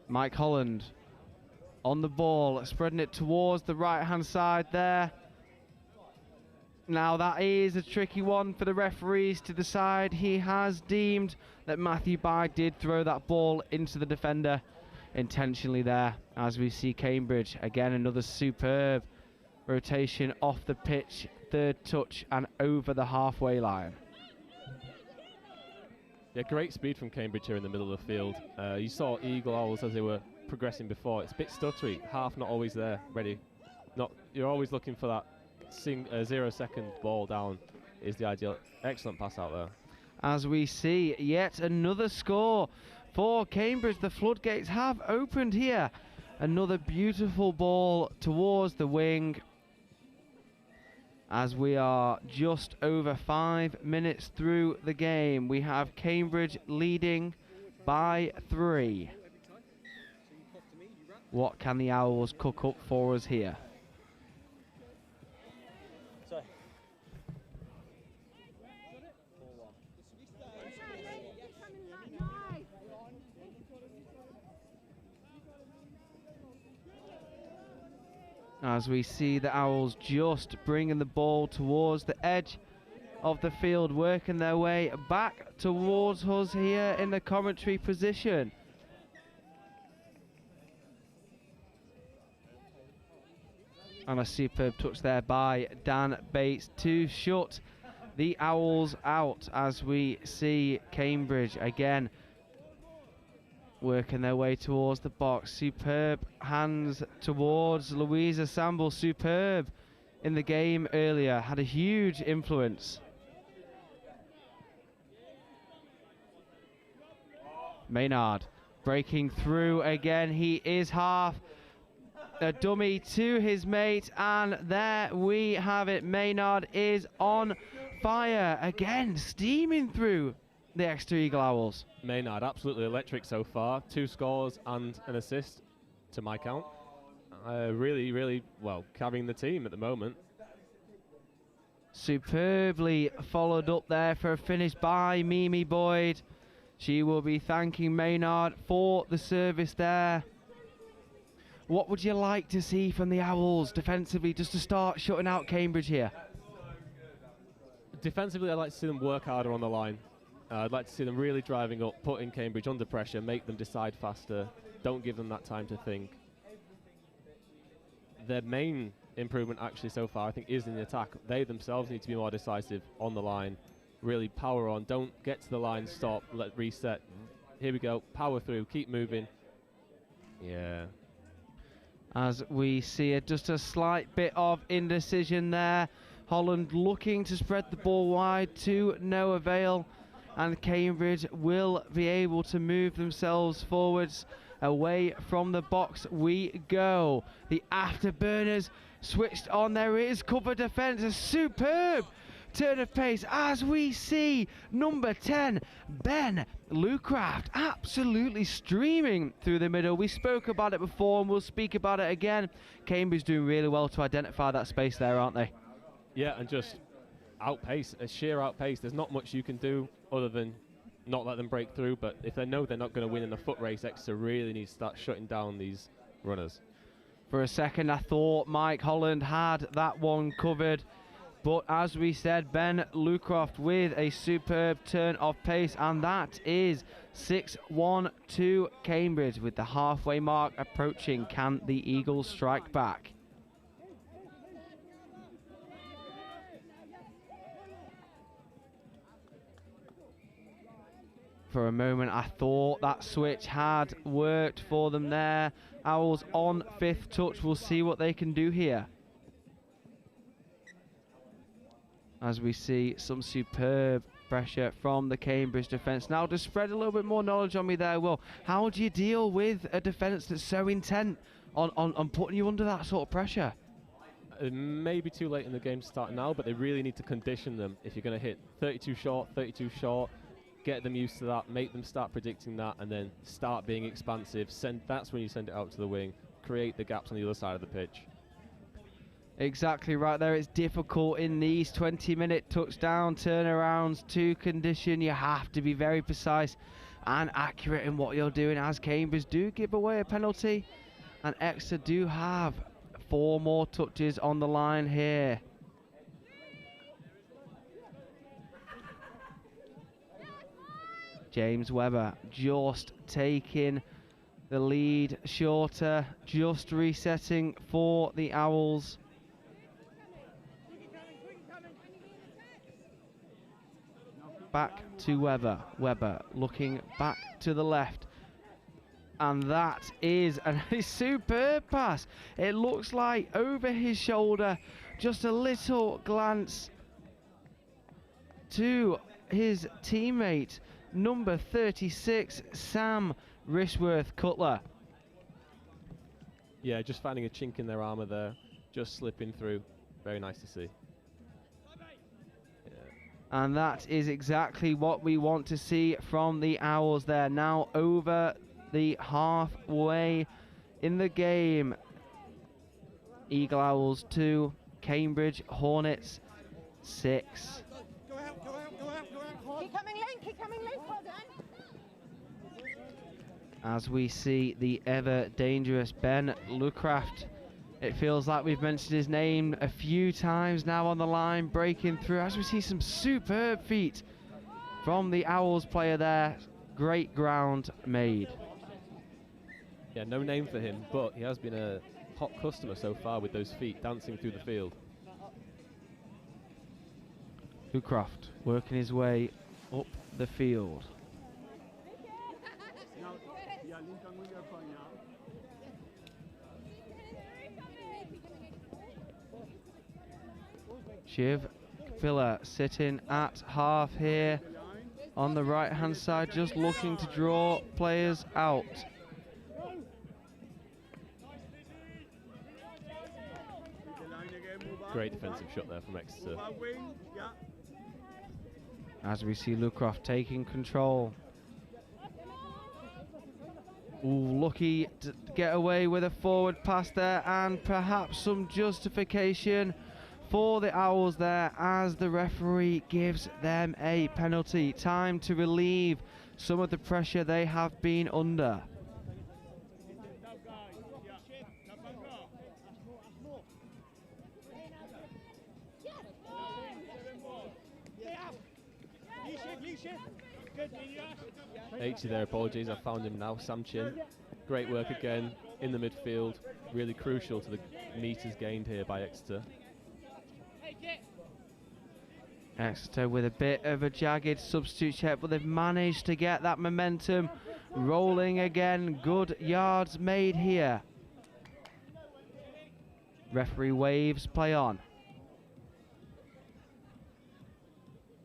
Mike Holland on the ball, spreading it towards the right-hand side there. Now that is a tricky one for the referees to decide. He has deemed that Matthew Bye did throw that ball into the defender intentionally there, as we see Cambridge again another superb rotation off the pitch, third touch and over the halfway line. Yeah, great speed from Cambridge here in the middle of the field. You saw Eagle Owls as they were progressing before. It's a bit stuttery, half not always there, ready. You're always looking for that 0-second ball down is the ideal. Excellent pass out there. As we see yet another score for Cambridge, the floodgates have opened here. Another beautiful ball towards the wing. As we are just over 5 minutes through the game, we have Cambridge leading by 3. What can the Owls cook up for us here? As we see the Owls just bringing the ball towards the edge of the field, working their way back towards us here in the commentary position. And a superb touch there by Dan Bates to shut the Owls out, as we see Cambridge again working their way towards the box. Superb hands towards Louisa Samble. Superb in the game earlier. Had a huge influence. Maynard breaking through again. He is half. A dummy to his mate. And there we have it. Maynard is on fire again. Steaming through the Exeter Eagle Owls. Maynard, absolutely electric so far. 2 scores and an assist to my count. Really well carrying the team at the moment. Superbly followed up there for a finish by Mimi Boyd. She will be thanking Maynard for the service there. What would you like to see from the Owls defensively just to start shutting out Cambridge here? Defensively, I'd like to see them work harder on the line. I'd like to see them really driving up, putting Cambridge under pressure, make them decide faster, don't give them that time to think. Their main improvement actually so far, I think, is in the attack. They themselves need to be more decisive on the line, really power on, don't get to the line, stop, let reset. Here we go, power through, keep moving. Yeah. As we see just a slight bit of indecision there. Holland looking to spread the ball wide to no avail. And Cambridge will be able to move themselves forwards. Away from the box we go. The afterburners switched on. There is cover defence. A superb turn of pace as we see number 10, Ben Lucraft, absolutely streaming through the middle. We spoke about it before and we'll speak about it again. Cambridge doing really well to identify that space there, aren't they? Yeah, and just outpace, a sheer outpace. There's not much you can do other than not let them break through, but if they know they're not going to win in a foot race, Exeter really needs to start shutting down these runners. For a second, I thought Mike Holland had that one covered. But as we said, Ben Lucroft with a superb turn of pace, and that is 6-1 to Cambridge with the halfway mark approaching. Can the Eagles strike back? For a moment, I thought that switch had worked for them there. Owls on 5th touch. We'll see what they can do here. As we see some superb pressure from the Cambridge defence. Now, to spread a little bit more knowledge on me there, Will, how do you deal with a defence that's so intent on putting you under that sort of pressure? It may be too late in the game to start now, but they really need to condition them. If you're going to hit 32 short, get them used to that, make them start predicting that, and then start being expansive. That's when you send it out to the wing, create the gaps on the other side of the pitch. Exactly right there. It's difficult in these 20-minute touchdown turnarounds to condition. You have to be very precise and accurate in what you're doing, as Cambridge do give away a penalty, and Exeter do have 4 more touches on the line here. James Webber just taking the lead shorter, just resetting for the Owls. Back to Webber. Webber looking back to the left. And that is a superb pass. It looks like over his shoulder, just a little glance to his teammate, number 36, Sam Rishworth-Cutler. Yeah, just finding a chink in their armour there, just slipping through. Very nice to see. And that is exactly what we want to see from the Owls there. Now over the halfway in the game. Eagle Owls 2, Cambridge Hornets 6. Keep coming, Link, well done. As we see the ever dangerous Ben Lucraft. It feels like we've mentioned his name a few times now on the line, breaking through, as we see some superb feet from the Owls player there. Great ground made. Yeah, no name for him, but he has been a hot customer so far with those feet dancing through the field. Lucraft working his way up the field. Shiv Filler sitting at half here on the right hand side, just looking to draw players out. Great defensive shot there from Exeter. As we see Lucroft taking control. Ooh, lucky to get away with a forward pass there, and perhaps some justification for the Owls there as the referee gives them a penalty. Time to relieve some of the pressure they have been under. H there, apologies, I found him now. Sam Chin, great work again in the midfield, really crucial to the metres gained here by Exeter. Exeter with a bit of a jagged substitute check, but they've managed to get that momentum rolling again. Good yards made here. Referee waves, play on.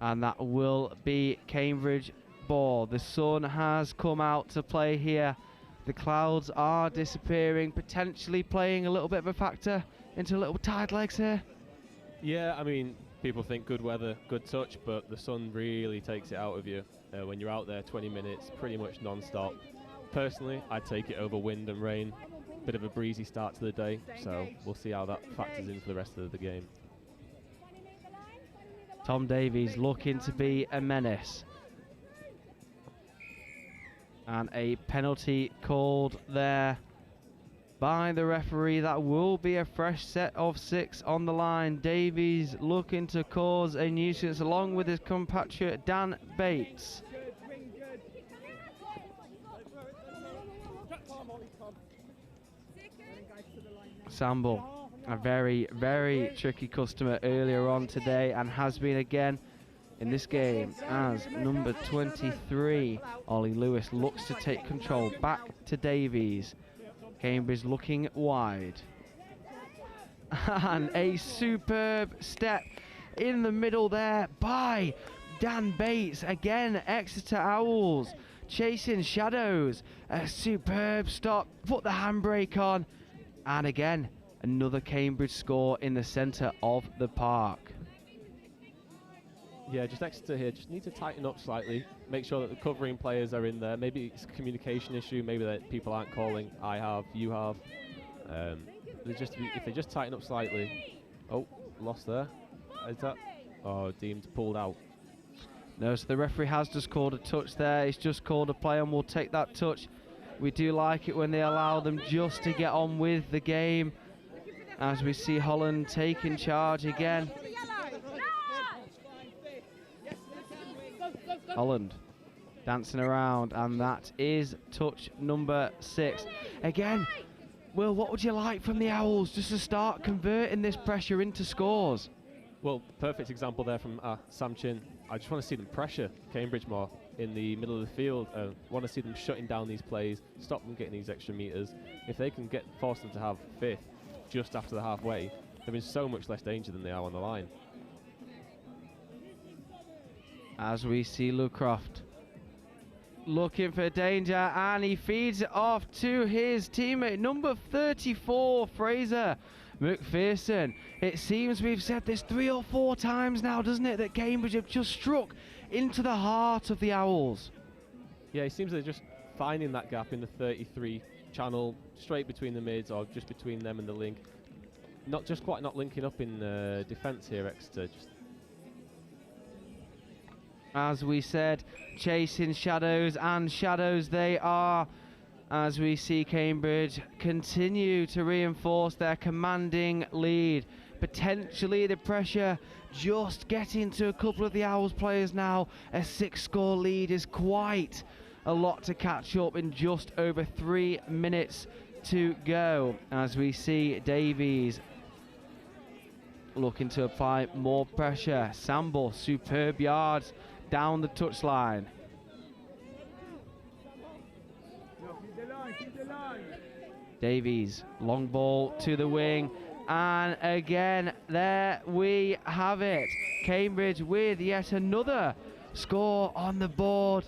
And that will be Cambridge ball. The sun has come out to play here. The clouds are disappearing, potentially playing a little bit of a factor into little tide legs here. Yeah, I mean, people think good weather, good touch, but the sun really takes it out of you when you're out there 20 minutes, pretty much non-stop. Personally, I'd take it over wind and rain. Bit of a breezy start to the day, so we'll see how that factors into the rest of the game. Tom Davies looking to be a menace. And a penalty called there by the referee. That will be a fresh set of 6 on the line. Davies looking to cause a nuisance along with his compatriot Dan Bates. Samble, a very, very tricky customer earlier on today and has been again in this game as number 23, Ollie Lewis, looks to take control. Back to Davies. Cambridge looking wide. And a superb step in the middle there by Dan Bates. Again, Exeter Owls chasing shadows. A superb stop. Put the handbrake on. And again, another Cambridge score in the centre of the park. Yeah, just Exeter here, just need to tighten up slightly, make sure that the covering players are in there. Maybe it's a communication issue, maybe that people aren't calling, I have, you have. If they just tighten up slightly. Oh, lost there. Is that? Oh, deemed pulled out. No, so the referee has just called a touch there. He's just called a play and we'll take that touch. We do like it when they allow them just to get on with the game. As we see Holland taking charge again. Holland dancing around, and that is touch number 6. Again, Will, what would you like from the Owls just to start converting this pressure into scores? Well, perfect example there from Sam Chin. I just want to see them pressure Cambridge more in the middle of the field. I want to see them shutting down these plays, stop them getting these extra meters. If they can force them to have 5th just after the halfway, they're in so much less danger than they are on the line. As we see Lucroft looking for danger, and he feeds it off to his teammate, number 34, Fraser McPherson. It seems we've said this 3 or 4 times now, doesn't it, that Cambridge have just struck into the heart of the Owls. Yeah, it seems they're just finding that gap in the 33 channel, straight between the mids or just between them and the link. Not linking up in defence here, Exeter. As we said, chasing shadows, and shadows they are, as we see Cambridge continue to reinforce their commanding lead. Potentially the pressure just getting to a couple of the Owls players now. A 6-score lead is quite a lot to catch up in just over 3 minutes to go. As we see Davies looking to apply more pressure. Samble, superb yards down the touchline. Davies, long ball to the wing, and again there we have it. Cambridge with yet another score on the board.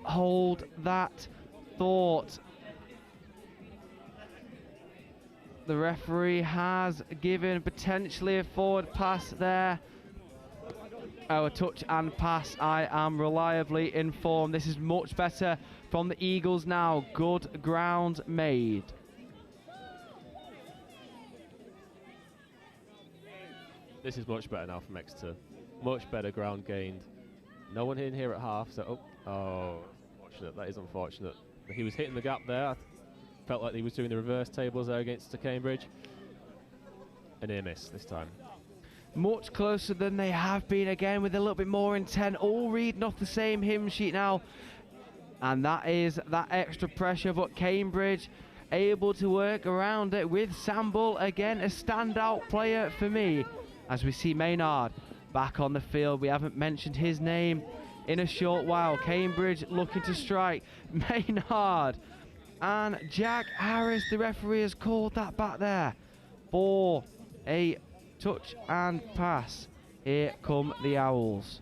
Hold that thought. The referee has given potentially a forward pass there. A touch and pass, I am reliably informed. This is much better from the Eagles now. Good ground made. This is much better now from Exeter. Much better ground gained. No one in here at half, so unfortunate. That is unfortunate. He was hitting the gap there. I felt like he was doing the reverse tables there against Cambridge. A near miss this time. Much closer than they have been, again with a little bit more intent, all reading off the same hymn sheet now, and that is that extra pressure, but Cambridge able to work around it with Samble, again a standout player for me. As we see Maynard back on the field, we haven't mentioned his name in a short while. Cambridge looking to strike. Maynard and Jack Harris, the referee has called that back there for a touch and pass. Here come the Owls.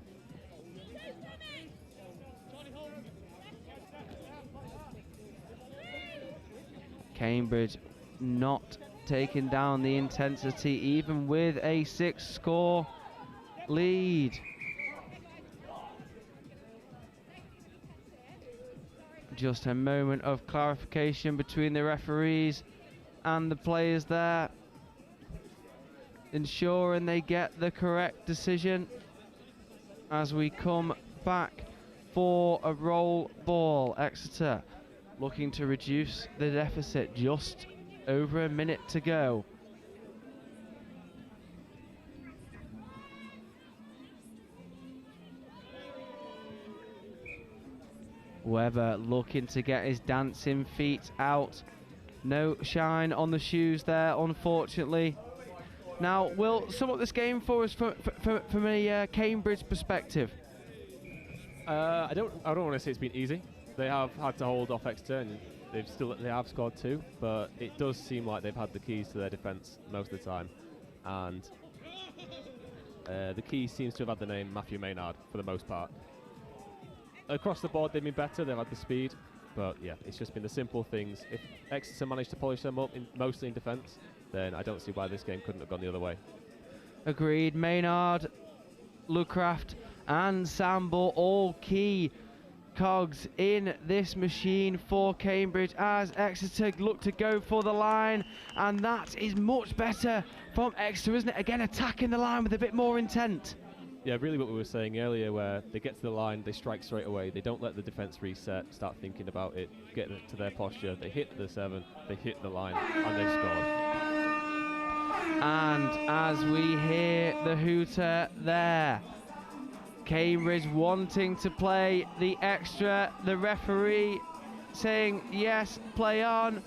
Cambridge not taking down the intensity even with a 6-score lead. Just a moment of clarification between the referees and the players there. ensuring they get the correct decision as we come back for a roll ball. Exeter looking to reduce the deficit, just over a minute to go. Webber looking to get his dancing feet out. No shine on the shoes there, unfortunately. Now, Will, sum up this game for us from a Cambridge perspective. I don't want to say it's been easy. They have had to hold off Exeter, and they have scored 2, but it does seem like they've had the keys to their defence most of the time, and the key seems to have had the name Matthew Maynard for the most part. Across the board, they've been better. They've had the speed, but yeah, it's just been the simple things. If Exeter managed to polish them up, mostly in defence, then I don't see why this game couldn't have gone the other way. Agreed. Maynard, Lucraft and Samble, all key cogs in this machine for Cambridge as Exeter look to go for the line, and that is much better from Exeter, isn't it? Again, attacking the line with a bit more intent. Yeah, really what we were saying earlier, where they get to the line, they strike straight away. They don't let the defence reset, start thinking about it, get to their posture. They hit the 7, they hit the line, and they scored. And as we hear the hooter there, Cambridge wanting to play the extra, the referee saying yes, play on.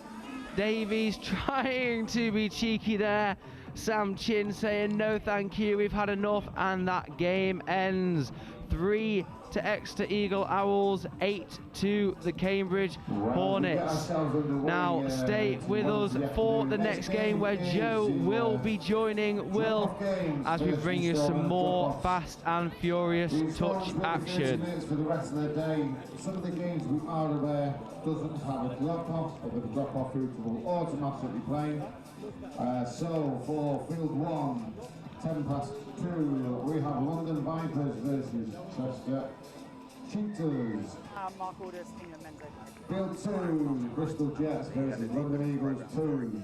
Davies trying to be cheeky there. Sam Chin saying no thank you, we've had enough, and that game ends 3 to Exeter Eagle Owls, 8 to the Cambridge Hornets. Now stay with us for the next game where Joe will be joining Will as we bring you some more fast and furious touch action. For the rest of the day. Some of the games we are aware doesn't have a drop-off, but the drop-off route will automatically play. So for field 1, 2:10, we have London Vipers versus Chester Cheetahs. Mark Orders, England men's open. Field 2, Bristol Jets versus London Eagles 2.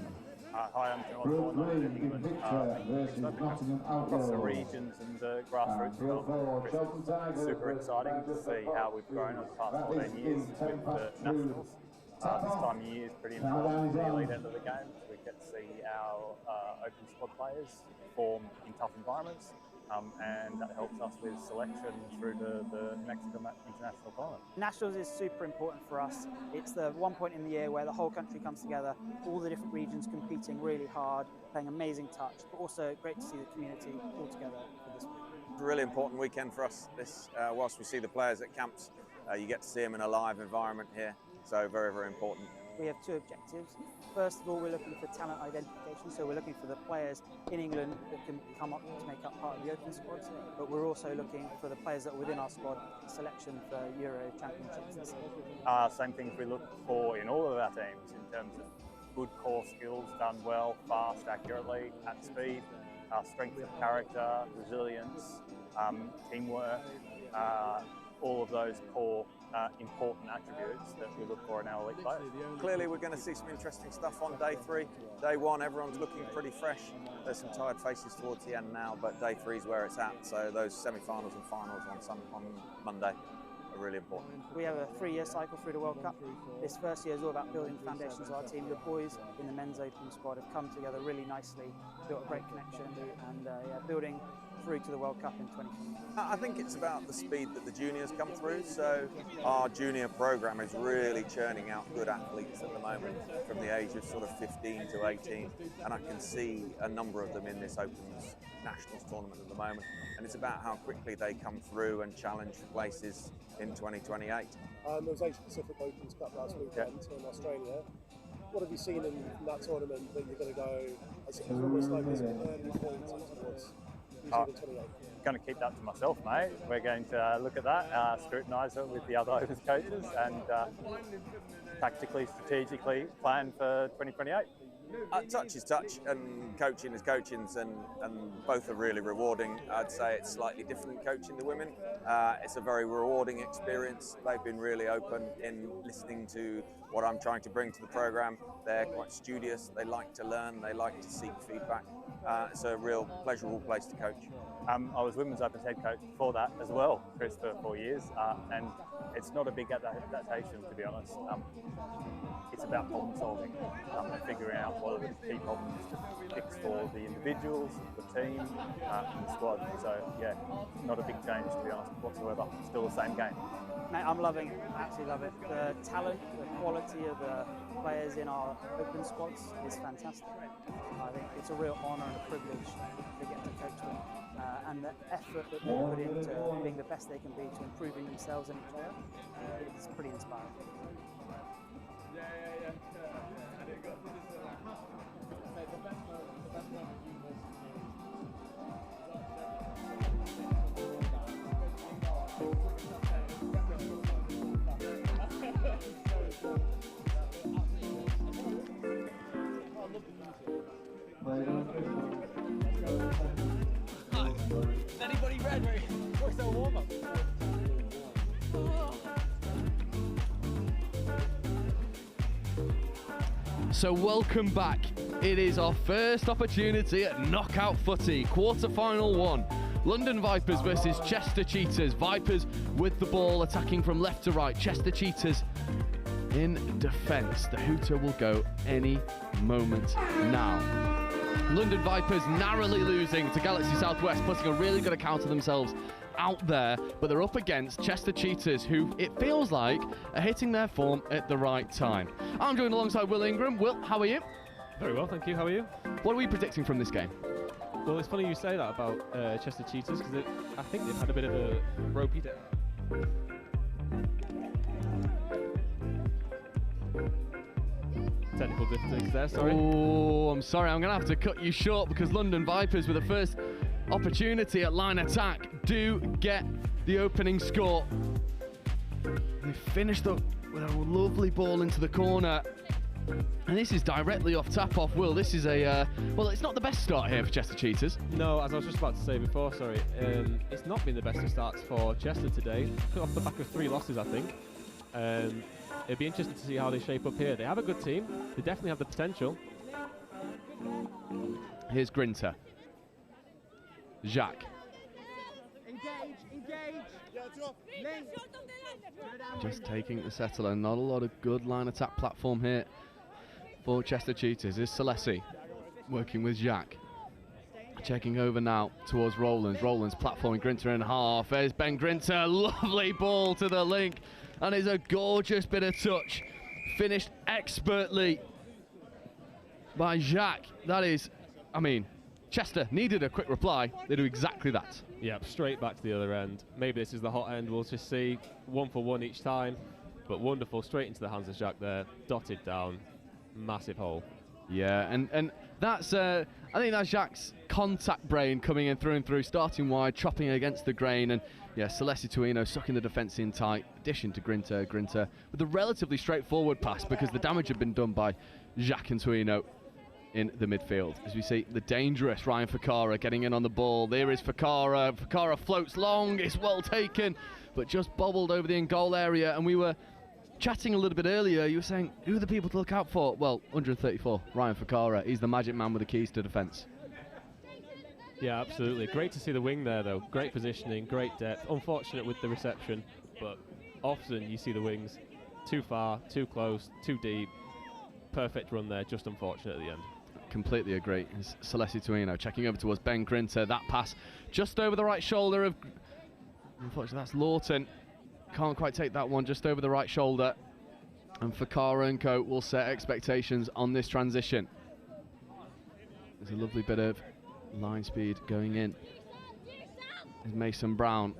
Hi, I'm John. Field 3, Invicta versus Nottingham Across the Outlaws. regions and grassroots development. Super exciting to see how we've grown over the past 14 years with the nationals. This time of year is pretty important for the elite end of the game. We get to see our open squad players perform in tough environments, and that helps us with selection through the Mexico International Tournament. Nationals is super important for us. It's the one point in the year where the whole country comes together, all the different regions competing really hard, playing amazing touch, but also great to see the community all together for this week. It's a really important weekend for us. This, whilst we see the players at camps, you get to see them in a live environment here, so very, very important. We have 2 objectives. First of all, we're looking for talent identification, so we're looking for the players in England that can come up to make up part of the open squads, but we're also looking for the players that are within our squad, selection for Euro Championships this season. Same things we look for in all of our teams in terms of good core skills done well, fast, accurately, at speed, strength of character, resilience, teamwork, all of those core important attributes that we look for in our elite players. Clearly we're going to see some interesting stuff on day 3. Day 1, everyone's looking pretty fresh. There's some tired faces towards the end now, but day 3 is where it's at. So those semi-finals and finals on Monday are really important. We have a 3-year cycle through the World Cup. This first year is all about building the foundations of our team. The boys in the men's open squad have come together really nicely, built a great connection, and building through to the World Cup in 2020. I think it's about the speed that the juniors come through. So our junior program is really churning out good athletes at the moment from the age of sort of 15 to 18. And I can see a number of them in this Opens Nationals tournament at the moment. And it's about how quickly they come through and challenge for places in 2028. There was Asia Pacific Opens Cup last weekend in Australia. What have you seen in that tournament that you're going to go as almost like this early point towards New Zealand 28? Going to keep that to myself, mate. We're going to look at that, scrutinise it with the other Opens coaches, and tactically, strategically plan for 2028. Touch is touch and coaching is coaching, and both are really rewarding. I'd say it's slightly different coaching the women. It's a very rewarding experience. They've been really open in listening to what I'm trying to bring to the programme. They're quite studious, they like to learn, they like to seek feedback, It's a real pleasurable place to coach. I was Women's Opens head coach before that as well, Chris, for 4 years, and it's not a big adaptation, to be honest. It's about problem solving and figuring out what are the key problems to fix for the individuals, the team, and the squad. So yeah, not a big change, to be honest, whatsoever. Still the same game. Mate, I'm loving it, absolutely love it. The talent, the quality of the players in our open squads is fantastic. I think it's a real honour and a privilege to get to coach them. And the effort that they put into being the best they can be, to improving themselves and each other, it's pretty inspiring. Is anybody ready? What's their warm-up? So welcome back. It is our first opportunity at knockout footy, quarter-final 1. London Vipers versus Chester Cheetahs. Vipers with the ball, attacking from left to right. Chester Cheetahs in defence. The hooter will go any moment now. London Vipers narrowly losing to Galaxy Southwest, putting a really good account of themselves out there, but they're up against Chester Cheetahs, who it feels like are hitting their form at the right time. I'm joined alongside Will Ingram. Will, how are you? Very well, thank you. How are you? What are we predicting from this game? Well, it's funny you say that about Chester Cheetahs, because I think they've had a bit of a ropey day. Technical difficulties there, sorry. Oh, I'm sorry, I'm going to have to cut you short, because London Vipers, with the first opportunity at line attack, do get the opening score. They finished up with a lovely ball into the corner. And this is directly off tap-off, Will. This is a, well, it's not the best start here for Chester Cheetahs. No, as I was just about to say before, sorry, it's not been the best of starts for Chester today. Off the back of 3 losses, I think. It'd be interesting to see how they shape up here. They have a good team. They definitely have the potential. Here's Grinter. Jacques. Engage. Just taking the settle, and not a lot of good line attack platform here for Chester Cheetahs. Is Celesi working with Jacques. Checking over now towards Rowlands. Rowlands platforming Grinter in half. There's Ben Grinter. Lovely ball to the link. And it's a gorgeous bit of touch. Finished expertly by Jacques. That is, I mean, Chester needed a quick reply. They do exactly that. Yep, straight back to the other end. Maybe this is the hot end. We'll just see. 1 for 1 each time. But wonderful, straight into the hands of Jacques there. Dotted down. Massive hole. Yeah, and that's, I think that's Jacques' contact brain coming in through and through, starting wide, chopping against the grain, and yeah, Celeste Tuino sucking the defence in tight, addition to Grinter with a relatively straightforward pass, because the damage had been done by Jacques and Tuino in the midfield. As we see the dangerous Ryan Fakara getting in on the ball. There is Fakara. Fakara floats long, it's well taken, but just bobbled over the in-goal area. And we were chatting a little bit earlier, you were saying, who are the people to look out for? Well, 134, Ryan Fakara. He's the magic man with the keys to defence. Yeah, absolutely. Great to see the wing there, though. Great positioning, great depth. Unfortunate with the reception, but often you see the wings too far, too close, too deep. Perfect run there, just unfortunate at the end. Completely agree. It's Celeste Tuino checking over towards Ben Grinter. That pass just over the right shoulder of, unfortunately that's Lawton. Can't quite take that one, just over the right shoulder. And Fakara and co will set expectations on this transition. There's a lovely bit of line speed going in. There's Mason Brown.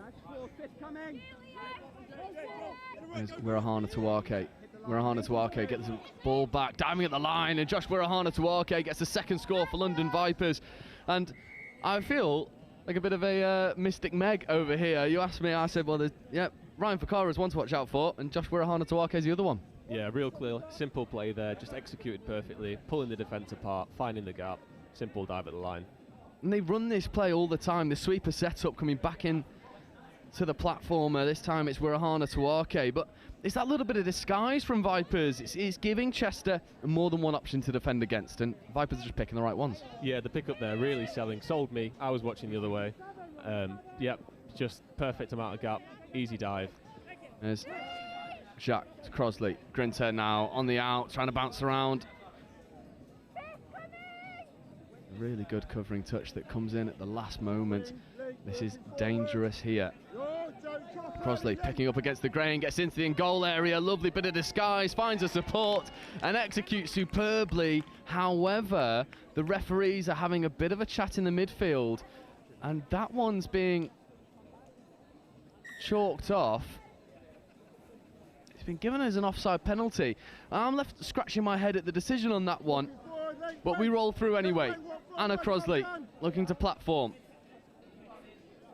There's Wirahana Tuake. Wirahana Tuake gets the ball back, diving at the line, and Josh Wirahana Tuake gets the second score for London Vipers. And I feel like a bit of a Mystic Meg over here. You asked me, I said, well, Ryan Fakara is one to watch out for, and Josh Wirahana Tuake is the other one. Yeah, real clear, simple play there, just executed perfectly, pulling the defence apart, finding the gap, simple dive at the line. And they run this play all the time, the sweeper setup coming back in to the platformer. This time it's Wirahana Tuake, but it's that little bit of disguise from Vipers. It's giving Chester more than one option to defend against, and Vipers are just picking the right ones. Yeah, the pickup there really selling. Sold me. I was watching the other way. Yep, just perfect amount of gap. Easy dive. There's Jacques to Crosley. Grinter now on the out, trying to bounce around. Really good covering touch that comes in at the last moment. This is dangerous here. Crosley picking up against the grain, gets into the in-goal area. Lovely bit of disguise, finds a support and executes superbly. However, the referees are having a bit of a chat in the midfield, and that one's being chalked off. It's been given as an offside penalty. I'm left scratching my head at the decision on that one, but we roll through anyway. Anna Crosley looking to platform.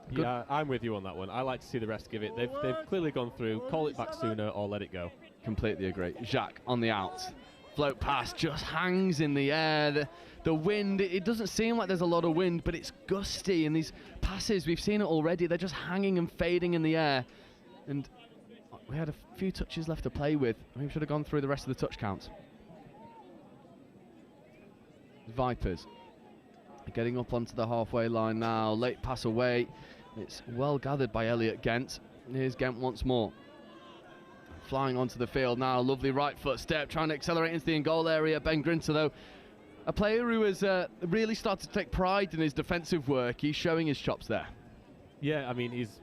Good. Yeah, I'm with you on that one. I like to see the rest give it. They've clearly gone through. Call it back sooner or let it go. Completely agree. Jacques on the out. Float pass just hangs in the air. The wind, it doesn't seem like there's a lot of wind, but it's gusty. And these passes, we've seen it already. They're just hanging and fading in the air. And we had a few touches left to play with. I think we should have gone through the rest of the touch count. Vipers getting up onto the halfway line now. Late pass away. It's well gathered by Elliot Gent. Here's Gent once more. Flying onto the field now. Lovely right foot step, trying to accelerate into the in-goal area. Ben Grinter, though, a player who has really started to take pride in his defensive work. He's showing his chops there. Yeah, I mean, he's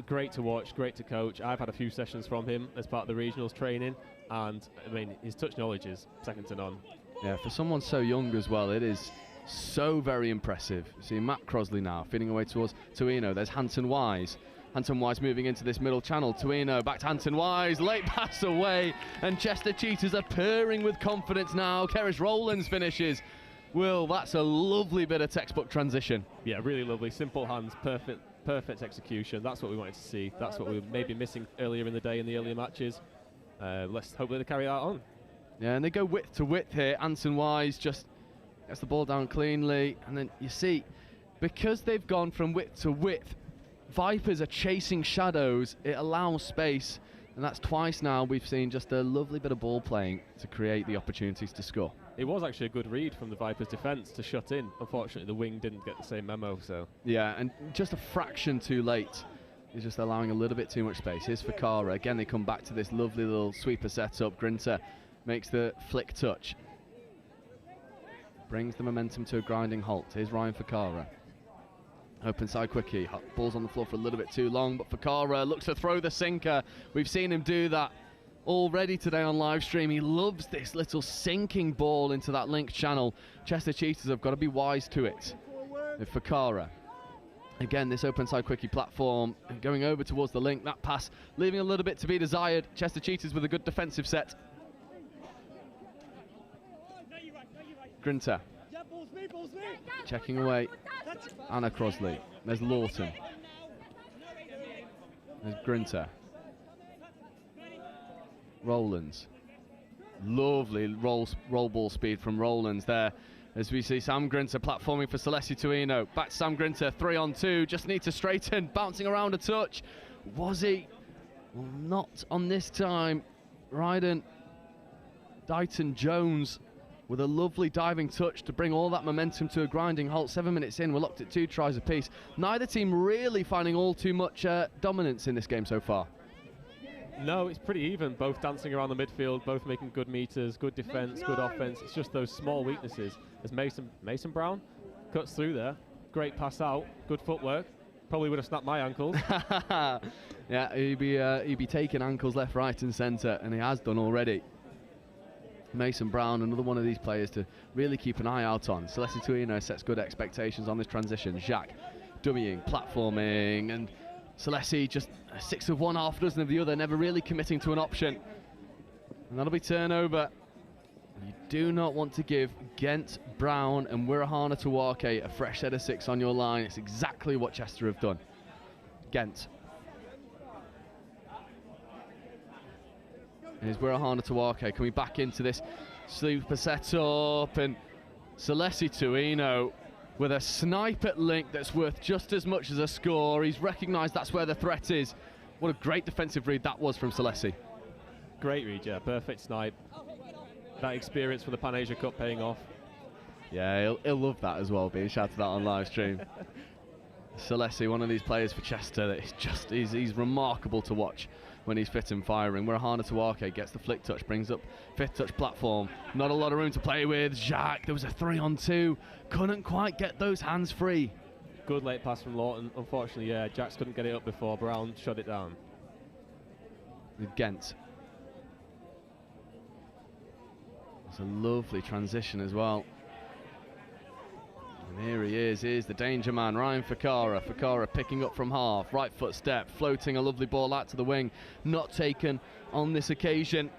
great to watch, great to coach. I've had a few sessions from him as part of the regionals training, and I mean, his touch knowledge is second to none. Yeah, for someone so young as well, it is so very impressive. See Matt Crosley now feeding away towards Tuino. There's Hanson Wise. Hanson Wise moving into this middle channel. Tuino back to Hanson Wise. Late pass away, and Chester Cheetahs are purring with confidence now. Keris Rowlands finishes. Will, that's a lovely bit of textbook transition. Yeah, really lovely. Simple hands, perfect execution. That's what we wanted to see. That's what we were maybe missing earlier in the day in the earlier matches. Let's hope they carry that on. Yeah, and they go width to width here. Hanson Wise just gets the ball down cleanly, and then you see, because they've gone from width to width, Vipers are chasing shadows. It allows space, and that's twice now we've seen just a lovely bit of ball playing to create the opportunities to score. It was actually a good read from the Vipers' defence to shut in. Unfortunately, the wing didn't get the same memo. So yeah, and just a fraction too late. He's just allowing a little bit too much space. Here's Fakara. Again, they come back to this lovely little sweeper setup. Grinter makes the flick touch. Brings the momentum to a grinding halt. Here's Ryan Fakara. Open side quickie. Ball's on the floor for a little bit too long, but Fakara looks to throw the sinker. We've seen him do that already today on live stream. He loves this little sinking ball into that link channel. Chester Cheetahs have got to be wise to it. With Fakara. Again, this open side quickie platform going over towards the link. That pass leaving a little bit to be desired. Chester Cheetahs with a good defensive set. Grinter checking away. Anna Crosley. There's Lawton. There's Grinter. Rowlands. Lovely roll ball speed from Rowlands there. As we see Sam Grinter platforming for Celestia Tuino. Back to Sam Grinter, 3-on-2. Just needs to straighten. Bouncing around a touch. Was he? Well, not on this time. Ryden Dighton Jones with a lovely diving touch to bring all that momentum to a grinding halt. 7 minutes in, we're locked at 2 tries apiece. Neither team really finding all too much dominance in this game so far. No, it's pretty even. Both dancing around the midfield, both making good meters, good defense, good offense. It's just those small weaknesses. As Mason Brown cuts through there, great pass out, good footwork. Probably would have snapped my ankles. Yeah, he'd be taking ankles left, right, and centre, and he has done already. Mason Brown, another one of these players to really keep an eye out on. Celestia Tuino sets good expectations on this transition. Jacques dummying, platforming, and Celestia just 6 of one, half a dozen of the other, never really committing to an option. And that'll be turnover. You do not want to give Gent, Brown, and Wirahana Tuake a fresh set of 6 on your line. It's exactly what Chester have done. Gent. Here's Wirahana Tuake coming back into this super setup, and Celestia Tuino with a snipe at link that's worth just as much as a score. He's recognised that's where the threat is. What a great defensive read that was from Salesi. Great read, yeah, perfect snipe. That experience for the Pan Asia Cup paying off. Yeah, he'll love that as well, being shouted out on live stream. Salesi, one of these players for Chester that is just, he's remarkable to watch when he's fit and firing. Wirahana Tuake gets the flick touch, brings up fifth touch platform. Not a lot of room to play with. Jacques, there was a 3-on-2. Couldn't quite get those hands free. Good late pass from Lawton. Unfortunately, yeah, Jacques couldn't get it up before Brown shut it down. Ghent. It's a lovely transition as well. And here he is, here's the danger man, Ryan Fakara. Fakara picking up from half, right foot step, floating a lovely ball out to the wing. Not taken on this occasion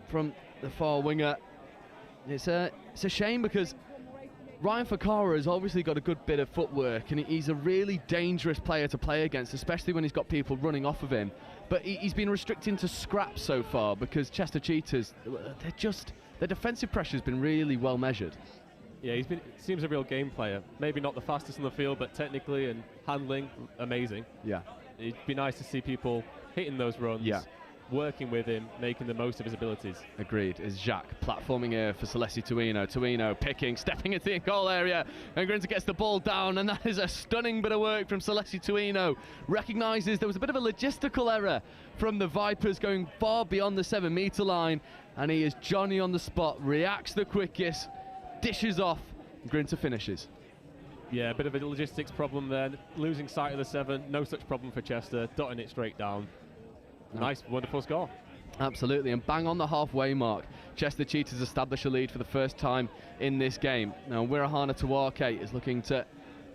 from the far winger. It's a shame because Ryan Fakara has obviously got a good bit of footwork, and he's a really dangerous player to play against, especially when he's got people running off of him. But he's been restricted to scraps so far because Chester Cheetahs, their defensive pressure has been really well measured. Yeah, seems a real game player. Maybe not the fastest on the field, but technically and handling, amazing. Yeah. It'd be nice to see people hitting those runs, working with him, making the most of his abilities. Agreed. Is Jacques platforming here for Salesi Tuino. Tuino picking, stepping into the goal area, and Grinter gets the ball down, and that is a stunning bit of work from Salesi Tuino. Recognises there was a bit of a logistical error from the Vipers going far beyond the 7-metre line, and he is Johnny on the spot, reacts the quickest, dishes off, Grinter finishes. Yeah, a bit of a logistics problem there. Losing sight of the 7, no such problem for Chester, dotting it straight down. Nice, wonderful score. Absolutely, and bang on the halfway mark, Chester Cheetahs establish a lead for the first time in this game. Now, Wirahana Tuake is looking to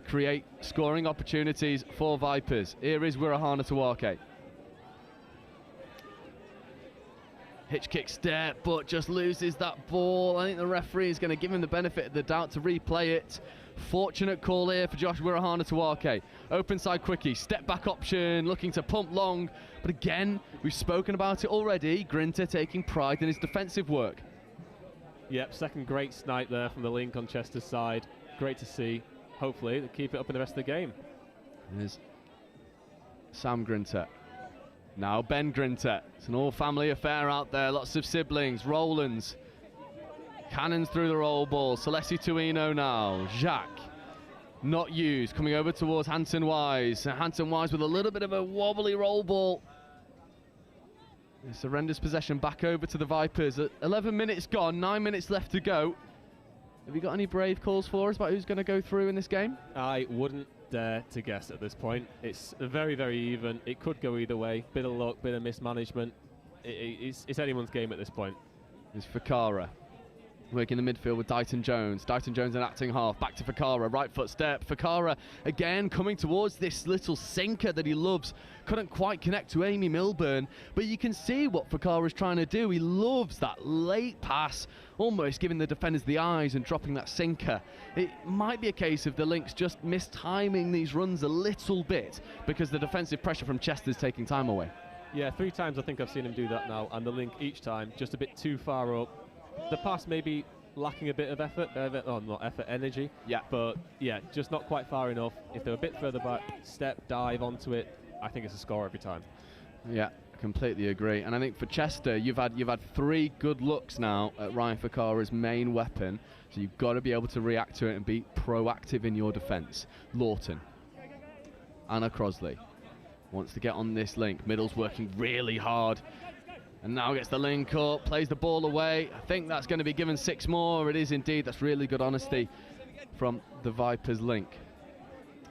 create scoring opportunities for Vipers. Here is Wirahana Tuake. Hitch kick step, but just loses that ball. I think the referee is going to give him the benefit of the doubt to replay it. Fortunate call here for Josh Wirahana Tuake. Open side quickie, step back option, looking to pump long. But again, we've spoken about it already. Grinter taking pride in his defensive work. Yep, second great snipe there from the link on Chester's side. Great to see. Hopefully they'll keep it up in the rest of the game. There's Sam Grinter. Now Ben Grinter. It's an all-family affair out there. Lots of siblings. Rolands. Cannons through the roll ball. Salesi Tuino now. Jacques. Not used. Coming over towards Hanson Wise. Hanson Wise with a little bit of a wobbly roll ball. He surrenders possession back over to the Vipers. 11 minutes gone. 9 minutes left to go. Have you got any brave calls for us about who's going to go through in this game? I wouldn't dare to guess at this point. It's very, very even. It could go either way. Bit of luck, bit of mismanagement. It's anyone's game at this point. It's Fakara working the midfield with Dighton Jones. Dighton Jones an acting half. Back to Fakara. Right foot step. Fakara again coming towards this little sinker that he loves. Couldn't quite connect to Amy Milburn, but you can see what Fakara's trying to do. He loves that late pass, almost giving the defenders the eyes and dropping that sinker. It might be a case of the Lynx just mistiming these runs a little bit because the defensive pressure from Chester's taking time away. Yeah, 3 times I think I've seen him do that now, and the link each time just a bit too far up. The pass maybe lacking a bit of effort, not effort, energy. Yeah. But yeah, just not quite far enough. If they're a bit further back, step, dive onto it, I think it's a score every time. Yeah, completely agree. And I think for Chester, you've had 3 good looks now at Ryan Fakara's main weapon, so you've got to be able to react to it and be proactive in your defence. Lawton, Anna Crosley wants to get on this link. Middle's working really hard. And now gets the link up, plays the ball away. I think that's going to be given 6 more. It is indeed. That's really good honesty from the Vipers link.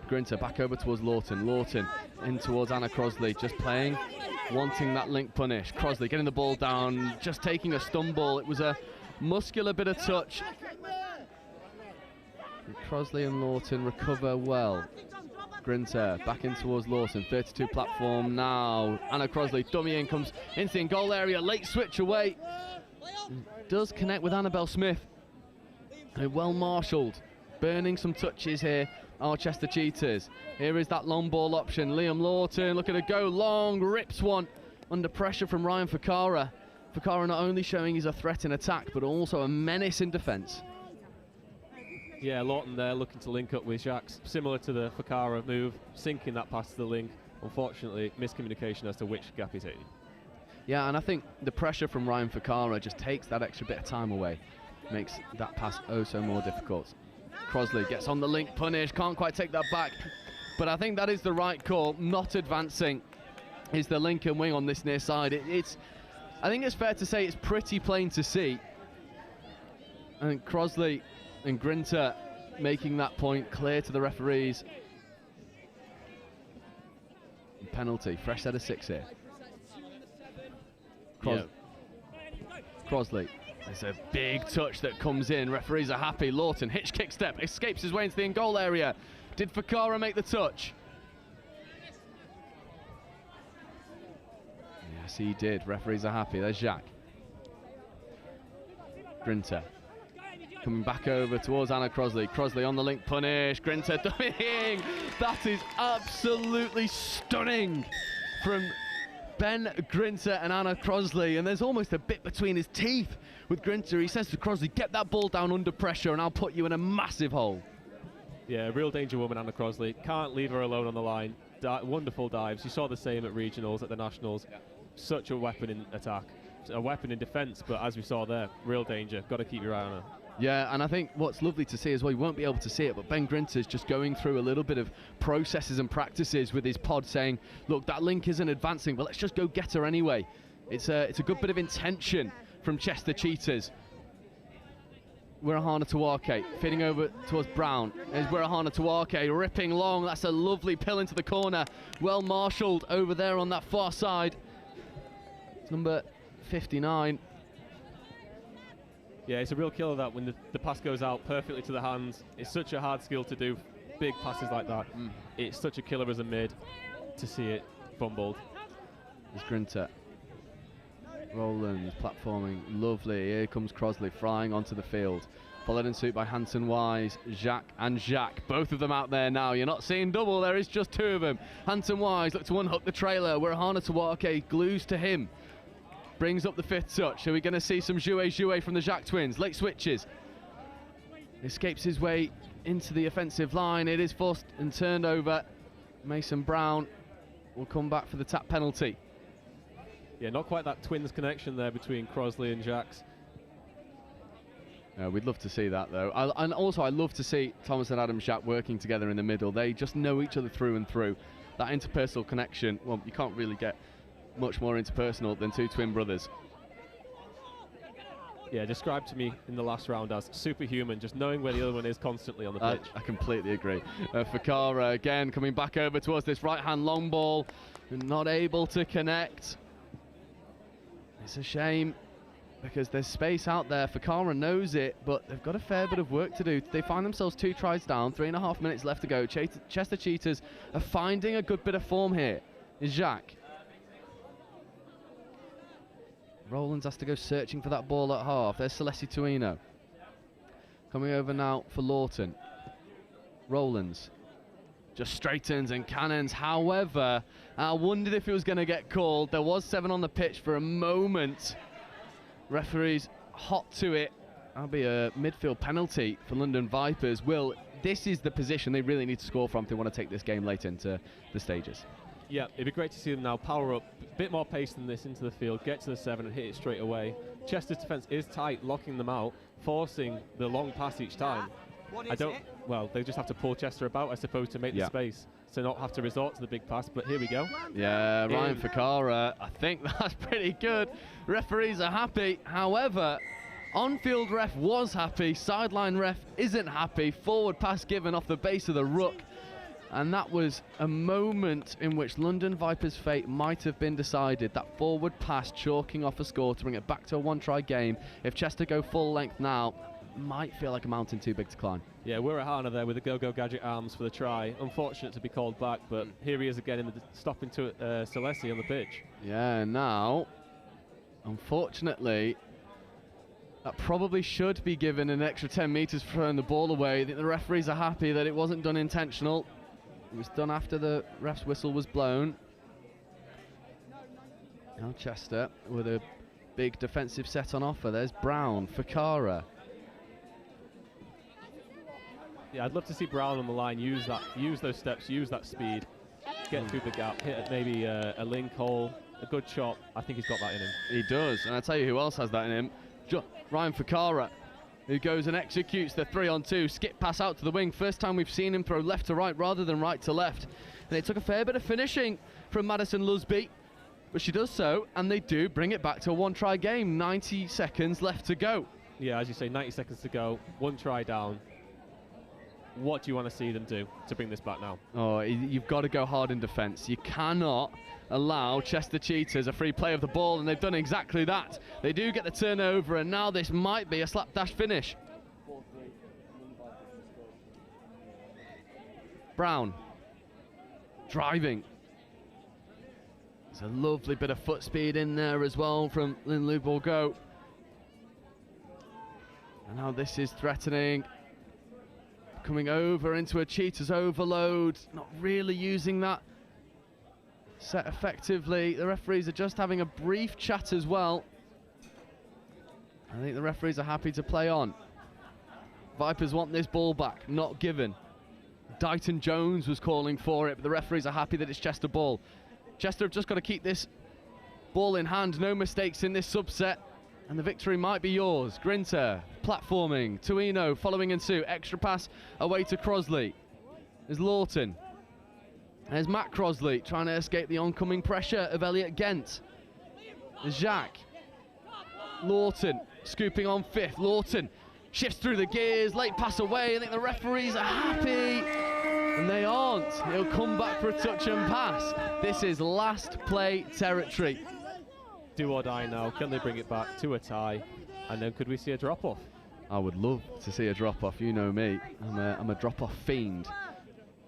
Grinter back over towards Lawton. Lawton in towards Anna Crosley, just playing, wanting that link punish. Crosley getting the ball down, just taking a stumble. It was a muscular bit of touch. Crosley and Lawton recover well. Grinter back in towards Lawson, 32 platform now. Anna Crosley, dummy in, comes into the goal area, late switch away. Does connect with Annabelle Smith. Well marshalled, burning some touches here, our Chester Cheetahs. Here is that long ball option. Liam Lawton looking to go long, rips one under pressure from Ryan Fakara. Fakara not only showing he's a threat in attack, but also a menace in defence. Yeah, Lawton there looking to link up with Jacques, similar to the Fakara move, sinking that pass to the link. Unfortunately, miscommunication as to which gap he's taking. Yeah, and I think the pressure from Ryan Fakara just takes that extra bit of time away. Makes that pass oh so more difficult. Crosley gets on the link punish, can't quite take that back. But I think that is the right call. Not advancing is the link and wing on this near side. I think it's fair to say it's pretty plain to see. And Crosley and Grinter making that point clear to the referees. Penalty, fresh set of 6 here. Crosley, there's a big touch that comes in. Referees are happy. Lawton, hitch kick step, escapes his way into the in-goal area. Did Fakara make the touch? Yes, he did. Referees are happy. There's Jacques. Grinter coming back over towards Anna Crosley. Crosley on the link punish. Grinter dummying. That is absolutely stunning from Ben Grinter and Anna Crosley, and there's almost a bit between his teeth with Grinter. He says to Crosley, get that ball down under pressure and I'll put you in a massive hole. Yeah, real danger woman, Anna Crosley. Can't leave her alone on the line. Wonderful dives. You saw the same at regionals, at the nationals. Such a weapon in attack, a weapon in defence, but as we saw there, real danger. Got to keep your eye on her. Yeah, and I think what's lovely to see as well, you won't be able to see it, but Ben Grinter's just going through a little bit of processes and practices with his pod saying, look, that link isn't advancing, but let's just go get her anyway. It's a good bit of intention from Chester Cheetahs. Wirahana Tawake feeding over towards Brown. There's Wirahana Tawake ripping long. That's a lovely pill into the corner. Well marshalled over there on that far side. It's number 59. Yeah, it's a real killer that when the pass goes out perfectly to the hands. It's such a hard skill to do big passes like that. It's such a killer as a mid to see it fumbled. There's Grinter. Rowlands platforming, lovely. Here comes Crosley flying onto the field. Followed in suit by Hanson Wise, Jacques, both of them out there now. You're not seeing double, there is just 2 of them. Hanson Wise look to unhook the trailer. Wirahana Tawake glues to him. Brings up the 5th touch. Are we going to see some jouet from the Jacques twins? Late switches. Escapes his way into the offensive line. It is forced and turned over. Mason Brown will come back for the tap penalty. Yeah, not quite that twins connection there between Crosley and Jacques. We'd love to see that, though. And also, I love to see Thomas and Adam Jacques working together in the middle. They just know each other through and through. That interpersonal connection, well, you can't really get much more interpersonal than 2 twin brothers. Yeah, described to me in the last round as superhuman, just knowing where the other one is constantly on the pitch. I completely agree. Fakara again coming back over towards this right-hand long ball, not able to connect. It's a shame because there's space out there. Fakara knows it, but they've got a fair bit of work to do. They find themselves 2 tries down, 3.5 minutes left to go. Chester Cheetahs are finding a good bit of form here. Is Jacques. Rowlands has to go searching for that ball at half. There's Celeste Tuino. Coming over now for Lawton. Rowlands just straightens and cannons. However, I wondered if it was going to get called. There was 7 on the pitch for a moment. Referees hot to it. That'll be a midfield penalty for London Vipers. Will, this is the position they really need to score from if they want to take this game late into the stages. Yeah, it'd be great to see them now power up, a bit more pace than this into the field, get to the 7 and hit it straight away. Chester's defence is tight, locking them out, forcing the long pass each time. Well, they just have to pull Chester about, I suppose, to make the space, to not have to resort to the big pass, but here we go. Yeah, Ryan Fakara, I think that's pretty good. Referees are happy, however, on-field ref was happy, sideline ref isn't happy, forward pass given off the base of the ruck. And that was a moment in which London Vipers' fate might have been decided. That forward pass chalking off a score to bring it back to a 1-try game. If Chester go full length now, might feel like a mountain too big to climb. Yeah, Wirahana there with the go-go gadget arms for the try. Unfortunate to be called back, but here he is again in the stopping to Celeste on the pitch. Yeah, now, unfortunately, that probably should be given an extra 10 metres for throwing the ball away. I think the referees are happy that it wasn't done intentional. It was done after the ref's whistle was blown. Now Chester with a big defensive set on offer. There's Brown, Fakara. I'd love to see Brown on the line use those steps, use that speed, get through the gap, hit maybe a link hole, a good chop. I think he's got that in him. He does, and I tell you who else has that in him. Ryan Fakara, who goes and executes the 3-on-2, skip pass out to the wing. First time we've seen him throw left to right rather than right to left. And it took a fair bit of finishing from Madison Lusby, but she does so, and they do bring it back to a one-try game. 90 seconds left to go. Yeah, as you say, 90 seconds to go, one try down. What do you want to see them do to bring this back now? Oh, you've got to go hard in defence. You cannot allow Chester Cheetahs a free play of the ball, and they've done exactly that. They do get the turnover, and now this might be a slapdash finish. Brown driving. There's a lovely bit of foot speed in there as well from Linley Borgo. And now this is threatening. Coming over into a Cheetahs overload, not really using that set effectively. The referees are just having a brief chat as well. I think the referees are happy to play on. Vipers want this ball back, not given. Dighton Jones was calling for it, but the referees are happy that it's Chester ball. Chester have just got to keep this ball in hand, no mistakes in this subset, and the victory might be yours. Grinter platforming, Tuino following in suit, extra pass away to Crosley. There's Lawton. There's Matt Crosley trying to escape the oncoming pressure of Elliot Gent. There's Jacques. Lawton scooping on fifth. Lawton shifts through the gears, late pass away. I think the referees are happy, and they aren't. He'll come back for a touch and pass. This is last play territory. Do or die now. Can they bring it back to a tie? And then could we see a drop-off? I would love to see a drop-off. You know me. I'm a drop-off fiend.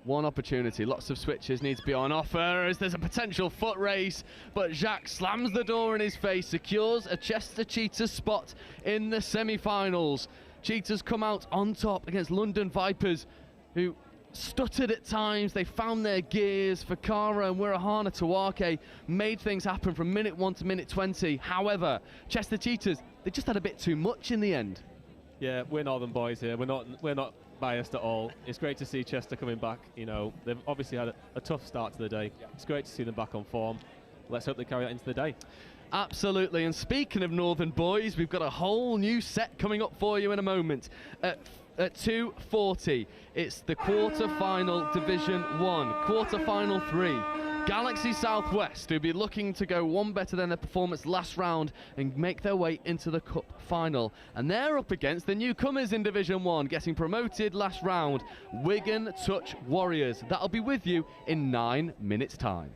One opportunity. Lots of switches need to be on offer as there's a potential foot race. But Jacques slams the door in his face, secures a Chester Cheetahs spot in the semi-finals. Cheetahs come out on top against London Vipers, who stuttered at times. They found their gears. Fakara and Wirahana Tawake made things happen from minute 1 to minute 20. However, Chester Cheetahs, they just had a bit too much in the end. Yeah, we're Northern boys here. We're not biased at all. It's great to see Chester coming back. You know, they've obviously had a tough start to the day. It's great to see them back on form. Let's hope they carry that into the day. Absolutely, and speaking of Northern boys, we've got a whole new set coming up for you in a moment. At 2:40, it's the quarter-final Division 1, quarter-final 3. Galaxy Southwest, who'll be looking to go one better than their performance last round and make their way into the cup final. And they're up against the newcomers in Division 1, getting promoted last round, Wigan Touch Warriors. That'll be with you in 9 minutes' time.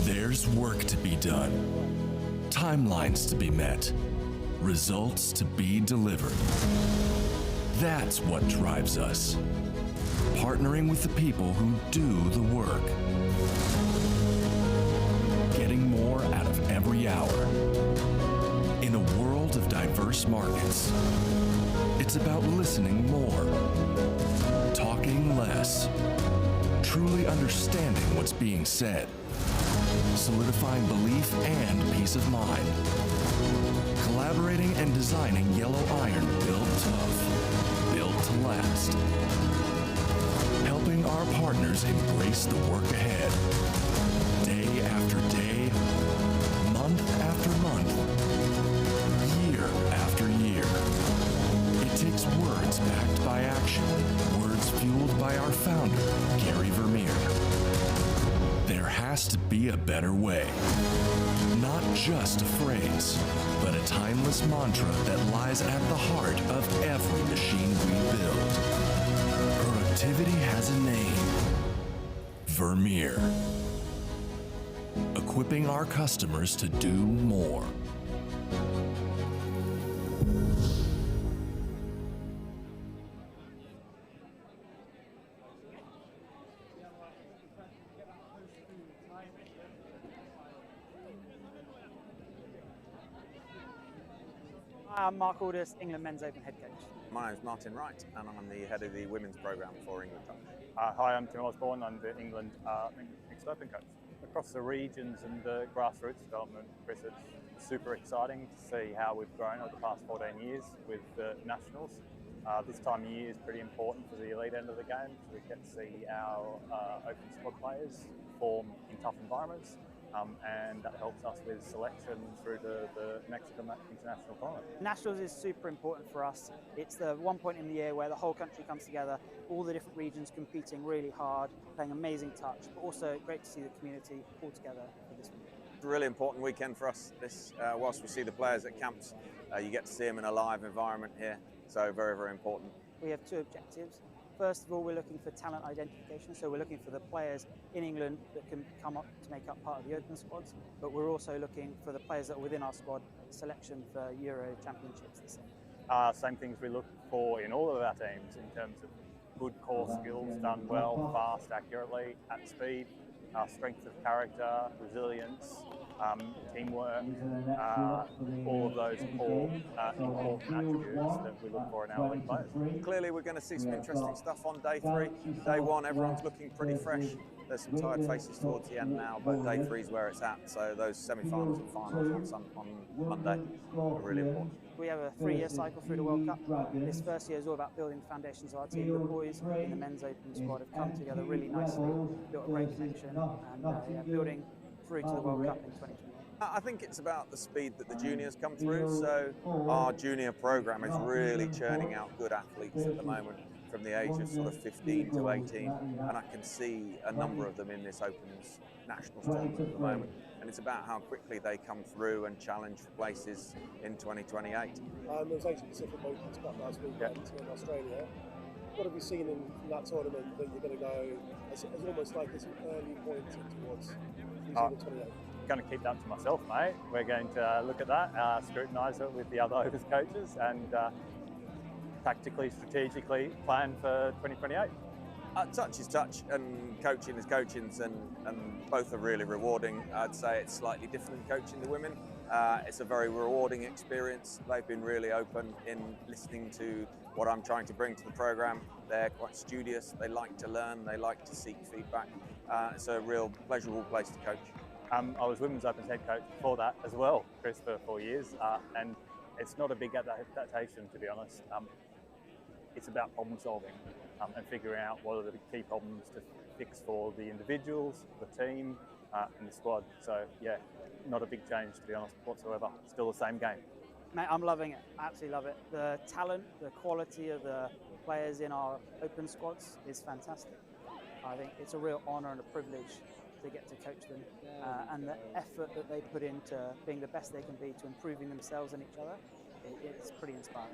There's work to be done, timelines to be met, results to be delivered. That's what drives us. Partnering with the people who do the work. Getting more out of every hour. In a world of diverse markets, it's about listening more, talking less, truly understanding what's being said, solidifying belief and peace of mind, collaborating and designing yellow iron built tough, built to last, helping our partners embrace the work ahead, day after day, month after month, year after year. by our founder, Gary Vermeer. There has to be a better way. Not just a phrase, but a timeless mantra that lies at the heart of every machine we build. Productivity has a name. Vermeer. Equipping our customers to do more. I'm Mark Aldous, England Men's Open head coach. My name's Martin Wright, and I'm the head of the women's programme for Invicta. Hi, I'm Tim Osborne. I'm the England Mixed Open coach. Across the regions and the grassroots development, Chris, it's super exciting to see how we've grown over the past 14 years with the nationals. This time of year is pretty important for the elite end of the game. So we get to see our open squad players perform in tough environments. And that helps us with selection through to the next international tournament. Nationals is super important for us. It's the one point in the year where the whole country comes together, all the different regions competing really hard, playing amazing touch, but also great to see the community all together for this week. It's a really important weekend for us. This, whilst we see the players at camps, you get to see them in a live environment here, so very, very important. We have two objectives. First of all, we're looking for talent identification, so we're looking for the players in England that can come up to make up part of the open squads, but we're also looking for the players that are within our squad selection for Euro Championships this year. Same things we look for in all of our teams in terms of good core skills done well, fast, accurately, at speed, strength of character, resilience, teamwork, all of those core important attributes that we look for in our elite players. Clearly we're going to see some interesting stuff on day 3. Day 1, everyone's looking pretty fresh. There's some tired faces towards the end now, but day 3 is where it's at. So those semi-finals and finals on Monday are really important. We have a 3-year cycle through the World Cup. This first year is all about building the foundations of our team. The boys in the men's open squad have come together really nicely, built a great connection, and building through to the World Cup in 2020. I think it's about the speed that the juniors come through. So our junior programme is really churning out good athletes at the moment from the age of sort of 15 to 18. And I can see a number of them in this Opens Nationals tournament at the moment. And it's about how quickly they come through and challenge for places in 2028. There was Asia Pacific Opens Cup last weekend in Australia. What have you seen in that tournament that you're going to go as almost like this early point towards New Zealand 28? Going to keep that to myself, mate. We're going to look at that, scrutinise it with the other Opens coaches, and tactically, strategically plan for 2028. Touch is touch, and coaching is coaching, and both are really rewarding. I'd say it's slightly different coaching the women. It's a very rewarding experience. They've been really open in listening to what I'm trying to bring to the programme. They're quite studious, they like to learn, they like to seek feedback. It's a real pleasurable place to coach. I was Women's Opens head coach before that as well, Chris, for 4 years, and it's not a big adaptation, to be honest. It's about problem solving and figuring out what are the key problems to fix for the individuals, the team, and the squad. So yeah, not a big change, to be honest, whatsoever. Still the same game. Mate, I'm loving it, absolutely love it. The talent, the quality of the players in our open squads is fantastic. I think it's a real honour and a privilege to get to coach them, and the effort that they put into being the best they can be to improving themselves and each other, it's pretty inspiring.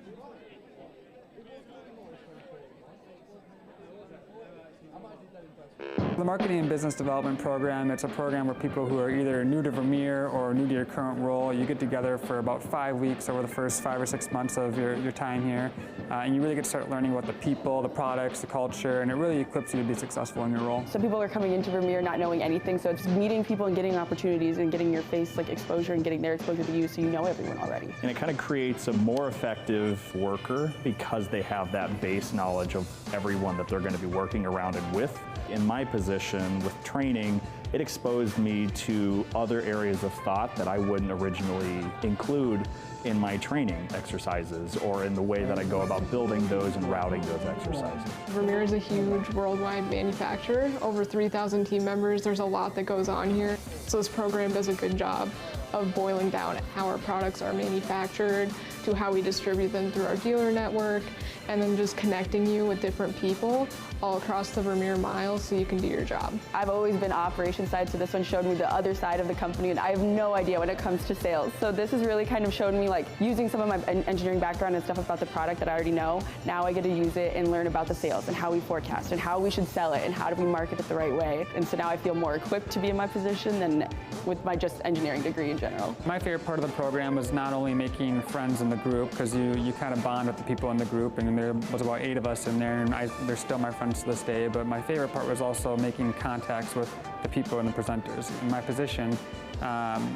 The Marketing and Business Development Program, it's a program where people who are either new to Vermeer or new to your current role, you get together for about 5 weeks over the first 5 or 6 months of your time here, and you really get to start learning about the people, the products, the culture, and it really equips you to be successful in your role. Some people are coming into Vermeer not knowing anything, so it's meeting people and getting opportunities and getting your face exposure and getting their exposure to you, so you know everyone already. And it kind of creates a more effective worker because they have that base knowledge of everyone that they're going to be working around and with. In my position with training, it exposed me to other areas of thought that I wouldn't originally include in my training exercises or in the way that I go about building those and routing those exercises. Vermeer is a huge worldwide manufacturer, over 3,000 team members. There's a lot that goes on here. So this program does a good job of boiling down how our products are manufactured, to how we distribute them through our dealer network, and then just connecting you with different people all across the Vermeer Mile so you can do your job. I've always been operations side, so this one showed me the other side of the company, and I have no idea when it comes to sales. So this has really kind of shown me, like, using some of my engineering background and stuff about the product that I already know. Now I get to use it and learn about the sales and how we forecast and how we should sell it and how do we market it the right way. And so now I feel more equipped to be in my position than with my just engineering degree in general. My favorite part of the program was not only making friends in the group, because you kind of bond with the people in the group, and there was about 8 of us in there, and they're still my friends to this day, but my favorite part was also making contacts with the people and the presenters. In my position,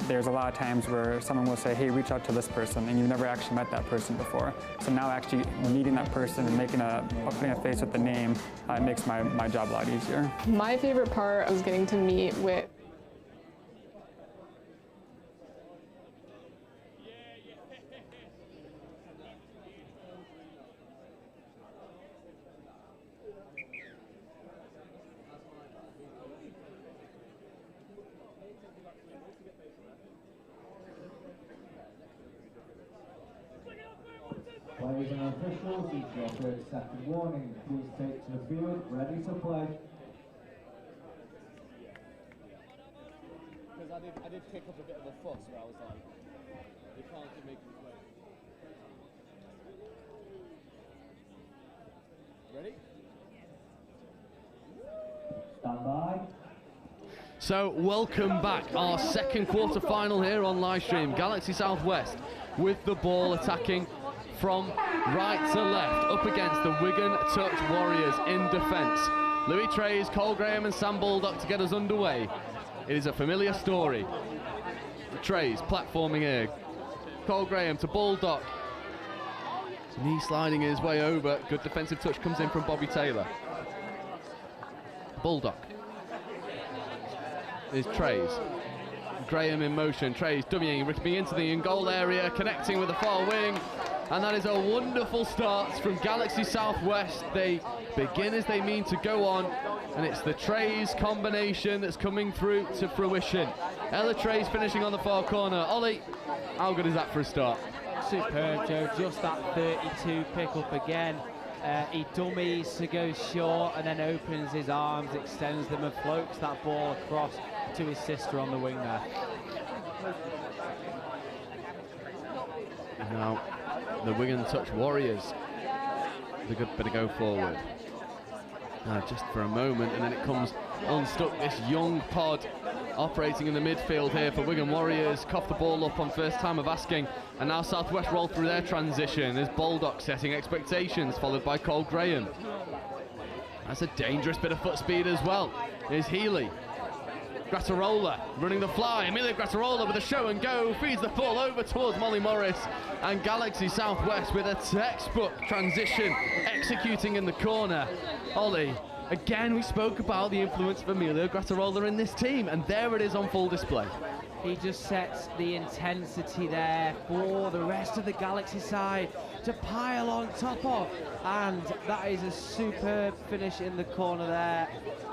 there's a lot of times where someone will say, hey, reach out to this person, and you've never actually met that person before. So now actually meeting that person and putting a face with the name, it makes my job a lot easier. My favorite part was getting to meet with Players and officials, each your 30-second warning. Please take to the field, ready to play. Because I did kick up a bit of a fuss where I was like, you can't keep making me play. Ready? Stand by. So welcome back, our second quarter final here on live stream. Galaxy Southwest with the ball attacking from right to left up against the Wigan Touch Warriors in defence. Louis Trays, Cole Graham and Sam Baldock to get us underway. It is a familiar story. Trays platforming here. Cole Graham to Baldock. Knee sliding his way over. Good defensive touch comes in from Bobby Taylor. Baldock. Is Trays. Graham in motion. Trays dummying, ripping into the in-goal area, connecting with the far wing. And that is a wonderful start from Galaxy Southwest. They begin as they mean to go on, and it's the Trays combination that's coming through to fruition. Ella Trays finishing on the far corner. Ollie, how good is that for a start? Superb, Joe. Just that 32 pick-up again. He dummies to go short and then opens his arms, extends them and floats that ball across to his sister on the wing there. Now, the Wigan Touch Warriors, the good bit of go forward. Just for a moment, and then it comes unstuck. This young pod operating in the midfield here for Wigan Warriors. Cough the ball up on first time of asking, and now Southwest roll through their transition. There's Baldock setting expectations, followed by Cole Graham. That's a dangerous bit of foot speed as well. Here's Healy. Grattarola running the fly. Emilio Grattarola with a show and go, feeds the ball over towards Molly Morris, and Galaxy Southwest with a textbook transition executing in the corner. Ollie, again we spoke about the influence of Emilio Grattarola in this team, and there it is on full display. He just sets the intensity there for the rest of the Galaxy side to pile on top of, and that is a superb finish in the corner there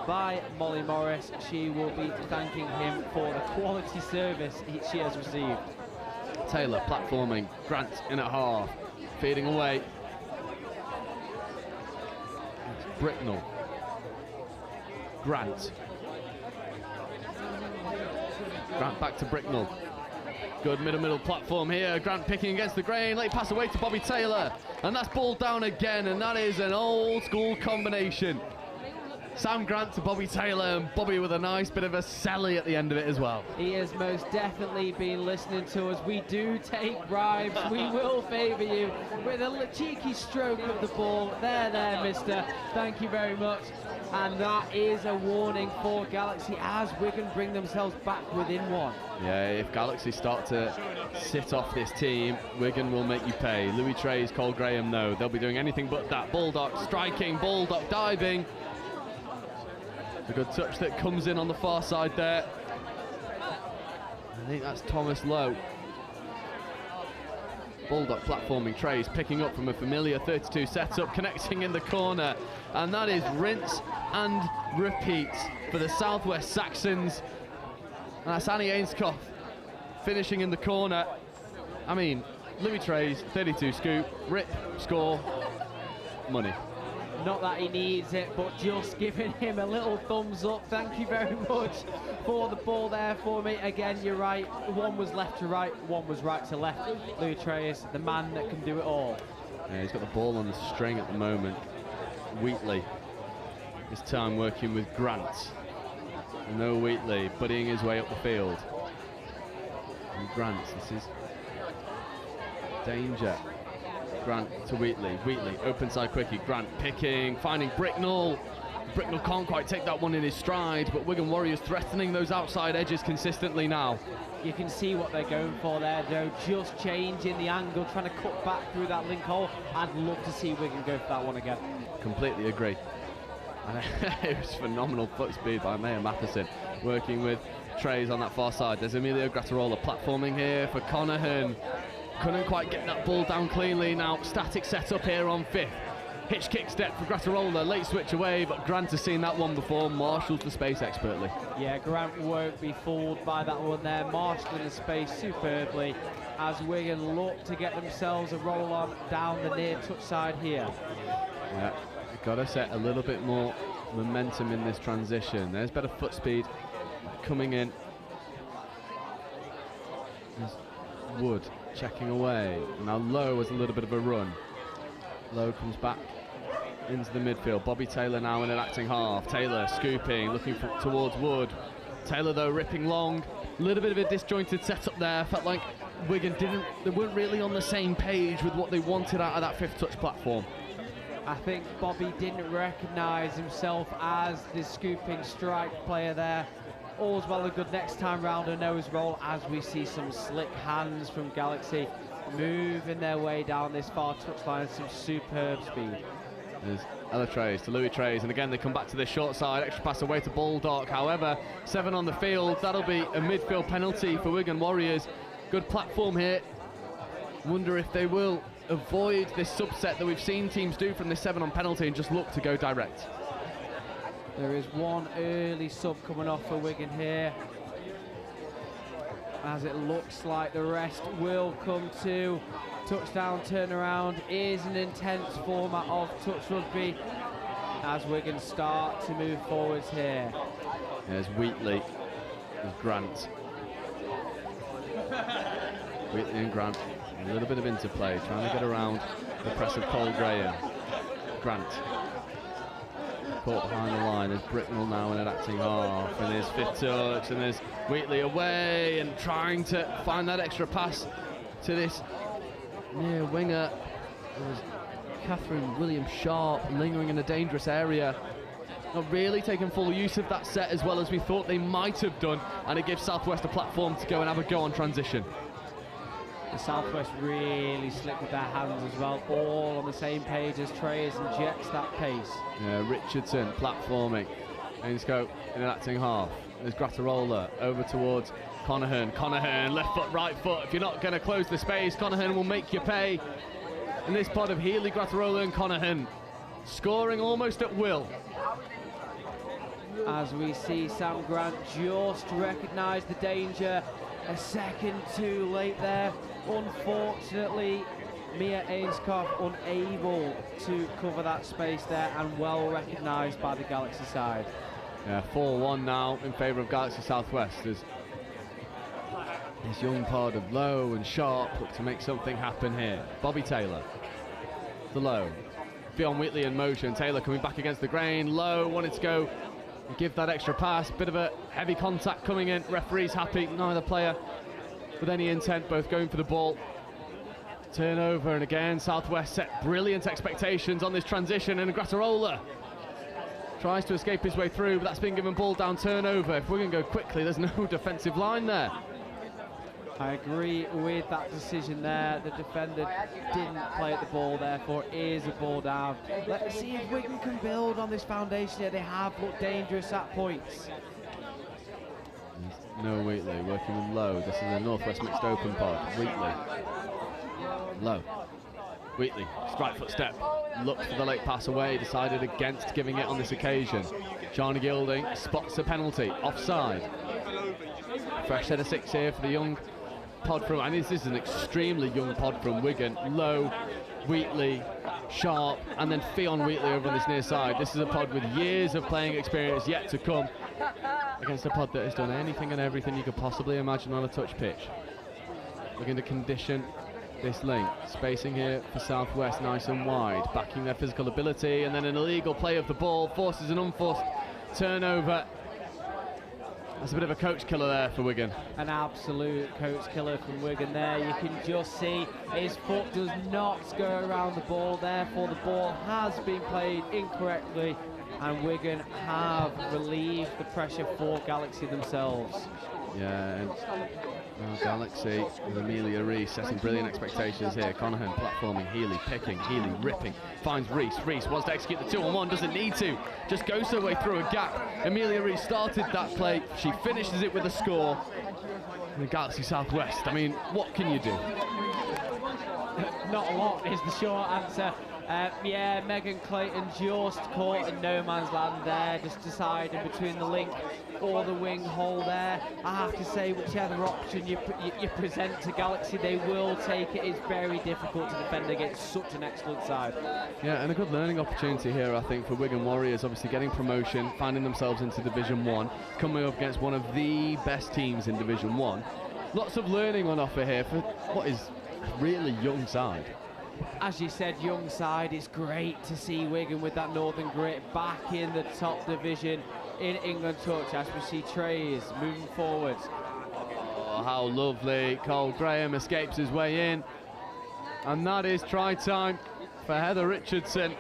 by Molly Morris. She will be thanking him for the quality service she has received. Taylor platforming, Grant in at half, feeding away. It's Bricknell. Grant back to Bricknell. Good middle platform here. Grant picking against the grain. Late pass away to Bobby Taylor. And that's ball down again. And that is an old school combination. Sam Grant to Bobby Taylor, and Bobby with a nice bit of a celly at the end of it as well. He has most definitely been listening to us. We do take bribes. We will favour you with a cheeky stroke of the ball. There, mister. Thank you very much. And that is a warning for Galaxy as Wigan bring themselves back within one. Yeah, if Galaxy start to sit off this team, Wigan will make you pay. Louis Trays, Cole Graham, no. They'll be doing anything but that. Baldock striking, Baldock diving. A good touch that comes in on the far side there. I think that's Thomas Lowe. Baldock platforming, Trays picking up from a familiar 32 setup, connecting in the corner, and that is rinse and repeat for the Southwest Saxons. And that's Annie Ainscough finishing in the corner. I mean, Louis Trays, 32 scoop, rip, score, money. Not that he needs it, but just giving him a little thumbs up. Thank you very much for the ball there for me. Again, you're right. One was left to right, one was right to left. Louis Trays, the man that can do it all. Yeah, he's got the ball on the string at the moment. Wheatley, this time working with Grant. No Wheatley, buddying his way up the field. And Grant, this is danger. Grant to Wheatley. Wheatley, open side quickie. Grant picking, finding Bricknell. Bricknell can't quite take that one in his stride, but Wigan Warriors threatening those outside edges consistently now. You can see what they're going for there, though. Just changing the angle, trying to cut back through that link hole. I'd love to see Wigan go for that one again. Completely agree. And it was phenomenal foot speed by Mayor Matheson, working with Trays on that far side. There's Emilio Grattarola platforming here for Conahan. Couldn't quite get that ball down cleanly. Now static set up here on 5th. Hitch kick step for Grattarola, late switch away, but Grant has seen that one before, marshals the space expertly. Yeah, Grant won't be fooled by that one there, marshalling the space superbly as Wigan look to get themselves a roll on down the near touch side here. Yeah, got to set a little bit more momentum in this transition. There's better foot speed coming in. There's Wood checking away. Now Lowe has a little bit of a run. Lowe comes back into the midfield. Bobby Taylor now in an acting half. Taylor scooping, looking towards Wood. Taylor though ripping long. A little bit of a disjointed setup there. Felt like Wigan they weren't really on the same page with what they wanted out of that 5th touch platform. I think Bobby didn't recognise himself as the scooping strike player there. All's well and good next time round, a nose roll, as we see some slick hands from Galaxy moving their way down this far touchline, some superb speed. There's Ella Trays to Louis Trays, and again they come back to the short side, extra pass away to Baldock. However, 7 on the field, that'll be a midfield penalty for Wigan Warriors. Good platform here. Wonder if they will avoid this subset that we've seen teams do from this 7 on penalty and just look to go direct. There is one early sub coming off for Wigan here, as it looks like the rest will come to. Touchdown turnaround is an intense format of touch rugby as Wigan start to move forwards here. There's Wheatley, there's Grant. Wheatley and Grant, a little bit of interplay, trying to get around the press of Cole Graham. Grant caught behind the line. There's Bricknell now in an acting half, and there's 5th touch, and there's Wheatley away and trying to find that extra pass to this near winger. There's Catherine Williams-Sharp lingering in a dangerous area. Not really taking full use of that set as well as we thought they might have done, and it gives Southwest a platform to go and have a go on transition. The Southwest really slick with their hands as well, all on the same page as Trays and jets that pace. Yeah, Richardson platforming. Ainscope in an acting half. There's Grattarola over towards Conahan. Conahan, left foot, right foot. If you're not going to close the space, Conahan will make you pay. In this pod of Healy, Grattarola and Conahan scoring almost at will. As we see Sam Grant just recognise the danger. A second too late there. Unfortunately, Mia Ainscough unable to cover that space there, and well recognised by the Galaxy side. Yeah, 4-1 now in favour of Galaxy Southwest. There's this young pod of Lowe and Sharp look to make something happen here. Bobby Taylor to Lowe. Beyond Wheatley in motion. Taylor coming back against the grain. Lowe wanted to go and give that extra pass. Bit of a heavy contact coming in. Referee's happy. Neither player with any intent, both going for the ball. Turnover, and again Southwest set brilliant expectations on this transition, and Grattarola tries to escape his way through, but that's been given ball down turnover. If we're going to go quickly, there's no defensive line there. I agree with that decision there. The defender didn't play at the ball, therefore it is a ball down. Let's see if Wigan can build on this foundation here. They have looked dangerous at points. No Wheatley working with Lowe. This is a Northwest Mixed Open pod. Wheatley. Lowe. Wheatley, strike foot step. Looked for the late pass away, decided against giving it on this occasion. Charlie Gilding spots a penalty. Offside. Fresh set of 6 here for the young pod from, and this is an extremely young pod from Wigan. Lowe, Wheatley, Sharp, and then Fionn Wheatley over on this near side. This is a pod with years of playing experience yet to come against a pod that has done anything and everything you could possibly imagine on a touch pitch. Looking to condition this link. Spacing here for Southwest, nice and wide, backing their physical ability, and then an illegal play of the ball forces an unforced turnover. That's a bit of a coach killer there for Wigan. An absolute coach killer from Wigan there. You can just see his foot does not go around the ball, therefore the ball has been played incorrectly, and Wigan have relieved the pressure for Galaxy themselves. Yeah, and Galaxy with Amelia Rees setting brilliant expectations here. Conahan platforming, Healy picking, Healy ripping, finds Rees. Rees wants to execute the 2-on-1, doesn't need to, just goes her way through a gap. Amelia Rees started that play, she finishes it with a score. And Galaxy Southwest, I mean, what can you do? Not a lot is the short answer. Yeah, Megan Clayton just caught in no man's land there, just deciding between the link or the wing hole there. I have to say, whichever option you present to Galaxy, they will take it. It's very difficult to defend against such an excellent side. Yeah, and a good learning opportunity here, I think, for Wigan Warriors, obviously getting promotion, finding themselves into Division 1, coming up against one of the best teams in Division 1. Lots of learning on offer here for what is a really young side. As you said, young side, it's great to see Wigan with that Northern grit back in the top division in England touch as we see Trays moving forwards. Oh, how lovely. Cole Graham escapes his way in. And that is try time for Heather Richardson.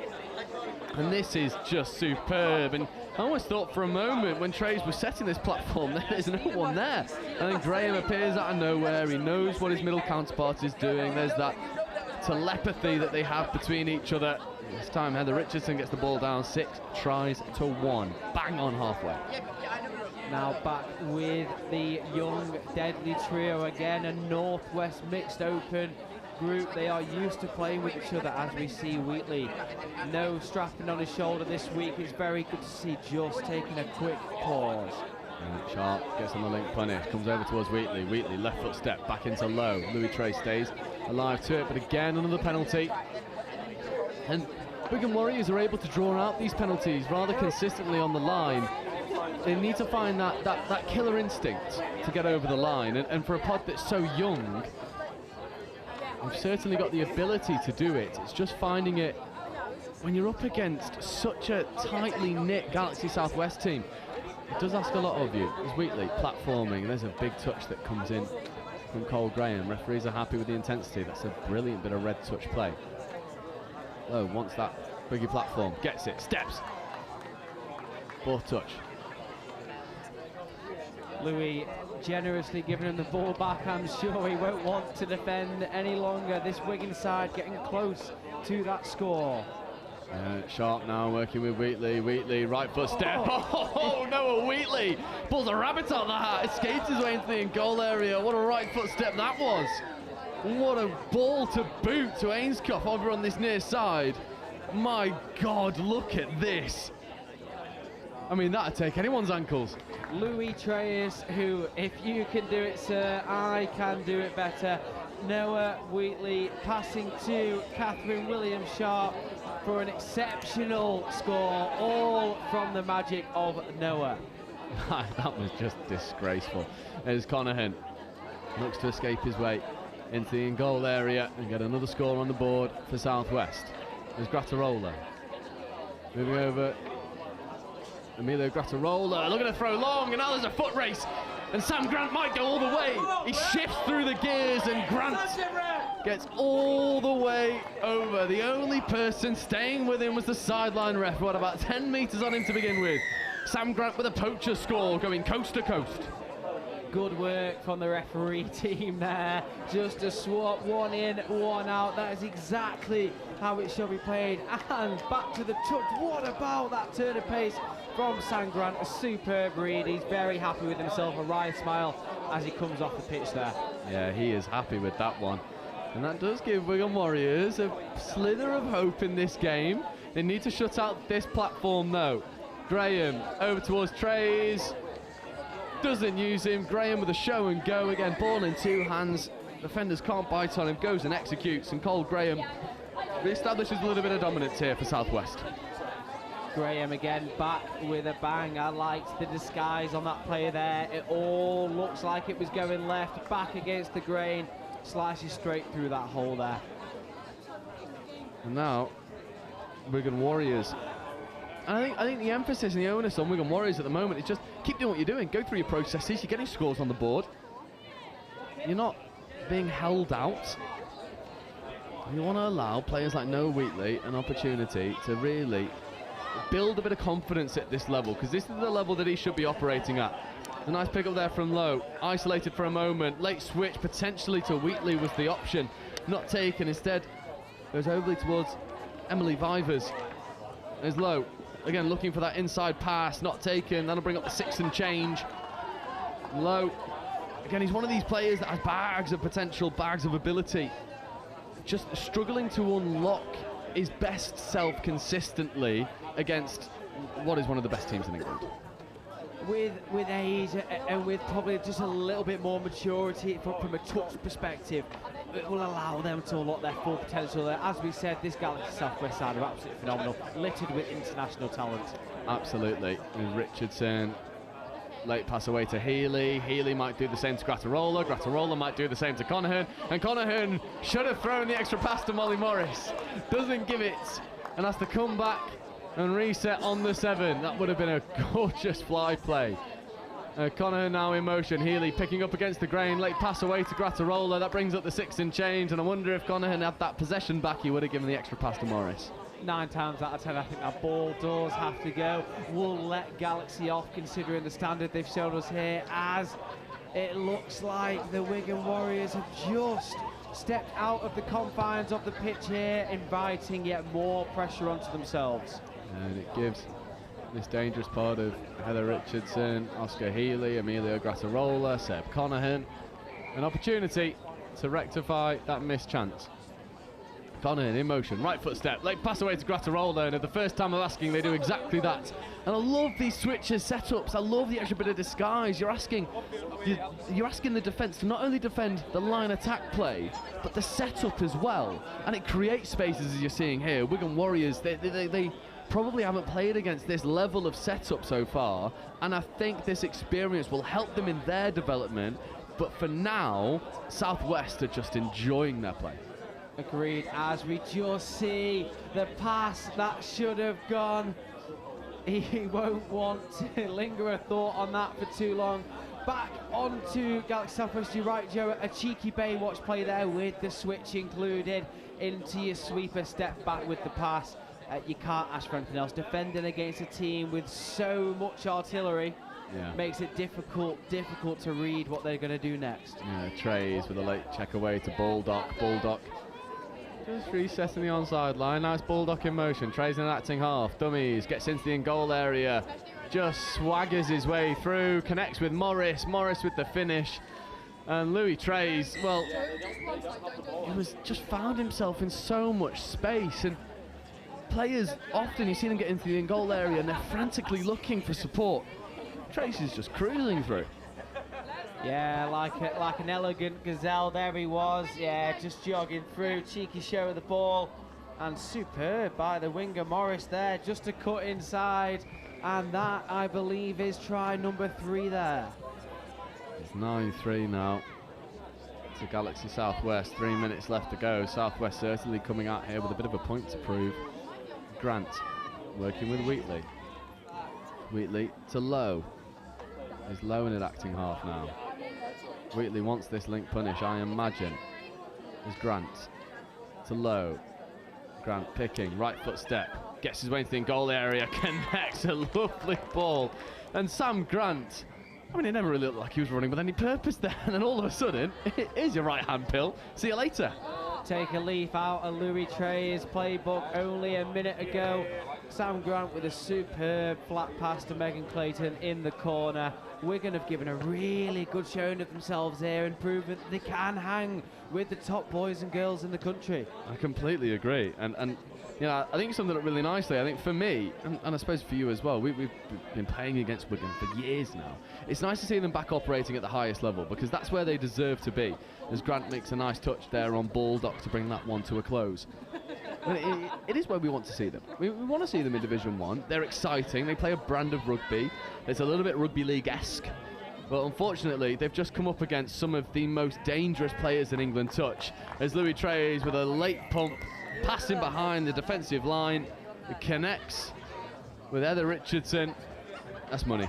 And this is just superb. And I almost thought for a moment when Trays was setting this platform, there's no one there. And then Graham appears out of nowhere. He knows what his middle counterpart is doing. There's that telepathy that they have between each other. This time Heather Richardson gets the ball down 6 tries to 1. Bang on halfway. Now back with the young deadly trio again, a Northwest mixed open group. They are used to playing with each other as we see Wheatley. No strapping on his shoulder this week. It's very good to see just taking a quick pause. Sharp gets on the link punish, comes over towards Wheatley. Wheatley left foot step back into Low. Louis Trey stays alive to it, but again another penalty. And Wigan Warriors are able to draw out these penalties rather consistently on the line. They need to find that killer instinct to get over the line, and for a pod that's so young, they've certainly got the ability to do it. It's just finding it when you're up against such a tightly knit Galaxy Southwest team. It does ask a lot of you. There's Wheatley platforming. There's a big touch that comes in from Cole Graham. Referees are happy with the intensity. That's a brilliant bit of red touch play. Lowe wants that biggie platform. Gets it. Steps. Fourth touch. Louis generously giving him the ball back. I'm sure he won't want to defend any longer. This Wigan side getting close to that score. Sharp now working with Wheatley. Wheatley, right foot step. Oh, Noah Wheatley pulls a rabbit out of the hat. Escapes his way into the goal area. What a right foot step that was. What a ball to boot to Ainscough over on this near side. My God, look at this. I mean, that'd take anyone's ankles. Louis Treyes, who, if you can do it, sir, I can do it better. Noah Wheatley passing to Catherine Williams-Sharp for an exceptional score, all from the magic of Noah. That was just disgraceful. As Conahan looks to escape his way into the in-goal area and get another score on the board for Southwest. There's Grattarola moving over. Emilio Grattarola looking to throw long, and now there's a foot race, and Sam Grant might go all the way. He shifts through the gears, and Grant gets all the way over. The only person staying with him was the sideline ref. What, about 10 metres on him to begin with? Sam Grant with a poacher score, going coast to coast. Good work from the referee team there. Just a swap, one in, one out. That is exactly how it shall be played. And back to the touch. What about that turn of pace from Sam Grant? A superb read. He's very happy with himself. A wry smile as he comes off the pitch there. Yeah, he is happy with that one. And that does give Wigan Warriors a slither of hope in this game. They need to shut out this platform though. Graham over towards Trays. doesn't use him. Graham with a show and go again. Ball in two hands. Defenders can't bite on him. Goes and executes. And Cole Graham reestablishes a little bit of dominance here for South West. Graham again back with a bang. I liked the disguise on that player there. It all looks like it was going left, back against the grain, slices straight through that hole there. And now Wigan Warriors. And I think the emphasis and the onus on Wigan Warriors at the moment is just keep doing what you're doing, go through your processes, you're getting scores on the board, you're not being held out. You want to allow players like Noah Wheatley an opportunity to really build a bit of confidence at this level, because this is the level that he should be operating at. A nice pick up there from Lowe, isolated for a moment, late switch potentially to Wheatley was the option, not taken, instead goes overly towards Emily Vivers. There's Lowe, again looking for that inside pass, not taken, that'll bring up the 6 and change. Lowe, again he's one of these players that has bags of potential, bags of ability, just struggling to unlock his best self consistently against what is one of the best teams in England. With age and with probably just a little bit more maturity from a touch perspective, it will allow them to unlock their full potential. As we said, this Galaxy South West side are absolutely phenomenal, littered with international talent. Absolutely. With Richardson, late pass away to Healy. Healy might do the same to Grattarola. Grattarola might do the same to Conahan. And Conahan should have thrown the extra pass to Molly Morris. Doesn't give it and has to come back and reset on the 7. That would have been a gorgeous fly play. Conahan now in motion. Healy picking up against the grain. Late pass away to Grattarola. That brings up the 6 and change. And I wonder if Conahan had that possession back, he would have given the extra pass to Morris. 9 times out of 10, I think that ball does have to go. We'll let Galaxy off, considering the standard they've shown us here, as it looks like the Wigan Warriors have just stepped out of the confines of the pitch here, inviting yet more pressure onto themselves. And it gives this dangerous part of Heather Richardson, Oscar Healy, Emilio Grattarola, Seb Conahan, an opportunity to rectify that missed chance. Conahan in motion, right foot step, late pass away to Grattarola, and at the first time of asking, they do exactly that. And I love these switches, setups. I love the extra bit of disguise. You're asking the defence to not only defend the line attack play, but the setup as well. And it creates spaces, as you're seeing here. Wigan Warriors, they probably haven't played against this level of setup so far, and I think this experience will help them in their development. But for now, South West are just enjoying their play. Agreed, as we just see the pass that should have gone. He won't want to linger a thought on that for too long. Back onto Galaxy South West, you're right, Joe, a cheeky Baywatch play there with the switch included into your sweeper, step back with the pass. You can't ask for anything else. Defending against a team with so much artillery makes it difficult to read what they're going to do next. Yeah, Trays with a late check away to Baldock. Baldock just resetting the onside line. Nice Baldock in motion. Trays in an acting half. Dummies, gets into the in-goal area. Just swaggers his way through. Connects with Morris. Morris with the finish. And Louis Trays, well, he was just found himself in so much space. And players, often you see them get into the in-goal area and they're frantically looking for support. Trace is just cruising through. Yeah, like an elegant gazelle, there he was. Yeah, just jogging through, cheeky show of the ball, and superb by the winger Morris there, just to cut inside, and that, I believe, is try number 3 there. It's 9-3 now to Galaxy Southwest. 3 minutes left to go. Southwest certainly coming out here with a bit of a point to prove. Grant working with Wheatley. Wheatley to Lowe. Is Lowe in an acting half now? Wheatley wants this link punish, I imagine. Is Grant to Lowe. Grant picking, right foot step. Gets his way into the goal area, connects a lovely ball. And Sam Grant, I mean, it never really looked like he was running with any purpose there. And then all of a sudden, here's your right hand pill. See you later. Take a leaf out of Louis Trey's playbook only a minute ago. Sam Grant with a superb flat pass to Megan Clayton in the corner. Wigan have given a really good showing of themselves here and proven that they can hang with the top boys and girls in the country. I completely agree. And I think you summed it up really nicely. I think for me, and I suppose for you as well, we've been playing against Wigan for years now. It's nice to see them back operating at the highest level, because that's where they deserve to be, as Grant makes a nice touch there on Baldock to bring that one to a close. But it is where we want to see them. We want to see them in Division 1. They're exciting. They play a brand of rugby. It's a little bit rugby league-esque. But unfortunately, they've just come up against some of the most dangerous players in England touch, as Louis Trey's with a late pump, passing behind the defensive line. It connects with Heather Richardson. That's money.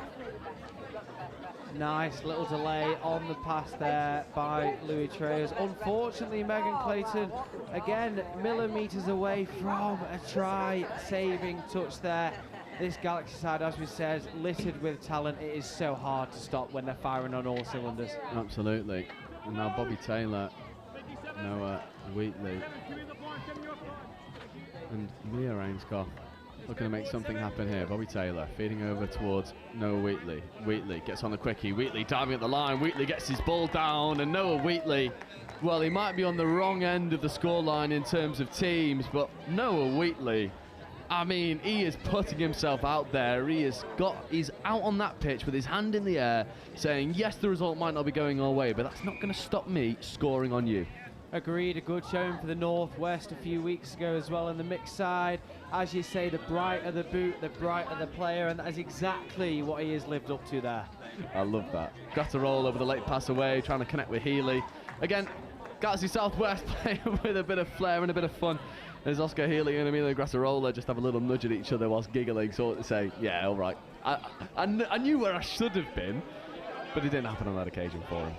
Nice little delay on the pass there by Louis Trey's. Unfortunately, Megan Clayton, again, millimetres away from a try-saving touch there. This Galaxy side, as we said, littered with talent. It is so hard to stop when they're firing on all cylinders. Absolutely. And now Bobby Taylor, Noah Wheatley, and Mia Ainscough looking to make something happen here. Bobby Taylor feeding over towards Noah Wheatley. Wheatley gets on the quickie. Wheatley diving at the line. Wheatley gets his ball down, and Noah Wheatley, well, he might be on the wrong end of the scoreline in terms of teams, but Noah Wheatley, I mean, he is putting himself out there. He's out on that pitch with his hand in the air saying, yes, the result might not be going our way, but that's not going to stop me scoring on you. Agreed, a good showing for the Northwest a few weeks ago as well on the mixed side. As you say, the brighter the boot, the brighter the player, and that is exactly what he has lived up to there. I love that. Got a roll over the late pass away, trying to connect with Healy. Again, Galaxy Southwest playing with a bit of flair and a bit of fun. As Oscar Healy and Emilio Grassarola just have a little nudge at each other whilst giggling, sort of say, yeah, all right. I knew where I should have been, but it didn't happen on that occasion for him.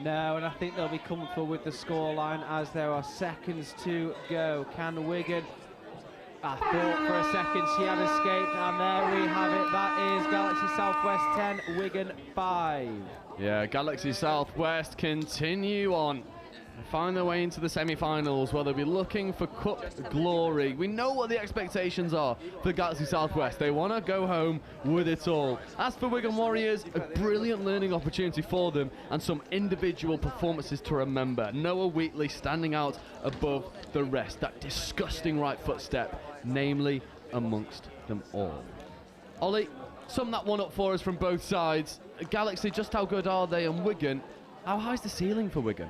No, and I think they'll be comfortable with the scoreline as there are seconds to go. Can Wigan... I thought for a second she had escaped, and there we have it. That is Galaxy Southwest 10, Wigan 5. Yeah, Galaxy Southwest continue on and find their way into the semi-finals, where they'll be looking for cup glory. We know what the expectations are for Galaxy Southwest. They want to go home with it all. As for Wigan Warriors, a brilliant learning opportunity for them and some individual performances to remember. Noah Wheatley standing out above the rest. That disgusting right foot step, namely amongst them all. Ollie, sum that one up for us from both sides. Galaxy, just how good are they? And Wigan, how high's the ceiling for Wigan?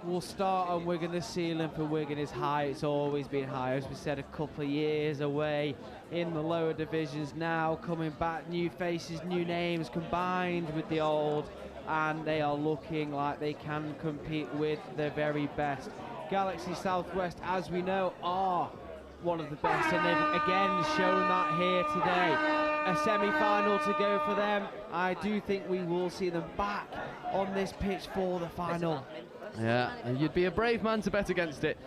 We'll start on Wigan. The ceiling for Wigan is high. It's always been high. As we said, a couple of years away in the lower divisions, now coming back, new faces, new names combined with the old, and they are looking like they can compete with the very best. Galaxy Southwest, as we know, are one of the best, and they've again shown that here today. A semi-final to go for them. I do think we will see them back on this pitch for the final. Yeah, and you'd be a brave man to bet against it.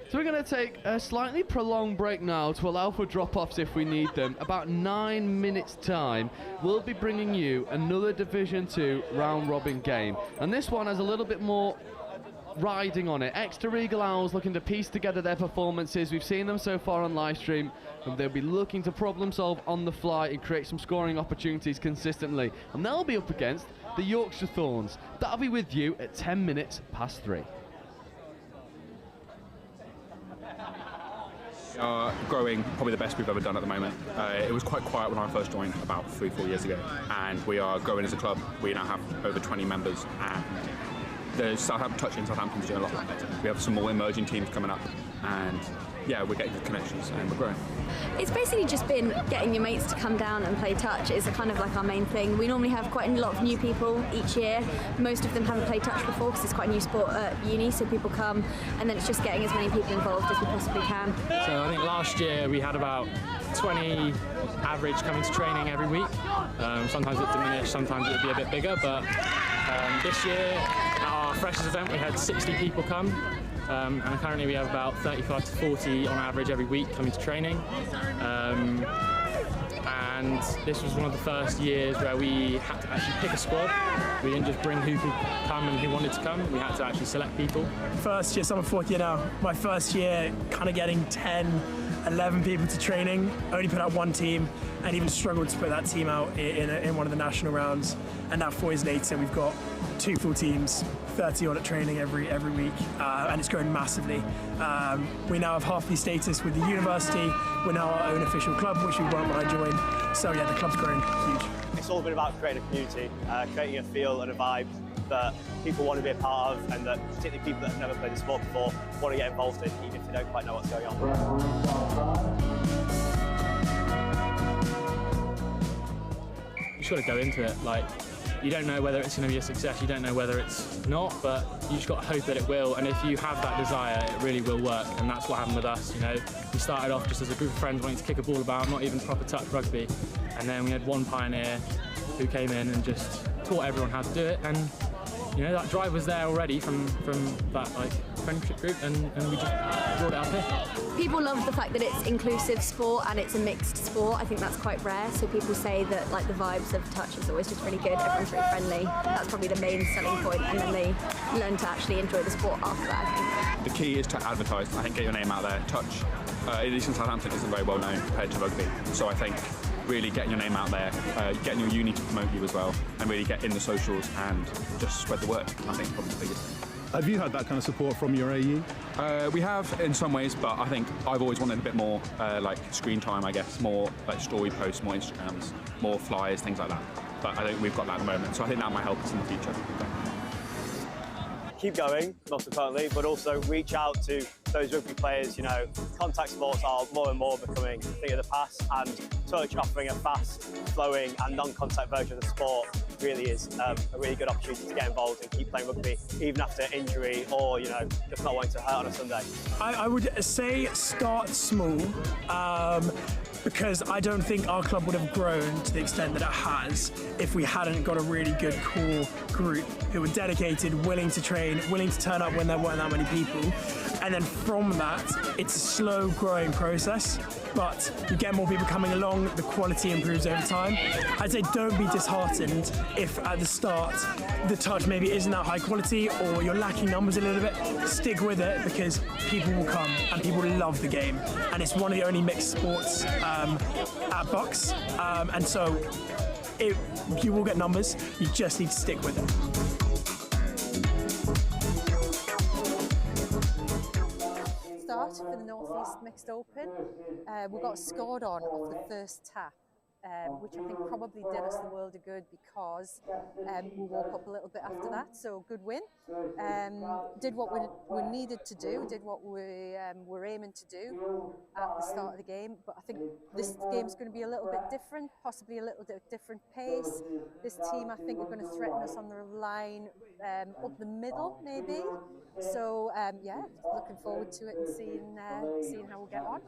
So we're going to take a slightly prolonged break now to allow for drop-offs if we need them. About 9 minutes time, we'll be bringing you another Division 2 round-robin game. And this one has a little bit more riding on it. Exeter Eagle Owls looking to piece together their performances. We've seen them so far on live stream, and they'll be looking to problem solve on the fly and create some scoring opportunities consistently. And they'll be up against the Yorkshire Thorns. That'll be with you at 10 minutes past 3. We are growing probably the best we've ever done at the moment. It was quite quiet when I first joined about 3-4 years ago, and we are growing as a club. We now have over 20 members, and the Southampton touch in Southampton is doing a lot better. We have some more emerging teams coming up, and yeah, we're getting good connections and we're growing. It's basically just been getting your mates to come down and play touch is kind of like our main thing. We normally have quite a lot of new people each year. Most of them haven't played touch before because it's quite a new sport at uni, so people come, and then it's just getting as many people involved as we possibly can. So I think last year we had about 20 average coming to training every week. Sometimes it diminished, sometimes it would be a bit bigger, but this year at our freshers event we had 60 people come. And currently we have about 35 to 40 on average every week coming to training. And this was one of the first years where we had to actually pick a squad. We didn't just bring who could come and who wanted to come. We had to actually select people. First year, so I'm fourth year now. My first year kind of getting 10 11 people to training, only put out one team, and even struggled to put that team out in one of the national rounds. And now 4 years later, we've got 2 full teams, 30 odd at training every week, and it's growing massively. We now have half the status with the university. We're now our own official club, which we weren't when I joined. So yeah, the club's growing huge. It's all been about creating a community, creating a feel and a vibe that people want to be a part of, and that particularly people that have never played the sport before want to get involved in, even if they don't quite know what's going on. You just got to go into it. Like, you don't know whether it's going to be a success, you don't know whether it's not, but you just got to hope that it will. And if you have that desire, it really will work. And that's what happened with us. You know, we started off just as a group of friends wanting to kick a ball about, not even proper touch rugby. And then we had one pioneer who came in and just taught everyone how to do it. And you know, that drive was there already from that like friendship group, and we just brought it up here. People love the fact that it's inclusive sport and it's a mixed sport. I think that's quite rare. So people say that like the vibes of touch is always just really good. Everyone's really friendly. That's probably the main selling point, and then they learn to actually enjoy the sport after that, I think. The key is to advertise. I think get your name out there. Touch, at least in Southampton, isn't very well known compared to rugby. So I think really getting your name out there, getting your uni to promote you as well, and really get in the socials and just spread the word. I think probably the biggest thing. Have you had that kind of support from your AE? We have in some ways, but I think I've always wanted a bit more like screen time, I guess, more like story posts, more Instagrams, more flyers, things like that. But I think we've got that at the moment, so I think that might help us in the future. Keep going, most importantly, but also reach out to those rugby players. You know, contact sports are more and more becoming a thing of the past, and touch offering a fast, flowing and non-contact version of the sport really is a really good opportunity to get involved and keep playing rugby, even after injury or, you know, just not wanting to hurt on a Sunday. I would say start small, because I don't think our club would have grown to the extent that it has if we hadn't got a really good core group who were dedicated, willing to train, willing to turn up when there weren't that many people. And then from that, it's a slow growing process, but you get more people coming along, the quality improves over time. I'd say don't be disheartened if at the start the touch maybe isn't that high quality or you're lacking numbers a little bit. Stick with it, because people will come and people love the game. And it's one of the only mixed sports at Bucks, and so you will get numbers, you just need to stick with it. Start for the North East Mixed Open. We got scored on off the first tap, which I think probably did us the world of good, because we woke up a little bit after that, so good win. Did what we needed to do, did what we were aiming to do at the start of the game, but I think this game's going to be a little bit different, possibly a little bit different pace. This team, I think, are going to threaten us on the line up the middle, maybe. So yeah, looking forward to it and seeing how we'll get on.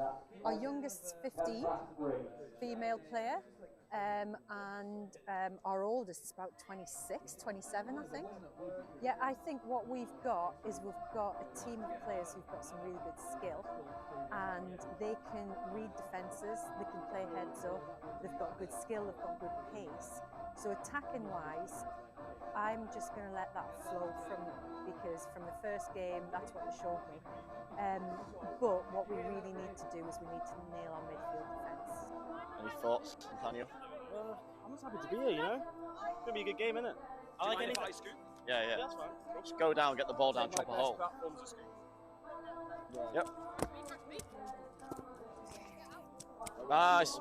Our youngest's 15, female player, and our oldest is about 26, 27, I think. Yeah, I think what we've got is we've got a team of players who've got some really good skill, and they can read defences, they can play heads up, they've got good skill, they've got good pace. So attacking wise, I'm just going to let that flow from them, because from the first game, that's what they showed me. But what we really need to do is we need to nail our midfield defence. Any thoughts, Nathaniel? I'm just happy to be here, you know? It's going to be a good game, isn't it? I like any fight scoop. Yeah, yeah. That's fine. Just go down, get the ball down, chop a hole. Yep. Nice.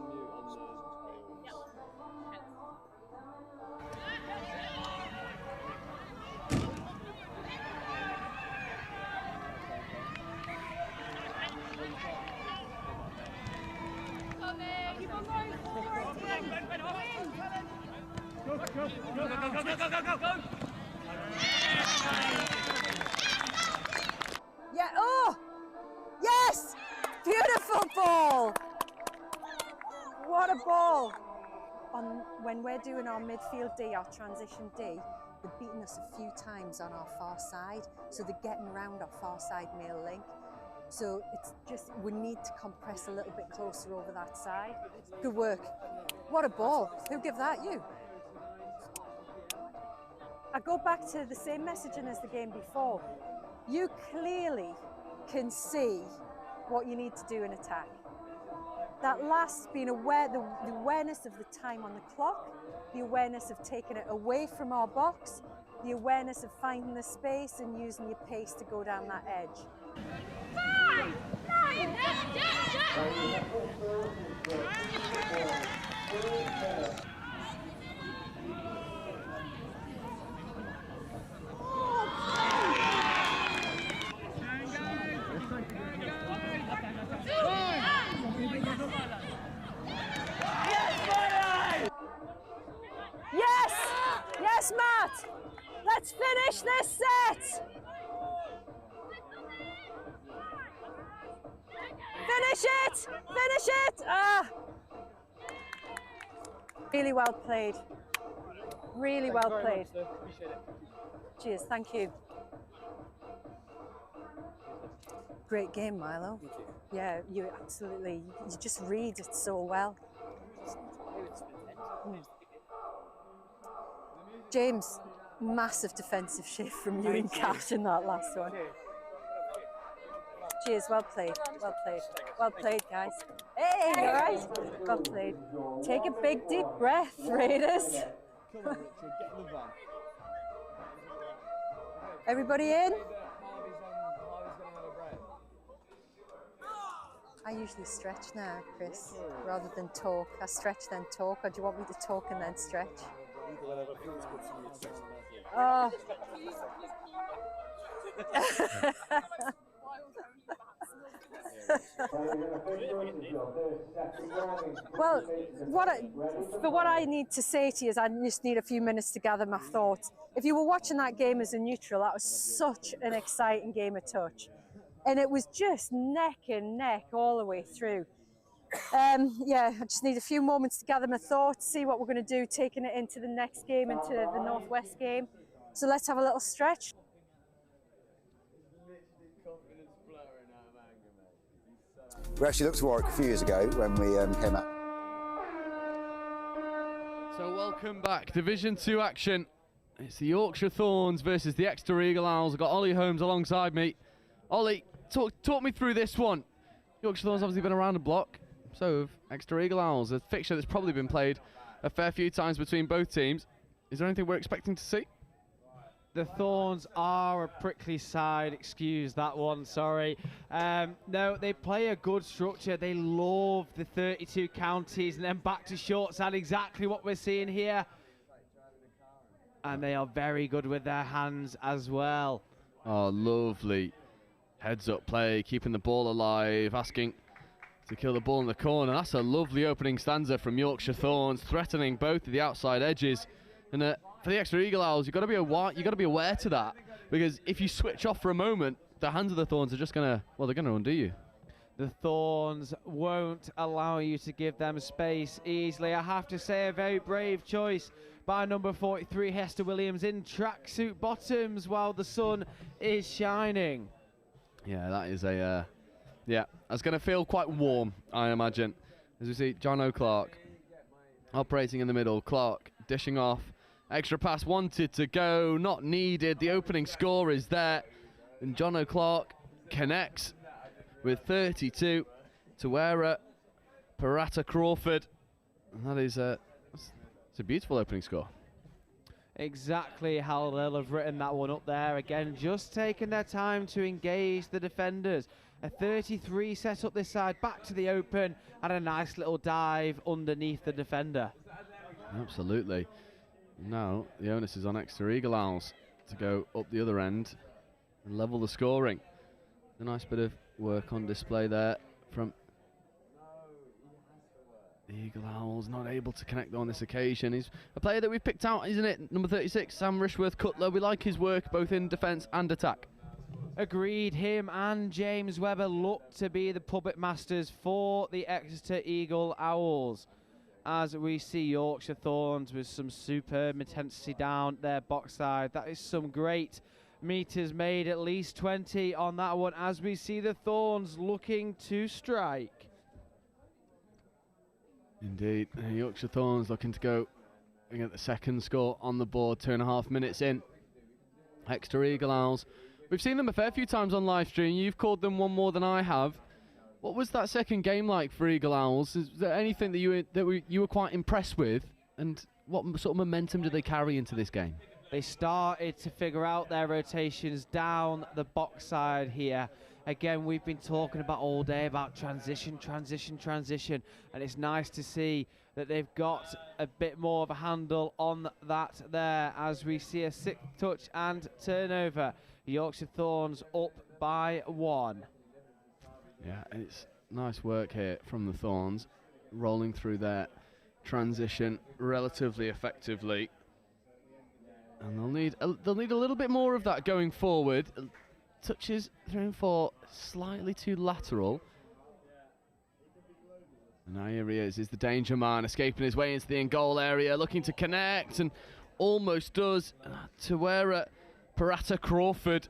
Yeah, oh! Yes! Beautiful ball! What a ball! When we're doing our midfield D, our transition D, they're beating us a few times on our far side, so they're getting around our far side male link. So it's just, we need to compress a little bit closer over that side. Good work. What a ball. Who gave that? You? I go back to the same messaging as the game before. You clearly can see what you need to do in attack. That last being aware, the awareness of the time on the clock, the awareness of taking it away from our box, the awareness of finding the space and using your pace to go down that edge. 5, 9, 8, Yes! Yes, Matt! Let's finish this set! Finish it! Finish it! Ah! Really well played. Really well played. Cheers, thank you. Great game, Milo. Yeah, you absolutely, you just read it so well. James, massive defensive shift from you and Kat in that last one. Cheers, well played, well played. Well played, guys. Hey, all right? Well played. Take a big, deep breath, Raiders. Everybody in? I usually stretch now, Chris, rather than talk. I stretch then talk, or do you want me to talk and then stretch? Oh. Well, what I need to say to you is I just need a few minutes to gather my thoughts. If you were watching that game as a neutral, that was such an exciting game of touch. And it was just neck and neck all the way through. Yeah, I just need a few moments to gather my thoughts, see what we're going to do, taking it into the next game, into the Northwest game. So let's have a little stretch. We actually looked to Warwick a few years ago when we came out. So welcome back, Division 2 action. It's the Yorkshire Thorns versus the Exeter Eagle Owls. I've got Ollie Holmes alongside me. Ollie, talk me through this one. Yorkshire Thorns obviously been around the block, so have Exeter Eagle Owls. A fixture that's probably been played a fair few times between both teams. Is there anything we're expecting to see? The Thorns are a prickly side, excuse that one, sorry. No, they play a good structure. They love the 32 counties and then back to short side, exactly what we're seeing here. And they are very good with their hands as well. Oh, lovely. Heads up play, keeping the ball alive, asking to kill the ball in the corner. That's a lovely opening stanza from Yorkshire Thorns, threatening both of the outside edges. And for the Exeter Eagle Owls, you've got to be aware to that, because if you switch off for a moment, the hands of the Thorns are just gonna, well, they're gonna undo you. The Thorns won't allow you to give them space easily. I have to say, a very brave choice by number 43, Hester Williams, in tracksuit bottoms while the sun is shining. Yeah, that is a, yeah, that's going to feel quite warm, I imagine. As we see, John O'Clark operating in the middle. Clark dishing off. Extra pass wanted to go, not needed. The opening score is there. And John O'Clark connects with 32 to Parata Crawford. And that is it's a beautiful opening score. Exactly how they'll have written that one up there. Again, just taking their time to engage the defenders. A 33 set up this side, back to the open, and a nice little dive underneath the defender. Absolutely. Now the onus is on Exeter Eagle Owls to go up the other end and level the scoring. A nice bit of work on display there from the Eagle Owls, not able to connect on this occasion. He's a player that we've picked out, isn't it? Number 36, Sam Rishworth-Cutler. We like his work both in defence and attack. Agreed. Him and James Webber look to be the puppet masters for the Exeter Eagle Owls. As we see Yorkshire Thorns with some superb intensity down their box side. That is some great meters made, at least 20 on that one, as we see the Thorns looking to strike. Indeed, Yorkshire Thorns looking to go and get the second score on the board, 2.5 minutes in. Exeter Eagle Owls, we've seen them a fair few times on live stream. You've called them one more than I have. What was that second game like for Eagle Owls? Is there anything that you were quite impressed with, and what sort of momentum did they carry into this game? They started to figure out their rotations down the box side here. Again, we've been talking about all day about transition, and it's nice to see that they've got a bit more of a handle on that there as we see a 6th touch and turnover. Yorkshire Thorns up by 1. Yeah, it's nice work here from the Thorns, rolling through their transition relatively effectively. And they'll need a little bit more of that going forward. Touches 3 and 4, slightly too lateral. And now here he is the danger man, escaping his way into the in-goal area, looking to connect, and almost does. To where Parata Crawford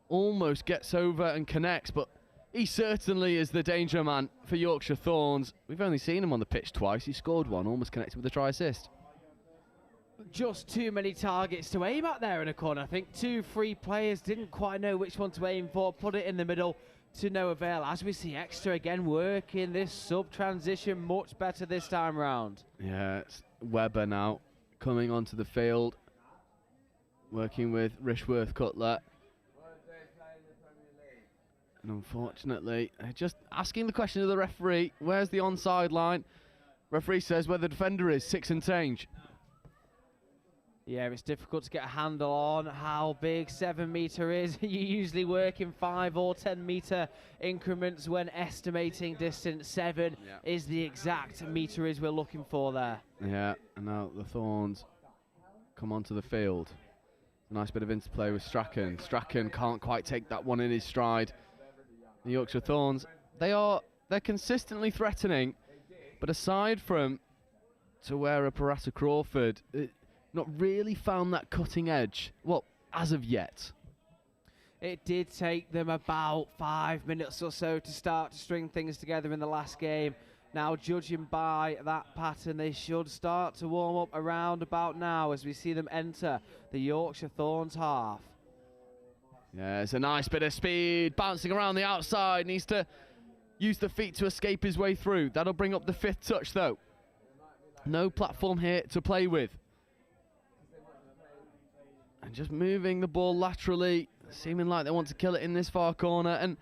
almost gets over and connects, but he certainly is the danger man for Yorkshire Thorns. We've only seen him on the pitch twice. He scored one, almost connected with a try assist. Just too many targets to aim at there in a corner. I think 2 free players didn't quite know which one to aim for, put it in the middle to no avail. As we see Exeter again working this sub-transition much better this time round. Yeah, it's Webber now coming onto the field, working with Rishworth Cutler. And unfortunately, just asking the question of the referee, where's the onside line? Referee says where the defender is, 6 and change. Yeah, it's difficult to get a handle on how big 7 metre is. You usually work in 5 or 10 metre increments when estimating distance. 7 is the exact meterage we're looking for there. Yeah, and now the Thorns come onto the field. Nice bit of interplay with Strachan. Strachan can't quite take that one in his stride. The Yorkshire Thorns, they're consistently threatening, but aside from Tawera Parata Crawford, not really found that cutting edge, well, as of yet. It did take them about 5 minutes or so to start to string things together in the last game. Now, judging by that pattern, they should start to warm up around about now as we see them enter the Yorkshire Thorns half. Yeah, it's a nice bit of speed, bouncing around the outside, needs to use the feet to escape his way through. That'll bring up the 5th touch, though. No platform here to play with. And just moving the ball laterally, seeming like they want to kill it in this far corner. And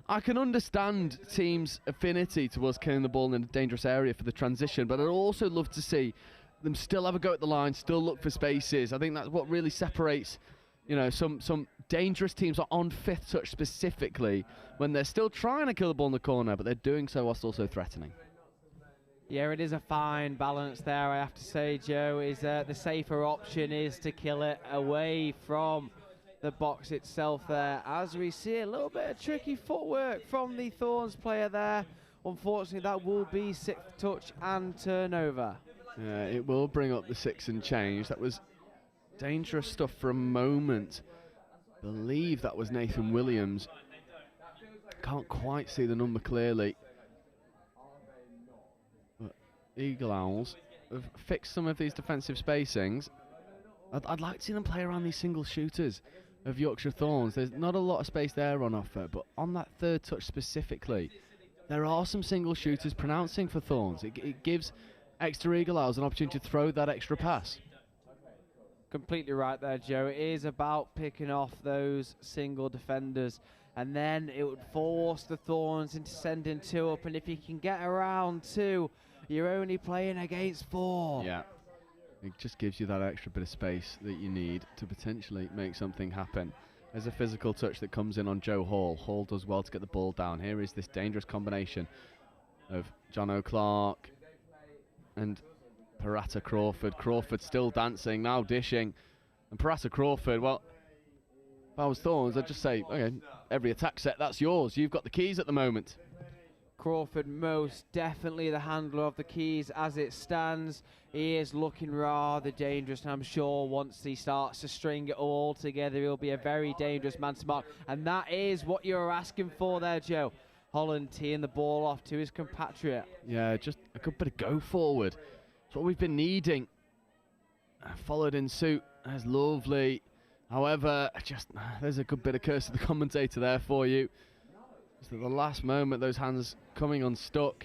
I can understand teams' affinity towards killing the ball in a dangerous area for the transition, but I'd also love to see them still have a go at the line, still look for spaces. I think that's what really separates, you know, some dangerous teams are on 5th touch specifically when they're still trying to kill the ball in the corner, but they're doing so whilst also threatening. Yeah, it is a fine balance there, I have to say, Joe. Is the safer option is to kill it away from the box itself there. As we see a little bit of tricky footwork from the Thorns player there. Unfortunately, that will be 6th touch and turnover. Yeah, it will bring up the 6 and change. That was dangerous stuff for a moment. I believe that was Nathan Williams. Can't quite see the number clearly. Eagle Owls have fixed some of these defensive spacings. I'd like to see them play around these single shooters of Yorkshire Thorns. There's not a lot of space there on offer, but on that 3rd touch specifically, there are some single shooters pronouncing for Thorns. It gives Exeter Eagle Owls an opportunity to throw that extra pass. Completely right there, Joe. It is about picking off those single defenders, and then it would force the Thorns into sending 2 up, and if you can get around 2, you're only playing against 4. Yeah, it just gives you that extra bit of space that you need to potentially make something happen. There's a physical touch that comes in on Joe Hall. Hall does well to get the ball down. Here is this dangerous combination of John O'Clark and Parata Crawford. Crawford still dancing, now dishing. And Parata Crawford, well, if I was Thorns, I'd just say, okay, every attack set, that's yours. You've got the keys at the moment. Crawford most definitely the handler of the keys as it stands. He is looking rather dangerous, and I'm sure once he starts to string it all together, he'll be a very dangerous man to mark. And that is what you're asking for there, Joe. Holland teeing the ball off to his compatriot. Yeah, just a good bit of go forward. That's what we've been needing. Followed in suit. That's lovely. However, there's a good bit of curse of the commentator there for you. Just at the last moment, those hands coming unstuck.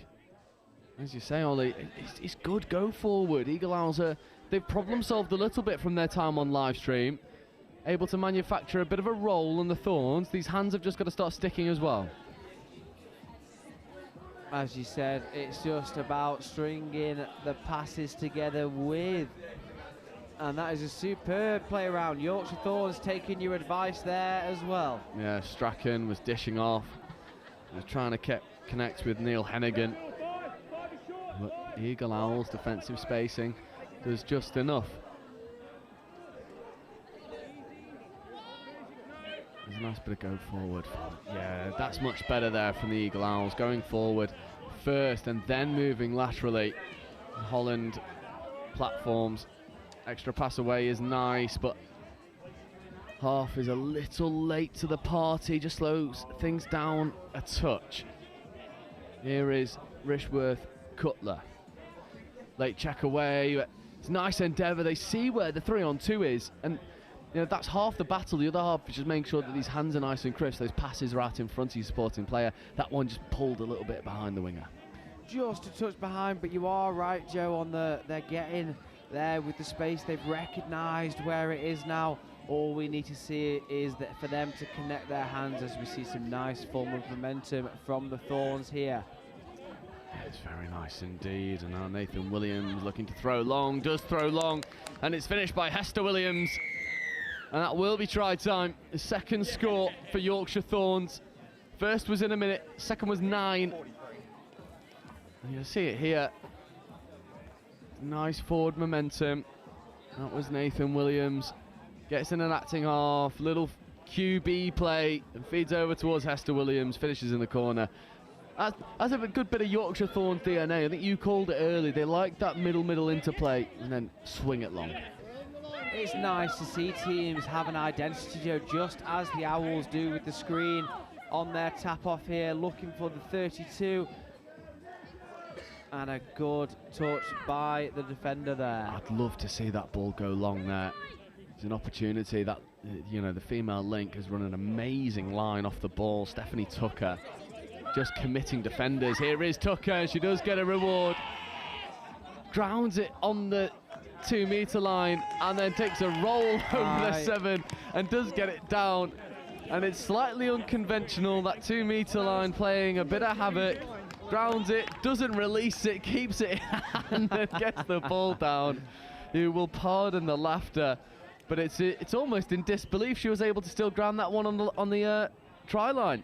As you say, Ollie, it's good go forward. Eagle Owls they've problem solved a little bit from their time on live stream. Able to manufacture a bit of a roll on the Thorns. These hands have just got to start sticking as well. As you said, it's just about stringing the passes together with. And that is a superb play around. Yorkshire Thorns taking your advice there as well. Yeah, Strachan was dishing off. He was trying to connect with Neil Hennigan. But Eagle Owls defensive spacing does just enough. There's a nice bit of go forward. Yeah, that's much better there from the Eagle Owls. Going forward first and then moving laterally. Holland platforms. Extra pass away is nice, but half is a little late to the party. Just slows things down a touch. Here is Rishworth Cutler. Late check away. It's a nice endeavour. They see where the 3-on-2 is, and that's half the battle. The other half is just making sure that these hands are nice and crisp. Those passes are out in front of your supporting player. That one just pulled a little bit behind the winger. Just a touch behind, but you are right, Joe, on they're getting there with the space. They've recognised where it is now. All we need to see is that for them to connect their hands as we see some nice form of momentum from the Thorns here. It's very nice indeed. And now Nathan Williams looking to throw long, does throw long, and it's finished by Hester Williams. And that will be try time. The second score for Yorkshire Thorns. First was in a minute, second was 9. And you'll see it here. Nice forward momentum. That was Nathan Williams. Gets in an acting half, little QB play, and feeds over towards Hester Williams, finishes in the corner. That's a good bit of Yorkshire Thorns DNA. I think you called it early. They like that middle interplay and then swing it long. It's nice to see teams have an identity, Joe, just as the Owls do with the screen on their tap-off here, looking for the 32. And a good touch by the defender there. I'd love to see that ball go long there. It's an opportunity that, the female link has run an amazing line off the ball. Stephanie Tucker just committing defenders. Here is Tucker, she does get a reward. Grounds it on the 2-metre line and then takes a roll over the 7 and does get it down. And it's slightly unconventional, that 2-metre line playing a bit of havoc. Grounds it, doesn't release it, keeps it in hand and gets the ball down. You will pardon the laughter, but it's almost in disbelief she was able to still ground that one on the try line.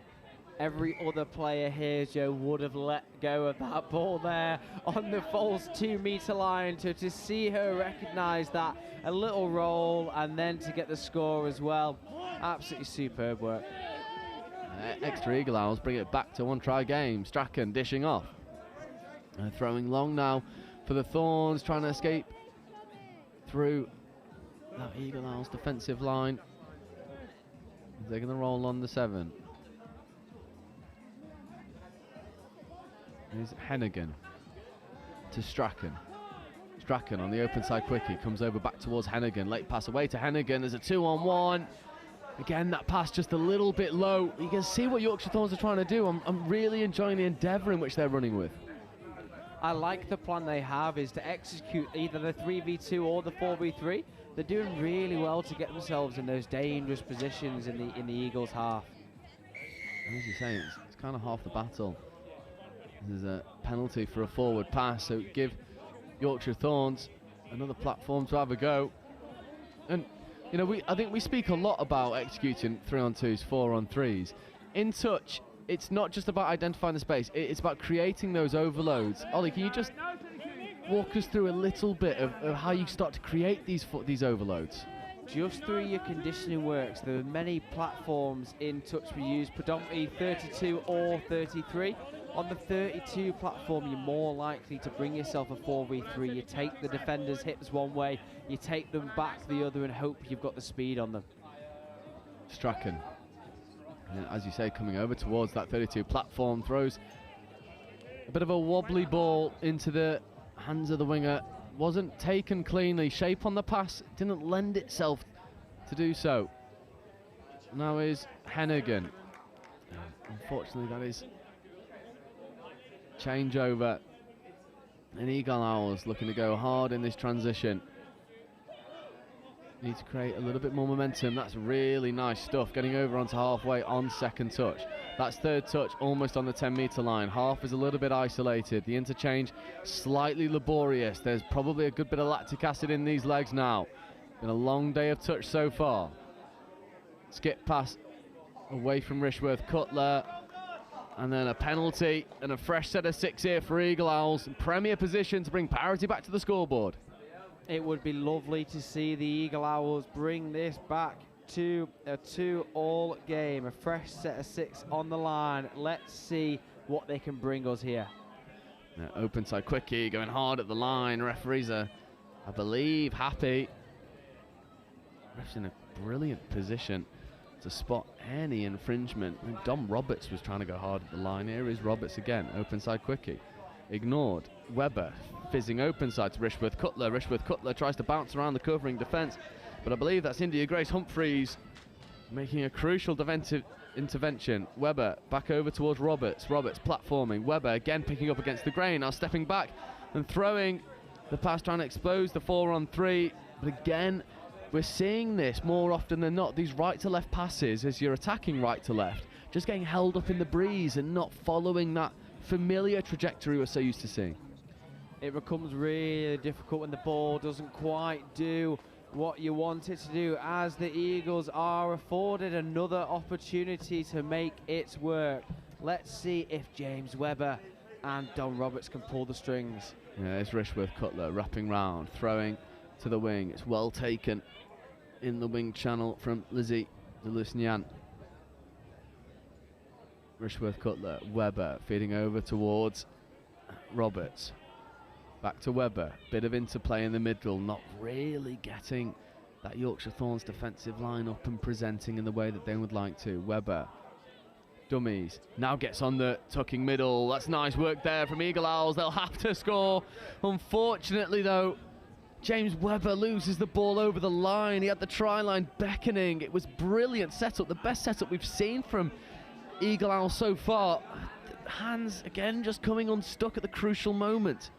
Every other player here, Joe, would have let go of that ball there on the false 2-metre line. To see her recognise that, a little roll, and then to get the score as well. Absolutely superb work. Exeter Eagle Owls bring it back to one-try game. Strachan dishing off. Throwing long now for the Thorns, trying to escape through that Eagle Owls defensive line. They're going to roll on the 7. Here's Hennigan to Strachan. Strachan on the open side quickly, comes over back towards Hennigan. Late pass away to Hennigan. There's a 2-on-1. Again, that pass just a little bit low. You can see what Yorkshire Thorns are trying to do. I'm really enjoying the endeavour in which they're running with. I like the plan they have is to execute either the 3v2 or the 4v3. They're doing really well to get themselves in those dangerous positions in the Eagles' half. As you say, it's kind of half the battle. There's a penalty for a forward pass, so give Yorkshire Thorns another platform to have a go. And I think we speak a lot about executing 3-on-2s, 4-on-3s. In touch, it's not just about identifying the space, it's about creating those overloads. Ollie, can you just walk us through a little bit of how you start to create these overloads? Just through your conditioning works, there are many platforms in touch we use, predominantly 32 or 33. On the 32 platform, you're more likely to bring yourself a 4v3. You take the defender's hips one way, you take them back the other and hope you've got the speed on them. Strachan, as you say, coming over towards that 32 platform, throws a bit of a wobbly ball into the hands of the winger. Wasn't taken cleanly. Shape on the pass didn't lend itself to do so. Now is Hennigan. Unfortunately, that is changeover. And Eagle Owls looking to go hard in this transition. Need to create a little bit more momentum. That's really nice stuff. Getting over onto halfway on second touch. That's third touch almost on the 10-metre line. Half is a little bit isolated. The interchange slightly laborious. There's probably a good bit of lactic acid in these legs now. Been a long day of touch so far. Skip pass away from Rishworth Cutler. And then a penalty and a fresh set of 6 here for Eagle Owls. In premier position to bring parity back to the scoreboard. It would be lovely to see the Eagle Owls bring this back to a 2-all game. A fresh set of 6 on the line. Let's see what they can bring us here. Now, open side quickie going hard at the line. Referees are, I believe, happy. Ref's in a brilliant position to spot any infringement. I mean, Dom Roberts was trying to go hard at the line. Here is Roberts again. Open side quickie. Ignored. Webber fizzing open side to Rishworth Cutler. Rishworth Cutler tries to bounce around the covering defence, but I believe that's India Grace Humphreys making a crucial defensive intervention. Webber back over towards Roberts. Roberts platforming. Webber again picking up against the grain. Now stepping back and throwing the pass, trying to expose the 4-on-3. But again, we're seeing this more often than not. These right to left passes, as you're attacking right to left, just getting held up in the breeze and not following that familiar trajectory we're so used to seeing. It becomes really difficult when the ball doesn't quite do what you want it to do, as the Eagles are afforded another opportunity to make it work. Let's see if James Webber and Don Roberts can pull the strings. Yeah, it's Rishworth Cutler wrapping round, throwing to the wing. It's well taken in the wing channel from Lizzie de Lusnian. Rishworth Cutler, Webber feeding over towards Roberts. Back to Webber, bit of interplay in the middle, not really getting that Yorkshire Thorns defensive line up and presenting in the way that they would like to. Webber, dummies, now gets on the tucking middle. That's nice work there from Eagle Owls. They'll have to score. Unfortunately though, James Webber loses the ball over the line. He had the try line beckoning. It was brilliant setup, the best setup we've seen from Eagle Owls so far. Hands again just coming unstuck at the crucial moment.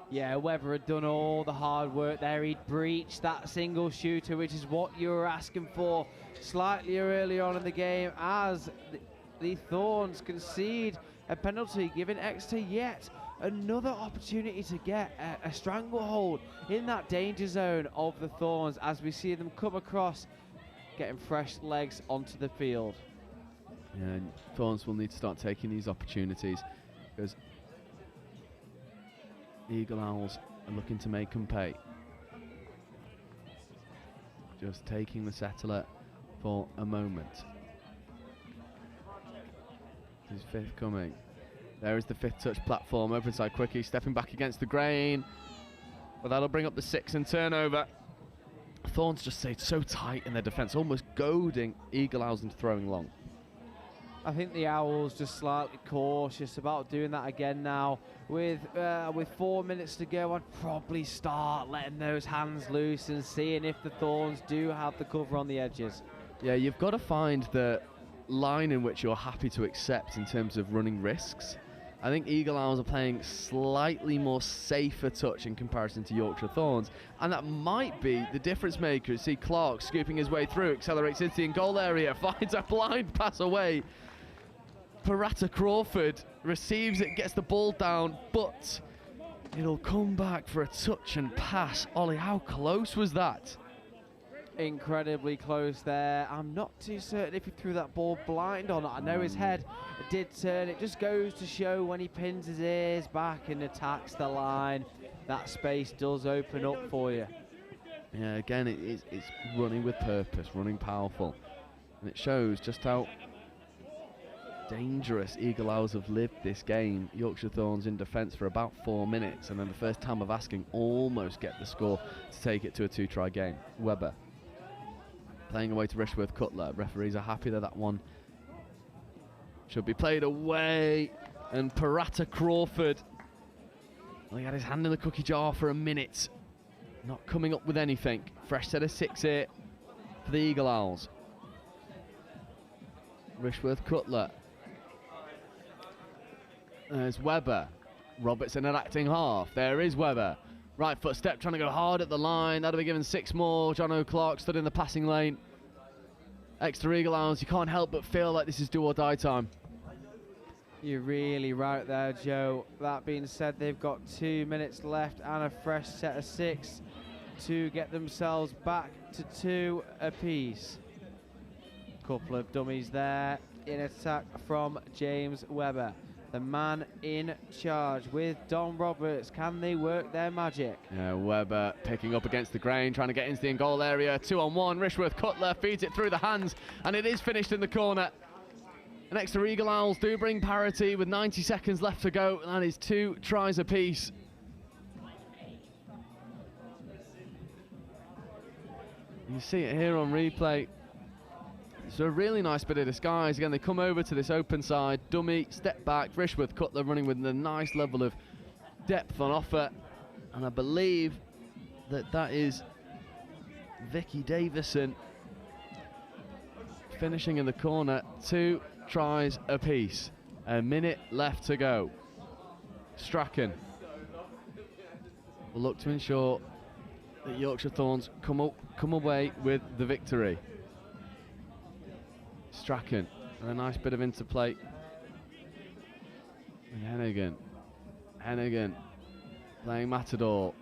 Yeah, Webber had done all the hard work there. He'd breached that single shooter, which is what you were asking for slightly earlier on in the game, as the Thorns concede a penalty, giving Exeter yet another opportunity to get a stranglehold in that danger zone of the Thorns, as we see them come across, getting fresh legs onto the field. Yeah, and Thorns will need to start taking these opportunities, because Eagle Owls are looking to make them pay. Just taking the settler for a moment. His fifth coming. There is the fifth touch platform. Open side quickie, stepping back against the grain. But that'll bring up the 6 and turnover. Thorns just stayed so tight in their defence, almost goading Eagle Owls into throwing long. I think the Owls just slightly cautious about doing that again now. With 4 minutes to go, I'd probably start letting those hands loose and seeing if the Thorns do have the cover on the edges. Yeah, you've got to find the line in which you're happy to accept in terms of running risks. I think Eagle Owls are playing slightly more safer touch in comparison to Yorkshire Thorns, and that might be the difference maker. You see Clark scooping his way through, accelerates into the in-goal area, finds a blind pass away. Parata Crawford receives it, gets the ball down, but it'll come back for a touch and pass. Ollie, how close was that? Incredibly close there. I'm not too certain if he threw that ball blind or not. I know his head did turn. It just goes to show when he pins his ears back and attacks the line, that space does open up for you. Yeah, again, it's running with purpose, running powerful. And it shows just how dangerous Eagle Owls have lived this game. Yorkshire Thorns in defence for about 4 minutes, and then the first time of asking almost get the score to take it to a 2-try game. Webber playing away to Rishworth Cutler. Referees are happy that that one should be played away. And Parata Crawford, well, he had his hand in the cookie jar for a minute, not coming up with anything. Fresh set of 6 here for the Eagle Owls. Rishworth Cutler There's Webber. Robertson at acting half. There is Webber. Right foot step, trying to go hard at the line. That'll be given 6 more. John O'Clark stood in the passing lane. Exeter Eagle Owls, you can't help but feel like this is do or die time. You're really right there, Joe. That being said, they've got 2 minutes left and a fresh set of 6 to get themselves back to 2 apiece. Couple of dummies there in attack from James Webber, the man in charge with Don Roberts. Can they work their magic? Yeah, Webber picking up against the grain, trying to get into the in-goal area. 2-on-1, Rishworth Cutler feeds it through the hands, and it is finished in the corner. And Exeter Eagle Owls do bring parity with 90 seconds left to go. That is 2 tries apiece. You see it here on replay. It's a really nice bit of disguise. Again, they come over to this open side, dummy, step back, Rishworth Cutler running with a nice level of depth on offer. And I believe that is Vicky Davison finishing in the corner. 2 tries apiece. A minute left to go. Strachan will look to ensure that Yorkshire Thorns come away with the victory. Strachan, and a nice bit of interplay. And Hennigan playing Matador.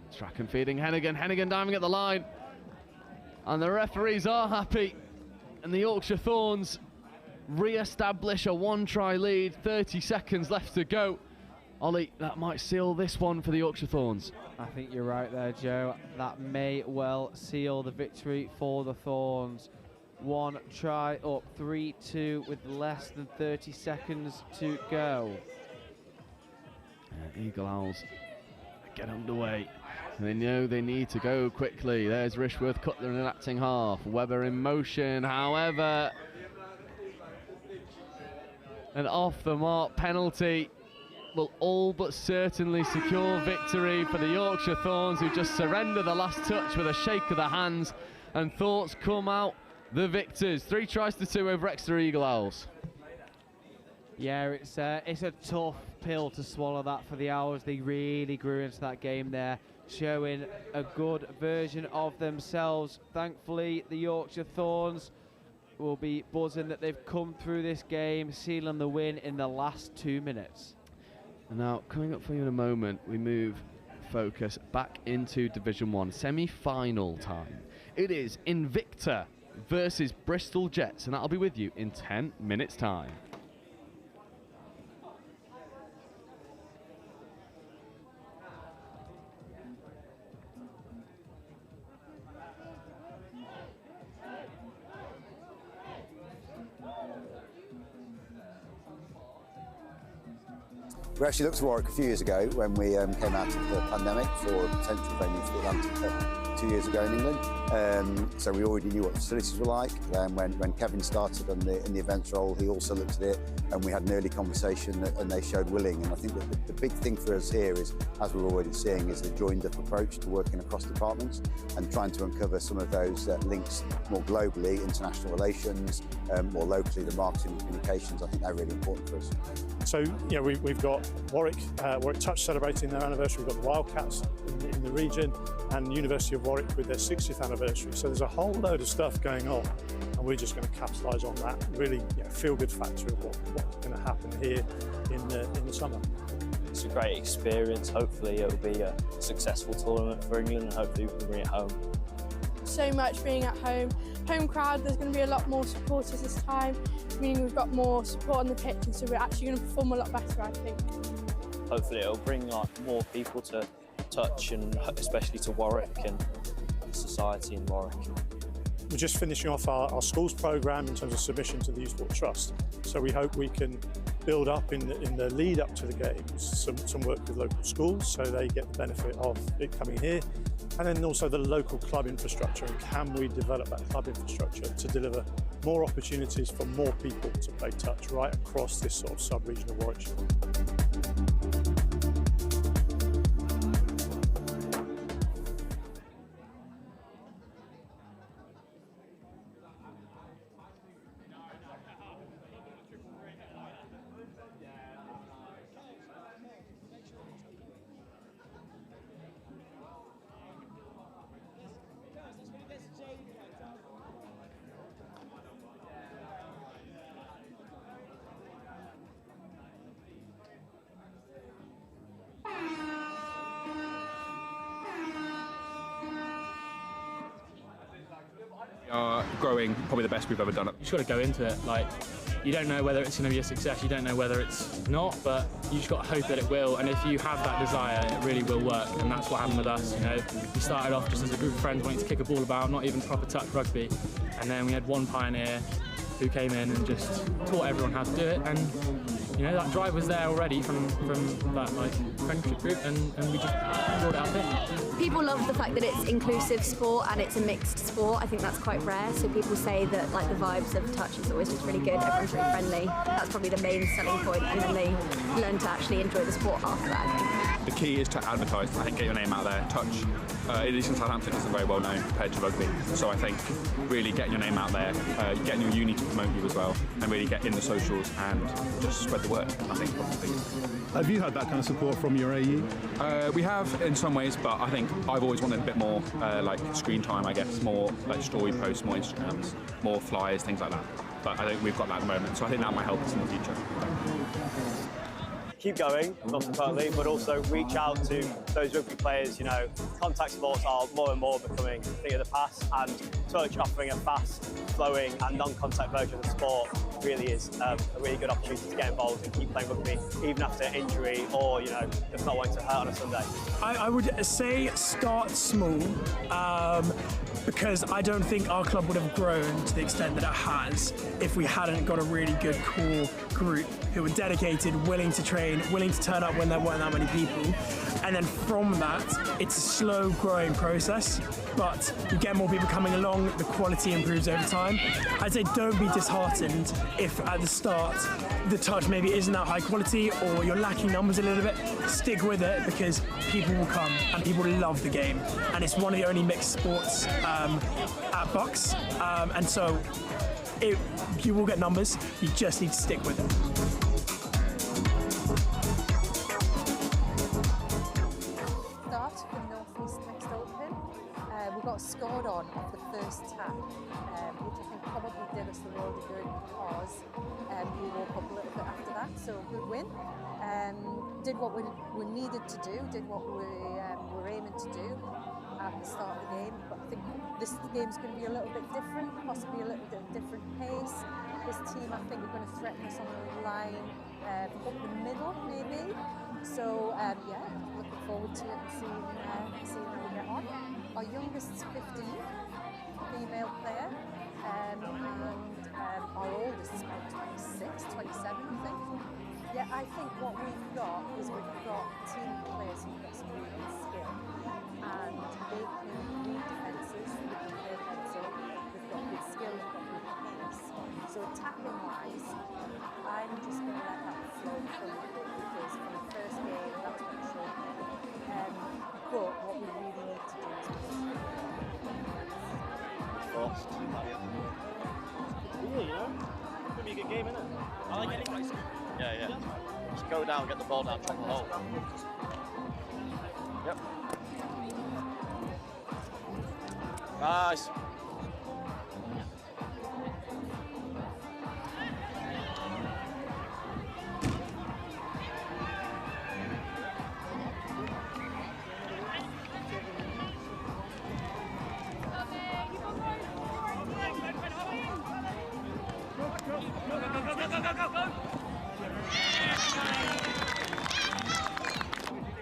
Strachan feeding Hennigan. Hennigan diving at the line. And the referees are happy. And the Yorkshire Thorns re-establish a 1-try lead. 30 seconds left to go. Ollie, that might seal this one for the Yorkshire Thorns. I think you're right there, Joe. That may well seal the victory for the Thorns. 1 try up, 3-2 with less than 30 seconds to go. Eagle Owls get underway. They know they need to go quickly. There's Rishworth Cutler in an acting half. Webber in motion, however. An off the mark penalty will all but certainly secure victory for the Yorkshire Thorns, who just surrender the last touch with a shake of the hands, and Thoughts come out the victors. 3 tries to 2 over Exeter Eagle Owls. Yeah, it's a tough pill to swallow that for the Owls. They really grew into that game there, showing a good version of themselves. Thankfully, the Yorkshire Thorns will be buzzing that they've come through this game, sealing the win in the last 2 minutes. And now, coming up for you in a moment, we move focus back into Division 1 semi-final time. It is Invicta versus Bristol Jets, and that'll be with you in 10 minutes time. We actually looked at Warwick a few years ago when we came out of the pandemic for a potential venue for the Atlantic Cup 2 years ago in England. So we already knew what the facilities were like. When Kevin started in the events role, he also looked at it, and we had an early conversation, and they showed willing. And I think that the big thing for us here is, as we're already seeing, is the joined-up approach to working across departments and trying to uncover some of those links more globally, international relations, more locally, the marketing and communications. I think they're really important for us. So, you know, we've got Warwick Touch celebrating their anniversary. We've got the Wildcats in the region, and University of Warwick with their 60th anniversary. So there's a whole load of stuff going on, and we're just going to capitalise on that. Really, feel-good factor of what's going to happen here in the summer. It's a great experience. Hopefully, it will be a successful tournament for England, and hopefully we can bring it home. So much being at home. Home crowd, there's going to be a lot more supporters this time, meaning we've got more support on the pitch, and so we're actually going to perform a lot better, I think. Hopefully it'll bring more people to touch, and especially to Warwick and society in Warwick. We're just finishing off our schools programme in terms of submission to the Youth Sport Trust. So we hope we can build up in the lead up to the games some work with local schools, so they get the benefit of it coming here. And then also the local club infrastructure, and can we develop that club infrastructure to deliver more opportunities for more people to play touch right across this sort of sub-region of Warwickshire. are growing probably the best we've ever done it. You just got to go into it. Like, you don't know whether it's going to be a success, you don't know whether it's not, but you just got to hope that it will. And if you have that desire, it really will work. And that's what happened with us. You know, we started off just as a group of friends wanting to kick a ball about, not even proper touch rugby. And then we had one pioneer who came in and just taught everyone how to do it. And you know, that drive was there already from that like friendship group, and we just brought it up in. People love the fact that it's inclusive sport and it's a mixed sport. I think that's quite rare. So people say that like the vibes of touch is always just really good. Everyone's really friendly. That's probably the main selling point, and then they learn to actually enjoy the sport after that. The key is to advertise. I think get your name out there. Touch, at least in Southampton, isn't very well known compared to rugby. So I think really getting your name out there, getting your uni to promote you as well, and really get in the socials and just spread the word. I think probably. Have you had that kind of support from your AE? We have in some ways, but I think I've always wanted a bit more like screen time, I guess, more like story posts, more Instagrams, more flyers, things like that. But I think we've got that at the moment, so I think that might help us in the future. Keep going, most importantly, but also reach out to those rugby players. You know, contact sports are more and more becoming a thing of the past, and touch offering a fast, flowing and non-contact version of the sport really is a really good opportunity to get involved and keep playing rugby, even after injury or, you know, just not wanting to hurt on a Sunday. I would say start small, because I don't think our club would have grown to the extent that it has if we hadn't got a really good core group who were dedicated, willing to train, willing to turn up when there weren't that many people. And then from that, it's a slow growing process, but you get more people coming along, the quality improves over time. I'd say don't be disheartened if at the start the touch maybe isn't that high quality or you're lacking numbers a little bit. Stick with it, because people will come and people love the game. And it's one of the only mixed sports at Bucks, and so you will get numbers, you just need to stick with it. Start for the North East Mixed Open. We got scored on off the first tap, which I think probably did us the world of good, because we woke up a little bit after that, so good win. Did what we needed to do, did what we were aiming to do at the start of the game, but I think this game's going to be a little bit different, possibly a little bit different pace. This team, I think, are going to threaten us on the line up the middle, maybe. So, yeah, looking forward to it and seeing how we get on. Our youngest is 15, female player, and our oldest is about 26, 27, I think. Yeah, I think what we've got is we've got team players who've got some really good skill, and they can read defences, they can play heads up, they've got good skill, they've got good pace. So attacking wise, I'm just going to let that flow from the book, because for the first game, that's what it showed me. But what we really need to do is Frost. Yeah, you know, could be a good game, isn't it? I like any place. Yeah. Just go down, get the ball down, chop the hole. Yep. Nice.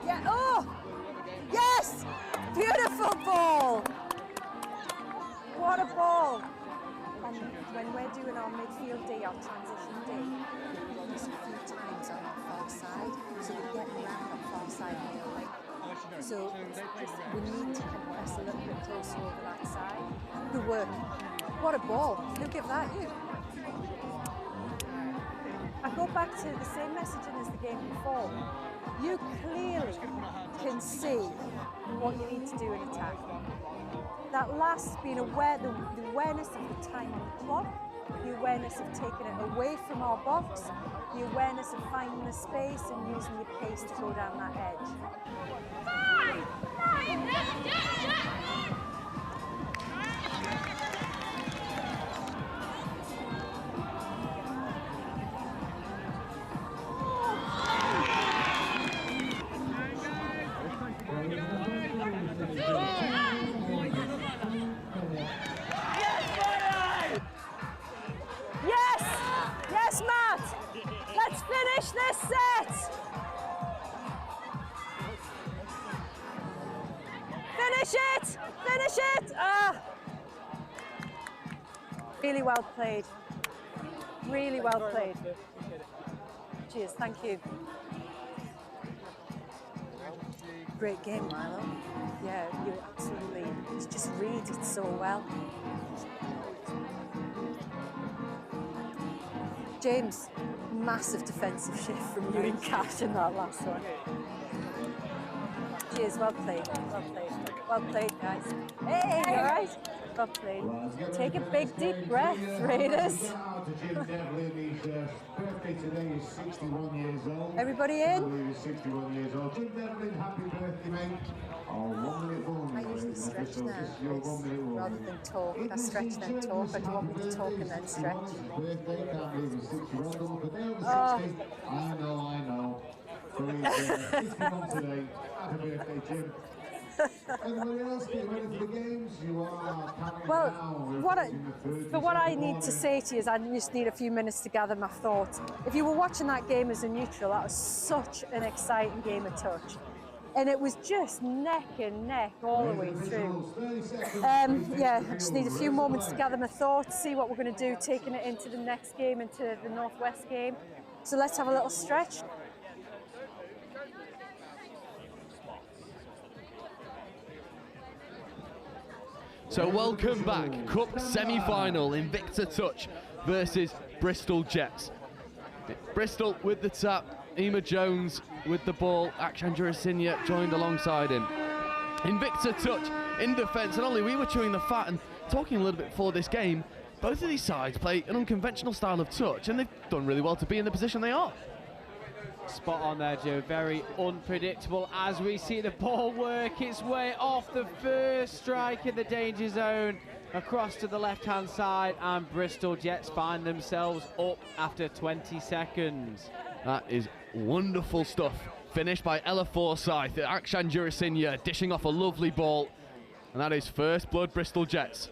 Yeah, oh! Yes! Beautiful ball! What a ball! And when we're doing our midfield D, our transition D, we run this a few times on our far side, so we're getting around our far side really. So we need to press a little bit closer over that side. Good work. What a ball. Who give that? You? I go back to the same messaging as the game before. You clearly can see what you need to do in attack. That last being aware, the awareness of the time on the clock, the awareness of taking it away from our box, the awareness of finding the space and using your pace to go down that edge. 5, 9, Yes, Really well played. Really well played. Cheers, thank you. Great game, Milo. Yeah, you absolutely, you just read it so well. James, massive defensive shift from you and Cash in that last one. Cheers, well played, well played. Well played, guys. Hey, all right? Well played. Take a big deep breath, Raiders. Everybody in? 61 years old. Jim Devlin, happy birthday, mate. Oh, 1 minute more. I usually stretch now, rather than talk. I stretch then talk. I don't want me to talk and then stretch. Birthday, can't believe he's 61. Look at the Oh. 60. I know. So he's 61 today. Happy birthday, Jim. Everybody else getting ready for the games. You are counting Well, now. what I need to say to you is I just need a few minutes to gather my thoughts. If you were watching that game as a neutral, that was such an exciting game of touch. And it was just neck and neck all the way through. Yeah, I just need a few moments to gather my thoughts, see what we're going to do, taking it into the next game, into the Northwest game. So let's have a little stretch. So welcome back, Cup semi-final, Invicta Touch versus Bristol Jets. Bristol with the tap, Ema Jones with the ball, Akshan Jurasinya joined alongside him. Invicta Touch in defence, and Ollie, we were chewing the fat and talking a little bit before this game. Both of these sides play an unconventional style of touch, and they've done really well to be in the position they are. Spot on there, Joe. Very unpredictable as we see the ball work its way off the first strike in the danger zone across to the left-hand side, and Bristol Jets find themselves up after 20 seconds. That is wonderful stuff. Finished by Ella Forsyth, Akshan Jurasinya dishing off a lovely ball, and that is first blood Bristol Jets.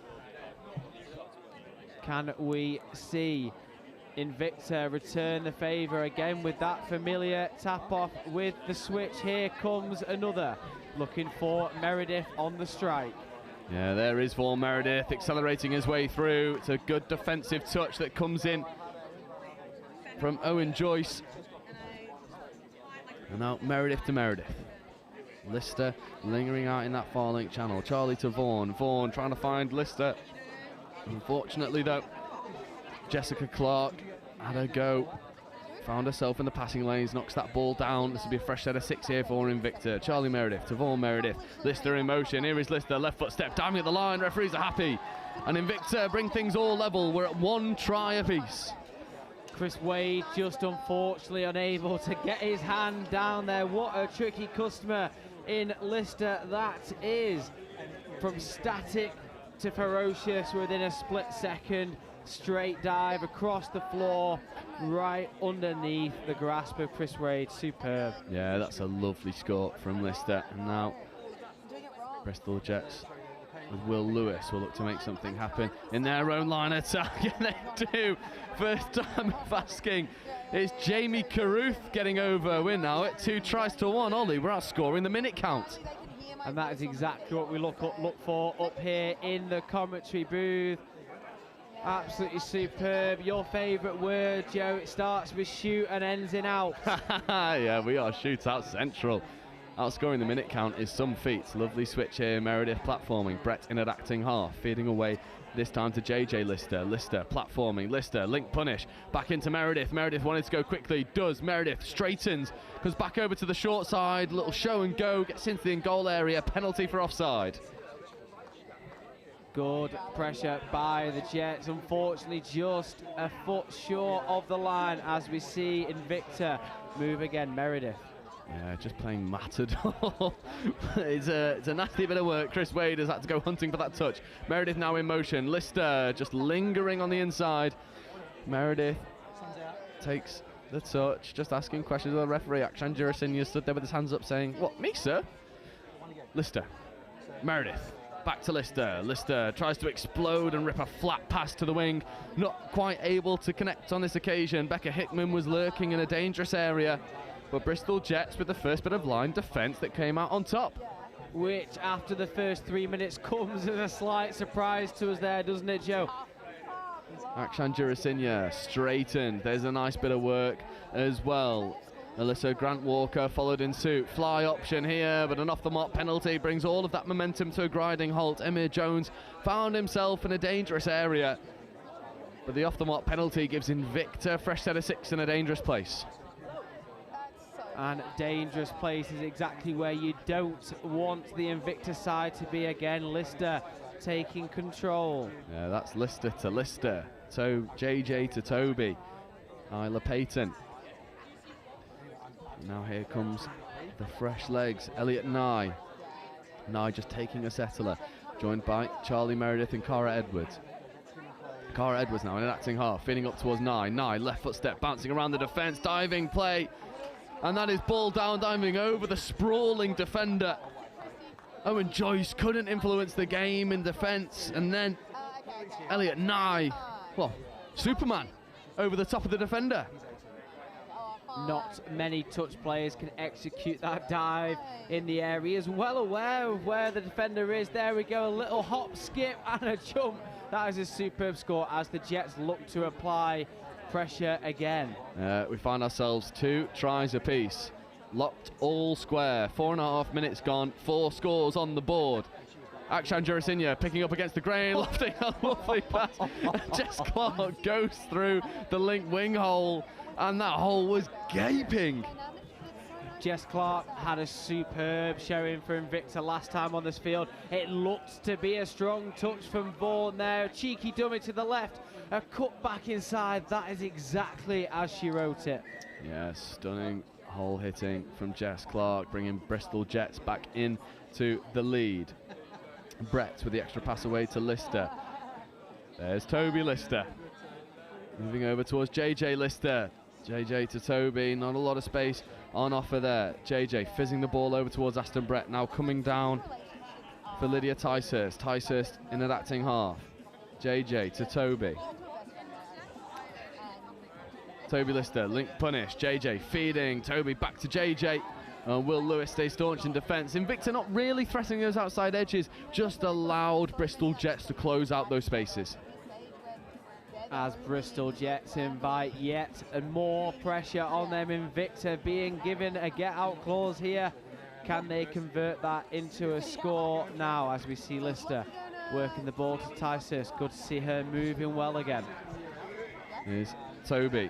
Can we see Invicta return the favour again with that familiar tap off with the switch? Here comes another, looking for Meredith on the strike. Yeah, there is Vaughan Meredith accelerating his way through. It's a good defensive touch that comes in from Owen Joyce. And now Meredith to Meredith. Lister lingering out in that far link channel. Charlie to Vaughan. Vaughan trying to find Lister. Unfortunately though, Jessica Clark had a go, found herself in the passing lanes, knocks that ball down. This will be a fresh set of 6 here for Invicta. Charlie Meredith to Vaughan Meredith. Lister in motion. Here is Lister, left foot step, diving at the line. Referees are happy. And Invicta bring things all level. We're at 1 try apiece. Chris Wade just unfortunately unable to get his hand down there. What a tricky customer in Lister that is. From static to ferocious within a split second. Straight dive across the floor, right underneath the grasp of Chris Wade. Superb. Yeah, that's a lovely score from Lister. And now Bristol Jets with Will Lewis will look to make something happen in their own line attack. And they do. First time of asking. It's Jamie Carruth getting over. We're now at 2 tries to 1. Ollie, we're outscoring the minute count. And that is exactly what we look for up here in the commentary booth. Absolutely superb. Your favourite word, Joe. It starts with shoot and ends in out. Yeah, we are shootout central. Outscoring the minute count is some feat. Lovely switch here. Meredith platforming. Brett in at acting half. Feeding away this time to JJ Lister. Lister platforming. Lister link punish. Back into Meredith. Meredith wanted to go quickly. Does. Meredith straightens. Comes back over to the short side. Little show and go. Gets into the in-goal area. Penalty for offside. Good pressure by the Jets. Unfortunately, just a foot short of the line as we see Invicta move again. Meredith. Yeah, just playing matador. It's a nasty bit of work. Chris Wade has had to go hunting for that touch. Meredith now in motion. Lister just lingering on the inside. Meredith takes the touch, just asking questions of the referee. Akshan Jurasinya stood there with his hands up saying, "What, me, sir?" Lister. Meredith. Back to Lister. Lister tries to explode and rip a flat pass to the wing. Not quite able to connect on this occasion. Becca Hickman was lurking in a dangerous area. But Bristol Jets with the first bit of line defence that came out on top. Which, after the first 3 minutes, comes as a slight surprise to us there, doesn't it, Joe? Akshan Jurasinya straightened. There's a nice bit of work as well. Alyssa Grant Walker followed in suit. Fly option here, but an off the mark penalty brings all of that momentum to a grinding halt. Emir Jones found himself in a dangerous area, but the off the mark penalty gives Invicta a fresh set of 6 in a dangerous place. And dangerous place is exactly where you don't want the Invicta side to be again. Lister taking control. Yeah, that's Lister to Lister. JJ to Toby. Isla Payton. Now here comes the fresh legs. Elliot Nye. Nye just taking a settler. Joined by Charlie Meredith and Cara Edwards. Cara Edwards now in an acting half. Feeding up towards Nye. Nye left foot step bouncing around the defence. Diving play. And that is ball down, diving over the sprawling defender. Owen Joyce couldn't influence the game in defence. And then Elliot Nye, well, Superman over the top of the defender. Not many touch players can execute that dive in the air. He is well aware of where the defender is. There we go, a little hop, skip and a jump. That is a superb score as the Jets look to apply pressure again. We find ourselves 2 tries apiece. Locked all square. 4.5 minutes gone. 4 scores on the board. Akshan Jurasinya picking up against the grain, lofting a lovely pass. Jess Clark goes through the link wing hole, and that hole was gaping. Jess Clark had a superb showing for Invicta last time on this field. It looks to be a strong touch from Vaughan there. Cheeky dummy to the left, a cut back inside. That is exactly as she wrote it. Yeah, stunning hole hitting from Jess Clark, bringing Bristol Jets back into the lead. Brett with the extra pass away to Lister. There's Toby Lister. Moving over towards JJ Lister. JJ to Toby, not a lot of space on offer there. JJ fizzing the ball over towards Aston Brett, now coming down for Lydia Ticehurst. Ticehurst in an acting half. JJ to Toby. Toby Lister, link punish. JJ feeding. Toby back to JJ. And Will Lewis stays staunch in defence. Invicta not really threatening those outside edges, just allowed Bristol Jets to close out those spaces. As Bristol Jets invite yet and more pressure on them. Invicta being given a get-out clause here. Can they convert that into a score now as we see Lister working the ball to Ticehurst? Good to see her moving well again. Here's Toby.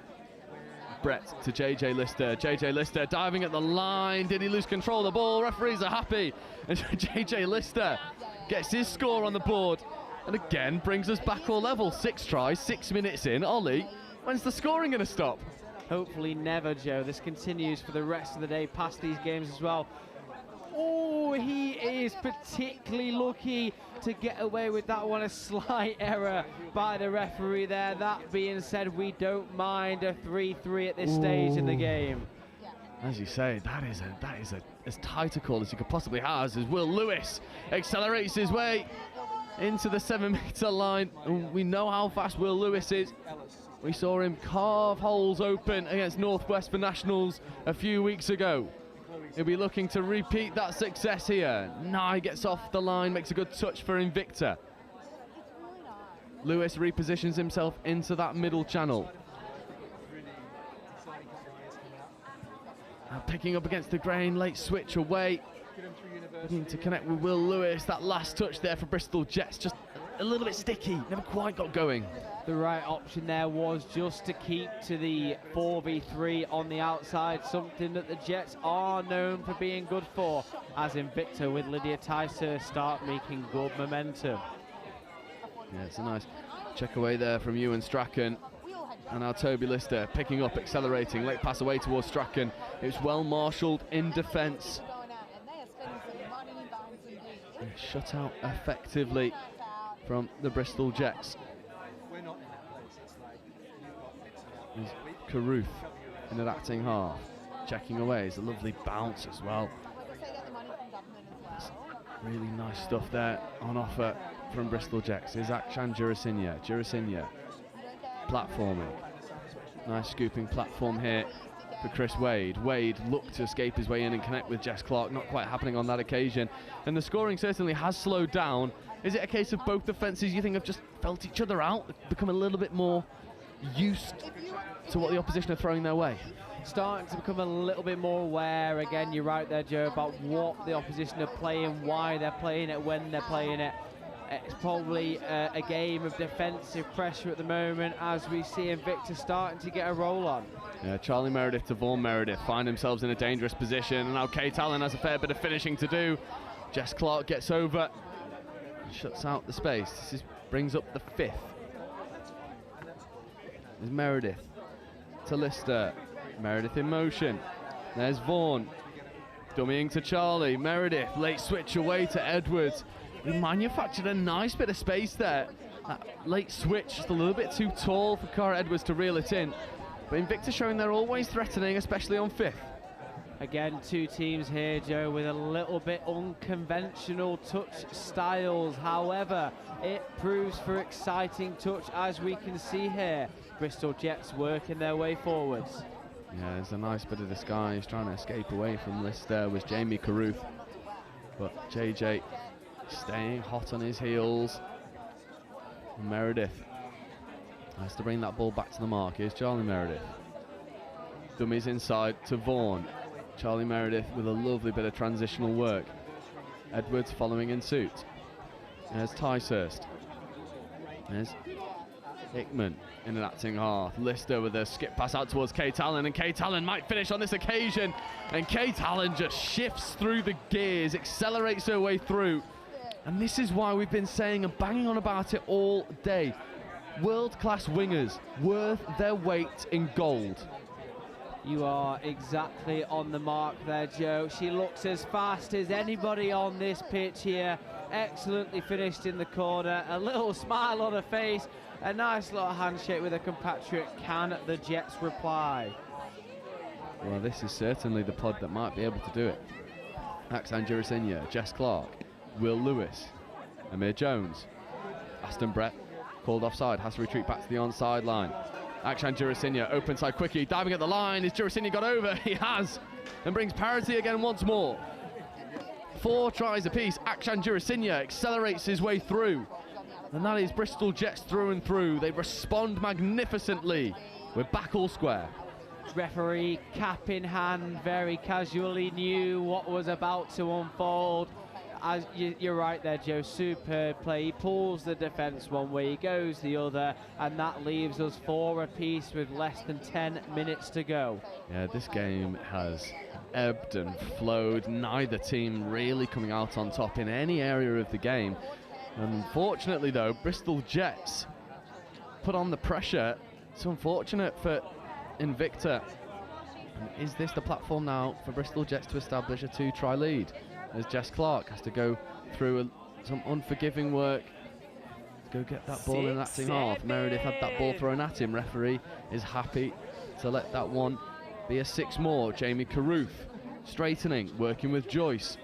Brett to JJ Lister. JJ Lister diving at the line. Did he lose control of the ball? Referees are happy. And JJ Lister gets his score on the board. And again, brings us back all level. 6 tries, 6 minutes in. Ollie, when's the scoring going to stop? Hopefully never, Joe. This continues for the rest of the day, past these games as well. Oh, he is particularly lucky to get away with that one. A slight error by the referee there. That being said, we don't mind a 3-3 at this stage in the game. As you say, that is as tight a call as you could possibly have, as Will Lewis accelerates his way into the 7-metre line. And we know how fast Will Lewis is. We saw him carve holes open against Northwest for Nationals a few weeks ago. He'll be looking to repeat that success here. Nye gets off the line, makes a good touch for Invicta. Lewis repositions himself into that middle channel. Picking up against the grain, late switch away. Looking to connect with Will Lewis. That last touch there for Bristol Jets, just a little bit sticky, never quite got going. The right option there was just to keep to the 4v3 on the outside, something that the Jets are known for being good for, as Invicta with Lydia Ticehurst start making good momentum. Yeah, it's a nice check away there from Ewan Strachan. And now Toby Lister picking up, accelerating, late pass away towards Strachan. It was well marshalled in defence. Shut out effectively from the Bristol Jets. There's Caruth in an acting half. Checking away, it's a lovely bounce as well. That's really nice stuff there on offer from Bristol Jets. Here's Akshan Jurasinya. Jurasinya platforming. Nice scooping platform here for Chris Wade. Wade looked to escape his way in and connect with Jess Clark, not quite happening on that occasion. And the scoring certainly has slowed down. Is it a case of both defences you think have just felt each other out, become a little bit more used to what the opposition are throwing their way? Starting to become a little bit more aware. Again, you're right there, Joe, about what the opposition are playing, why they're playing it, when they're playing it. It's probably a game of defensive pressure at the moment as we see Invicta starting to get a roll on. Yeah, Charlie Meredith to Vaughan Meredith find themselves in a dangerous position, and now Kate Allen has a fair bit of finishing to do. Jess Clark gets over, shuts out the space. This brings up the 5th. There's Meredith to Lister. Meredith in motion. There's Vaughan. Dummying to Charlie. Meredith, late switch away to Edwards. He manufactured a nice bit of space there. That late switch, just a little bit too tall for Cara Edwards to reel it in. But Invicta showing they're always threatening, especially on 5th. Again, two teams here, Joe, with a little bit unconventional touch styles. However, it proves for exciting touch, as we can see here. Bristol Jets working their way forwards. Yeah, there's a nice bit of disguise trying to escape away from Lister was Jamie Carruth. But JJ staying hot on his heels. And Meredith has to bring that ball back to the mark. Here's Charlie Meredith. Dummies inside to Vaughan. Charlie Meredith with a lovely bit of transitional work. Edwards following in suit. There's Ticehurst. There's Hickman in an acting half. Lister with a skip pass out towards Kate Allen, and Kate Allen might finish on this occasion. And Kate Allen just shifts through the gears, accelerates her way through. And this is why we've been saying and banging on about it all day. World-class wingers worth their weight in gold. You are exactly on the mark there, Joe. She looks as fast as anybody on this pitch here. Excellently finished in the corner. A little smile on her face. A nice little handshake with her compatriot. Can the Jets reply? Well, this is certainly the pod that might be able to do it. Aksan Jurasinya, Jess Clark, Will Lewis, Amir Jones. Aston Brett called offside, has to retreat back to the onside line. Aksan Jurasinya, open side quickie, diving at the line. Is Jurasinya got over? He has, and brings parity again once more. 4 tries apiece. Aksan Jurasinya accelerates his way through. And that is Bristol Jets through and through. They respond magnificently. We're back all square. Referee, cap in hand, very casually knew what was about to unfold. As you're right there, Joe, superb play. He pulls the defence one way, he goes the other, and that leaves us 4 apiece with less than 10 minutes to go. Yeah, this game has ebbed and flowed. Neither team really coming out on top in any area of the game. Unfortunately, though, Bristol Jets put on the pressure. It's unfortunate for Invicta. And is this the platform now for Bristol Jets to establish a 2-try lead? As Jess Clark has to go through some unforgiving work to go get that ball in that acting half. Meredith had that ball thrown at him. Referee is happy to let that one be a 6 more. Jamie Carruth straightening, working with Joyce.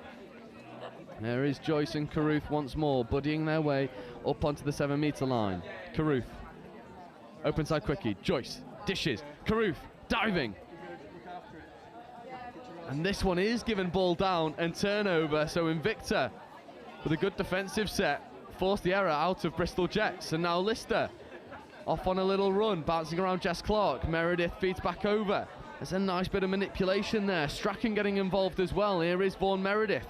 There is Joyce and Carruth once more, buddying their way up onto the 7-metre line. Carruth, open side quickie, Joyce, dishes, Carruth, diving. And this one is given ball down and turnover, so Invicta, with a good defensive set, forced the error out of Bristol Jets. And now Lister, off on a little run, bouncing around Jess Clark. Meredith feeds back over. There's a nice bit of manipulation there. Strachan getting involved as well. Here is Vaughan Meredith,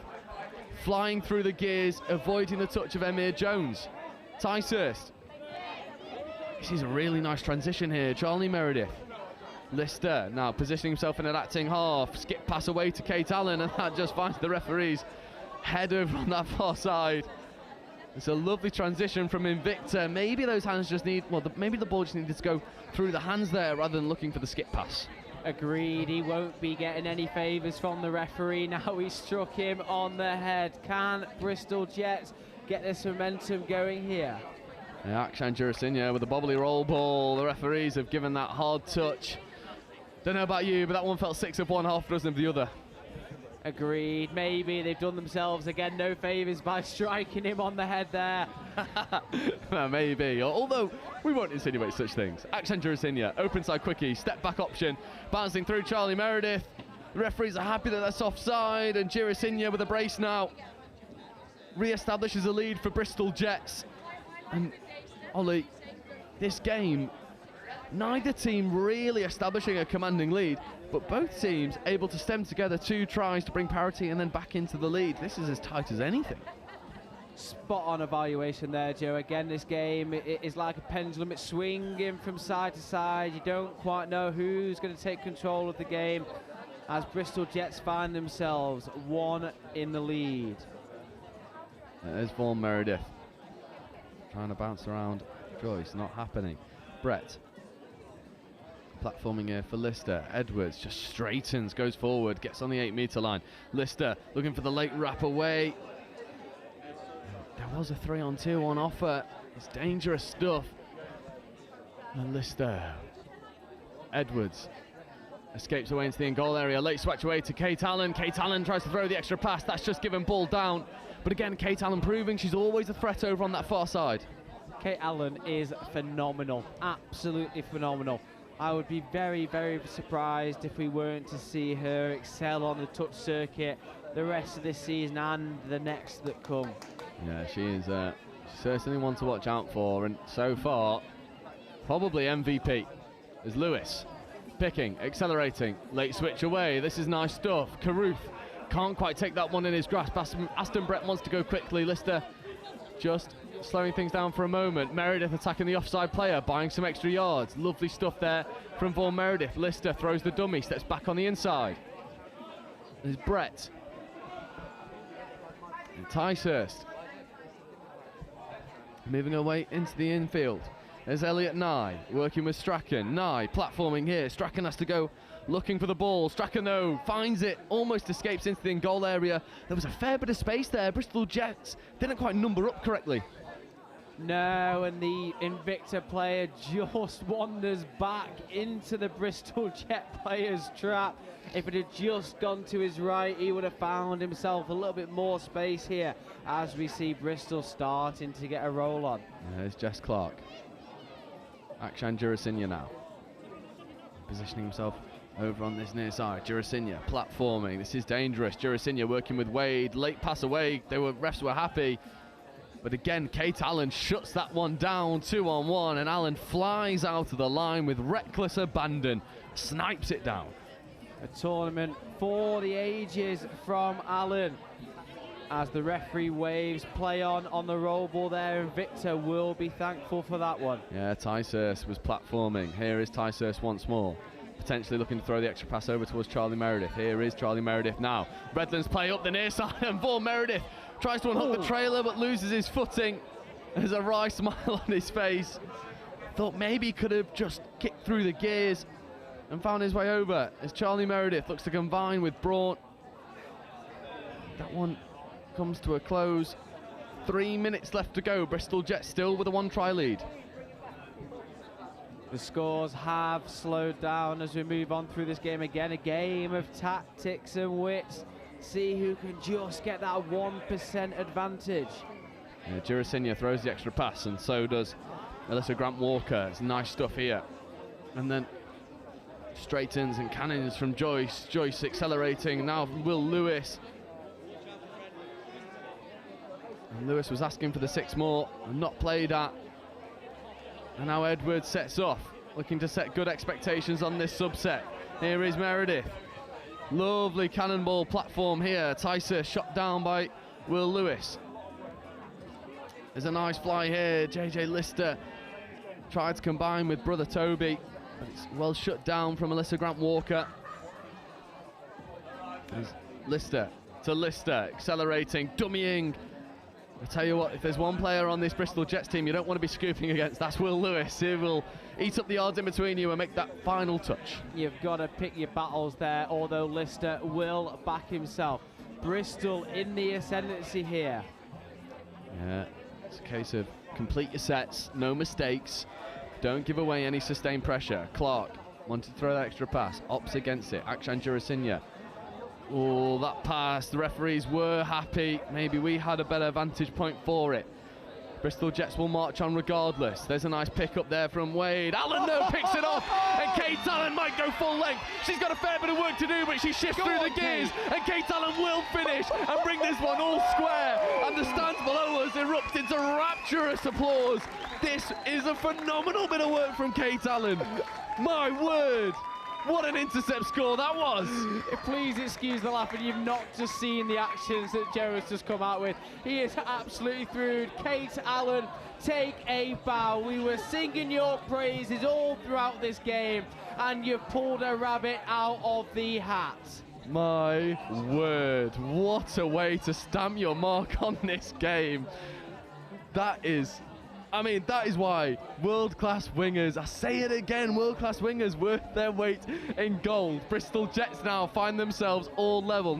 flying through the gears, avoiding the touch of Emir Jones. Ticehurst. This is a really nice transition here. Charlie Meredith. Lister now positioning himself in an acting half. Skip pass away to Kate Allen, and that just finds the referee's head over on that far side. It's a lovely transition from Invicta. Maybe those hands just need, well, maybe the ball just needed to go through the hands there rather than looking for the skip pass. Agreed, he won't be getting any favours from the referee. Now he struck him on the head. Can Bristol Jets get this momentum going here? Yeah, Aksan Jurasinya with a bobbly roll ball. The referees have given that hard touch. Don't know about you, but that one felt 6 of one, half dozen of the other. Agreed. Maybe they've done themselves again no favours by striking him on the head there. Maybe. Although we won't insinuate such things. Akshan Jurasinha, open side quickie, step back option, bouncing through Charlie Meredith. The referees are happy that that's offside, and Jurasinha with a brace now re-establishes a lead for Bristol Jets. And Ollie, this game, neither team really establishing a commanding lead, but both teams able to stem together 2 tries to bring parity and then back into the lead. This is as tight as anything. Spot on evaluation there, Joe. Again, this game it is like a pendulum. It's swinging from side to side. You don't quite know who's going to take control of the game as Bristol Jets find themselves 1 in the lead. There's Vaughan Meredith trying to bounce around Joyce, not happening. Brett platforming here for Lister. Edwards just straightens, goes forward, gets on the 8-metre line. Lister looking for the late wrap away. There was a 3-on-2 on offer. It's dangerous stuff. And Lister. Edwards escapes away into the in-goal area. Late swatch away to Kate Allen. Kate Allen tries to throw the extra pass. That's just given ball down. But again, Kate Allen proving she's always a threat over on that far side. Kate Allen is phenomenal. Absolutely phenomenal. I would be very, very surprised if we weren't to see her excel on the touch circuit the rest of this season and the next that come. Yeah, she is certainly one to watch out for, and so far, probably MVP is Lewis. Picking, accelerating, late switch away. This is nice stuff. Caruth can't quite take that one in his grasp. Aston Brett wants to go quickly. Lister just slowing things down for a moment. Meredith attacking the offside player, buying some extra yards. Lovely stuff there from Vaughan Meredith. Lister throws the dummy, steps back on the inside. There's Brett. And Ticehurst moving away into the infield. There's Elliot Nye working with Strachan. Nye platforming here. Strachan has to go looking for the ball. Strachan though finds it, almost escapes into the in-goal area. There was a fair bit of space there. Bristol Jets didn't quite number up correctly. No, and the Invicta player just wanders back into the Bristol Jet player's trap. If it had just gone to his right, he would have found himself a little bit more space here as we see Bristol starting to get a roll on. There's Jess Clark. Akshan Jurasinha now. Positioning himself over on this near side. Jurasinha platforming. This is dangerous. Jurasinha working with Wade. Late pass away. Refs were happy. But again, Kate Allen shuts that one down, 2-on-1, and Allen flies out of the line with reckless abandon, snipes it down. A tournament for the ages from Allen. As the referee waves play on the roll ball there, and Victor will be thankful for that one. Yeah, Ticehurst was platforming. Here is Ticehurst once more. Potentially looking to throw the extra pass over towards Charlie Meredith. Here is Charlie Meredith now. Redlands play up the near side, and Vaughan Meredith tries to unhook the trailer but loses his footing. There's a wry smile on his face. Thought maybe he could have just kicked through the gears and found his way over as Charlie Meredith looks to combine with Braun. That one comes to a close. 3 minutes left to go. Bristol Jets still with a 1-try lead. The scores have slowed down as we move on through this game again. A game of tactics and wits. See who can just get that 1% advantage. Yeah, Jurasinha throws the extra pass, and so does Alyssa Grant-Walker. It's nice stuff here. And then straightens and cannons from Joyce. Joyce accelerating. Now Will Lewis. And Lewis was asking for the 6 more and not played at. And now Edwards sets off, looking to set good expectations on this subset. Here is Meredith. Lovely cannonball platform here. Tyser shot down by Will Lewis. There's a nice fly here. JJ Lister tried to combine with brother Toby, but it's well shut down from Alyssa Grant-Walker. There's Lister to Lister, accelerating, dummying. I tell you what, if there's one player on this Bristol Jets team you don't want to be scooping against, that's Will Lewis. He will eat up the yards in between you and make that final touch. You've got to pick your battles there, although Lister will back himself. Bristol in the ascendancy here. Yeah, it's a case of complete your sets, no mistakes, don't give away any sustained pressure. Clark wanted to throw that extra pass, opts against it. Akshan Jurasinha Oh, that pass, the referees were happy. Maybe we had a better vantage point for it. Bristol Jets will march on regardless. There's a nice pick up there from Wade. Allen, no, picks it off, and Kate Allen might go full length. She's got a fair bit of work to do, but she shifts through the gears, and Kate Allen will finish and bring this one all square. And the stands below us erupt into rapturous applause. This is a phenomenal bit of work from Kate Allen. My word. What an intercept score that was! Please excuse the laughing, you've not just seen the actions that Joe's just come out with. He is absolutely through. Kate Allen, take a bow. We were singing your praises all throughout this game, and you've pulled a rabbit out of the hat. My word, what a way to stamp your mark on this game. That is why world-class wingers, I say it again, world-class wingers worth their weight in gold. Bristol Jets now find themselves all level.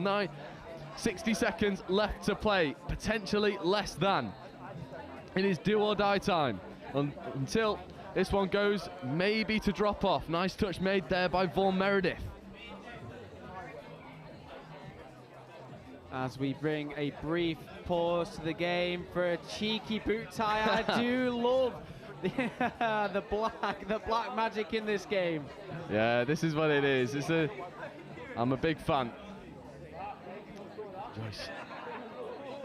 60 seconds left to play, potentially less than. It is do or die time until this one goes maybe to drop off. Nice touch made there by Vaughan Meredith. As we bring a brief pause to the game for a cheeky boot tie. I do love the black magic in this game. Yeah, this is what it is. I'm a big fan. Joyce.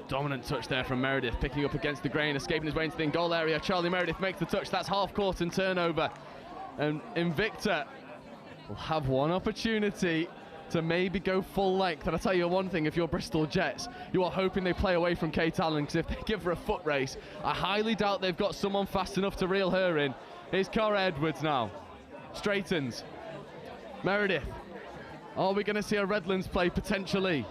Dominant touch there from Meredith, picking up against the grain, escaping his way into the goal area. Charlie Meredith makes the touch. That's half court and turnover. And Invicta will have one opportunity to maybe go full length. And I'll tell you one thing, if you're Bristol Jets, you are hoping they play away from Kate Allen, because if they give her a foot race, I highly doubt they've got someone fast enough to reel her in. Here's Cara Edwards now. Straightens. Meredith. Are we going to see a Redlands play potentially?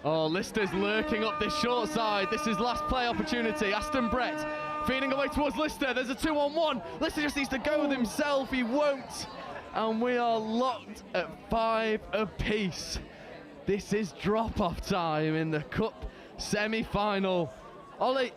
Oh, Lister's lurking up this short side. This is last play opportunity. Aston Brett feeding away towards Lister. There's a 2-on-1. Lister just needs to go with himself. He won't. And we are locked at 5 apiece. This is drop-off time in the Cup semi-final. Ollie,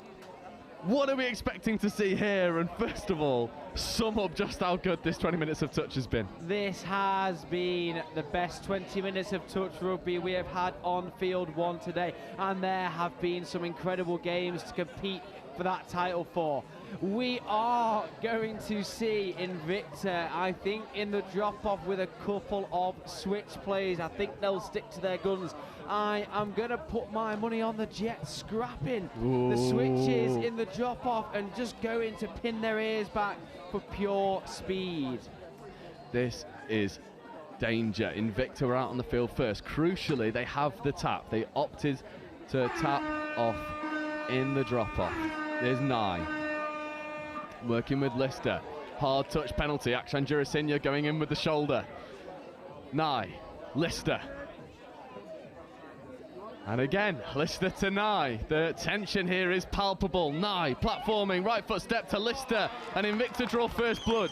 what are we expecting to see here? And first of all, sum up just how good this 20 minutes of touch has been. This has been the best 20 minutes of touch rugby we have had on field one today. And there have been some incredible games to compete for that title for. We are going to see Invicta, I think, in the drop-off with a couple of switch plays. I think they'll stick to their guns. I am going to put my money on the Jets scrapping the switches in the drop-off and just going to pin their ears back for pure speed. This is danger. Invicta are out on the field first. Crucially, they have the tap. They opted to tap off in the drop-off. There's Nye. Working with Lister. Hard touch penalty. Akshan Jurasinya going in with the shoulder. Nye. Lister. And again, Lister to Nye. The tension here is palpable. Nye platforming, right foot step to Lister. And Invicta draw first blood.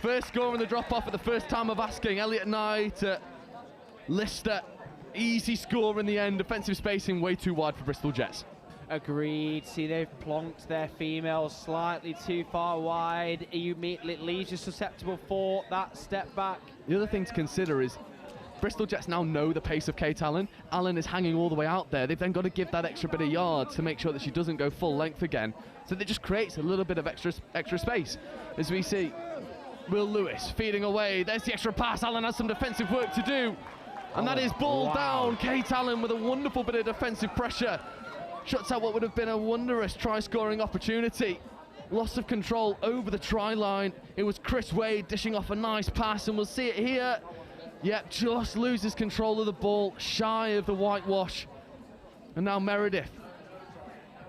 First score in the drop-off at the first time of asking. Elliot Nye to Lister. Easy score in the end. Defensive spacing way too wide for Bristol Jets. Agreed. See, they've plonked their females slightly too far wide. You leaves you susceptible for that step back. The other thing to consider is Bristol Jets now know the pace of Kate Allen. Allen is hanging all the way out there. They've then got to give that extra bit of yards to make sure that she doesn't go full length again. So that just creates a little bit of extra space. As we see Will Lewis feeding away. There's the extra pass. Allen has some defensive work to do. And that is ball down. Kate Allen with a wonderful bit of defensive pressure. Shuts out what would have been a wondrous try-scoring opportunity. Loss of control over the try line. It was Chris Wade dishing off a nice pass, and we'll see it here. Yep, just loses control of the ball, shy of the whitewash. And now Meredith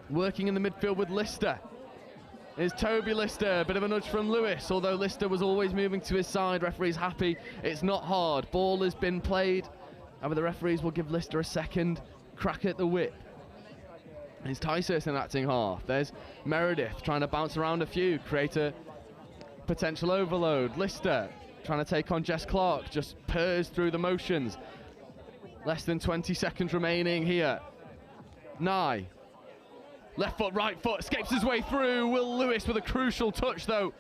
working in the midfield with Lister. Here's Toby Lister, a bit of a nudge from Lewis, although Lister was always moving to his side. Referee's happy, it's not hard. Ball has been played. However, the referees will give Lister a second crack at the whip. It's Ticehurst acting half. There's Meredith trying to bounce around a few, create a potential overload. Lister trying to take on Jess Clark, just purrs through the motions. Less than 20 seconds remaining here. Nye. Left foot, right foot, escapes his way through. Will Lewis with a crucial touch though.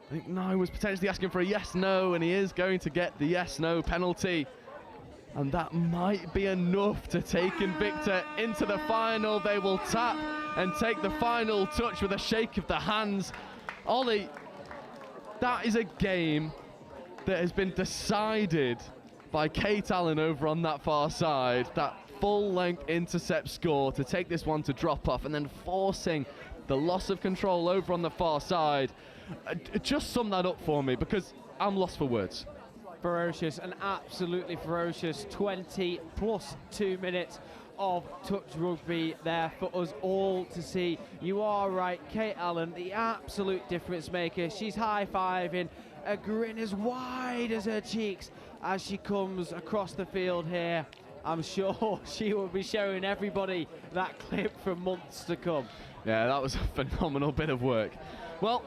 I think Nye was potentially asking for a yes-no, and he is going to get the yes-no penalty. And that might be enough to take Invicta into the final. They will tap and take the final touch with a shake of the hands. Ollie, that is a game that has been decided by Kate Allen over on that far side. That full-length intercept score to take this one to drop off and then forcing the loss of control over on the far side. Just sum that up for me, because I'm lost for words. Ferocious, and absolutely ferocious. 20 plus 2 minutes of touch rugby there for us all to see. You are right, Kate Allen, the absolute difference maker. She's high-fiving, a grin as wide as her cheeks as she comes across the field here. I'm sure she will be showing everybody that clip for months to come. Yeah, that was a phenomenal bit of work. Well,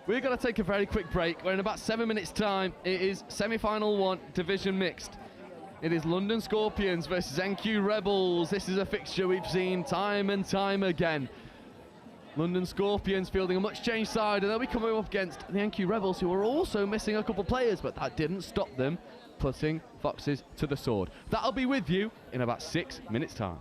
we're going to take a very quick break. We're in about 7 minutes' time. It is semi-final 1, division mixed. It is London Scorpions versus NQ Rebels. This is a fixture we've seen time and time again. London Scorpions fielding a much changed side, and they'll be coming up against the NQ Rebels, who are also missing a couple players, but that didn't stop them putting Foxes to the sword. That'll be with you in about 6 minutes' time.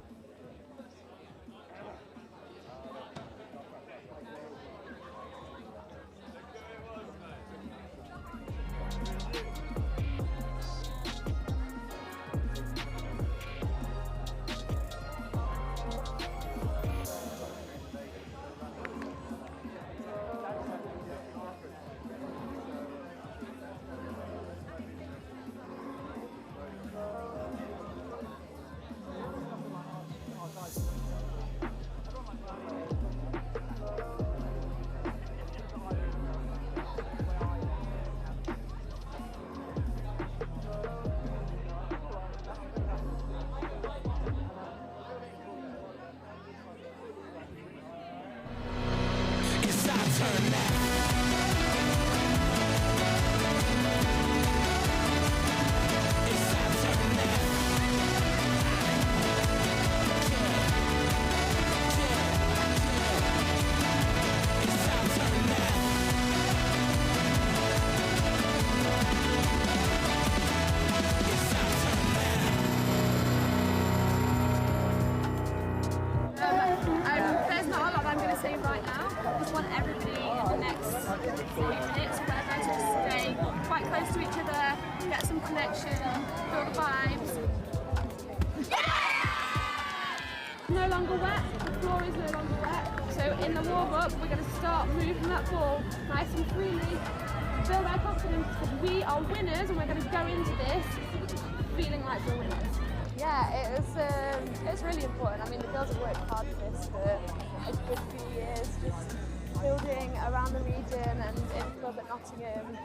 It's really important. I mean, the girls have worked hard for this for a good few years, just building around the region and in the club at Nottingham.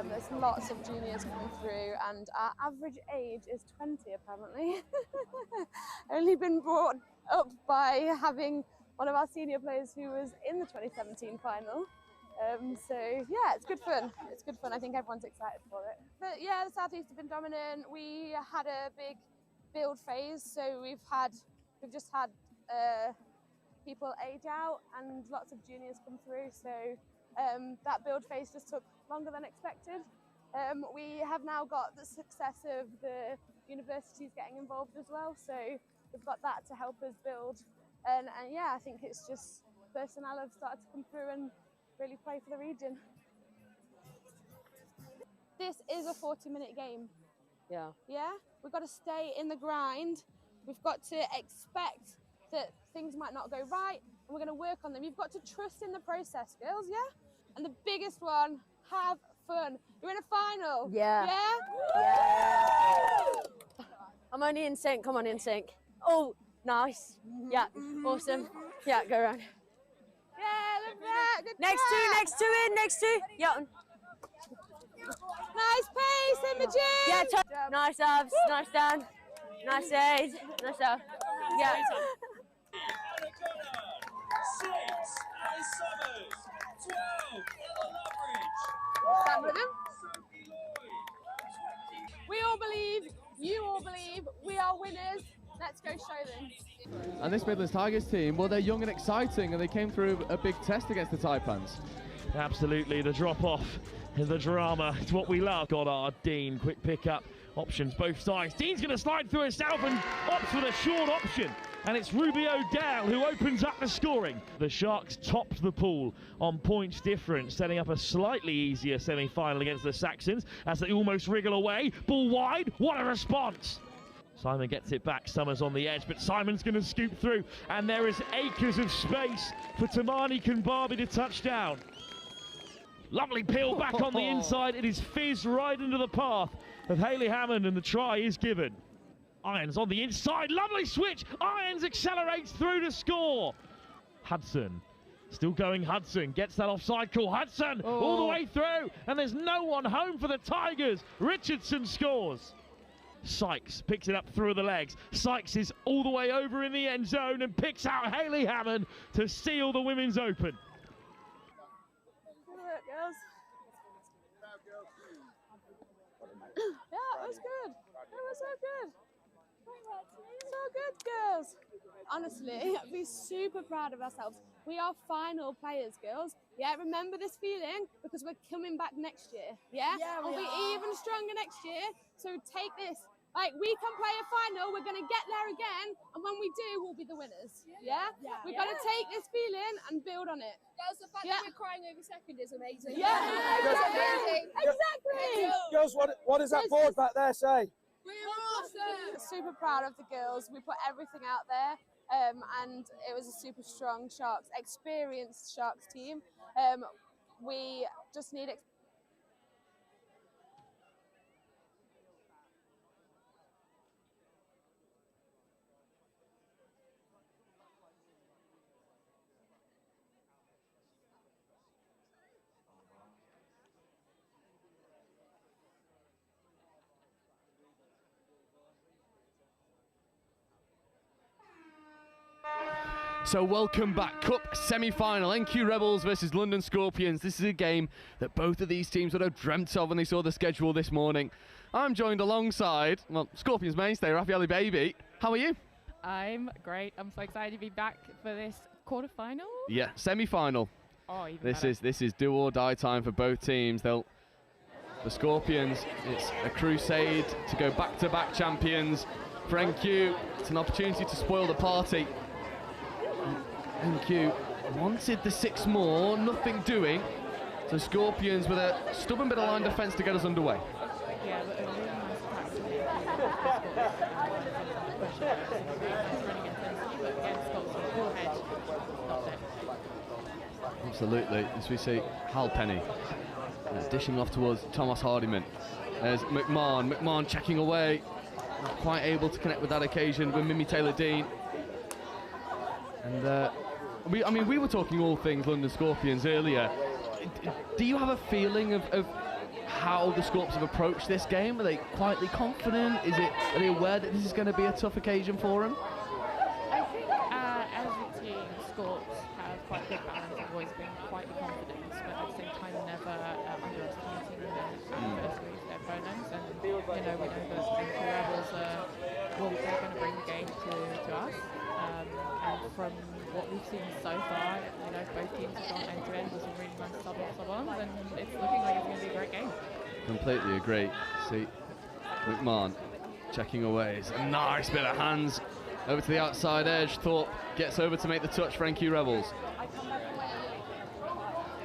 There's lots of juniors coming through, and our average age is 20 apparently. Only been brought up by having one of our senior players who was in the 2017 final. So yeah, it's good fun. It's good fun. I think everyone's excited for it. But yeah, the South East have been dominant. We had a big build phase, so we've just had people age out and lots of juniors come through, so that build phase just took longer than expected. We have now got the success of the universities getting involved as well, so we've got that to help us build, and yeah, I think it's just personnel have started to come through and really play for the region. This is a 40-minute game. Yeah, we've got to stay in the grind. We've got to expect that things might not go right, and we're going to work on them. You've got to trust in the process, girls, yeah? And the biggest one, have fun. You're in a final. Yeah. I'm only in sync. Come on, in sync. Oh, nice. Yeah, awesome. Yeah, go around. Yeah, look at that. Good Next two. Yeah. Nice pace, Imogen! Yeah, nice abs, nice down, nice aid, nice up. Yeah. Stand with them. We all believe, you all believe, we are winners. Let's go show them. And this Midlands Tigers team, well, they're young and exciting, and they came through a big test against the Taipans. Absolutely, the drop-off, the drama, it's what we love. Goddard, Dean, quick pick-up, options both sides. Dean's going to slide through himself and opts for the short option. And it's Ruby O'Dell who opens up the scoring. The Sharks topped the pool on points difference, setting up a slightly easier semi-final against the Saxons as they almost wriggle away. Ball wide, what a response! Simon gets it back, Summers on the edge, but Simon's going to scoop through, and there is acres of space for Tamani Kumbabi to touch down. Lovely peel back on the inside, it is fizzed right into the path of Hayley Hammond, and the try is given. Irons on the inside, lovely switch. Irons accelerates through to score. Hudson, still going Hudson, gets that offside call. Hudson all the way through, and there's no one home for the Tigers. Richardson scores. Sykes picks it up through the legs. Sykes is all the way over in the end zone and picks out Hayley Hammond to seal the Women's Open. Yeah, it was good. It was so good. So good, girls. Honestly, we're super proud of ourselves. We are final players, girls. Yeah, remember this feeling because we're coming back next year. Yeah, we'll be even stronger next year. So take this. Like, we can play a final, we're going to get there again, and when we do, we'll be the winners. Yeah? We've got to take this feeling and build on it. Girls, the fact that we're crying over second is amazing. Yeah, exactly. Girls, what does that board back there say? We're awesome. Super proud of the girls. We put everything out there, and it was a super strong Sharks, experienced Sharks team. We just need So welcome back, Cup semi-final, NQ Rebels versus London Scorpions. This is a game that both of these teams would have dreamt of when they saw the schedule this morning. I'm joined alongside, well, Scorpions mainstay, Raffaele Baby. How are you? I'm great. I'm so excited to be back for this quarter-final. Yeah, semi-final. Oh, even this better. is do or die time for both teams. The Scorpions, it's a crusade to go back-to-back champions. For NQ, it's an opportunity to spoil the party. NQ wanted the 6 more, nothing doing. So Scorpions with a stubborn bit of line defence to get us underway. Yeah, but a really nice attack to Absolutely, as we see Hal Penny dishing off towards Thomas Hardiman. There's McMahon checking away, not quite able to connect with that occasion with Mimi Taylor-Dean. And we were talking all things London Scorpions earlier. Do you have a feeling of how the Scorps have approached this game? Are they quietly confident? Are they aware that this is going to be a tough occasion for them? I think as a team, Scorps have quite a good balance of always being quietly confident, but at the same time never underestimating their adversaries, their opponents. And we know that the Rebels they're going to bring the game to us. And from what we've seen so far, both teams have gone end-to-end with some really nice sub-ons, and it's looking like it's going to be a great game. Completely agree. See, McMahon checking away. It's a nice bit of hands over to the outside edge. Thorpe gets over to make the touch for NQ Rebels.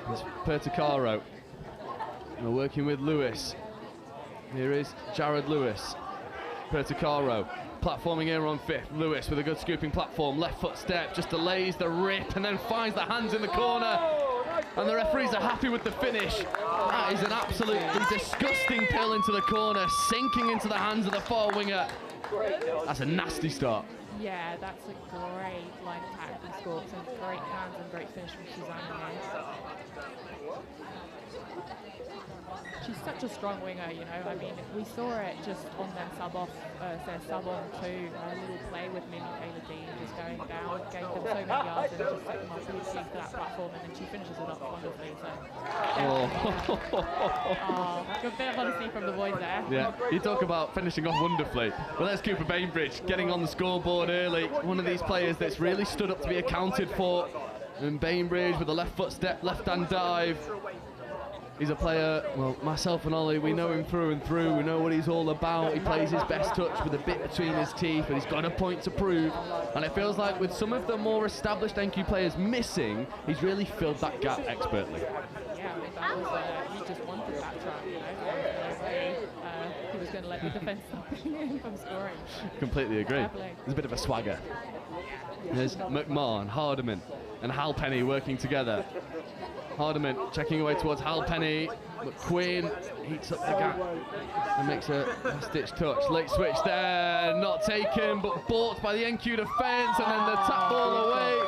It's Perticaro. We're working with Lewis. Here is Jared Lewis. Perticaro platforming here on 5th. Lewis with a good scooping platform. Left foot step, just delays the rip and then finds the hands in the corner. And the referees are happy with the finish. That is an absolutely disgusting pill into the corner, sinking into the hands of the far winger. That's a nasty start. Yeah, that's a great line attack from Scorps, and great hands and great finish from Susanna here. She's such a strong winger, I mean, we saw it just on their sub-on to a little play with Mimi Taylor-Dean, just going down, gave them so many yards and just set them up really to that platform, and then she finishes it up wonderfully. So, good bit of honesty from the boys there. Yeah, you talk about finishing off wonderfully. Well, there's Cooper Bainbridge getting on the scoreboard. scored early. One of these players that's really stood up to be accounted for. And Bainbridge with a left foot step, left-hand dive. He's a player, well, myself and Ollie, we know him through and through. We know what he's all about. He plays his best touch with a bit between his teeth, but he's got a point to prove. And it feels like with some of the more established NQ players missing, he's really filled that gap expertly. Yeah, I mean, that was, he just wanted that try, you know. He was going to let the defence stop him from scoring. Completely agree. There's a bit of a swagger. There's McMahon, Hardiman, and Halpenny working together. Hardiman checking away towards Halpenny. McQueen heats up the gap and makes a last-ditch touch. Late switch there, not taken, but balked by the NQ defence, and then the tap ball away.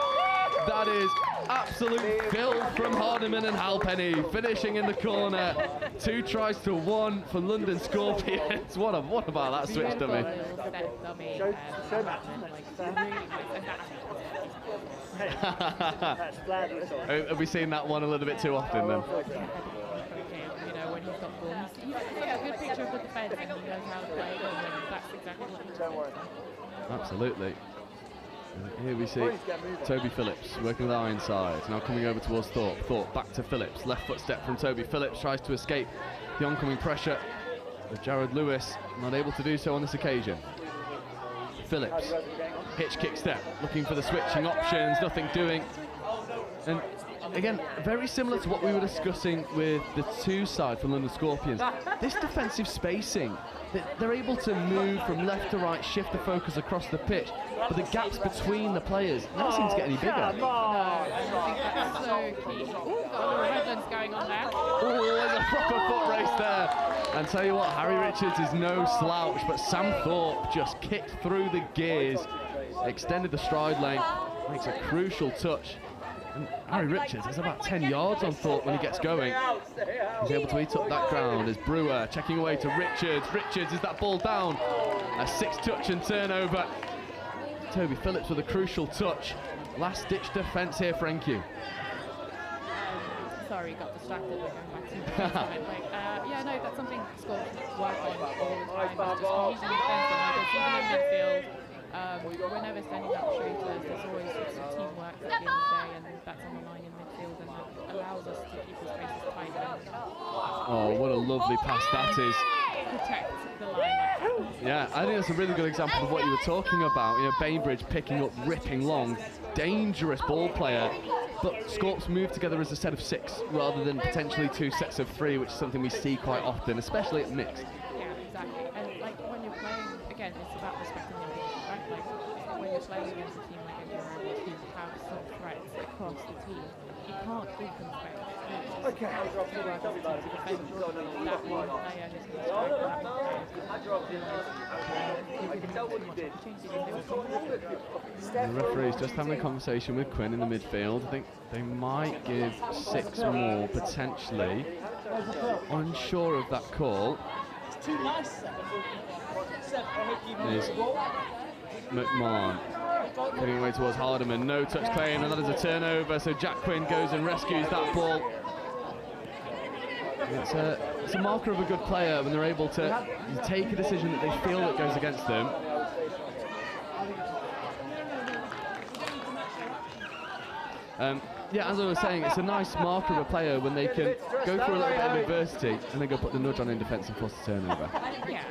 That is absolute filth from Hardiman and Halpenny, finishing in the corner. 2 tries to 1 for London Scorpions. What about that switch dummy? Have we seen that one a little bit too often then? You know, when he's got balls, he's got a good picture of the defence and he knows how to play them, and that's exactly what he does. Absolutely. And here we see Toby Phillips working with Ironside, now coming over towards Thorpe. Thorpe back to Phillips, left foot step from Toby Phillips, tries to escape the oncoming pressure of Jared Lewis, not able to do so on this occasion. Phillips, hitch kick step, looking for the switching options, nothing doing. And again, very similar to what we were discussing with the 2 side from London Scorpions. This defensive spacing, they're able to move from left to right, shift the focus across the pitch, but the gaps between the players never seem to get any bigger. No, I think that's so key. Oh, got a Redlands going on there. Oh, there's a proper foot race there. And tell you what, Harry Richards is no slouch, but Sam Thorpe just kicked through the gears, extended the stride length, makes a crucial touch. And Harry Richards is about 10 yards on Thorpe when he gets going. He's able to eat up that ground as Brewer checking away to Richards. Richards, is that ball down? A 6-touch and turnover. Toby Phillips with a crucial touch. Last-ditch defence here for NQ. Sorry, got distracted. We're going back to the yeah, no, that's something Scott work on all the time. Just using defence and others, even in midfield. We're never sending up shooters. There's always teamwork at the end of the day, and that's on the line in midfield, and that allows us to keep the spaces tight. Oh, what a lovely pass that is. Protect the line. Yeah, I think that's a really good example of what you were talking about. You know, Bainbridge picking up, ripping long, dangerous ball player. But Scorps move together as a set of 6 rather than potentially 2 sets of 3, which is something we see quite often, especially at mixed. Yeah, exactly. And like when you're playing, again, it's about respecting the other team, right? Like when you're playing against a team like Exeter who have some threats across the team, you can't give them space. Okay. That one player who's going to strike that one player. The referee's just having a conversation with Quinn in the midfield. I think they might give 6 more, potentially. Unsure of that call. It's too nice. There's McMahon getting away towards Hardiman. No touch claim, and that is a turnover. So Jack Quinn goes and rescues that ball. It's a marker of a good player when they're able to take a decision that they feel that goes against them. Yeah, as I was saying, it's a nice marker of a player when they can go through a little bit of adversity and then go put the nudge on in defence and force a turnover. Yeah.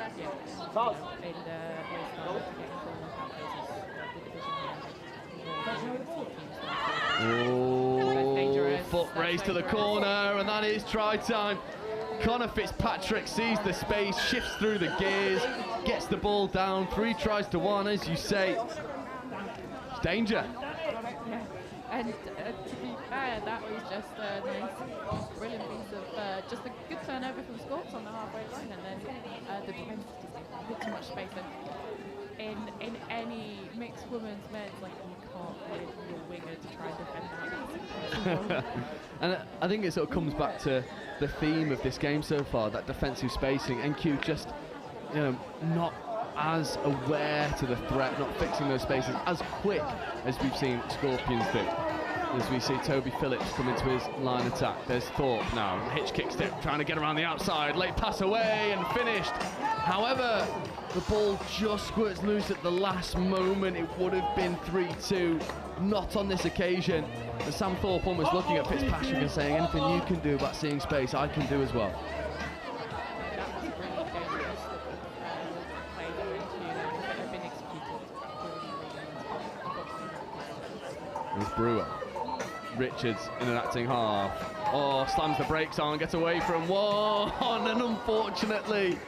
Oh, foot race to the corner, and that is try time. Connor Fitzpatrick sees the space, shifts through the gears, gets the ball down. 3 tries to 1, as you say. It's danger. Yeah. And to be fair, that was just a nice, brilliant piece of just a good turnover from Scorps on the halfway line, and then the defence just didn't too much space. And in any mixed women's men's, like you can't leave your winger to try and defend that. And I think it sort of comes back to the theme of this game so far, that defensive spacing. NQ just, you know, not as aware to the threat, not fixing those spaces as quick as we've seen Scorpions do. As we see Toby Phillips come into his line attack. There's Thorpe now, hitch kick step, trying to get around the outside, late pass away and finished. However, The ball just squirts loose at the last moment. It would have been 3-2. Not on this occasion. And Sam Thorpe almost looking at Fitzpatrick and saying, anything you can do about seeing space, I can do as well. There's Brewer. Richards in an acting half. Oh, slams the brakes on, gets away from one, and unfortunately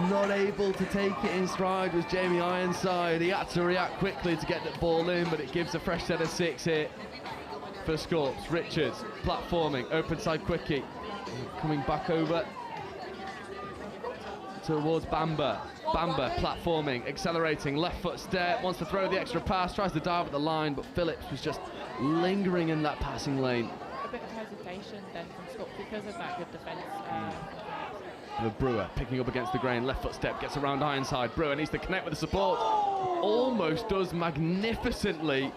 not able to take it in stride was Jamie Ironside. He had to react quickly to get the ball in, but it gives a fresh set of 6 here for Scorps. Richards platforming, open side quickie, coming back over towards Bamba. Bamba platforming, accelerating, left foot step, wants to throw the extra pass, tries to dive at the line, but Phillips was just lingering in that passing lane. A bit of hesitation then from Scott because of that good defence. The Brewer picking up against the grain, left foot step, gets around Ironside. Brewer needs to connect with the support. Almost does magnificently.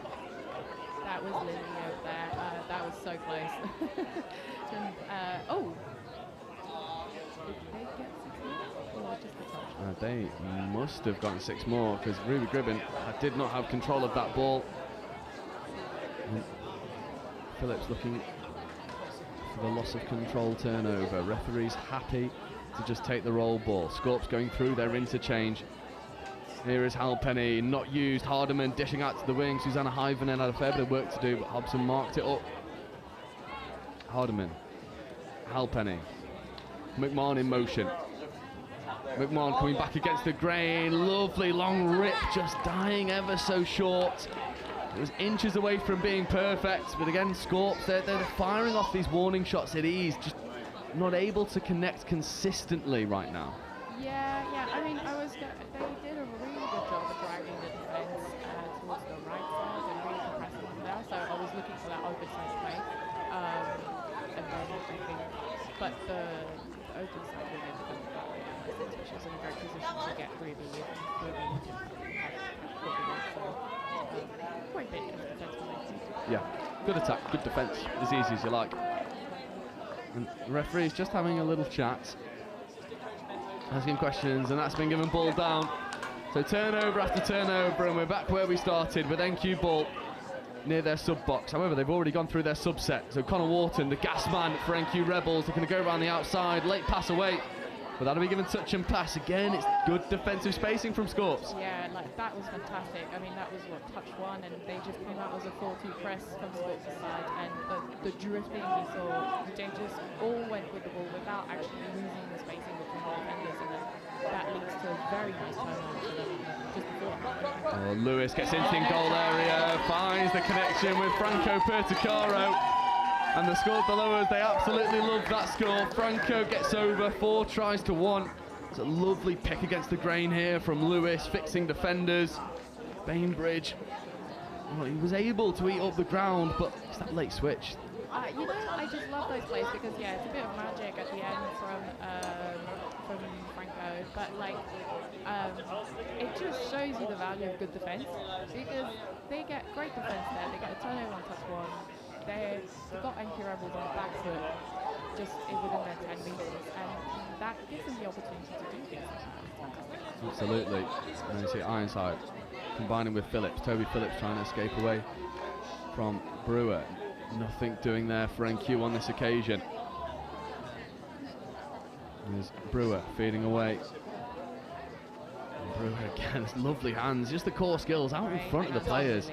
That was Lily over there. That was so close. And, oh. Did they get 6 more? Or just a touch? They must have gotten 6 more because Ruby Gribbin did not have control of that ball. And Phillips looking for the loss of control turnover. Referee's happy to just take the roll ball. Scorps going through their interchange. Here is Halpenny, not used. Hardiman dishing out to the wing. Susanna Hyvenen had a fair bit of work to do, but Hobson marked it up. Hardiman, Halpenny, McMahon in motion. McMahon coming back against the grain. Lovely long rip, just dying ever so short. It was inches away from being perfect, but again, Scorps, they're firing off these warning shots at ease, just not able to connect consistently right now. Yeah, I mean, they did a really good job of driving the defence towards the right side and really compressing them there, so I was looking for that open side play. And then I think, but the open side within the barrier, I think she was in a great position to get Ruby with quite big defence. Yeah, good attack, good defence, as easy as you like. And the referee is just having a little chat, asking questions, and that's been given ball down. So turnover after turnover, and we're back where we started with NQ ball near their sub box. However, they've already gone through their subset. So Connor Wharton, the gas man for NQ Rebels, looking to go around the outside, late pass away. But that'll be given touch and pass. Again, it's good defensive spacing from Scorps. Yeah, like that was fantastic. I mean, that was what, touch 1, and they just came out as a 4-2 press from Scorps' side, and the drifting we saw, they just all went with the ball without actually losing the spacing between the defenders, and then that leads to a very nice turnover for them just before. Oh, Lewis gets into the goal area, finds the connection with Franco Perticaro. And the score below us, they absolutely love that score. Franco gets over, 4 tries to 1. It's a lovely pick against the grain here from Lewis, fixing defenders. Bainbridge, well, he was able to eat up the ground, but it's that late switch. You know, I just love those plays because, yeah, it's a bit of magic at the end from Franco, but like, it just shows you the value of good defence because they get great defence there. They get a turnover on touch 1. They've got NQ Rebels on the back foot just within their 10 metres, and that gives them the opportunity to do things. Absolutely. And you see Ironside combining with Phillips. Toby Phillips trying to escape away from Brewer. Nothing doing there for NQ on this occasion. There's Brewer feeding away. And Brewer again, lovely hands, just the core skills out in front of the players.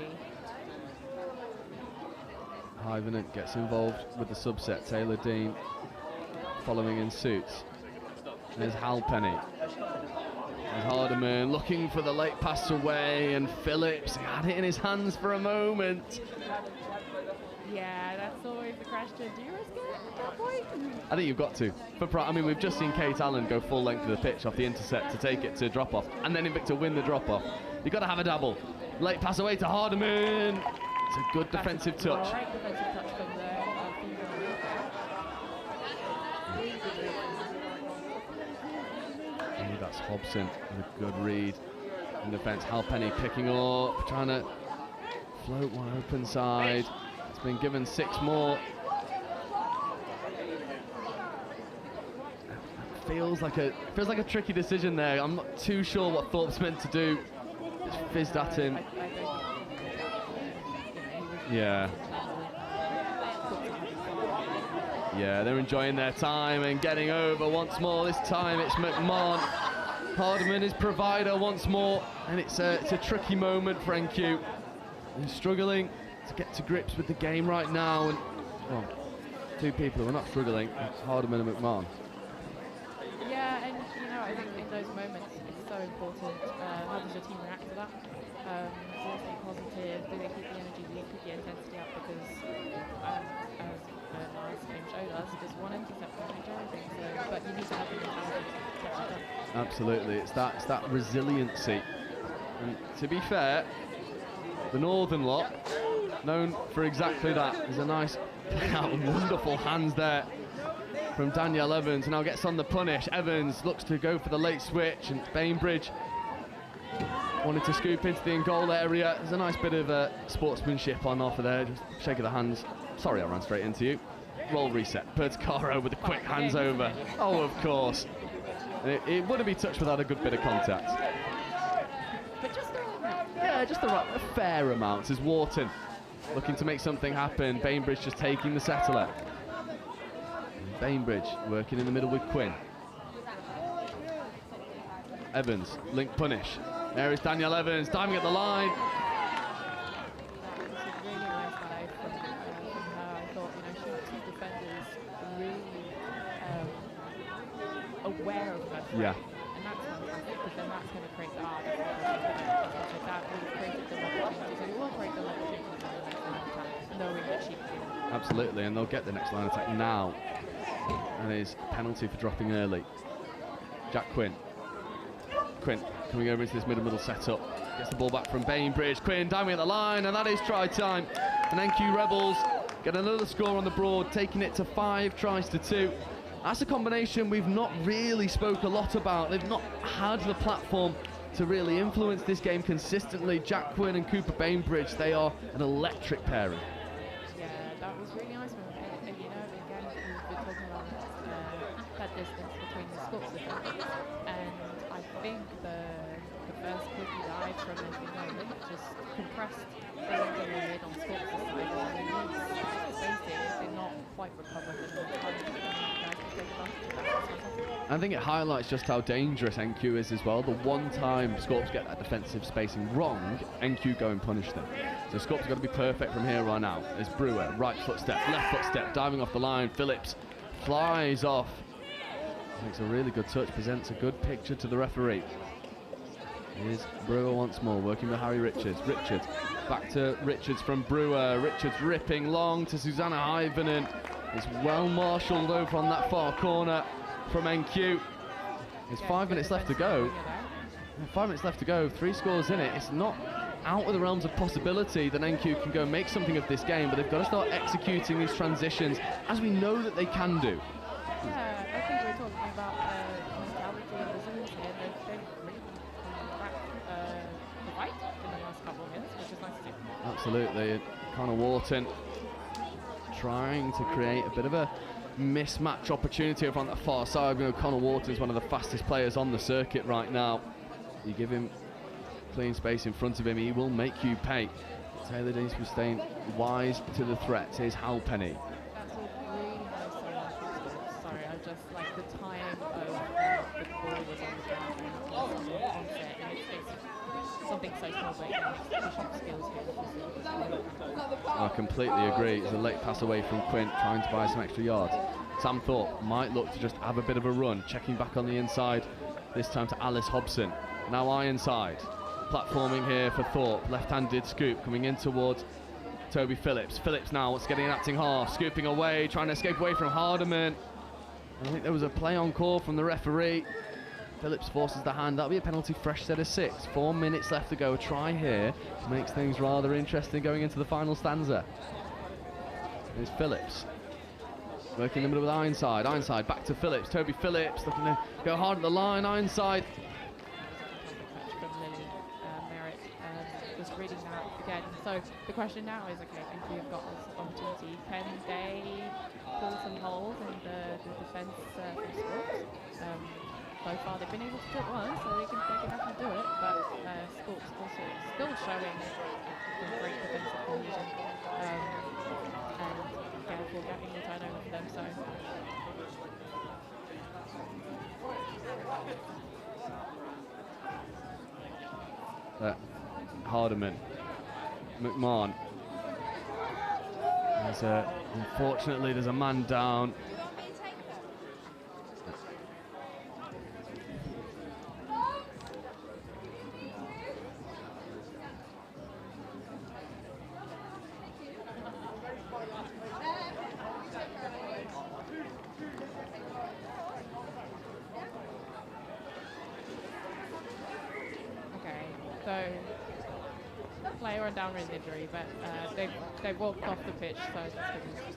Hyvenen gets involved with the subset. Taylor Dean following in suit. There's Halpenny. There's Hardiman looking for the late pass away, and Phillips, he had it in his hands for a moment. Yeah, that's always the question. Do you risk it at that point? I think you've got to. I mean, we've just seen Kate Allen go full length of the pitch off the intercept to take it to drop off, and then Invicta win the drop off. You've got to have a double. Late pass away to Hardiman. It's a good defensive touch. Great defensive touch from there. That's Hobson with a good read in defence. Halpenny picking up, trying to float one open side. It's been given 6 more. feels like a tricky decision there. I'm not too sure what Thorpe's meant to do. Just fizzed at him. Yeah. Yeah, they're enjoying their time and getting over once more. This time it's McMahon. Hardiman is provider once more, and it's a tricky moment for NQ. He's struggling to get to grips with the game right now, and well, two people who are not struggling, Hardiman and McMahon. Yeah, and I think in those moments it's so important. How does your team react to that? Do they stay positive? Do they keep the energy? Do they keep the intensity up? Because as the last game showed us, just one intercept can change everything. So, but you need to have the mentality to catch it up. Absolutely, it's that resiliency. And to be fair, the Northern lot, known for exactly that. There's a nice out of wonderful hands there from Danielle Evans, and now gets on the punish. Evans looks to go for the late switch, and Bainbridge wanted to scoop into the in-goal area. There's a nice bit of sportsmanship on offer there, just shake of the hands. Sorry, I ran straight into you. Roll reset. Perticaro with the quick hands over. Oh, of course. It wouldn't be touched without a good bit of contact. But just the right amount. Yeah, just a fair amount. As Wharton looking to make something happen. Bainbridge just taking the settler. Bainbridge working in the middle with Quinn. Evans, link punish. There is Danielle Evans, diving at the line. Really nice dive from her. I thought, she had two defenders really aware of her threat. Yeah. And that's fantastic, because then that's going to create the art. That would have created the opportunities, and it will create the opportunities in the next line attack, knowing that she can. Absolutely, and they'll get the next line attack now. And his penalty for dropping early. Jack Quinn. Quinn coming over into this middle setup. Gets the ball back from Bainbridge. Quinn diving at the line, and that is try time. And NQ Rebels get another score on the board, taking it to 5 tries to 2. That's a combination we've not really spoke a lot about. They've not had the platform to really influence this game consistently. Jack Quinn and Cooper Bainbridge, they are an electric pairing. Yeah, that was really nice. And again, we've been talking about that distance between the Scots defenders. And I think the first quickly dive from Nottingham just compressed the lid on Scots' side. And they need spacing. They're not quite recovered. I think it highlights just how dangerous NQ is as well. The one time Scorps get that defensive spacing wrong, NQ go and punish them. So Scorps got to be perfect from here on out. There's Brewer, right footstep, left footstep, diving off the line. Phillips flies off. Makes a really good touch, presents a good picture to the referee. Here's Brewer once more, working with Harry Richards. Richards, back to Richards from Brewer. Richards ripping long to Susanna Hyvenin. It's well marshalled over on that far corner from NQ. There's 5 minutes left to go. 5 minutes left to go, 3 scores in it. It's not out of the realms of possibility that NQ can go and make something of this game, but they've got to start executing these transitions, as we know that they can do. Yeah, I think we're talking about mentality and resilience here. They've really come back to fight in the last couple of minutes, which is nice to see. Absolutely. Connor Wharton trying to create a bit of a mismatch opportunity over on that far side. Connor Wharton's one of the fastest players on the circuit right now. You give him clean space in front of him, he will make you pay. Taylor needs to be staying wise to the threats. Here's Halpenny. That's a really nice sorry, I just like the time of the ball was on the ground and onset, and it's something so small, but the shot skills here. I completely agree. It's a late pass away from Quint, trying to buy some extra yards. Sam Thorpe might look to just have a bit of a run, checking back on the inside, this time to Alice Hobson. Now Ironside, platforming here for Thorpe, left-handed scoop coming in towards Toby Phillips. Phillips now wants to get in acting half, scooping away, trying to escape away from Hardiman. I think there was a play on call from the referee. Phillips forces the hand. That'll be a penalty, fresh set of 6. 4 minutes left to go. A try here makes things rather interesting going into the final stanza. There's Phillips working in the middle with Ironside. Ironside back to Phillips. Toby Phillips looking to go hard at the line. Ironside. Just reading that again. So the question now is, okay, if you've got this opportunity, can they pull some holes in the defence from Scots? So far they've been able to do it once, so they can definitely do it, but Scorps also still showing great defensive cohesion, and careful getting the turnover for them, so. Hardiman, McMahon. Unfortunately, there's a man down. Player on down with injury, but they've walked off the pitch, so that's good news.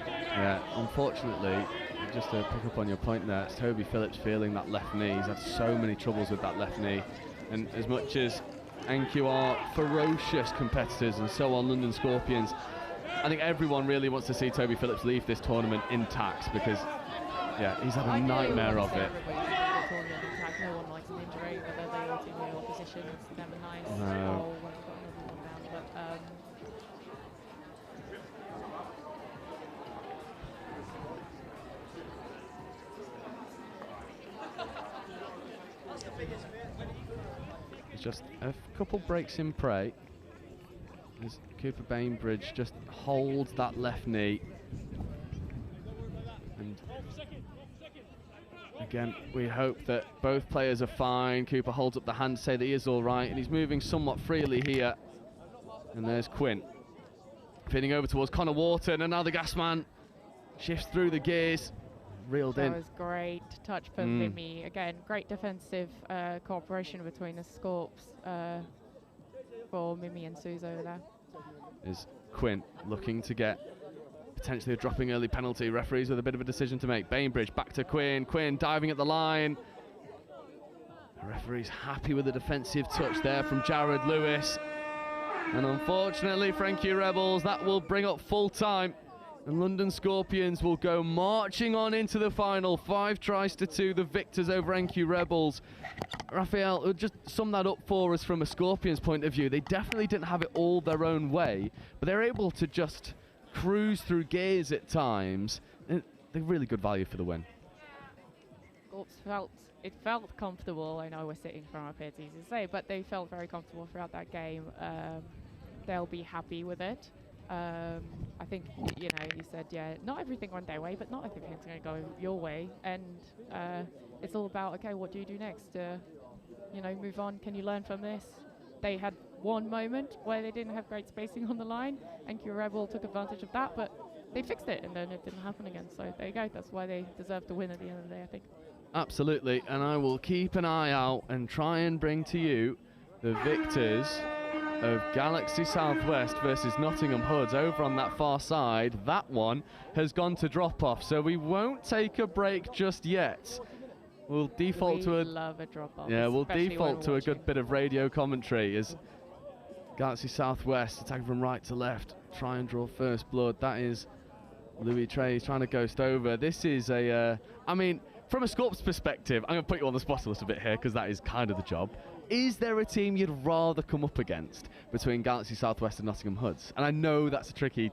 Yeah, unfortunately, just to pick up on your point there, it's Toby Phillips feeling that left knee. He's had so many troubles with that left knee, and as much as NQ are ferocious competitors and so are London Scorpions, I think everyone really wants to see Toby Phillips leave this tournament intact, because yeah, he's had a nightmare of it. No one likes an injury, whether they are in your opposition, it's never nice. No. Or when you've got another one down, but It's just a couple breaks in play as Cooper Bainbridge just holds that left knee. And again, we hope that both players are fine. Cooper holds up the hand to say that he is all right, and he's moving somewhat freely here. And there's Quinn feeding over towards Connor Wharton, and now the gas man shifts through the gears, reeled in. That was great touch for Mimi. Again, great defensive cooperation between the Scorps for Mimi and Suze over there. Is Quinn looking to get potentially a dropping early penalty? Referees with a bit of a decision to make. Bainbridge back to Quinn. Quinn diving at the line. The referee's happy with the defensive touch there from Jared Lewis. And unfortunately for NQ Rebels, that will bring up full time. And London Scorpions will go marching on into the final. 5-2, the victors over NQ Rebels. Raphael, just sum that up for us from a Scorpions point of view. They definitely didn't have it all their own way, but they're able to just cruise through gears at times. They're really good value for the win. Scorps felt comfortable. I know we're sitting from up here, it's easy to say, but they felt very comfortable throughout that game. They'll be happy with it. I think, you know, you said, yeah, not everything went their way, but not everything's going to go your way. And it's all about, okay, what do you do next? You know, move on. Can you learn from this? They had one moment where they didn't have great spacing on the line, and NQ Rebel took advantage of that, but they fixed it, and then it didn't happen again. So there you go. That's why they deserve to win at the end of the day, I think. Absolutely, and I will keep an eye out and try and bring to you the victors of Galaxy Southwest versus Nottingham Hoods over on that far side. That one has gone to drop off, so we won't take a break just yet. We'll default to a love a drop off. Yeah, we'll default to a good bit of radio commentary as Galaxy Southwest attacking from right to left, try and draw first blood. That is Louis Trey trying to ghost over. This is a I mean, from a Scorps perspective, I'm going to put you on the spot a little bit here because that is kind of the job. Is there a team you'd rather come up against between Galaxy Southwest and Nottingham Hoods? And I know that's a tricky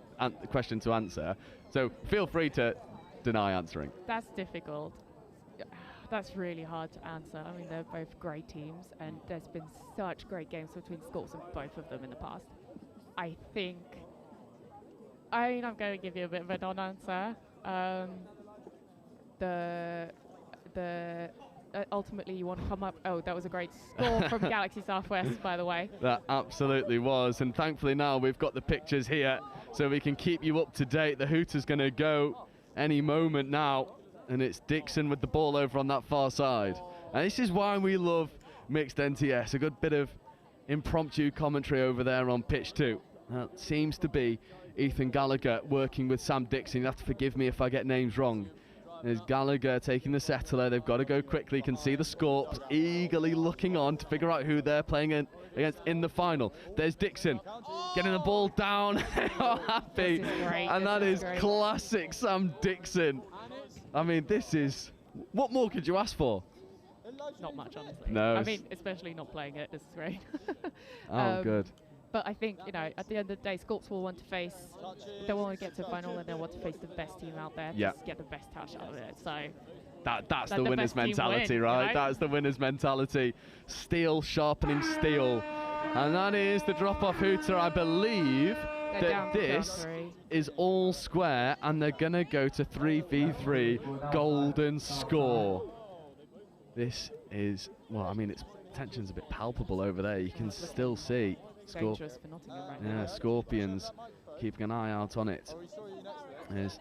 question to answer, so feel free to deny answering. That's difficult. That's really hard to answer. I mean, they're both great teams, and there's been such great games between Scorps and both of them in the past. I mean, I'm going to give you a bit of a non-answer. Ultimately, you want to come up. Oh, that was a great score from Galaxy Southwest, by the way. That absolutely was, and thankfully now we've got the pictures here, so we can keep you up to date. The Hooter's going to go any moment now, and it's Dixon with the ball over on that far side. And this is why we love mixed NTS. A good bit of impromptu commentary over there on pitch 2. That seems to be Ethan Gallagher working with Sam Dixon. You have to forgive me if I get names wrong. There's Gallagher taking the settler. They've got to go quickly. You can see the Scorps eagerly looking on to figure out who they're playing against in the final. There's Dixon getting the ball down. They are happy. And that is classic Sam Dixon. I mean, this is... What more could you ask for? Not much, honestly. No. I mean, especially not playing it. This is great. Good. But I think, you know, at the end of the day, Scorps will want to face, they want to get to a final and they want to face the best team out there to get the best touch out of it. So that's the winner's mentality, right? That's the winner's mentality. Steel sharpening steel. And that is the drop-off hooter. I believe that this is all square and they're going to go to 3v3 golden score. This is, well, I mean, tension's a bit palpable over there. You can still see dangerous for Nottingham right now. Scorpions keeping an eye out on it. I think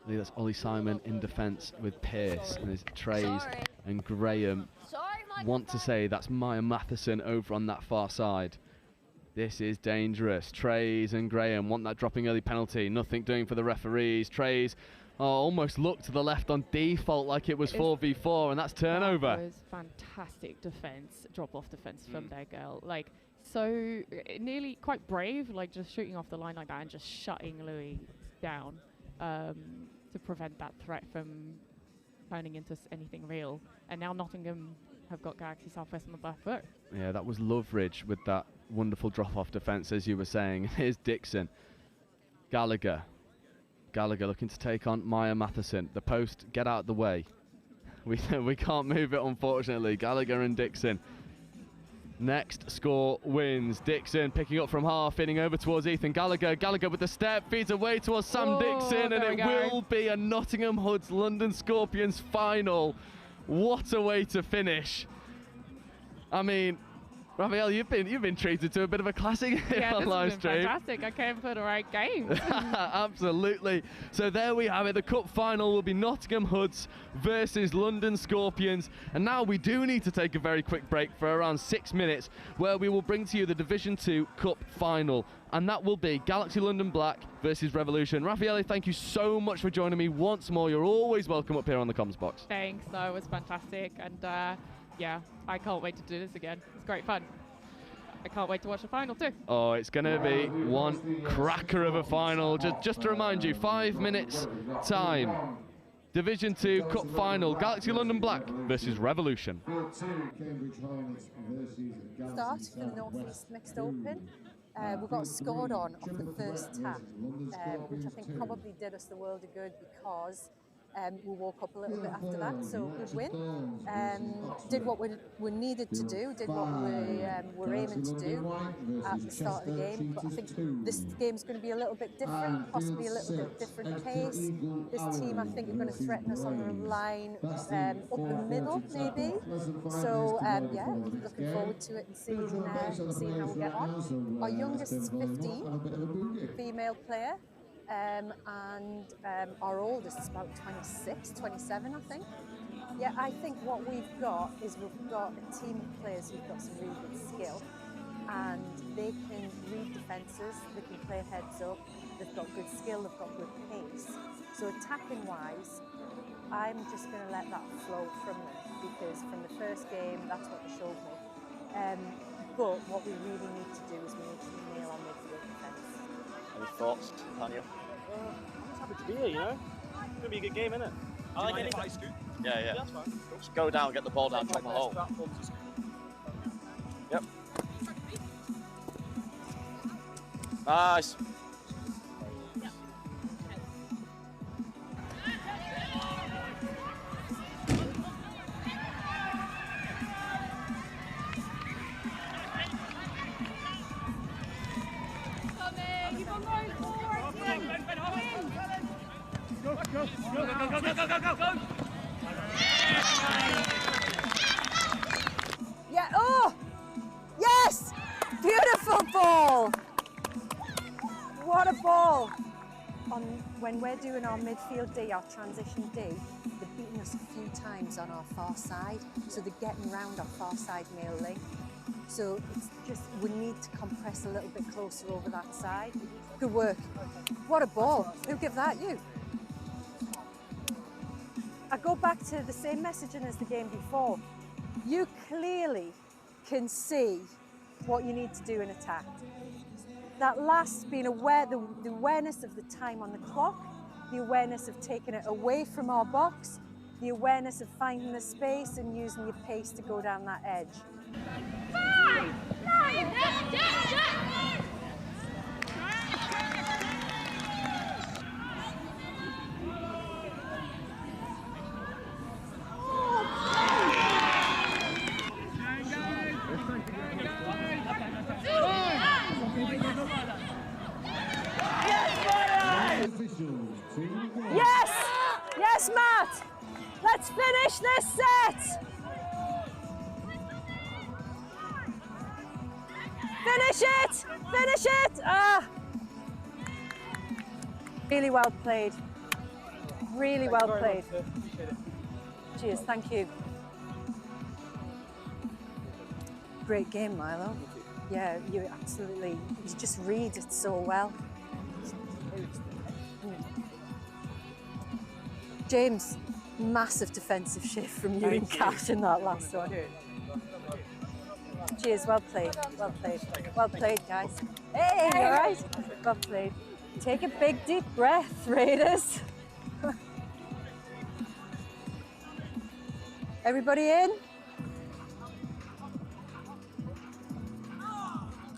that's Ollie Simon in defence with Pearce, and there's Trays and Graham. Want to say that's Maya Matheson over on that far side. This is dangerous. Trays and Graham want that dropping early penalty. Nothing doing for the referees. Trays almost looked to the left on default like it was 4v4, and that's turnover. That was fantastic defence, drop-off defence from their girl. Like, so nearly quite brave, like just shooting off the line like that and just shutting Louis down to prevent that threat from turning into anything real. And now Nottingham have got Galaxy Southwest on the back foot. Yeah, that was Loveridge with that wonderful drop-off defence, as you were saying. Here's Dixon. Gallagher looking to take on Maya Matheson. The post, get out of the way. We can't move it, unfortunately. Gallagher and Dixon. Next score wins. Dixon picking up from half, feeding over towards Ethan Gallagher. Gallagher with the step, feeds away towards Sam Dixon, and it will be a Nottingham Hoods London Scorpions final. What a way to finish. I mean, Raphael, you've been treated to a bit of a classic on live stream. Fantastic. I came for the right game. Absolutely. So there we have it. The cup final will be Nottingham Hoods versus London Scorpions. And now we do need to take a very quick break for around 6 minutes, where we will bring to you the Division 2 Cup final. And that will be Galaxy London Black versus Revolution. Raffaele, thank you so much for joining me once more. You're always welcome up here on the comms box. Thanks. No, it was fantastic. And yeah, I can't wait to do this again. It's great fun. I can't wait to watch the final too. Oh, it's going to be one cracker of a final. Just to remind you, 5 minutes time. Division 2 Cup final, Galaxy London Black versus Revolution. Start for the North East Mixed Open. We got scored on off the first tap, which I think probably did us the world of good because we woke up a little bit after that, so good win. Did what we needed to do, did what we were aiming to do at the start of the game. But I think this game's going to be a little bit different, possibly a little bit different pace. This team, I think, are going to threaten us on the line up the middle, maybe. So yeah, looking forward to it and seeing how we get on. Our youngest is 15, female player. And our oldest is about 26, 27, I think. Yeah, I think what we've got is we've got a team of players who've got some really good skill, and they can read defences, they can play heads up, they've got good skill, they've got good pace. So attacking-wise, I'm just going to let that flow from them, because from the first game, that's what they showed me. But what we really need to do is we need to nail our midfield defence. Any thoughts, Daniel? I'm just happy to be here, you know. It's going to be a good game, isn't it? I like it. Yeah. That's fine. Just go down, get the ball down, drop a hole. Yep. Nice. Go. Yeah, oh! Yes! Beautiful ball! What a ball! When we're doing our midfield D, our transition D, they're beating us a few times on our far side, so they're getting round our far side male link. So it's just, we need to compress a little bit closer over that side. Good work. What a ball. Who gave that? You? I go back to the same messaging as the game before. You clearly can see what you need to do in attack. that last being aware, the awareness of the time on the clock, the awareness of taking it away from our box, the awareness of finding the space and using your pace to go down that edge. 5, 9, Yes! Yes, Matt! Let's finish this set! Finish it! Finish it! Ah! Really well played. Really well played. Cheers, thank you. Great game, Milo. Yeah, you absolutely, you just read it so well. James, massive defensive shift from you and Kat in that last one. Cheers, well played, well played. Well played, guys. Hey, all right? Well played. Take a big, deep breath, Raiders. Everybody in?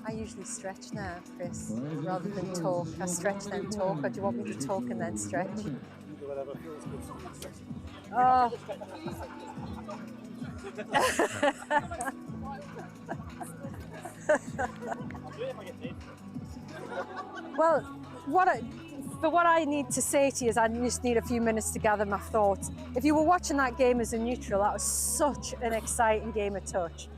I usually stretch now, Chris, rather than talk. I stretch then talk, or do you want me to talk and then stretch? Oh. Well, what I need to say to you is I just need a few minutes to gather my thoughts. If you were watching that game as a neutral, that was such an exciting game of touch.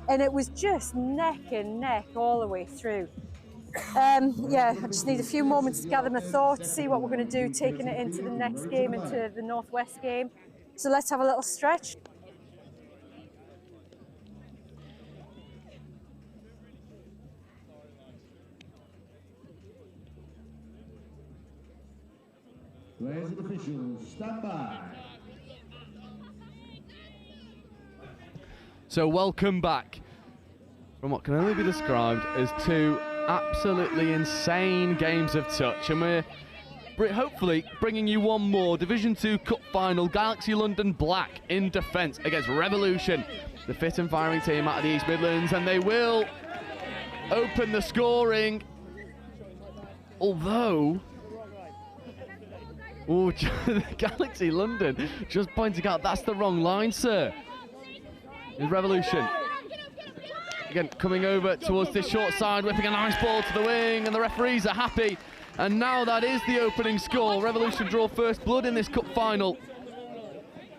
And it was just neck and neck all the way through. Yeah, I just need a few moments to gather my thoughts, see what we're going to do, taking it into the next game, into the Northwest game. So let's have a little stretch. Players and officials, stand by. So welcome back from what can only be described as two absolutely insane games of touch, and we're hopefully bringing you one more Division 2 Cup final. Galaxy London Black in defence against Revolution, the fit and firing team out of the East Midlands, and they will open the scoring. Although, Galaxy London just pointing out that's the wrong line, sir. Is Revolution again coming over towards this short side, whipping a nice ball to the wing, and the referees are happy. And now that is the opening score. Revolution draw first blood in this cup final.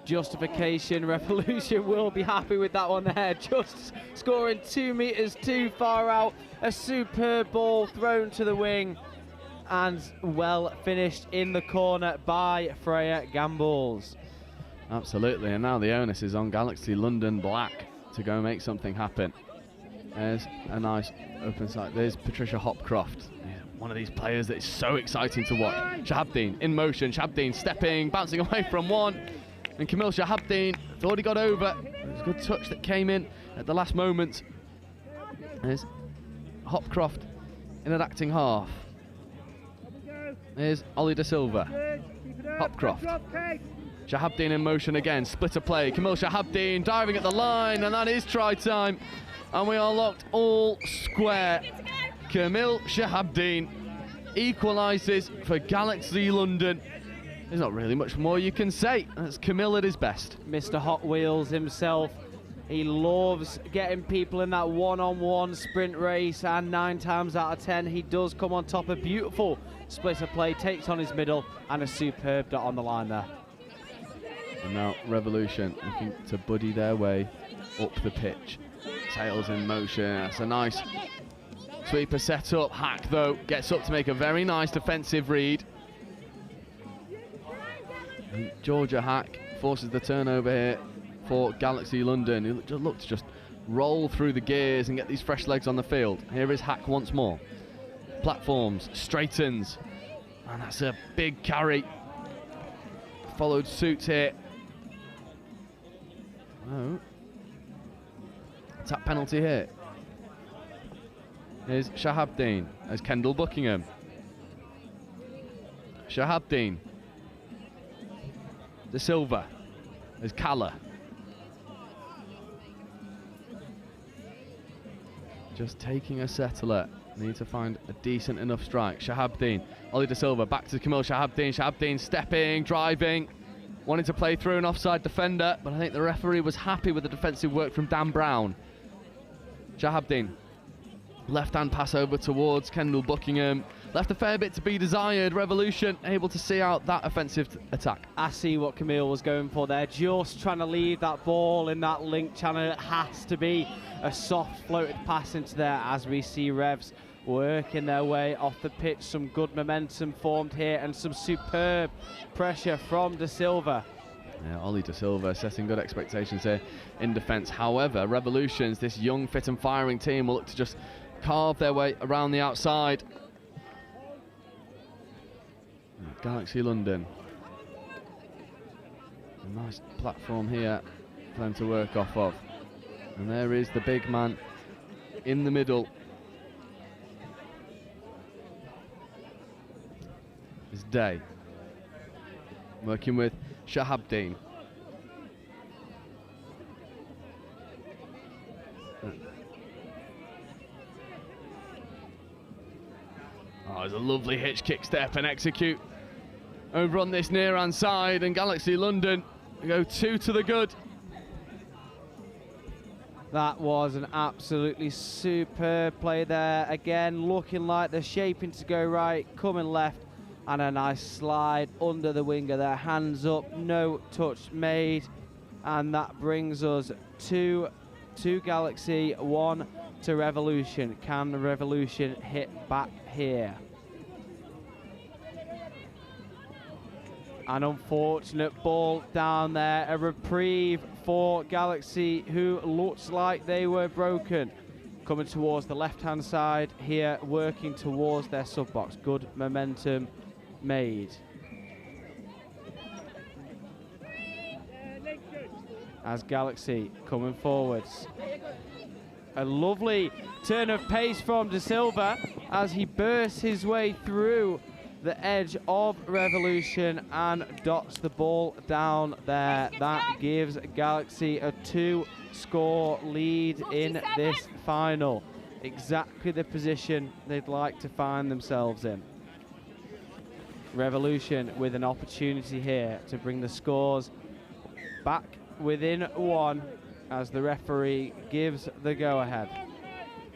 Justification, Revolution will be happy with that one there. Just scoring 2 metres too far out. A superb ball thrown to the wing, and well finished in the corner by Freya Gambles. Absolutely, and now the onus is on Galaxy London Black to go make something happen. There's a nice open side. There's Patricia Hopcroft, one of these players that is so exciting to watch. Shahabdeen in motion, Shahabdeen stepping, bouncing away from one, and Camille Shahabdeen thought he got over. It was a good touch that came in at the last moment. There's Hopcroft in an acting half. There's Ollie De Silva, Hopcroft. Shahabdeen in motion again, split a play. Camille Shahabdeen diving at the line, and that is try time. And we are locked all square. Camille Shahabdeen equalises for Galaxy London. There's not really much more you can say. That's Camille at his best. Mr. Hot Wheels himself. He loves getting people in that one-on-one sprint race, and 9 times out of 10 he does come on top. A beautiful split of play, takes on his middle, and a superb dot on the line there. And now Revolution looking to buddy their way up the pitch. Tails in motion. That's a nice sweeper set up. Hack, though, gets up to make a very nice defensive read. And Georgia Hack forces the turnover here for Galaxy London, who just look to just roll through the gears and get these fresh legs on the field. Here is Hack once more. Platforms, straightens, and that's a big carry. Followed suit here. Oh. Tap penalty here. Here's Shahabdeen as Kendall Buckingham. Shahabdeen. De Silva as Calla. Just taking a settler. Need to find a decent enough strike. Shahabdeen. Ollie De Silva back to Camille Shahabdeen. Shahabdeen stepping, driving. Wanting to play through an offside defender, but I think the referee was happy with the defensive work from Dan Brown. Shahabdeen. Left-hand pass over towards Kendall Buckingham. Left a fair bit to be desired. Revolution able to see out that offensive attack. I see what Camille was going for there. Just trying to leave that ball in that link channel. It has to be a soft floated pass into there as we see Revs working their way off the pitch. Some good momentum formed here and some superb pressure from De Silva. Yeah, Ollie De Silva setting good expectations here in defence. However, Revolutions, this young, fit and firing team, will look to just carve their way around the outside. Galaxy London. A nice platform here for them to work off of. And there is the big man in the middle. It's Day. Working with Shahabdeen. Oh, there's a lovely hitch kick step and execute over on this near hand side, and Galaxy London go 2 to the good. That was an absolutely superb play there. Again, looking like they're shaping to go right, coming left, and a nice slide under the winger there. Hands up, no touch made, and that brings us 2 to Galaxy, 1 to Revolution. Can the Revolution hit back here? An unfortunate ball down there. A reprieve for Galaxy, who looks like they were broken. Coming towards the left-hand side here, working towards their sub-box. Good momentum made. As Galaxy coming forwards. A lovely turn of pace from De Silva as he bursts his way through the edge of Revolution and dots the ball down there. That gives Galaxy a 2-score lead in this final. Exactly the position they'd like to find themselves in. Revolution with an opportunity here to bring the scores back within 1 as the referee gives the go-ahead.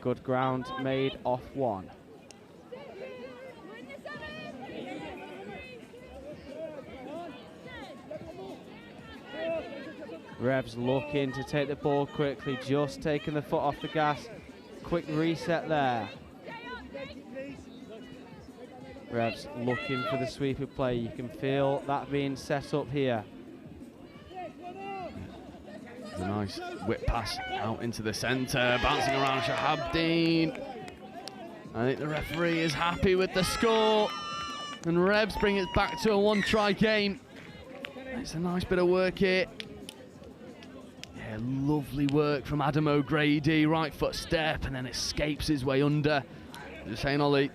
Good ground made off 1. Revs looking to take the ball quickly, just taking the foot off the gas. Quick reset there. Revs looking for the sweeper play. You can feel that being set up here. A nice whip pass out into the centre, bouncing around Shahabdeen. I think the referee is happy with the score, and Revs bring it back to a 1-try game. It's a nice bit of work here. Yeah, lovely work from Adam O'Grady, right foot step, and then escapes his way under. Just saying, Ollie,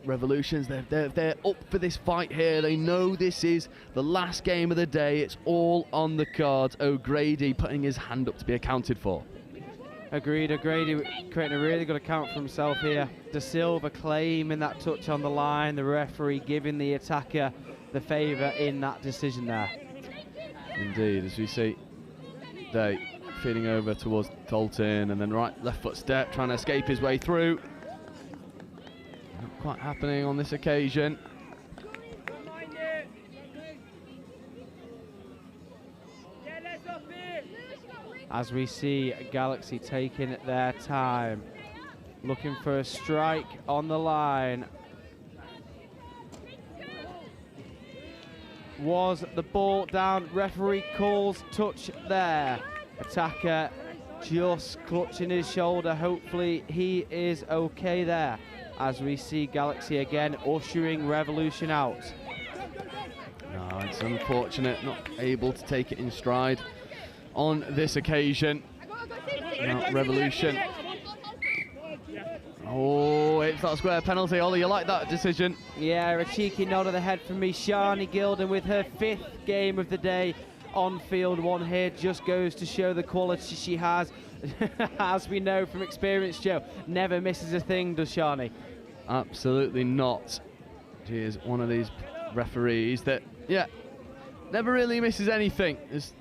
Revolutions, they're up for this fight here. They know this is the last game of the day. It's all on the cards. O'Grady putting his hand up to be accounted for. Agreed, O'Grady creating a really good account for himself here. De Silva claiming that touch on the line. The referee giving the attacker the favour in that decision there. Indeed, as we see Day feeding over towards Tolton, and then left foot step, trying to escape his way through. Not quite happening on this occasion. As we see Galaxy taking their time, looking for a strike on the line. Was the ball down? Referee calls touch there. Attacker just clutching his shoulder. Hopefully he is okay there. As we see Galaxy again ushering Revolution out. No, it's unfortunate, not able to take it in stride on this occasion. Now Revolution Oh, it's not a square penalty. Ollie, you like that decision? Yeah, a cheeky nod of the head from me. Shani Gilden with her 5th game of the day on field. One here just goes to show the quality she has. As we know from experience, Joe, never misses a thing, does Shani? Absolutely not. She is one of these referees that, yeah, never really misses anything. It's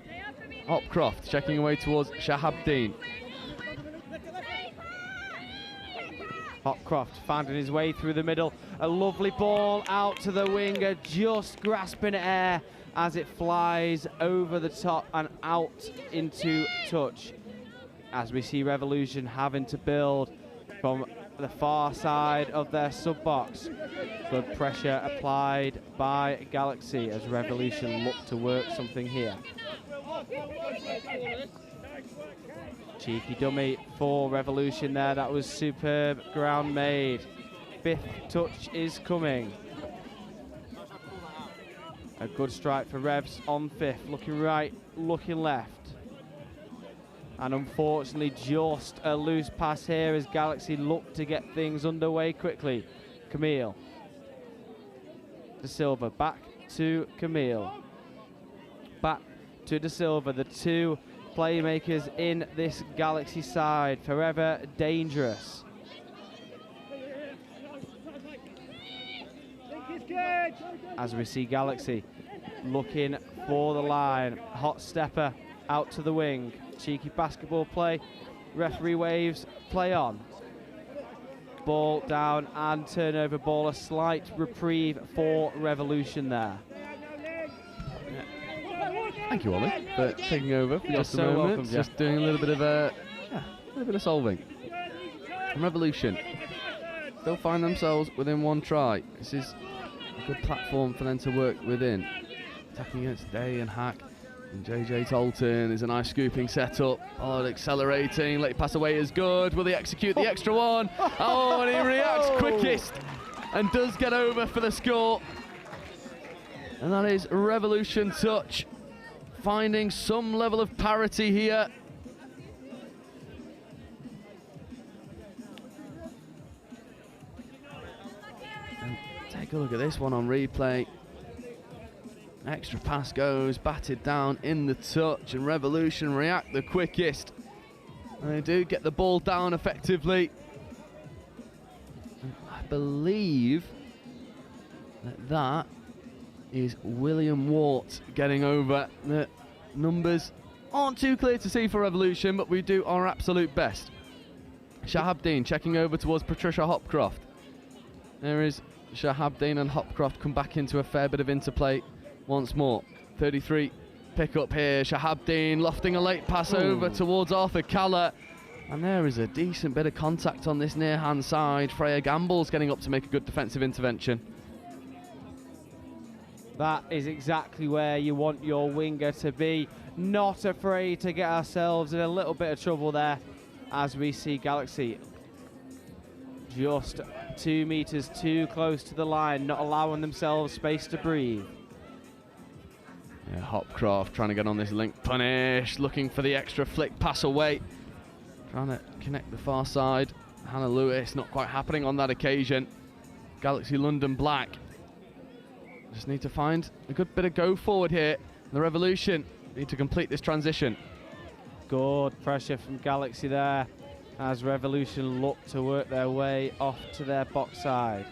Hopcroft checking away towards Shahabdeen. Hopcroft finding his way through the middle. A lovely ball out to the winger, just grasping air as it flies over the top and out into touch. As we see Revolution having to build from the far side of their sub-box. Good pressure applied by Galaxy as Revolution look to work something here. Cheeky dummy for Revolution there. That was superb ground made. 5th touch is coming. A good strike for Revs on 5th. Looking right, looking left. And unfortunately just a loose pass here as Galaxy look to get things underway quickly. Camille. De Silva back to Camille. Back to De Silva. The two playmakers in this Galaxy side, forever dangerous. As we see Galaxy looking for the line. Hot stepper out to the wing. Cheeky basketball play. Referee waves, play on. Ball down and turnover ball. A slight reprieve for Revolution there. Thank you, Ollie, for taking over for just a moment. Welcome, just doing a little bit of a little bit of solving. And Revolution still find themselves within one try. This is a good platform for them to work within. Attacking against Day and Hack. And JJ Tolton is a nice scooping setup. Oh, accelerating. Let it pass away is good. Will he execute the extra one? Oh, and he reacts quickest and does get over for the score. And that is Revolution touch. Finding some level of parity here. And take a look at this one on replay. Extra pass goes, batted down in the touch, and Revolution react the quickest. And they do get the ball down effectively. And I believe that is William Wart getting over. The numbers aren't too clear to see for Revolution, but we do our absolute best. Shahabdeen checking over towards Patricia Hopcroft. There is Shahabdeen and Hopcroft come back into a fair bit of interplay once more. 33 pick up here. Shahabdeen lofting a late pass over towards Arthur Caller. And there is a decent bit of contact on this near hand side. Freya Gamble's getting up to make a good defensive intervention. That is exactly where you want your winger to be. Not afraid to get ourselves in a little bit of trouble there as we see Galaxy just 2 meters too close to the line, not allowing themselves space to breathe. Yeah, Hopcroft trying to get on this link punish, looking for the extra flick pass away. Trying to connect the far side. Hannah Lewis, not quite happening on that occasion. Galaxy London Black. Just need to find a good bit of go forward here. The Revolution need to complete this transition. Good pressure from Galaxy there as Revolution look to work their way off to their box side.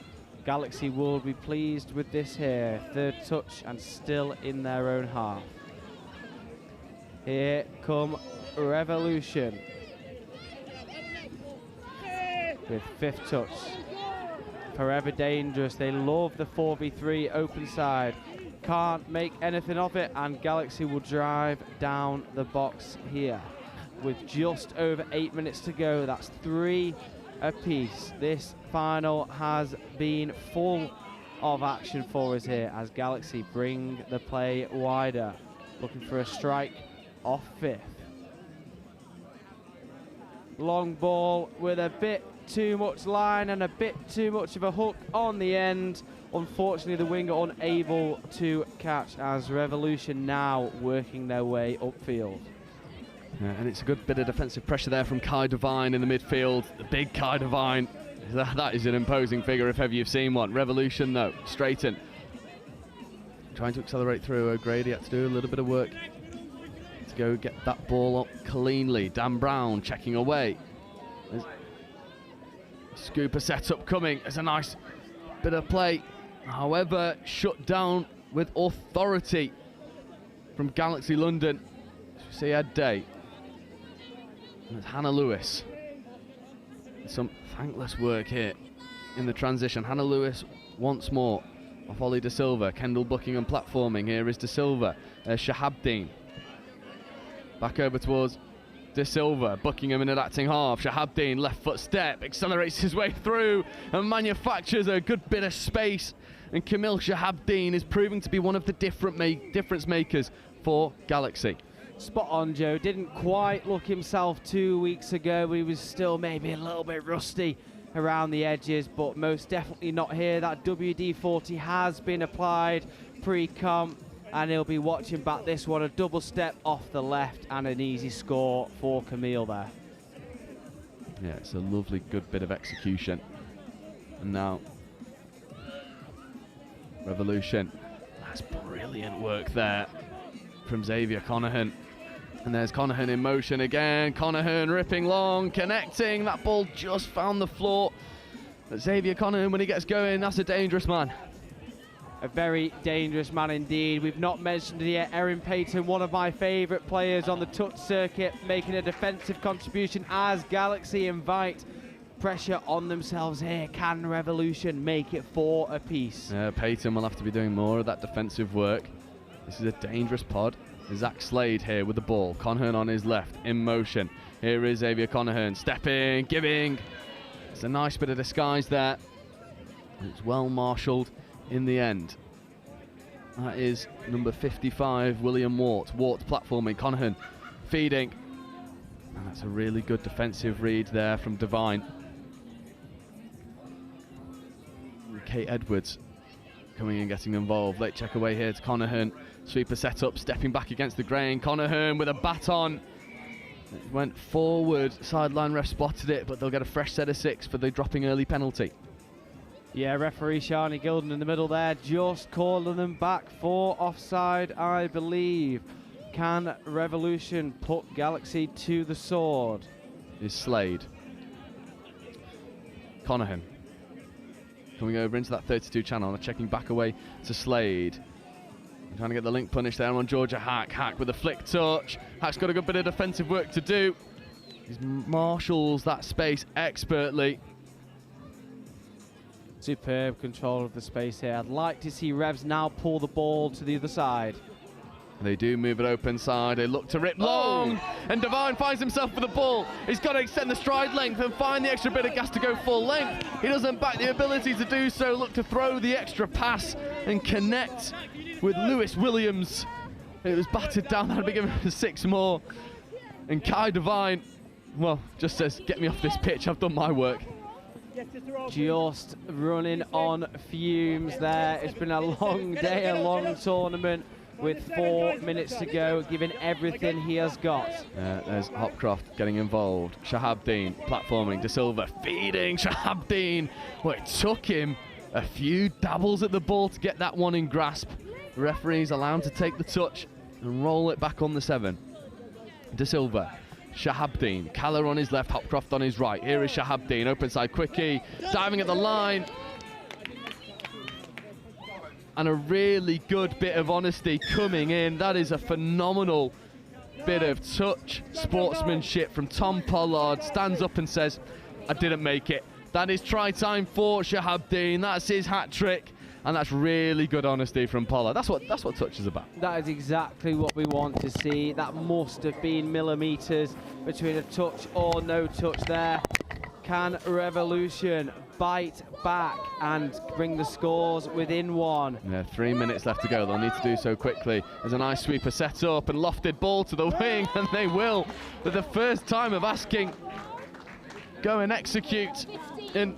Galaxy will be pleased with this here. 3rd touch and still in their own half. Here come Revolution with 5th touch. Forever dangerous. They love the 4v3 open side. Can't make anything of it, and Galaxy will drive down the box here. With just over 8 minutes to go, that's 3 apiece. This final has been full of action for us here as Galaxy bring the play wider. Looking for a strike off 5th. Long ball with a bit too much line and a bit too much of a hook on the end. Unfortunately, the winger unable to catch as Revolution now working their way upfield. Yeah, and it's a good bit of defensive pressure there from Kai Devine in the midfield. The big Kai Devine That is an imposing figure if ever you've seen one. Revolution though, straighten. Trying to accelerate through. O'Grady had to do a little bit of work to go get that ball up cleanly. Dan Brown checking away. There's Scooper setup coming. There's a nice bit of play. However, shut down with authority from Galaxy London. See Ed Day. And it's Hannah Lewis. Some thankless work here in the transition. Hannah Lewis once more off Ollie De Silva. Kendall Buckingham platforming. Here is De Silva. Shahabdeen back over towards De Silva. Buckingham in an acting half. Shahabdeen left foot step, accelerates his way through and manufactures a good bit of space. And Camille Shahabdeen is proving to be one of the difference makers for Galaxy. Spot on, Joe. Didn't quite look himself 2 weeks ago. He was still maybe a little bit rusty around the edges, but most definitely not here. That WD-40 has been applied pre-comp, and he'll be watching back this one. A double step off the left and an easy score for Camille there. Yeah, it's a lovely, good bit of execution. And now, Revolution. That's brilliant work there from Xavier Connahan. And there's Connahan in motion again. Connahan ripping long, connecting. That ball just found the floor. But Xavier Connahan, when he gets going, that's a dangerous man. A very dangerous man indeed. We've not mentioned it yet. Erin Payton, one of my favourite players on the touch circuit, making a defensive contribution as Galaxy invite pressure on themselves here. Can Revolution make it 4 apiece? Payton will have to be doing more of that defensive work. This is a dangerous pod. Zach Slade here with the ball. Connahan on his left, in motion. Here is Xavier Connahan, stepping, giving. It's a nice bit of disguise there. It's well marshalled in the end. That is number 55, William Wart. Wart platforming, Connahan feeding. And that's a really good defensive read there from Devine. Kate Edwards coming in, getting involved. Late check away here to Connahan. Sweeper set up, stepping back against the grain. Connahan with a baton. It went forward. Sideline ref spotted it, but they'll get a fresh set of 6 for the dropping early penalty. Yeah, referee Shani Gilden in the middle there, just calling them back for offside, I believe. Can Revolution put Galaxy to the sword? Is Slade. Connahan coming over into that 32 channel and checking back away to Slade. Trying to get the link punish there on Georgia Hack. Hack with a flick touch. Hack's got a good bit of defensive work to do. He marshals that space expertly. Superb control of the space here. I'd like to see Revs now pull the ball to the other side. They do move it open side. They look to rip long. And Devine finds himself with the ball. He's got to extend the stride length and find the extra bit of gas to go full length. He doesn't back the ability to do so. Look to throw the extra pass and connect with Lewis Williams. It was battered down. That'd be given 6 more. And Kai Devine, well, just says, get me off this pitch. I've done my work. Just running on fumes there. It's been a long day, a long tournament with 4 minutes to go, giving everything he has got. There's Hopcroft getting involved. Shahabdeen platforming. De Silva feeding. Shahabdeen. Well, it took him a few dabbles at the ball to get that one in grasp. The referee's allowed to take the touch and roll it back on the 7. De Silva. Shahabdeen, Kaller on his left, Hopcroft on his right. Here is Shahabdeen, open side quickie, diving at the line. And a really good bit of honesty coming in. That is a phenomenal bit of touch, sportsmanship from Tom Pollard. Stands up and says, I didn't make it. That is try time for Shahabdeen. That's his hat trick. And that's really good honesty from Pollard. That's what touch is about. That is exactly what we want to see. That must have been millimetres between a touch or no touch there. Can Revolution bite back and bring the scores within 1? Yeah, 3 minutes left to go. They'll need to do so quickly. There's a nice sweeper set up and lofted ball to the wing, and they will. For the first time of asking, go and execute. And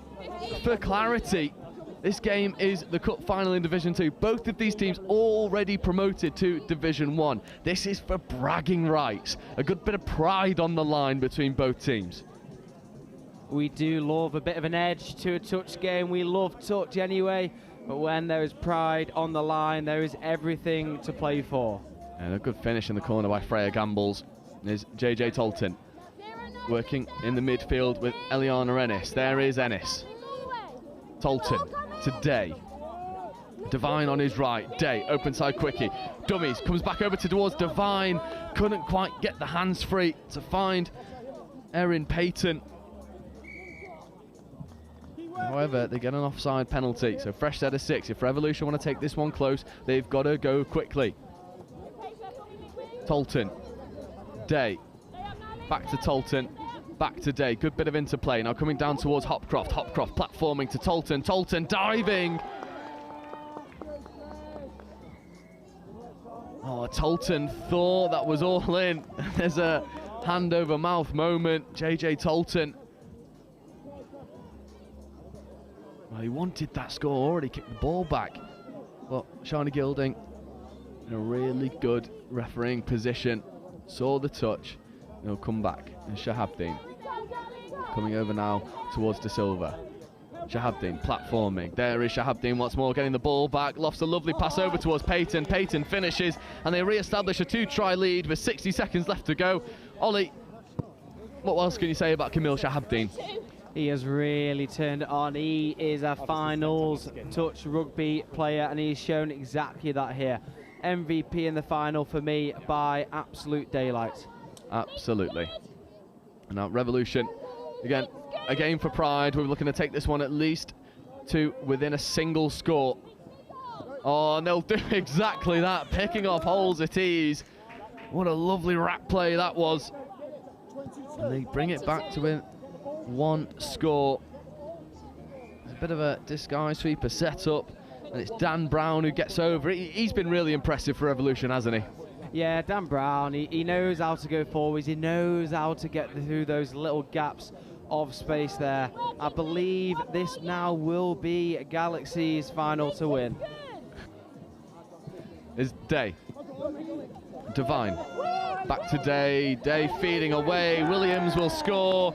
for clarity, this game is the cup final in Division 2. Both of these teams already promoted to Division 1. This is for bragging rights. A good bit of pride on the line between both teams. We do love a bit of an edge to a touch game. We love touch anyway, but when there is pride on the line, there is everything to play for. And a good finish in the corner by Freya Gambles. There's JJ Tolton working in the midfield with Eliana Ennis. There is Ennis. Tolton to Day. Devine on his right. Day, open side quickie. Dummies, comes back over towards Devine. Couldn't quite get the hands free to find Erin Payton. However, they get an offside penalty, so fresh set of 6. If Revolution want to take this one close, they've got to go quickly. Tolton. Day. Back to Tolton. Back to Day. Good bit of interplay. Now coming down towards Hopcroft. Hopcroft platforming to Tolton. Tolton diving. Oh, Tolton thought that was all in. There's a hand over mouth moment. JJ Tolton. Well, he wanted that score, already kicked the ball back. But Shani Gilding in a really good refereeing position. Saw the touch. He'll come back. And Shahabdeen coming over now towards De Silva. Shahabdeen platforming. There is Shahabdeen once more, getting the ball back. Lofts a lovely pass over towards Payton. Payton finishes, and they re-establish a 2-try lead with 60 seconds left to go. Ollie, what else can you say about Camille Shahabdeen? He has really turned it on. He is a finals touch rugby player, and he's shown exactly that here. MVP in the final for me by absolute daylight. Absolutely. And now Revolution, again, a game for pride. We're looking to take this one at least to within a single score. Oh, and they'll do exactly that, picking off holes at ease. What a lovely rack play that was. And they bring it back to win one score. There's a bit of a disguise sweeper set up, and it's Dan Brown who gets over. He's been really impressive for Revolution, hasn't he? Yeah, Dan Brown, he knows how to go forwards. He knows how to get through those little gaps of space there. I believe this now will be Galaxy's final to win. Is Day. Devine. Back to Day. Day feeding away. Williams will score.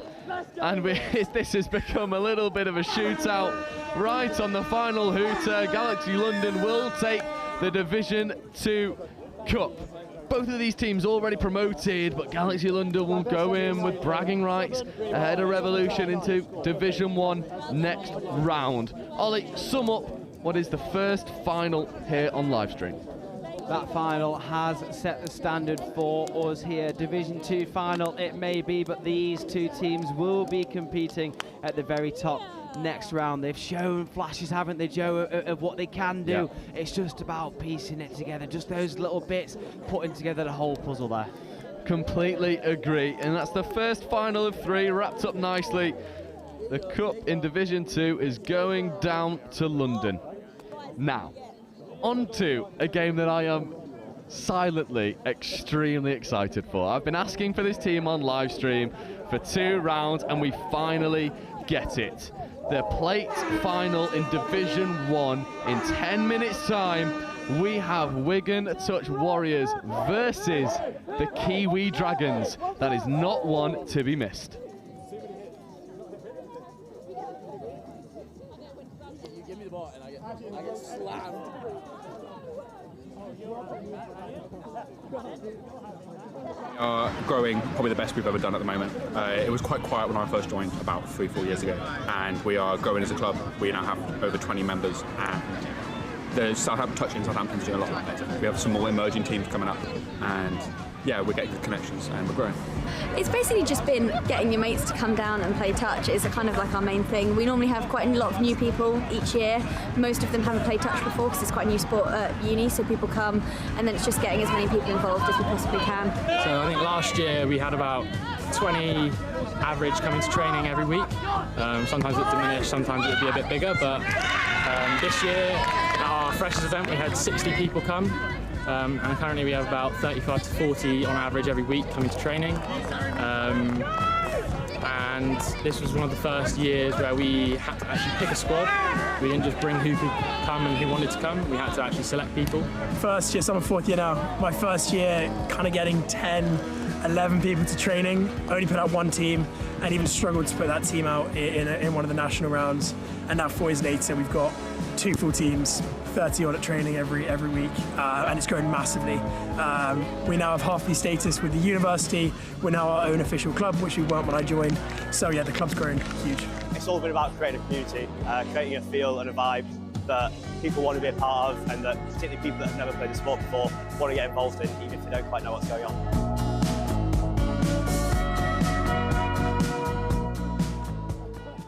And this has become a little bit of a shootout right on the final hooter. Galaxy London will take the Division 2 Cup. Both of these teams already promoted, but Galaxy London will go in with bragging rights ahead of Revolution into Division 1 next round. Ollie, sum up what is the first final here on livestream. That final has set the standard for us here. Division 2 final it may be, but these two teams will be competing at the very top next round. They've shown flashes, haven't they, Joe, of what they can do. Yeah. It's just about piecing it together, just those little bits, putting together the whole puzzle there. Completely agree, and that's the first final of 3 wrapped up nicely. The Cup in Division 2 is going down to London. Now, on to a game that I am silently extremely excited for. I've been asking for this team on live stream for 2 rounds, and we finally get it. The plate final in Division 1 in 10 minutes time. We have Wigan Touch Warriors versus the Kiwi Dragons. That is not one to be missed. You give me the ball and I get slammed. Growing, probably the best we've ever done at the moment. It was quite quiet when I first joined about 3-4 years ago, and we are growing as a club. We now have over 20 members, and the Southampton touch in Southampton's doing a lot better. We have some more emerging teams coming up, and yeah, we're getting good connections and we're growing. It's basically just been getting your mates to come down and play touch is kind of like our main thing. We normally have quite a lot of new people each year. Most of them haven't played touch before because it's quite a new sport at uni, so people come, and then it's just getting as many people involved as we possibly can. So I think last year we had about 20 average coming to training every week. Sometimes it diminished, sometimes it would be a bit bigger, but this year at our freshers event we had 60 people come. And currently we have about 35 to 40 on average every week coming to training. And this was one of the first years where we had to actually pick a squad. We didn't just bring who could come and who wanted to come. We had to actually select people. First year, so I'm 4th year now. My first year kind of getting 10 11 people to training, only put out one team, and even struggled to put that team out in one of the national rounds. And now 4 years later, we've got 2 full teams, 30 odd at training every week, and it's grown massively. We now have half the status with the university. We're now our own official club, which we weren't when I joined. So yeah, the club's grown huge. It's all been about creating a community, creating a feel and a vibe that people want to be a part of, and that particularly people that have never played the sport before want to get involved in, even if they don't quite know what's going on.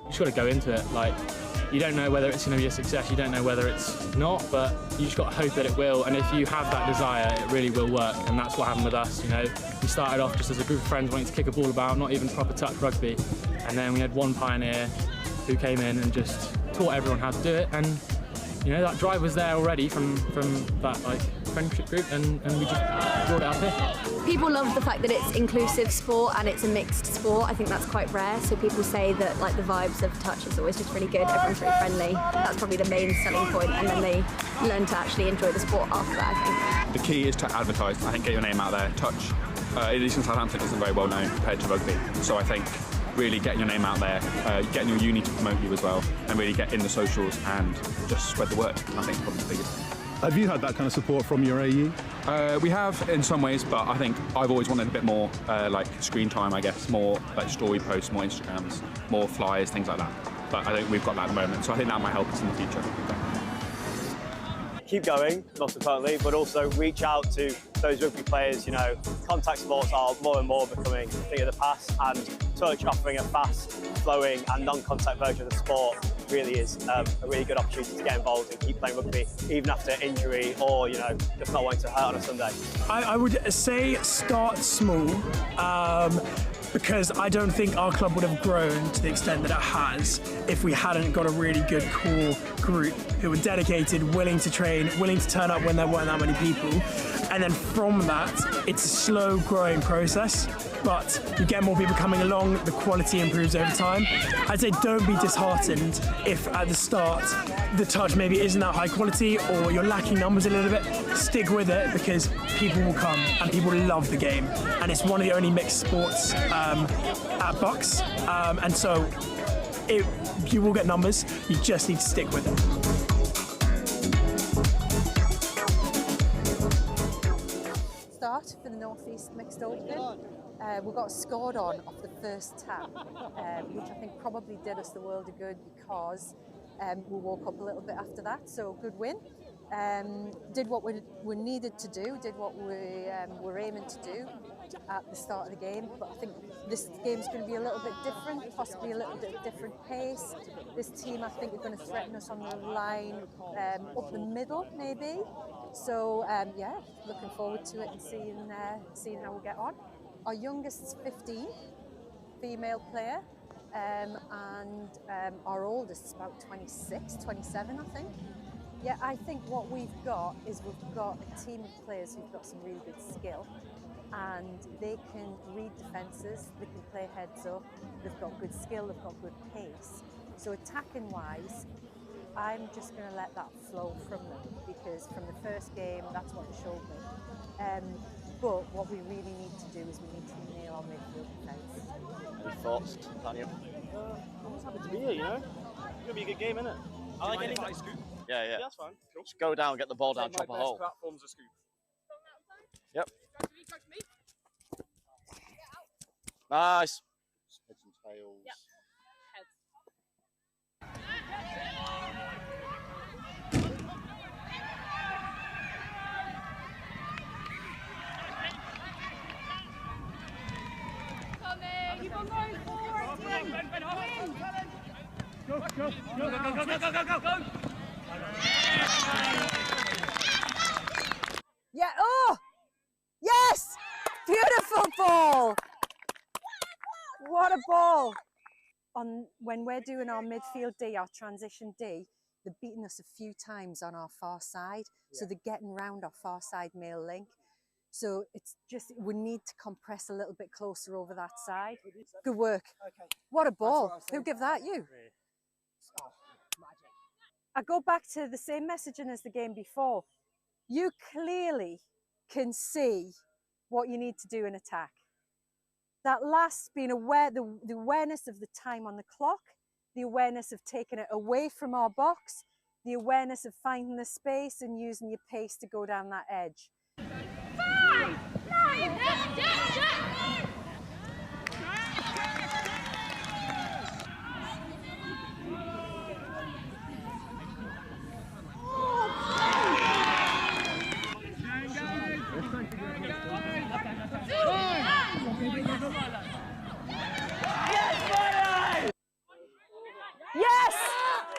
You just got to go into it. Like, you don't know whether it's going to be a success, you don't know whether it's not, but you just got to hope that it will. And if you have that desire, it really will work. And that's what happened with us. You know, we started off just as a group of friends wanting to kick a ball about, not even proper touch rugby. And then we had one pioneer who came in and just taught everyone how to do it. And you know, that drive was there already from that like friendship group, and we just brought it up here. People love the fact that it's inclusive sport and it's a mixed sport. I think that's quite rare. So people say that like the vibes of touch is always just really good. Everyone's really friendly. That's probably the main selling point, and then they learn to actually enjoy the sport after that, I think. The key is to advertise. I think get your name out there. Touch, at least in Southampton, isn't very well known compared to rugby. So I think really getting your name out there, getting your uni to promote you as well, and really get in the socials and just spread the word. I think probably the biggest thing. Have you had that kind of support from your AE? We have in some ways, but I think I've always wanted a bit more like screen time, I guess, more like story posts, more Instagrams, more flyers, things like that. But I think we've got that at the moment, so I think that might help us in the future. Keep going, most importantly, but also reach out to those rugby players. You know, contact sports are more and more becoming a thing of the past, and touch offering a fast, flowing and non-contact version of the sport really is a really good opportunity to get involved and keep playing rugby even after injury, or you know, just not wanting to hurt on a Sunday. I would say start small, because I don't think our club would have grown to the extent that it has if we hadn't got a really good core group who were dedicated, willing to train, willing to turn up when there weren't that many people. And then from that, it's a slow growing process, but you get more people coming along, the quality improves over time. I'd say don't be disheartened if at the start the touch maybe isn't that high quality or you're lacking numbers a little bit. Stick with it, because people will come and people love the game. And it's one of the only mixed sports at Bucks, and so you will get numbers, you just need to stick with it. Start for the North East Mixed Open. We got scored on off the first tap, which I think probably did us the world of good, because we woke up a little bit after that, so good win. Did what we needed to do, did what we were aiming to do at the start of the game, but I think this game's going to be a little bit different, possibly a little bit different pace. This team, I think, are going to threaten us on the line up the middle, maybe. So yeah, looking forward to it and seeing how we get on. Our youngest is 15, female player, and our oldest is about 26, 27, I think. Yeah, I think what we've got is we've got a team of players who've got some really good skill, and they can read defences, they can play heads up, they've got good skill, they've got good pace. So attacking wise, I'm just going to let that flow from them, because from the first game, that's what they showed me. But what we really need to do is we need to nail our midfield defence. Any thoughts, Daniel? I'm just happy to be here, you know? It's going to be a good game, isn't it? I like anything. Yeah, yeah. That's fine. Cool. Just go down, get the ball down, chop a hole. Platform's a scoop. Yep. Nice. Heads and tails. Yep. Keep on going forward, team. Go, go, go, go, go, go, go, go, go. Yeah, oh! Yes! Beautiful ball! What a ball! When we're doing our midfield D, our transition D, they're beating us a few times on our far side, so they're getting round our far side male link. So it's just, we need to compress a little bit closer over that side. Good work. Okay. What a ball. Who gave that? You? Oh, I go back to the same messaging as the game before. You clearly can see what you need to do in attack. That last, being aware, the awareness of the time on the clock, the awareness of taking it away from our box, the awareness of finding the space and using your pace to go down that edge. 5, 9, Yes!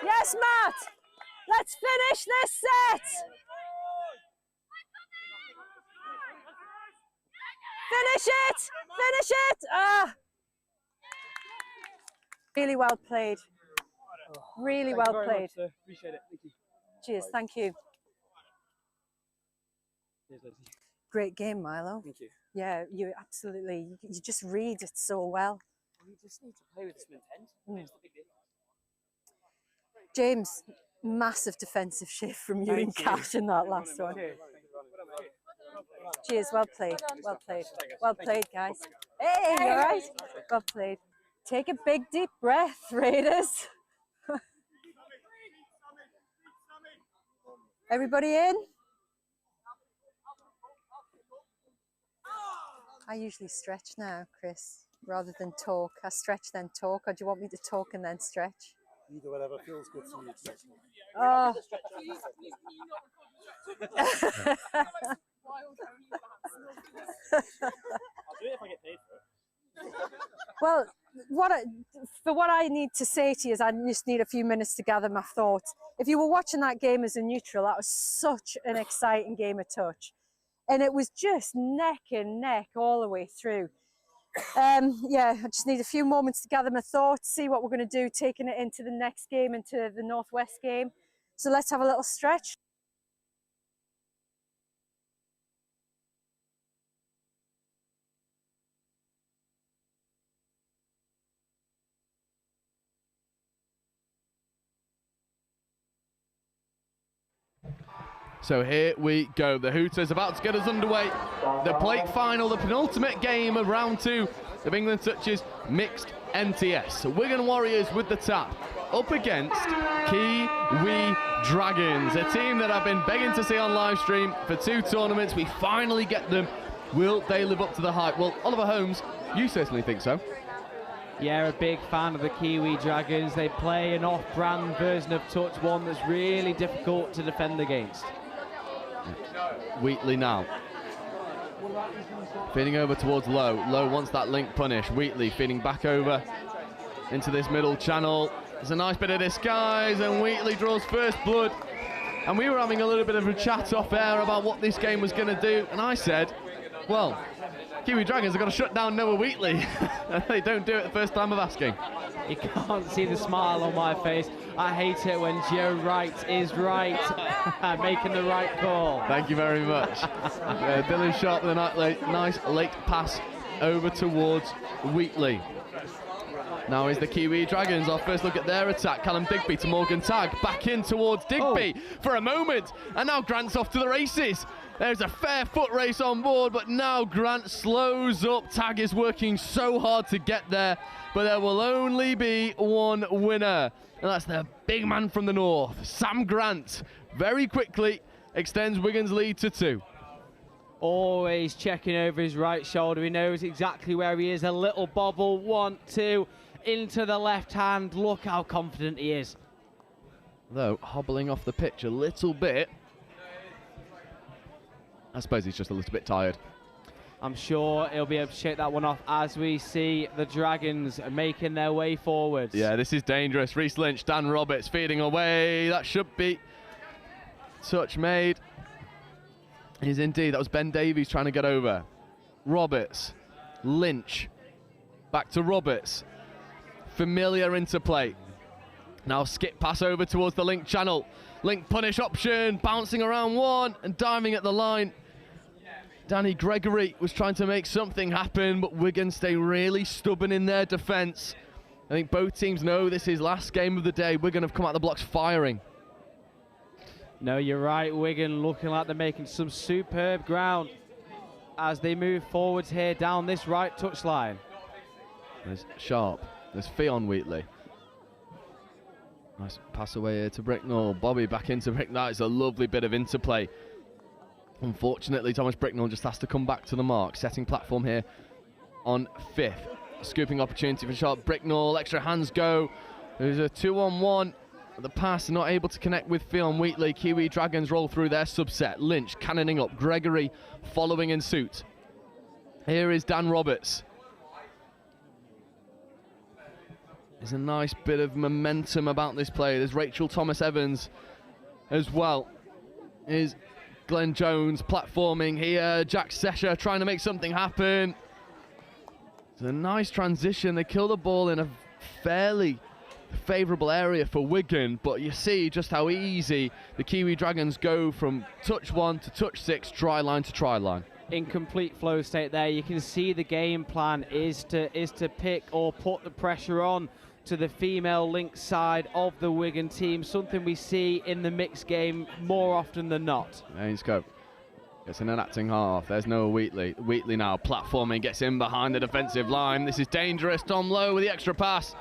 Yes, Matt! Let's finish this set! Finish it! Finish it! Ah! Really well played. Really well played. Appreciate it. Thank you. Cheers, thank you. Cheers, Lindsay. Great game, Milo. Thank you. Yeah, you absolutely, you just read it so well. We just need to play with some intent. That's the big deal. James, massive defensive shift from you and Cash in that last one. Cheers, well played, well played. Well played, guys. Hey, you all right? Well played. Take a big deep breath, Raiders. Everybody in? I usually stretch now, Chris, rather than talk. I stretch then talk, or do you want me to talk and then stretch? Either whatever feels good to you. Oh. I'll do it if I get paid for it. Well, what I need to say to you is I just need a few minutes to gather my thoughts. If you were watching that game as a neutral, that was such an exciting game of touch. And it was just neck and neck all the way through. Yeah, I just need a few moments to gather my thoughts, see what we're going to do, taking it into the next game, into the Northwest game. So let's have a little stretch. So here we go. The Hooters about to get us underway. The plate final, the penultimate game of round 2 of England Touch's mixed NTS. Wigan Warriors with the tap up against Kiwi Dragons, a team that I've been begging to see on live stream for 2 tournaments. We finally get them. Will they live up to the hype? Well, Oliver Holmes, you certainly think so. Yeah, a big fan of the Kiwi Dragons. They play an off-brand version of touch, one that's really difficult to defend against. Wheatley now. Feeding over towards Lowe. Lowe wants that link punish. Wheatley feeding back over into this middle channel. There's a nice bit of disguise and Wheatley draws first blood. And we were having a little bit of a chat off air about what this game was going to do. And I said, well, Kiwi Dragons have got to shut down Noah Wheatley. They don't do it the first time of asking. You can't see the smile on my face. I hate it when Joe Wright is right, making the right call. Thank you very much. Dylan Sharp with a nice late pass over towards Wheatley. Now is the Kiwi Dragons. Our first look at their attack. Callum Digby to Morgan Tagg. Back in towards Digby for a moment. And now Grant's off to the races. There's a fair foot race on board, but now Grant slows up. Tagg is working so hard to get there, but there will only be one winner. And that's the big man from the north, Sam Grant. Very quickly extends Wigan's lead to 2. Always checking over his right shoulder. He knows exactly where he is. A little bobble, 1, 2, into the left hand. Look how confident he is. Though hobbling off the pitch a little bit. I suppose he's just a little bit tired. I'm sure he'll be able to shake that one off as we see the Dragons making their way forwards. Yeah, this is dangerous. Reece Lynch, Dan Roberts feeding away. That should be touch made. Is indeed. That was Ben Davies trying to get over. Roberts, Lynch, back to Roberts. Familiar interplay. Now skip pass over towards the link channel. Link punish option, bouncing around one and diving at the line. Danny Gregory was trying to make something happen, but Wigan stay really stubborn in their defence. I think both teams know this is last game of the day. Wigan have come out the blocks firing. No, you're right. Wigan looking like they're making some superb ground as they move forwards here down this right touchline. There's Sharp. There's Fionn Wheatley. Nice pass away here to Bricknell. Bobby back into Bricknell. That is a lovely bit of interplay. Unfortunately, Thomas Bricknell just has to come back to the mark. Setting platform here on 5th. Scooping opportunity for Sharp. Bricknell, extra hands go. There's a 2-on-1. The pass not able to connect with Fionn Wheatley. Kiwi Dragons roll through their subset. Lynch cannoning up. Gregory following in suit. Here is Dan Roberts. There's a nice bit of momentum about this play. There's Rachel Thomas-Evans as well. Is Glenn Jones platforming here. Jack Sesha trying to make something happen. It's a nice transition. They kill the ball in a fairly favourable area for Wigan, but you see just how easy the Kiwi Dragons go from touch 1 to touch 6, try line to try line. In complete flow state there. You can see the game plan is to pick or put the pressure on to the female link side of the Wigan team, something we see in the mixed game more often than not. Ainscope gets in an acting half. There's Noah Wheatley. Wheatley now platforming, gets in behind the defensive line. This is dangerous. Tom Lowe with the extra pass.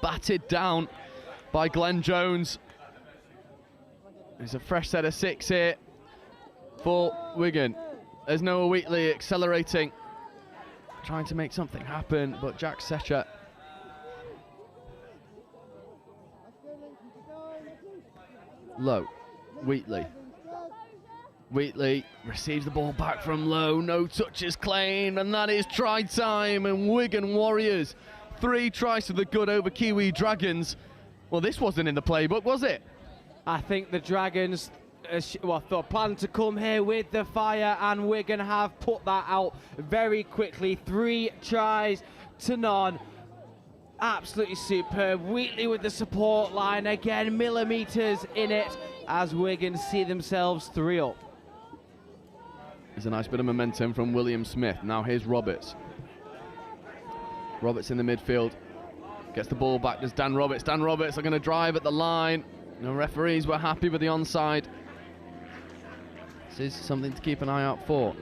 Batted down by Glenn Jones. There's a fresh set of 6 here for Wigan. There's Noah Wheatley accelerating, trying to make something happen, but Jack Sesha Lowe. Wheatley receives the ball back from Lowe. No touches claimed, and that is try time. And Wigan Warriors 3 tries to the good over Kiwi Dragons. Well, this wasn't in the playbook, was it? I think the Dragons thought plan to come here with the fire, and Wigan have put that out very quickly. 3 tries to none. Absolutely superb. Wheatley with the support line again, millimetres in it as Wigan see themselves 3 up. There's a nice bit of momentum from William Smith. Now here's Roberts. Roberts in the midfield, gets the ball back. There's Dan Roberts. Dan Roberts are going to drive at the line. The referees were happy with the onside. This is something to keep an eye out for.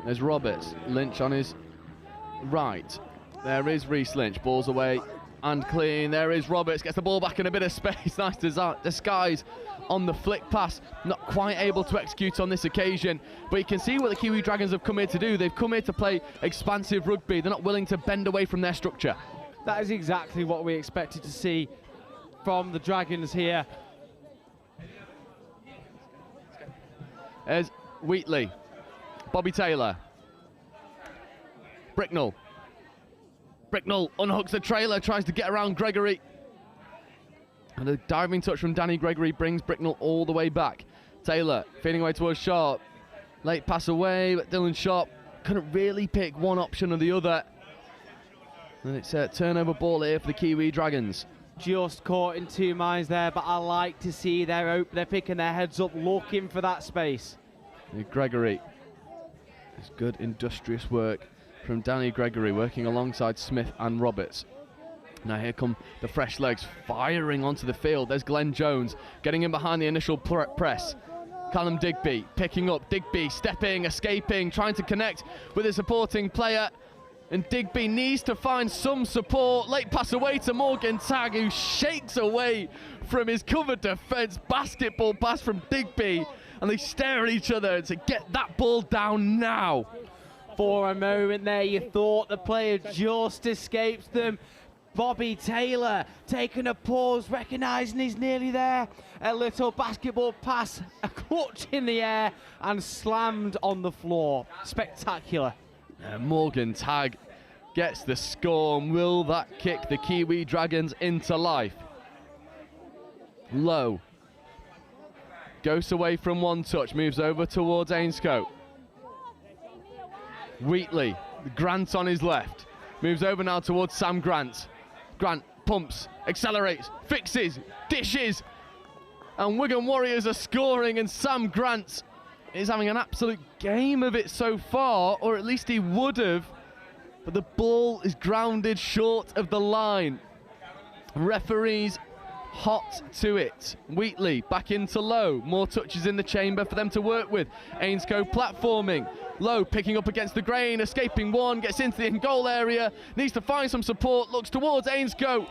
There's Roberts. Lynch on his right. There is Reece Lynch. Ball's away and clean. There is Roberts. Gets the ball back in a bit of space. Nice disguise on the flick pass. Not quite able to execute on this occasion. But you can see what the Kiwi Dragons have come here to do. They've come here to play expansive rugby. They're not willing to bend away from their structure. That is exactly what we expected to see from the Dragons here. There's Wheatley. Bobby Taylor. Bricknell. Bricknell unhooks the trailer, tries to get around Gregory. And a diving touch from Danny Gregory brings Bricknell all the way back. Taylor feeding away towards Sharp. Late pass away, but Dylan Sharp couldn't really pick one option or the other. And it's a turnover ball here for the Kiwi Dragons. Just caught in 2 minds there, but I like to see they're picking their heads up, looking for that space. And Gregory. It's good industrious work from Danny Gregory, working alongside Smith and Roberts. Now here come the fresh legs firing onto the field. There's Glenn Jones getting in behind the initial press. Callum Digby picking up. Digby stepping, escaping, trying to connect with a supporting player. And Digby needs to find some support. Late pass away to Morgan Tagg, who shakes away from his covered defence. Basketball pass from Digby. And they stare at each other to get that ball down now. For a moment there, you thought the player just escaped them. Bobby Taylor taking a pause, recognising he's nearly there. A little basketball pass, a clutch in the air, and slammed on the floor. Spectacular. Morgan Tagg gets the score. Will that kick the Kiwi Dragons into life? Low. Goes away from one touch, moves over towards Ainscote. Wheatley, Grant on his left. Moves over now towards Sam Grant. Grant pumps, accelerates, fixes, dishes. And Wigan Warriors are scoring, and Sam Grant is having an absolute game of it so far, or at least he would have. But the ball is grounded short of the line. Referees hot to it. Wheatley back into Lowe. More touches in the chamber for them to work with. Ainscough platforming. Lowe picking up against the grain, escaping one, gets into the in-goal area, needs to find some support, looks towards Ainscough.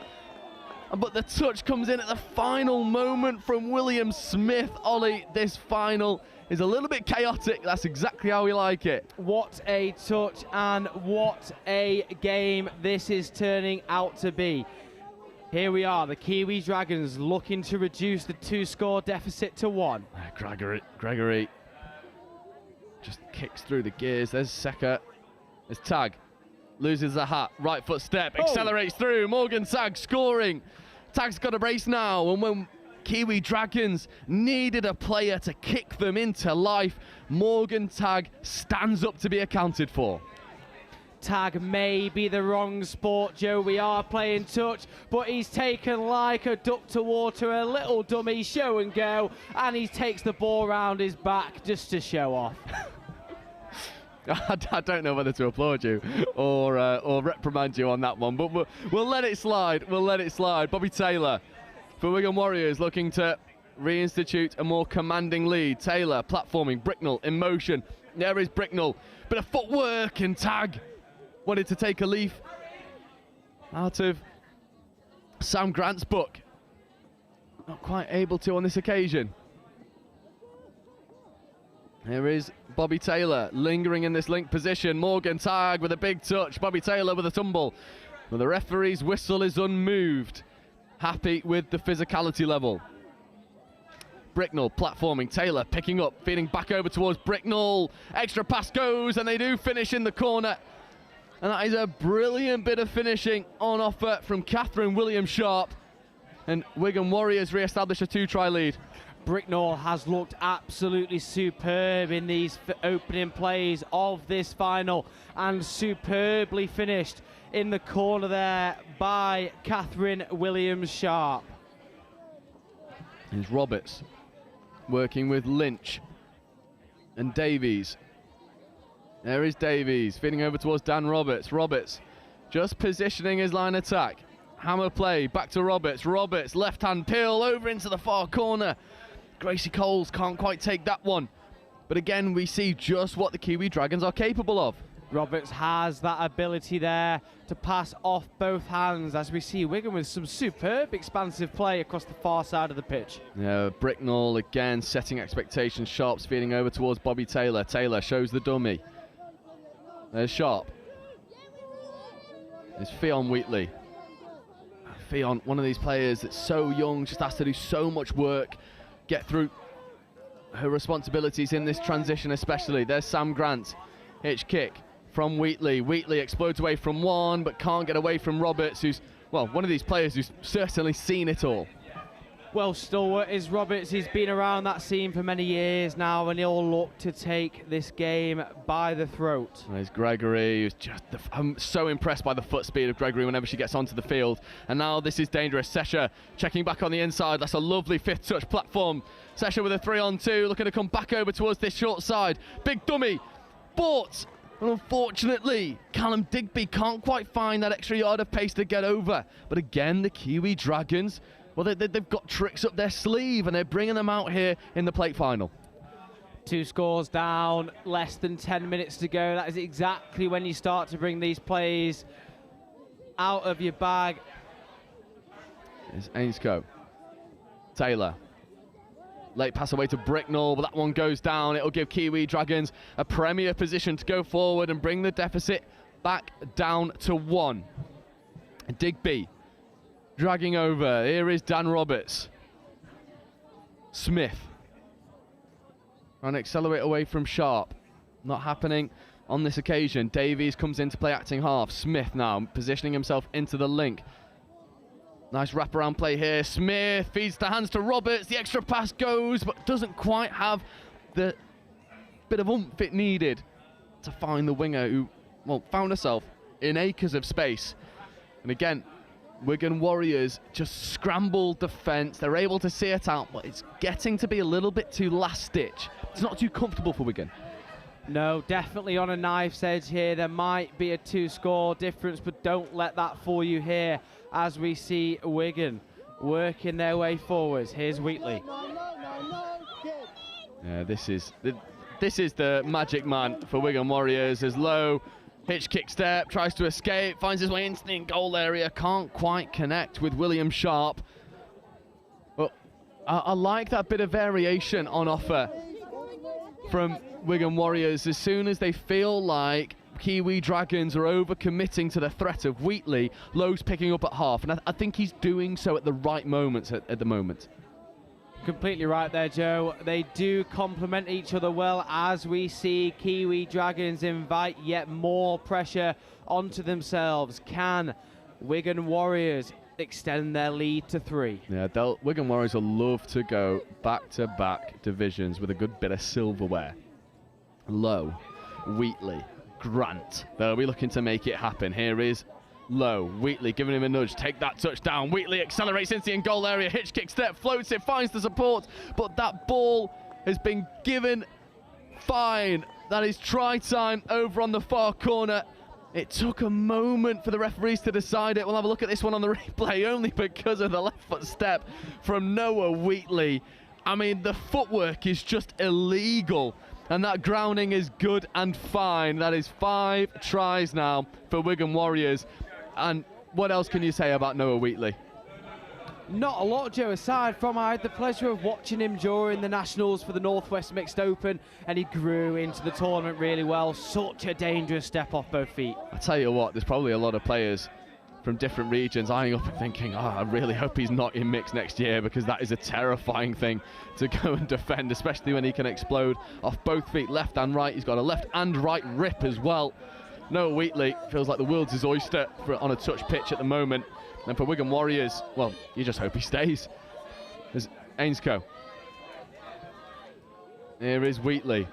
But the touch comes in at the final moment from William Smith. Ollie, this final is a little bit chaotic. That's exactly how we like it. What a touch and what a game this is turning out to be. Here we are, the Kiwi Dragons looking to reduce the 2-score deficit to 1. Gregory just kicks through the gears. There's Seka. There's Tag. Loses the hat. Right foot step. Accelerates through. Morgan Tag scoring. Tag's got a brace now. And when Kiwi Dragons needed a player to kick them into life, Morgan Tag stands up to be accounted for. Tag may be the wrong sport, Joe. We are playing touch, but he's taken like a duck to water, a little dummy show and go, and he takes the ball round his back just to show off. I don't know whether to applaud you or reprimand you on that one, but we'll let it slide. We'll let it slide. Bobby Taylor for Wigan Warriors looking to reinstitute a more commanding lead. Taylor platforming, Bricknell in motion. There is Bricknell. Bit of footwork, and Tag wanted to take a leaf out of Sam Grant's book. Not quite able to on this occasion. Here is Bobby Taylor lingering in this link position. Morgan Tag with a big touch. Bobby Taylor with a tumble. Well, the referee's whistle is unmoved. Happy with the physicality level. Bricknell platforming. Taylor picking up, feeding back over towards Bricknell. Extra pass goes, and they do finish in the corner. And that is a brilliant bit of finishing on offer from Catherine Williams-Sharp. And Wigan Warriors re-establish a 2-try lead. Bricknell has looked absolutely superb in these opening plays of this final, and superbly finished in the corner there by Catherine Williams-Sharp. Here's Roberts working with Lynch and Davies. There is Davies feeding over towards Dan Roberts. Roberts just positioning his line attack. Hammer play back to Roberts. Roberts left hand peel over into the far corner. Gracie Coles can't quite take that one. But again, we see just what the Kiwi Dragons are capable of. Roberts has that ability there to pass off both hands, as we see Wigan with some superb expansive play across the far side of the pitch. Yeah, Bricknell again setting expectations. Sharp's feeding over towards Bobby Taylor. Taylor shows the dummy. There's Sharp. There's Fionn Wheatley. Fionn, one of these players that's so young, just has to do so much work, get through her responsibilities in this transition especially. There's Sam Grant. Hitch kick from Wheatley. Wheatley explodes away from one, but can't get away from Roberts, who's, well, one of these players who's certainly seen it all. Well, stalwart is Roberts. He's been around that scene for many years now, and he'll look to take this game by the throat. There's Gregory, who's just, I'm so impressed by the foot speed of Gregory whenever she gets onto the field. And now this is dangerous. Sesha checking back on the inside. That's a lovely fifth touch platform. Sesha with a 3-on-2, looking to come back over towards this short side. Big dummy, but unfortunately, Callum Digby can't quite find that extra yard of pace to get over. But again, the Kiwi Dragons, well, they've got tricks up their sleeve, and they're bringing them out here in the plate final. 2 scores down, less than 10 minutes to go. That is exactly when you start to bring these plays out of your bag. There's Ainscough. Taylor. Late pass away to Bricknell, but that one goes down. It'll give Kiwi Dragons a premier position to go forward and bring the deficit back down to 1. Digby dragging over. Here is Dan Roberts. Smith. Trying to accelerate away from Sharp. Not happening on this occasion. Davies comes in to play acting half. Smith now positioning himself into the link. Nice wraparound play here. Smith feeds the hands to Roberts. The extra pass goes, but doesn't quite have the bit of oomph it needed to find the winger who, well, found herself in acres of space. And again, Wigan Warriors just scrambled defence. They're able to see it out, but it's getting to be a little bit too last ditch. It's not too comfortable for Wigan. No, definitely on a knife's edge here. There might be a 2-score difference, but don't let that fool you here as we see Wigan working their way forwards. Here's Wheatley. Yeah, this is the magic man for Wigan Warriors. As Lowe, hitch kick step, tries to escape, finds his way into the goal area, can't quite connect with William Sharp. But I like that bit of variation on offer from Wigan Warriors. As soon as they feel like Kiwi Dragons are overcommitting to the threat of Wheatley, Lowe's picking up at half, and I think he's doing so at the right moments at the moment. Completely right there, Joe. They do complement each other well, as we see Kiwi Dragons invite yet more pressure onto themselves. Can Wigan Warriors extend their lead to 3? Yeah, Wigan Warriors will love to go back-to-back divisions with a good bit of silverware. Lowe, Wheatley, Grant. They'll be looking to make it happen. Here is Lowe, Wheatley giving him a nudge, take that touchdown. Wheatley accelerates into the goal area, hitch kick step, floats it, finds the support, but that ball has been given fine. That is try time over on the far corner. It took a moment for the referees to decide it. We'll have a look at this one on the replay, only because of the left foot step from Noah Wheatley. I mean, the footwork is just illegal, and that grounding is good and fine. That is 5 tries now for Wigan Warriors. And what else can you say about Noah Wheatley? Not a lot, Joe, aside from I had the pleasure of watching him during the Nationals for the Northwest Mixed Open, and he grew into the tournament really well. Such a dangerous step off both feet. I tell you what, there's probably a lot of players from different regions eyeing up and thinking, I really hope he's not in mix next year, because that is a terrifying thing to go and defend, especially when he can explode off both feet, left and right. He's got a left and right rip as well. Noah Wheatley feels like the world's his oyster on a touch pitch at the moment. And for Wigan Warriors, well, you just hope he stays. There's Ainscough. Here is Wheatley.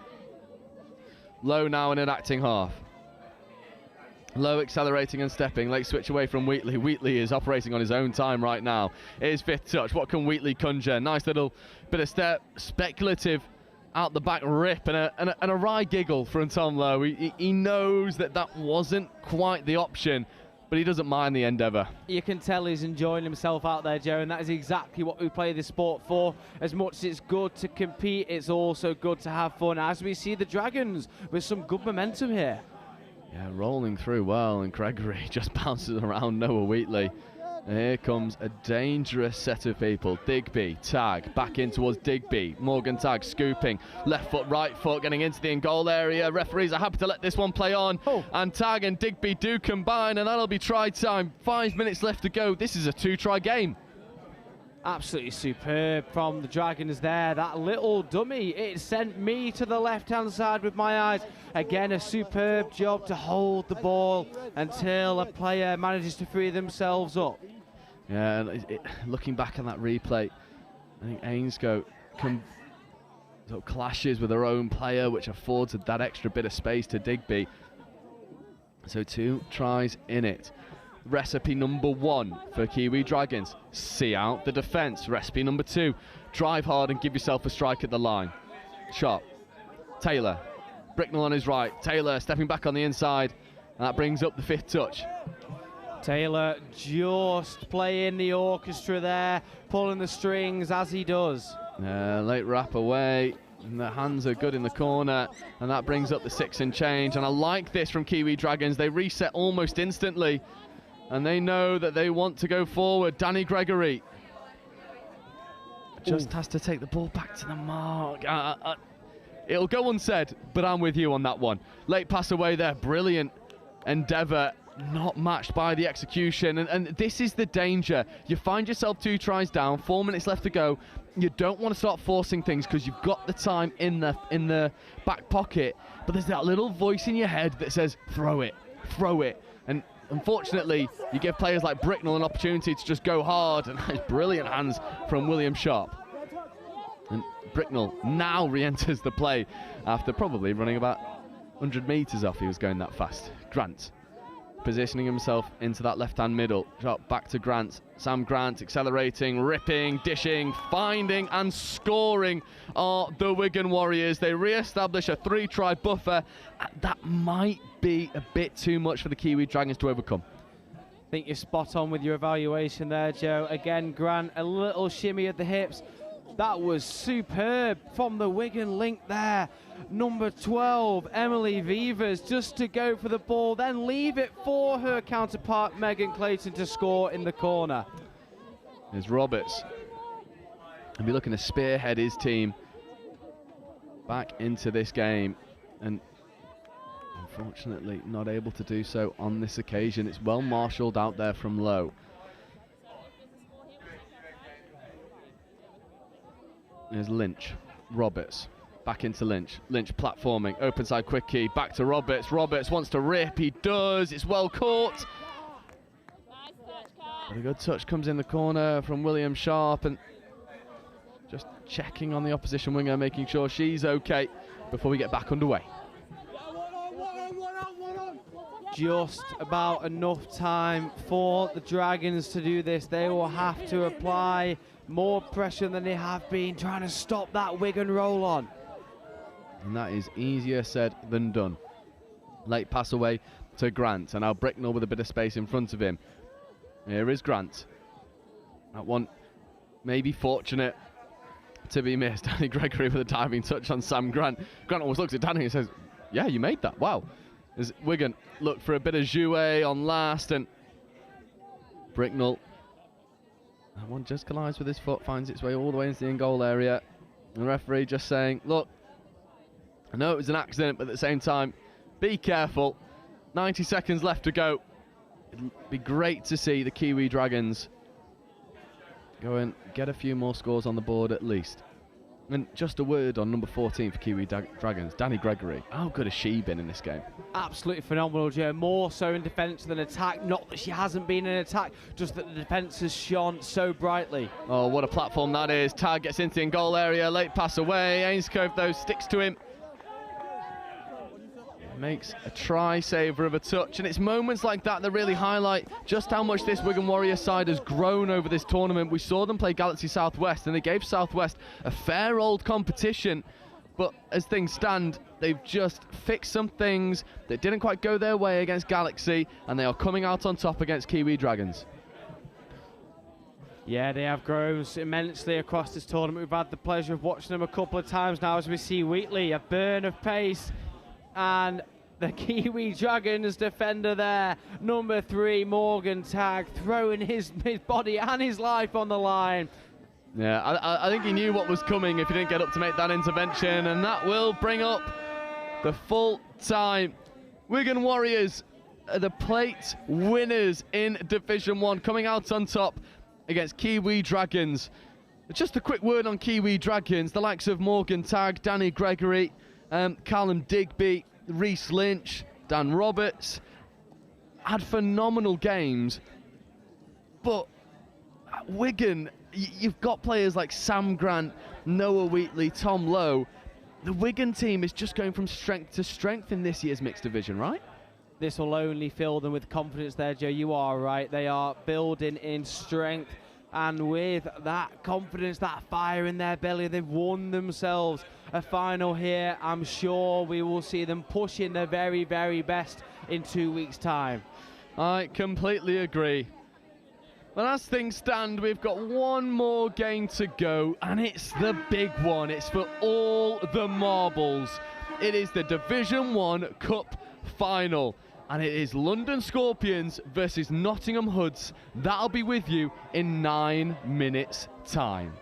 Lowe now in an acting half. Lowe accelerating and stepping. Late switch away from Wheatley. Wheatley is operating on his own time right now. Here's fifth touch. What can Wheatley conjure? Nice little bit of step. Speculative out the back rip and a wry giggle from Tom Lowe. He knows that wasn't quite the option, but he doesn't mind the endeavour. You can tell he's enjoying himself out there, Joe, and that is exactly what we play this sport for. As much as it's good to compete, it's also good to have fun, as we see the Dragons with some good momentum here. Yeah, rolling through well, and Gregory just bounces around Noah Wheatley. And here comes a dangerous set of people. Digby, Tag, back in towards Digby. Morgan Tag scooping. Left foot, right foot, getting into the in-goal area. Referees are happy to let this one play on. And Tag and Digby do combine, and that'll be try time. 5 minutes left to go. This is a 2-try game. Absolutely superb from the Dragons there. That little dummy, it sent me to the left-hand side with my eyes. Again, a superb job to hold the ball until a player manages to free themselves up. Yeah, and looking back on that replay, I think Ainscough sort of clashes with her own player, which affords that extra bit of space to Digby. So 2 tries in it. Recipe number 1 for Kiwi Dragons: see out the defence. Recipe number 2: drive hard and give yourself a strike at the line. Sharp, Taylor, Bricknell on his right. Taylor stepping back on the inside, and that brings up the 5th touch. Taylor just playing the orchestra there, pulling the strings as he does. Late wrap away, and the hands are good in the corner, and that brings up the 6 and change. And I like this from Kiwi Dragons. They reset almost instantly, and they know that they want to go forward. Danny Gregory just has to take the ball back to the mark. It'll go unsaid, but I'm with you on that one. Late pass away there, brilliant endeavour, not matched by the execution. And this is the danger. You find yourself 2 tries down, 4 minutes left to go. You don't want to start forcing things because you've got the time in the back pocket, but there's that little voice in your head that says, throw it. And unfortunately, you give players like Bricknell an opportunity to just go hard, and those brilliant hands from William Sharp. And Bricknell now re-enters the play after probably running about 100 metres off. He was going that fast. Grant positioning himself into that left-hand middle. Drop back to Grant. Sam Grant accelerating, ripping, dishing, finding and scoring are the Wigan Warriors. They re-establish a 3-try buffer. That might be a bit too much for the Kiwi Dragons to overcome. think you're spot on with your evaluation there, Joe. Again, Grant, a little shimmy at the hips. That was superb from the Wigan link there. Number 12, Emily Vivers, just to go for the ball, then leave it for her counterpart, Megan Clayton, to score in the corner. There's Roberts. He'll be looking to spearhead his team back into this game, and unfortunately not able to do so on this occasion. It's well marshalled out there from low. There's Lynch, Roberts, back into Lynch. Lynch platforming, open side quick key, back to Roberts. Roberts wants to rip, he does, it's well caught. But a good touch comes in the corner from William Sharp, and just checking on the opposition winger, making sure she's okay before we get back underway. Just about enough time for the Dragons to do this. They will have to apply more pressure than they have been, trying to stop that Wigan roll on. And that is easier said than done. Late pass away to Grant, and now Bricknell with a bit of space in front of him. Here is Grant. That one maybe fortunate to be missed. Danny Gregory with a diving touch on Sam Grant. Grant almost looks at Danny and says, yeah, you made that, wow. As Wigan look for a bit of jouet on last, and Bricknell, that one just collides with his foot, finds its way all the way into the in-goal area. The referee just saying, look, I know it was an accident, but at the same time, be careful. 90 seconds left to go. It'd be great to see the Kiwi Dragons go and get a few more scores on the board at least. And just a word on number 14 for Kiwi Dragons, Danny Gregory. How good has she been in this game? Absolutely phenomenal, Joe. More so in defence than attack. Not that she hasn't been in attack, just that the defence has shone so brightly. Oh, what a platform that is. Tag gets into the goal area, late pass away. Ainscove, though, sticks to him. Makes a try-saver of a touch, and it's moments like that that really highlight just how much this Wigan Warriors side has grown over this tournament. We saw them play Galaxy Southwest, and they gave Southwest a fair old competition, but as things stand, they've just fixed some things that didn't quite go their way against Galaxy, and they are coming out on top against Kiwi Dragons. Yeah, they have grown immensely across this tournament. We've had the pleasure of watching them a couple of times now as we see Wheatley, a burn of pace, and the Kiwi Dragons defender there, number 3, Morgan Tagg, throwing his body and his life on the line. Yeah, I think he knew what was coming if he didn't get up to make that intervention, and that will bring up the full time. Wigan Warriors are the plate winners in Division 1, coming out on top against Kiwi Dragons. Just a quick word on Kiwi Dragons, the likes of Morgan Tagg, Danny Gregory, Callum Digby, Reece Lynch, Dan Roberts, had phenomenal games, but at Wigan, you've got players like Sam Grant, Noah Wheatley, Tom Lowe. The Wigan team is just going from strength to strength in this year's mixed division, right? This will only fill them with confidence there, Joe. You are right. They are building in strength, and with that confidence, that fire in their belly, they've won themselves a final here. I'm sure we will see them pushing their very, very best in 2 weeks' time. I completely agree. But as things stand, we've got one more game to go, and it's the big one. It's for all the marbles. It is the Division 1 Cup final, and it is London Scorpions versus Nottingham Hoods. That'll be with you in 9 minutes' time.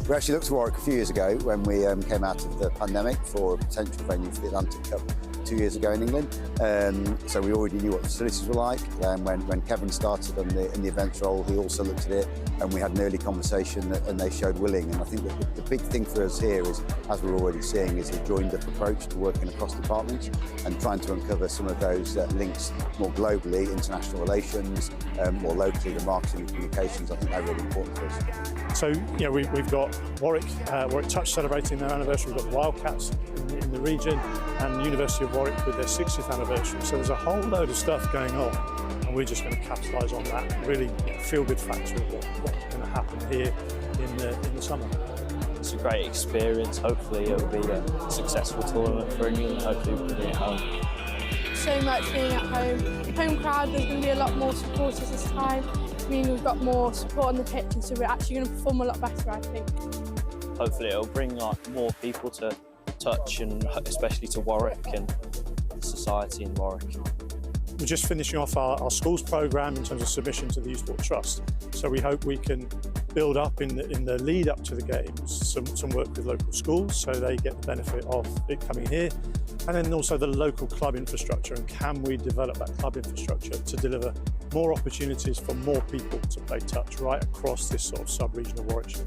We actually looked to Warwick a few years ago when we came out of the pandemic for a potential venue for the Atlantic Cup 2 years ago in England. So we already knew what the facilities were like. When Kevin started in the events role, he also looked at it, and we had an early conversation and they showed willing. And I think that the big thing for us here is, as we're already seeing, is a joined-up approach to working across departments and trying to uncover some of those links more globally, international relations, more locally, the marketing and communications. I think they're really important for us. So, we've got Warwick Touch celebrating their anniversary. We've got the Wildcats in the region, and University of Warwick with their 60th anniversary. So there's a whole load of stuff going on, and we're just going to capitalise on that. Really feel-good factor of what's going to happen here in the summer. It's a great experience. Hopefully it'll be a successful tournament for England. Hopefully we'll be at home. So much being at home. Home crowd, there's going to be a lot more supporters this time. I mean, we've got more support on the pitch, and so we're actually going to perform a lot better, I think. Hopefully it'll bring more people to touch, and especially to Warwick and society in Warwick. We're just finishing off our schools programme in terms of submission to the Youth Sport Trust. So we hope we can build up in the lead up to the games some work with local schools, so they get the benefit of it coming here, and then also the local club infrastructure, and can we develop that club infrastructure to deliver more opportunities for more people to play touch right across this sort of sub-region of Warwickshire.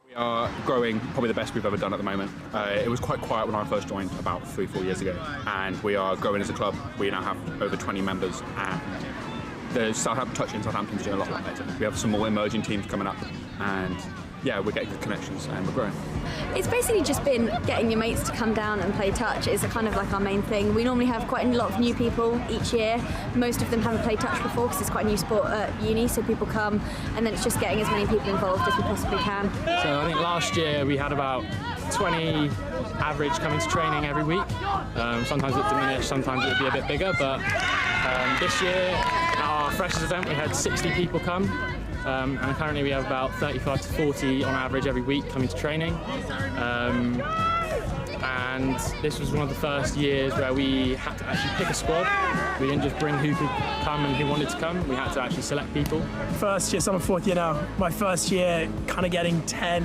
We are growing, probably the best we've ever done at the moment. It was quite quiet when I first joined about 3-4 years ago, and we are growing as a club. We now have over 20 members, and the touch in Southampton is doing a lot better. We have some more emerging teams coming up, and yeah, we're getting good connections and we're growing. It's basically just been getting your mates to come down and play touch is kind of like our main thing. We normally have quite a lot of new people each year. Most of them haven't played touch before because it's quite a new sport at uni, so people come, and then it's just getting as many people involved as we possibly can. So I think last year we had about 20 average coming to training every week. Sometimes it diminished, sometimes it would be a bit bigger, but this year at our freshers event we had 60 people come. And currently we have about 35 to 40 on average every week coming to training. And this was one of the first years where we had to actually pick a squad. We didn't just bring who could come and who wanted to come. We had to actually select people. First year, so I'm a fourth year now. My first year, kind of getting 10,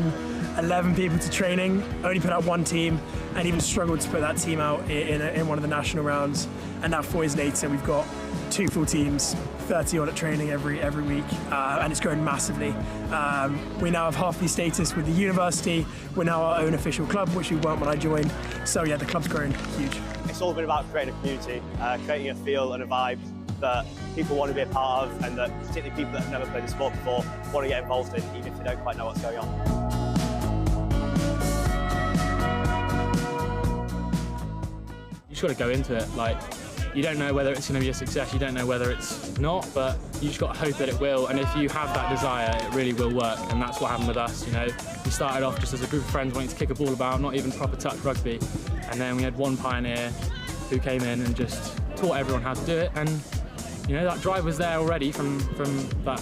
11 people to training. Only put out one team, and even struggled to put that team out in one of the national rounds. And now 4 years later, we've got 2 full teams, 30 odd at training every week, and it's grown massively. We now have half-fee status with the university. We're now our own official club, which we weren't when I joined. So yeah, the club's grown huge. It's all been about creating a community, creating a feel and a vibe that people want to be a part of, and that particularly people that have never played the sport before want to get involved in, even if they don't quite know what's going on. You just got to go into it. Like, you don't know whether it's going to be a success, you don't know whether it's not, but you just got to hope that it will, and if you have that desire, it really will work, and that's what happened with us. We started off just as a group of friends wanting to kick a ball about, not even proper touch rugby, and then we had one pioneer who came in and just taught everyone how to do it, and that drive was there already from that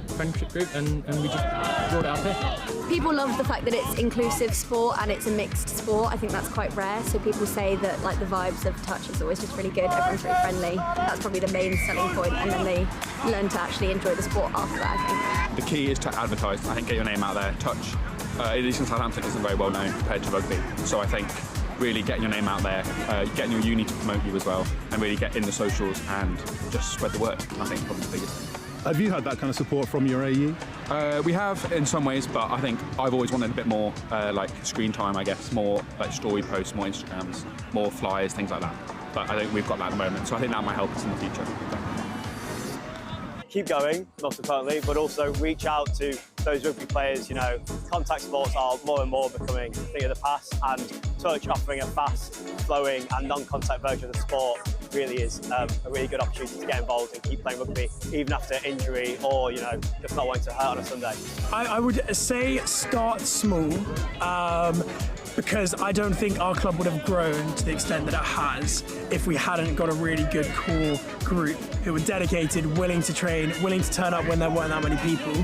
friendship group, and we just brought it up here. People love the fact that it's inclusive sport and it's a mixed sport. I think that's quite rare. So people say that the vibes of touch is always just really good. Everyone's really friendly. That's probably the main selling point, and then they learn to actually enjoy the sport after that, I think. The key is to advertise. I think get your name out there. Touch, at least in Southampton, isn't very well known compared to rugby. So I think really getting your name out there, getting your uni to promote you as well, and really get in the socials and just spread the word. I think probably the biggest thing. Have you had that kind of support from your AE? We have in some ways, but I think I've always wanted a bit more screen time, I guess, more story posts, more Instagrams, more flyers, things like that. But I think we've got that at the moment, so I think that might help us in the future. Keep going, most importantly, but also reach out to those rugby players. Contact sports are more and more becoming a thing of the past, and touch offering a fast, flowing and non-contact version of the sport really is a really good opportunity to get involved and keep playing rugby, even after injury or, just not wanting to hurt on a Sunday. I would say start small, because I don't think our club would have grown to the extent that it has if we hadn't got a really good core group who were dedicated, willing to train, willing to turn up when there weren't that many people.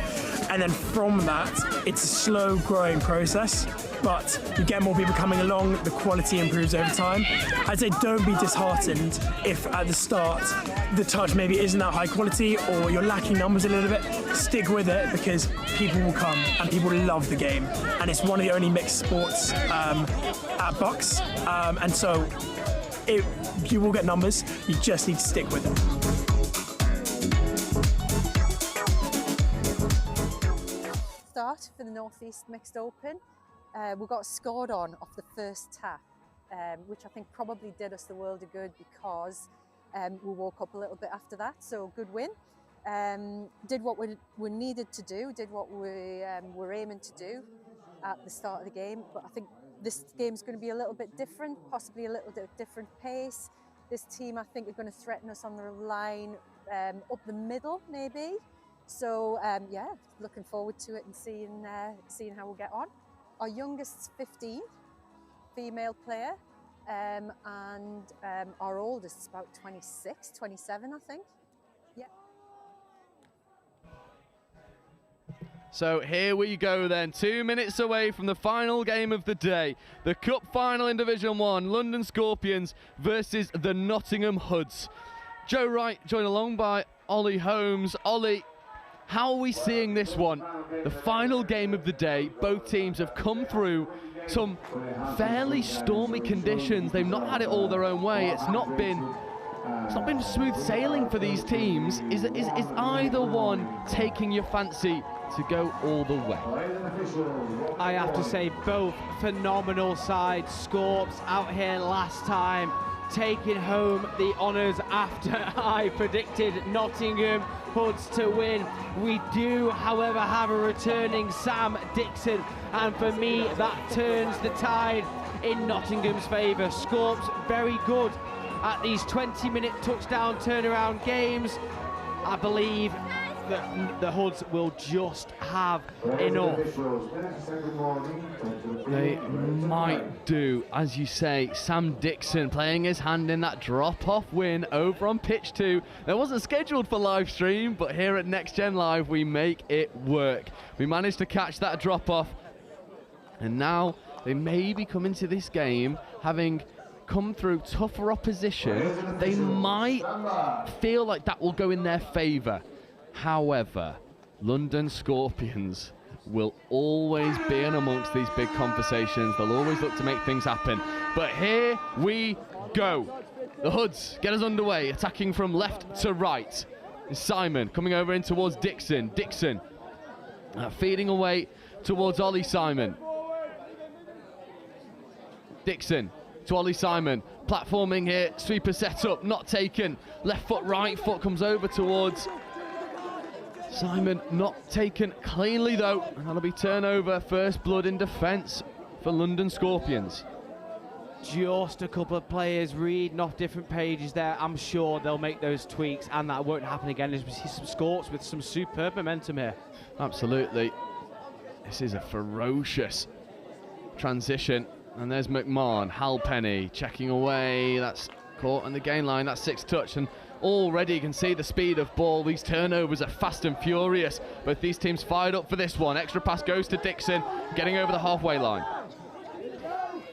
And then from that, it's a slow growing process. but you get more people coming along, the quality improves over time. I'd say don't be disheartened if at the start the touch maybe isn't that high quality or you're lacking numbers a little bit. Stick with it because people will come and people love the game. And it's one of the only mixed sports at Bucks. And so you will get numbers, you just need to stick with it. Start for the North East Mixed Open. We got scored on off the first tap, which I think probably did us the world of good because we woke up a little bit after that, so good win. Did what we needed to do, did what we were aiming to do at the start of the game, but I think this game's going to be a little bit different, possibly a little bit different pace. This team, I think, are going to threaten us on the line up the middle, maybe. So yeah, looking forward to it and seeing how we'll get on. Our youngest's 15, female player, and our oldest's about 26, 27, I think. Yeah. So here we go then, 2 minutes away from the final game of the day. The Cup final in Division 1, London Scorpions versus the Nottingham Hoods. Joe Wright joined along by Ollie Holmes. Ollie, how are we seeing this one? The final game of the day, both teams have come through some fairly stormy conditions. They've not had it all their own way. It's not been smooth sailing for these teams. Is either one taking your fancy to go all the way? I have to say both phenomenal sides. Scorps out here last time, taking home the honours after I predicted Nottingham Hoods to win. We do, however, have a returning Sam Dixon, and for me that turns the tide in Nottingham's favour. Scorps very good at these 20-minute touchdown turnaround games. I believe that the Hoods will just have enough. They might do, as you say. Sam Dixon playing his hand in that drop-off win over on pitch 2. That wasn't scheduled for live stream, but here at Next Gen Live we make it work. We managed to catch that drop-off, and now they may be coming to this game having come through tougher opposition. They might feel like that will go in their favour. However, London Scorpions will always be in amongst these big conversations. They'll always look to make things happen. But here we go. The Hoods get us underway, attacking from left to right. Simon coming over in towards Dixon. Dixon feeding away towards Ollie Simon. Dixon to Ollie Simon. Platforming here, sweeper set up, not taken. Left foot, right foot comes over towards Simon, not taken cleanly though, and that'll be turnover, first blood in defence for London Scorpions. Just a couple of players reading off different pages there. I'm sure they'll make those tweaks and that won't happen again as we see some Scorps with some superb momentum here. Absolutely. This is a ferocious transition, and there's McMahon. Halpenny checking away, that's caught on the gain line, that's 6th touch, and already you can see the speed of ball. These turnovers are fast and furious. Both these teams fired up for this one. Extra pass goes to Dixon, getting over the halfway line.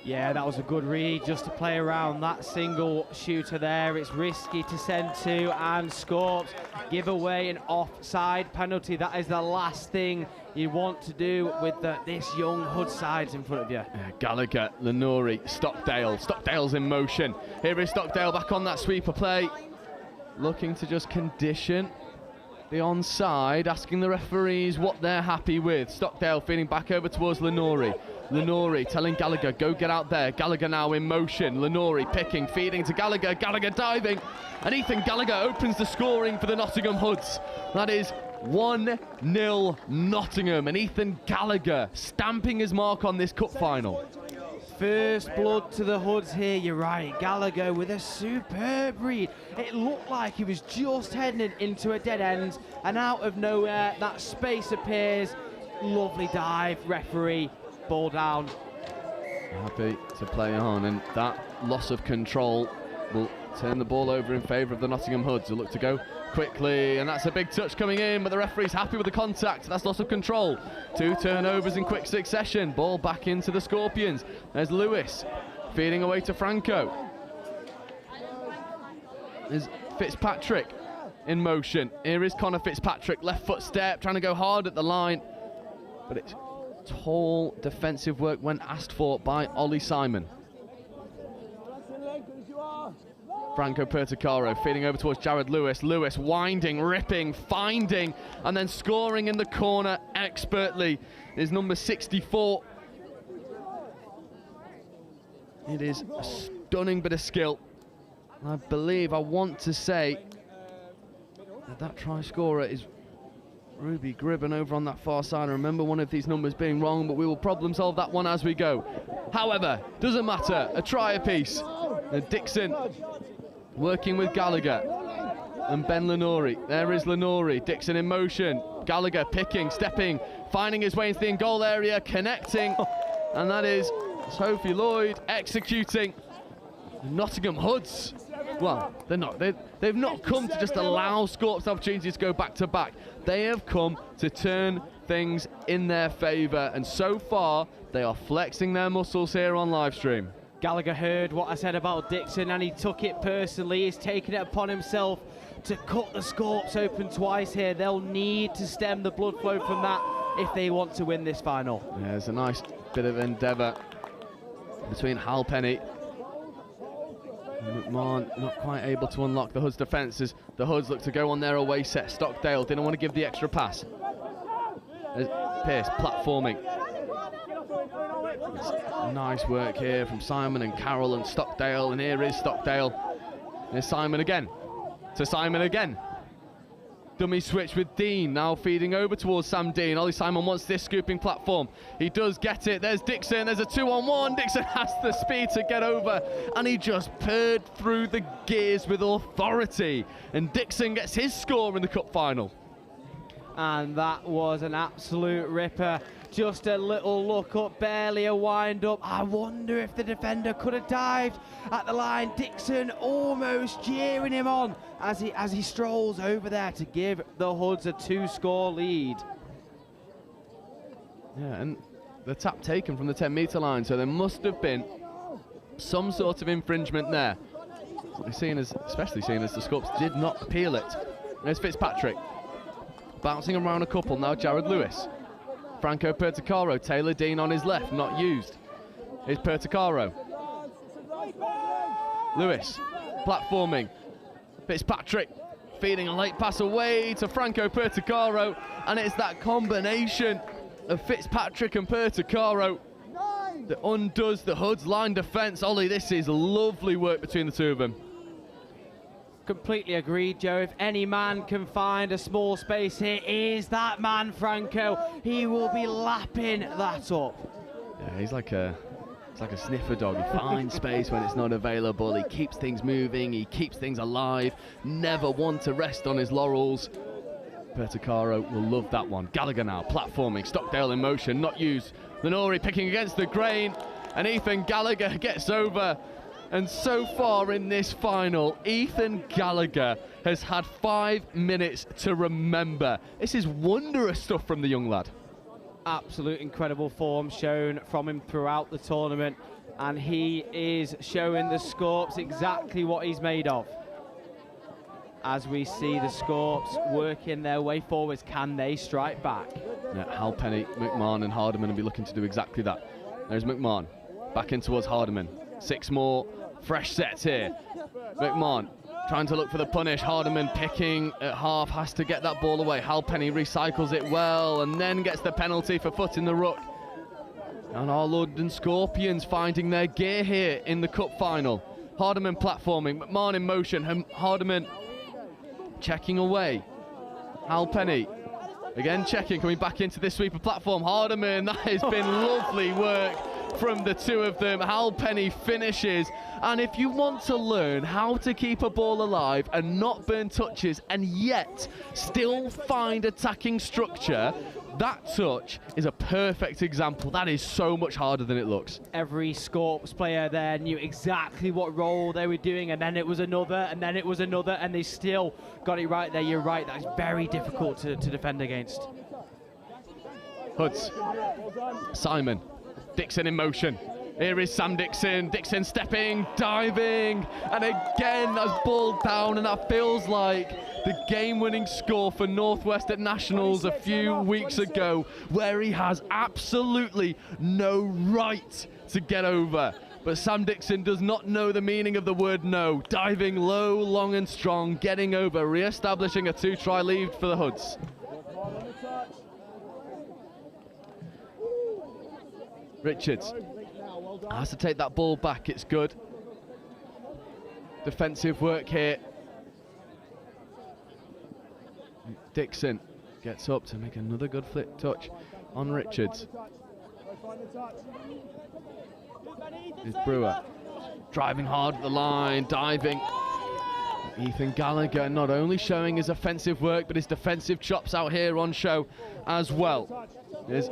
Yeah, that was a good read just to play around that single shooter there. It's risky to send to, and Scorps give away an offside penalty. That is the last thing you want to do with this young Hood sides in front of you. Yeah, Gallagher, Lenori, Stockdale. Stockdale's in motion. Here is Stockdale back on that sweeper play, looking to just condition the onside, asking the referees what they're happy with. Stockdale feeding back over towards Lenori. Lenori telling Gallagher, go get out there. Gallagher now in motion. Lenori picking, feeding to Gallagher. Gallagher diving, and Ethan Gallagher opens the scoring for the Nottingham Hoods. That is 1-0 Nottingham, and Ethan Gallagher stamping his mark on this cup final. First blood to the Hoods here, you're right. Gallagher with a superb read. It looked like he was just heading into a dead end, and out of nowhere, that space appears. Lovely dive, referee, ball down. Happy to play on, and that loss of control will turn the ball over in favour of the Nottingham Hoods, who look to go quickly, and that's a big touch coming in, but the referee's happy with the contact. That's loss of control. 2 turnovers in quick succession. Ball back into the Scorpions. There's Lewis feeding away to Franco. There's Fitzpatrick in motion. Here is Connor Fitzpatrick, left foot step, trying to go hard at the line, but it's tall defensive work when asked for by Ollie Simon. Franco Perticaro feeding over towards Jared Lewis. Lewis winding, ripping, finding, and then scoring in the corner expertly is number 64. It is a stunning bit of skill. I believe, I want to say that try scorer is Ruby Gribben over on that far side. I remember one of these numbers being wrong, but we will problem solve that one as we go. However, doesn't matter, a try apiece. Dixon working with Gallagher and Ben Lenori. There is Lenori, Dixon in motion. Gallagher picking, stepping, finding his way into the in-goal area, connecting, and that is Sophie Lloyd executing. Nottingham Hoods, well, they're not. They've not come to just allow Scorps opportunities to go back to back. They have come to turn things in their favour, and so far they are flexing their muscles here on live stream. Gallagher heard what I said about Dixon and he took it personally. He's taken it upon himself to cut the Scorps open twice here. They'll need to stem the blood flow from that if they want to win this final. Yeah, there's a nice bit of endeavour between Halpenny and McMahon, not quite able to unlock the Hoods' defences. The Hoods look to go on their away set. Stockdale didn't want to give the extra pass. There's Pearce platforming. Nice work here from Simon and Carroll and Stockdale, and here is Stockdale. There's Simon again. To Simon again. Dummy switch with Dean, now feeding over towards Sam Dean. Ollie Simon wants this scooping platform. He does get it. There's Dixon. There's a 2-on-1. Dixon has the speed to get over, and he just purred through the gears with authority. And Dixon gets his score in the cup final. And that was an absolute ripper. Just a little look up, barely a wind up. I wonder if the defender could have dived at the line. Dixon almost cheering him on as he strolls over there to give the Hoods a 2-score lead. Yeah, and the tap taken from the 10-metre line, so there must have been some sort of infringement there. Especially seeing as the Scorps did not appeal it. There's Fitzpatrick. Bouncing around a couple, now Jared Lewis. Franco Perticaro, Taylor Dean on his left, not used. Here's Perticaro. Lewis, platforming. Fitzpatrick feeding a late pass away to Franco Perticaro, and it's that combination of Fitzpatrick and Perticaro that undoes the Hoods' line defence. Ollie, this is lovely work between the two of them. Completely agreed, Joe. If any man can find a small space here, is that man Franco. He will be lapping that up. Yeah, he's like a sniffer dog. He finds space when it's not available. He keeps things moving. He keeps things alive. Never one to rest on his laurels. Perticaro will love that one. Gallagher now platforming. Stockdale in motion, not used. Lenori picking against the grain, and Ethan Gallagher gets over. And so far in this final, Ethan Gallagher has had 5 minutes to remember. This is wondrous stuff from the young lad. Absolute incredible form shown from him throughout the tournament, and he is showing the Scorps exactly what he's made of. As we see the Scorps working their way forwards, can they strike back? Yeah, Halpenny, McMahon and Hardiman will be looking to do exactly that. There's McMahon, back in towards Hardiman. 6 more fresh sets here. McMahon trying to look for the punish. Hardiman picking at half, has to get that ball away. Halpenny recycles it well and then gets the penalty for foot in the ruck. And our London Scorpions finding their gear here in the cup final. Hardiman platforming, McMahon in motion, Hardiman checking away. Halpenny again checking, coming back into this sweeper platform. Hardiman, that has been lovely work from the two of them. Halpenny finishes, and if you want to learn how to keep a ball alive and not burn touches and yet still find attacking structure, That touch is a perfect example. That is so much harder than it looks. Every Scorps player there knew exactly what role they were doing, and then it was another, and then it was another, and they still got it right there. You're right, that's very difficult to defend against. Hoods, Simon, Dixon in motion. Here is Sam Dixon. Dixon stepping, diving, and again that's ball down, and that feels like the game-winning score for Northwest at Nationals a few weeks ago, where he has absolutely no right to get over. But Sam Dixon does not know the meaning of the word no. Diving low, long and strong, getting over, re-establishing a 2-try lead for the Hoods. Richards has to take that ball back. It's good. Defensive work here. Dixon gets up to make another good flick touch on Richards. Here's Brewer driving hard at the line, diving. Ethan Gallagher not only showing his offensive work, but his defensive chops out here on show as well. Here's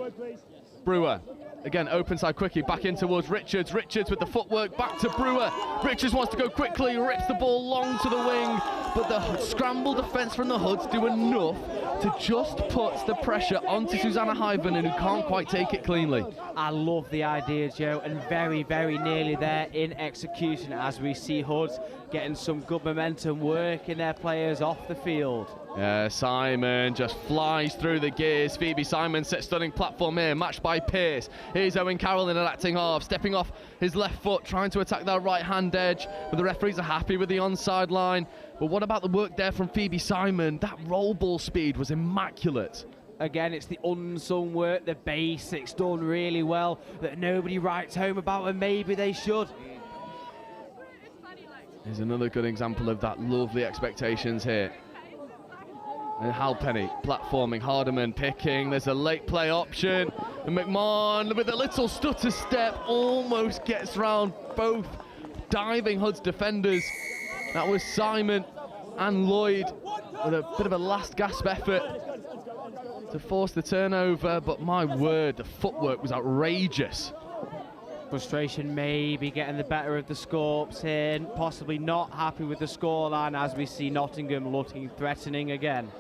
Brewer. Again, open side quickly, back in towards Richards. Richards with the footwork, back to Brewer. Richards wants to go quickly, rips the ball long to the wing, but the scramble defence from the Hoods do enough to just put the pressure onto Susanna Hyven, who can't quite take it cleanly. I love the idea, Joe, and very, very nearly there in execution as we see Hoods getting some good momentum, working their players off the field. Yeah, Simon just flies through the gears. Phoebe Simon sets stunning platform here, matched by Pearce. Here's Owen Carroll in an acting half, stepping off his left foot, trying to attack that right-hand edge, but the referees are happy with the onside line. But what about the work there from Phoebe Simon? That roll ball speed was immaculate. Again, it's the unsung work, the basics done really well, that nobody writes home about, and maybe they should. Here's another good example of that lovely expectations here. And Halpenny platforming, Hardiman picking, there's a late play option, and McMahon with a little stutter step almost gets round both diving Hoods defenders. That was Simon and Lloyd with a bit of a last gasp effort to force the turnover, but my word, the footwork was outrageous. Frustration maybe getting the better of the Scorps here, possibly not happy with the scoreline as we see Nottingham looking threatening again.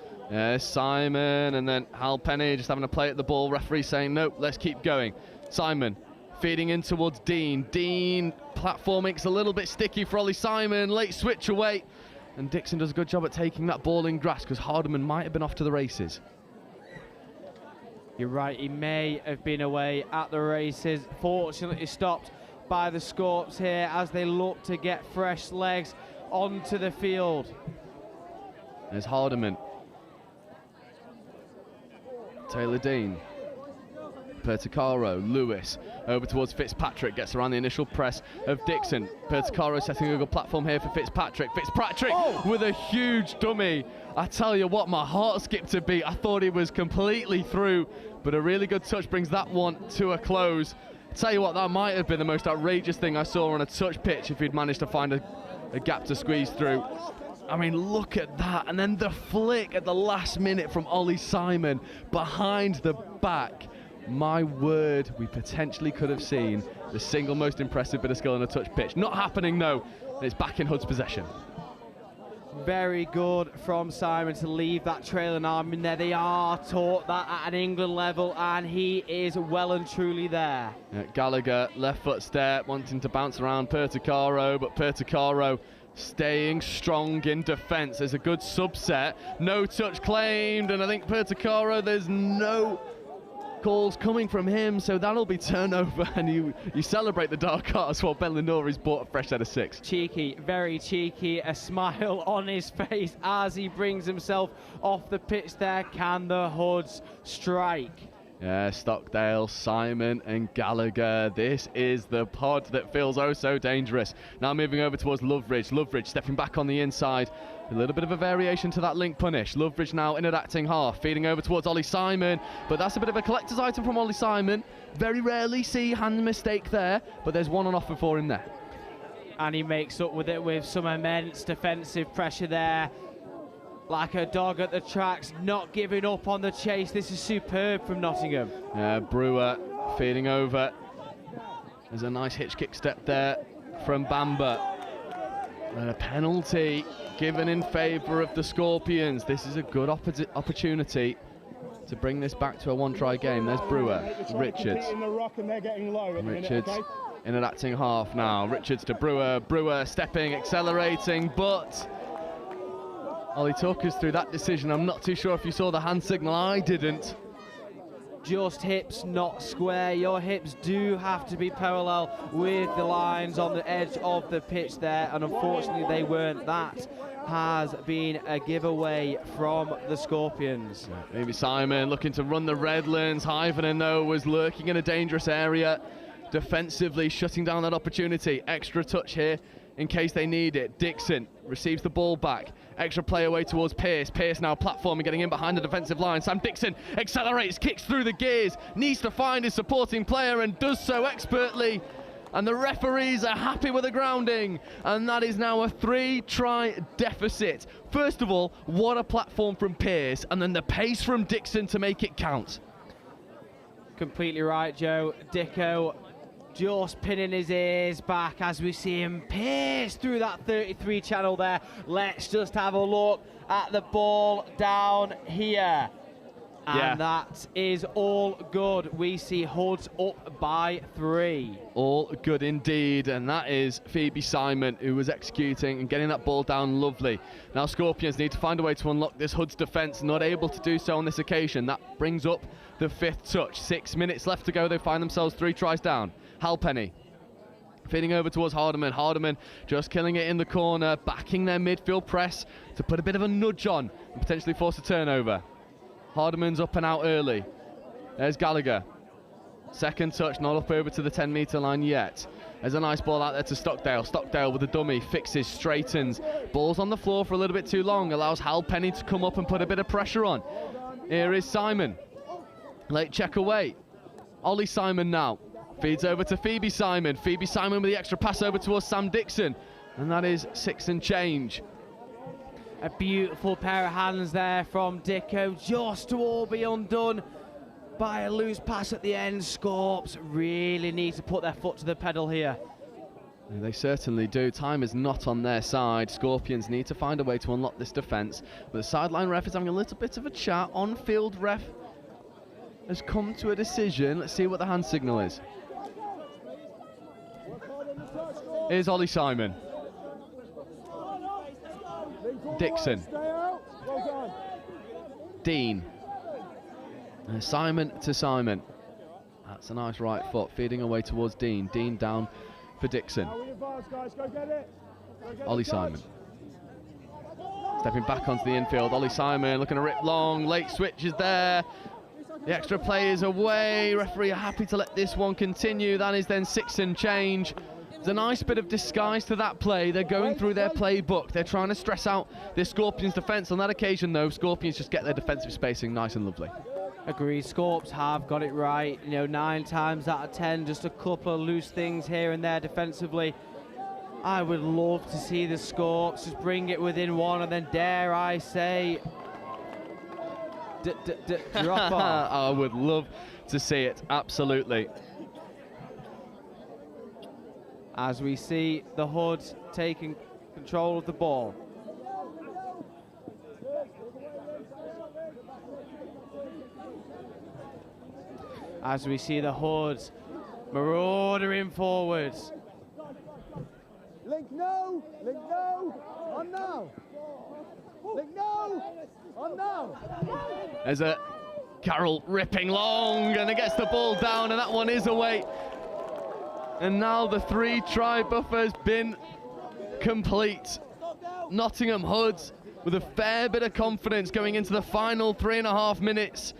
Simon and then Halpenny just having a play at the ball, referee saying nope, let's keep going. Simon feeding in towards Dean. Dean platforming, it's a little bit sticky for Ollie Simon, late switch away, and Dixon does a good job at taking that ball in grass because Hardiman might have been off to the races. You're right, he may have been away at the races. Fortunately stopped by the Scorps here as they look to get fresh legs onto the field. There's Hardiman. Taylor Dean. Perticaro, Lewis, over towards Fitzpatrick, gets around the initial press of Dixon. Perticaro setting a good platform here for Fitzpatrick. Fitzpatrick with a huge dummy. I tell you what, my heart skipped a beat. I thought he was completely through, but a really good touch brings that one to a close. I tell you what, that might have been the most outrageous thing I saw on a touch pitch if he'd managed to find a gap to squeeze through. I mean, look at that. And then the flick at the last minute from Ollie Simon behind the back. My word, we potentially could have seen the single most impressive bit of skill on a touch pitch. Not happening, no. It's back in Hoods' possession. Very good from Simon to leave that trailing arm in there. They are taught that at an England level, and he is well and truly there. Gallagher, left foot step, wanting to bounce around Perticaro, but Perticaro staying strong in defence. There's a good subset. No touch claimed, and I think Perticaro, there's no calls coming from him, so that'll be turnover, and you celebrate the dark arts while Ben Lenori's bought a fresh set of 6. Cheeky, very cheeky, a smile on his face as he brings himself off the pitch there. Can the Hoods strike? Yeah, Stockdale, Simon and Gallagher. This is the pod that feels oh so dangerous. Now moving over towards Loveridge. Loveridge stepping back on the inside. A little bit of a variation to that link punish. Loveridge now in an acting half, feeding over towards Ollie Simon, but that's a bit of a collector's item from Ollie Simon. Very rarely see hand mistake there, but there's one on offer for him there. And he makes up with it with some immense defensive pressure there. like a dog at the tracks, not giving up on the chase. This is superb from Nottingham. Brewer feeding over. There's a nice hitch kick step there from Bamba. And a penalty given in favour of the Scorpions. This is a good opportunity to bring this back to a one-try game. There's Brewer, Richards. Richards in an acting half now. Richards to Brewer. Brewer stepping, accelerating, but Ollie, talk us through that decision. I'm not too sure if you saw the hand signal. I didn't. Just hips, not square. Your hips do have to be parallel with the lines on the edge of the pitch there, and unfortunately they weren't. That has been a giveaway from the Scorpions. Maybe Simon looking to run the Redlands. Hyvenen, though, was lurking in a dangerous area, defensively shutting down that opportunity. Extra touch here in case they need it. Dixon receives the ball back. Extra play away towards Pearce. Pearce now platforming, getting in behind the defensive line. Sam Dixon accelerates, kicks through the gears, needs to find his supporting player and does so expertly. And the referees are happy with the grounding. And that is now a 3-try deficit. First of all, what a platform from Pearce, and then the pace from Dixon to make it count. Completely right, Joe. Dicko just pinning his ears back as we see him pierce through that 33 channel there. Let's just have a look at the ball down here. And that is all good. We see Hoods up by 3. All good indeed, and that is Phoebe Simon, who was executing and getting that ball down lovely. Now Scorpions need to find a way to unlock this Hoods defence, not able to do so on this occasion. That brings up the 5th touch. 6 minutes left to go. They find themselves 3 tries down. Halpenny feeding over towards Hardeman. Hardeman just killing it in the corner, backing their midfield press to put a bit of a nudge on and potentially force a turnover. Hardeman's up and out early. There's Gallagher. Second touch, not up over to the 10-metre line yet. There's a nice ball out there to Stockdale. Stockdale with a dummy, fixes, straightens. Ball's on the floor for a little bit too long, allows Halpenny to come up and put a bit of pressure on. Here is Simon. Late check away. Ollie Simon now. Feeds over to Phoebe Simon. Phoebe Simon with the extra pass over towards Sam Dixon. And that is 6 and change. A beautiful pair of hands there from Dicko, just to all be undone by a loose pass at the end. Scorps really need to put their foot to the pedal here. And they certainly do. Time is not on their side. Scorpions need to find a way to unlock this defence. But the sideline ref is having a little bit of a chat. On-field ref has come to a decision. Let's see what the hand signal is. Here's Ollie Simon. Dixon. Dean. And Simon to Simon. That's a nice right foot, feeding away towards Dean. Dean down for Dixon. Ollie Simon. Stepping back onto the infield. Ollie Simon looking to rip long. Late switch is there. The extra play is away. Referee are happy to let this one continue. That is then 6 and change. There's a nice bit of disguise to that play. They're going through their playbook. They're trying to stress out this Scorpions defence. On that occasion, though, Scorpions just get their defensive spacing nice and lovely. Agreed. Scorps have got it right. 9 times out of 10, just a couple of loose things here and there defensively. I would love to see the Scorps just bring it within 1 and then, dare I say, drop off. I would love to see it, absolutely. As we see the Hoods taking control of the ball. As we see the Hoods marauding forwards. Link no, on now. Link no, on now. There's a Carroll ripping long and it gets the ball down and that one is away. And now the 3-try buffer's been complete. Nottingham Hoods with a fair bit of confidence going into the final 3.5 minutes.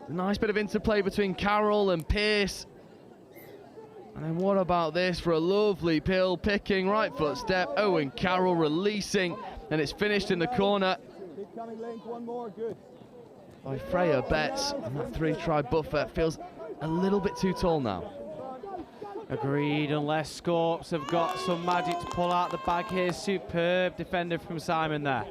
A nice bit of interplay between Carroll and Pearce. And then what about this for a lovely pill picking right foot step. Owen Carroll releasing, and it's finished in the corner by Freya Betts. And that 3-try buffer feels a little bit too tall now. Agreed, unless Scorps have got some magic to pull out the bag here. Superb defender from Simon there.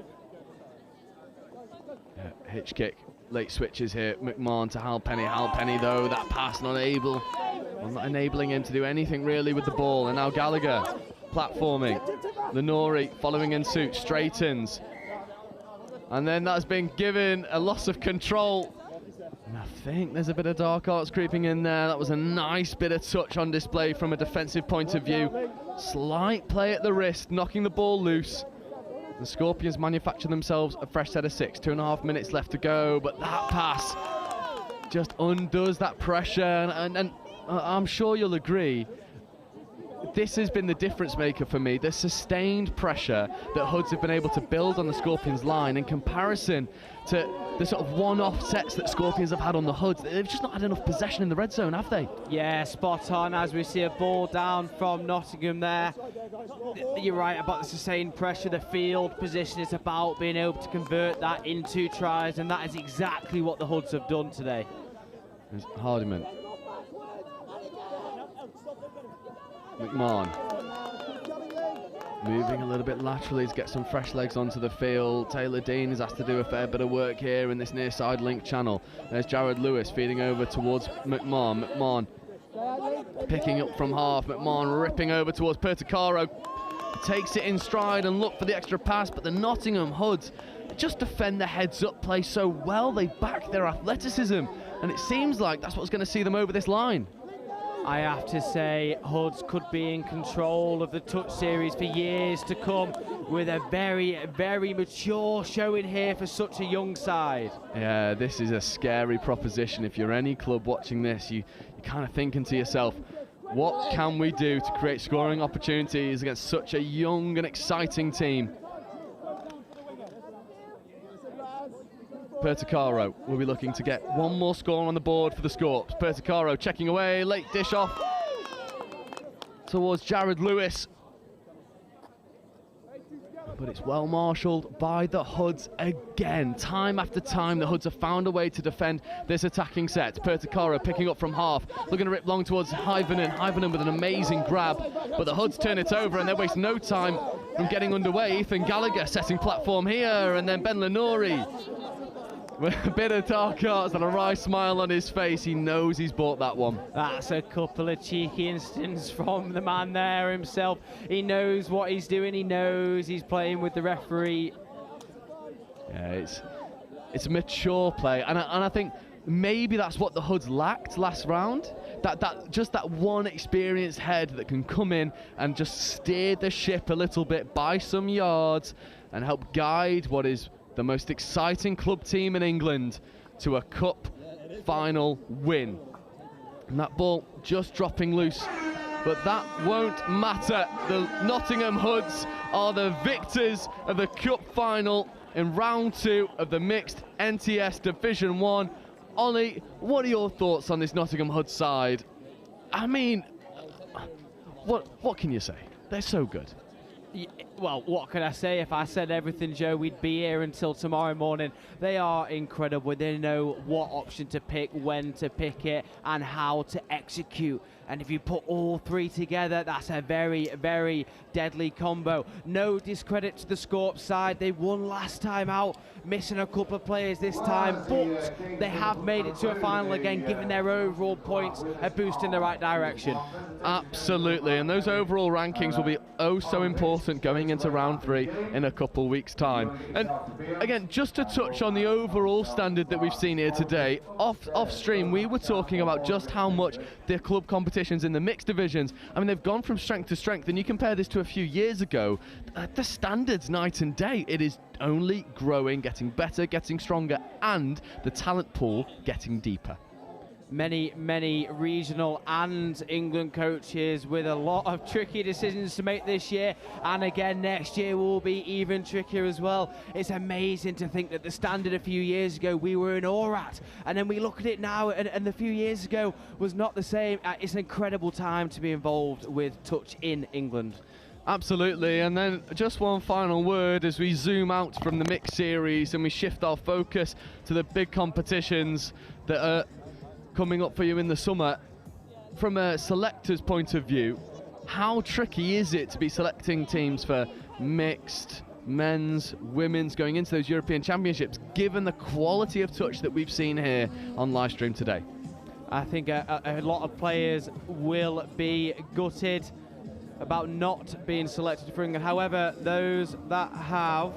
Hitch kick, late switches here. McMahon to Halpenny. Halpenny though, that pass not enabling him to do anything really with the ball. And now Gallagher platforming. Lenori following in suit, straightens. And then that's been given a loss of control. And I think there's a bit of dark arts creeping in there. That was a nice bit of touch on display from a defensive point of view. Slight play at the wrist, knocking the ball loose. The Scorpions manufacture themselves a fresh set of 6. 2.5 minutes left to go, but that pass just undoes that pressure. And I'm sure you'll agree, this has been the difference maker for me. The sustained pressure that Hoods have been able to build on the Scorpions line in comparison to the sort of one-off sets that Scorpions have had on the Hoods. They've just not had enough possession in the red zone, have they? Yeah, spot on, as we see a ball down from Nottingham there. You're right about the sustained pressure. The field position is about being able to convert that into tries, and that is exactly what the Hoods have done today. There's Hardiman. McMahon moving a little bit laterally to get some fresh legs onto the field. Taylor Dean is asked to do a fair bit of work here in this near side link channel. There's Jared Lewis feeding over towards McMahon. McMahon picking up from half. McMahon ripping over towards Perticaro. Takes it in stride and look for the extra pass, but the Nottingham Hoods just defend the heads up play so well. They back their athleticism, and it seems like that's what's going to see them over this line. I have to say, Hoods could be in control of the touch series for years to come with a very, very mature showing here for such a young side. Yeah, this is a scary proposition. If you're any club watching this, you're kind of thinking to yourself, what can we do to create scoring opportunities against such a young and exciting team? Perticaro will be looking to get one more score on the board for the Scorps. Perticaro checking away, late dish off towards Jared Lewis. But it's well marshalled by the Hoods again. Time after time, the Hoods have found a way to defend this attacking set. Perticaro picking up from half, looking to rip long towards Hyvenen. Hyvenen with an amazing grab, but the Hoods turn it over and they waste no time from getting underway. Ethan Gallagher setting platform here, and then Ben Lenori with a bit of dark arts and a wry smile on his face. He knows he's bought that one. That's a couple of cheeky instances from the man there himself. He knows what he's doing. He knows he's playing with the referee. Yeah, it's a mature play, and I think maybe that's what the Hoods lacked last round. Just that one experienced head that can come in and just steer the ship a little bit by some yards and help guide what is the most exciting club team in England to a cup final win. And that ball just dropping loose, but that won't matter. The Nottingham Hoods are the victors of the cup final in round 2 of the mixed NTS Division 1. Ollie, what are your thoughts on this Nottingham Hoods side? I mean, what can you say? They're so good. Well, what can I say? If I said everything, Joe, we'd be here until tomorrow morning. They are incredible. They know what option to pick, when to pick it, and how to execute. And if you put all three together, that's a very, very deadly combo. No discredit to the Scorps side. They won last time out, missing a couple of players this time, but they have made it to a final again, giving their overall points a boost in the right direction. Absolutely, and those overall rankings will be oh so important going into round 3 in a couple weeks' time. And again, just to touch on the overall standard that we've seen here today, off stream we were talking about just how much the club competitions in the mixed divisions, I mean, they've gone from strength to strength, and you compare this to a few years ago, the standards night and day. It is only growing, getting better, getting stronger, and the talent pool getting deeper. Many regional and England coaches with a lot of tricky decisions to make this year, and again next year will be even trickier as well. It's amazing to think that the standard a few years ago we were in awe at, and then we look at it now and the few years ago was not the same. It's an incredible time to be involved with touch in England. Absolutely, and then just one final word as we zoom out from the mixed series and we shift our focus to the big competitions that are coming up for you in the summer. From a selector's point of view, how tricky is it to be selecting teams for mixed, men's, women's, going into those European Championships, given the quality of touch that we've seen here on live stream today? I think a lot of players will be gutted about not being selected for England. However, those that have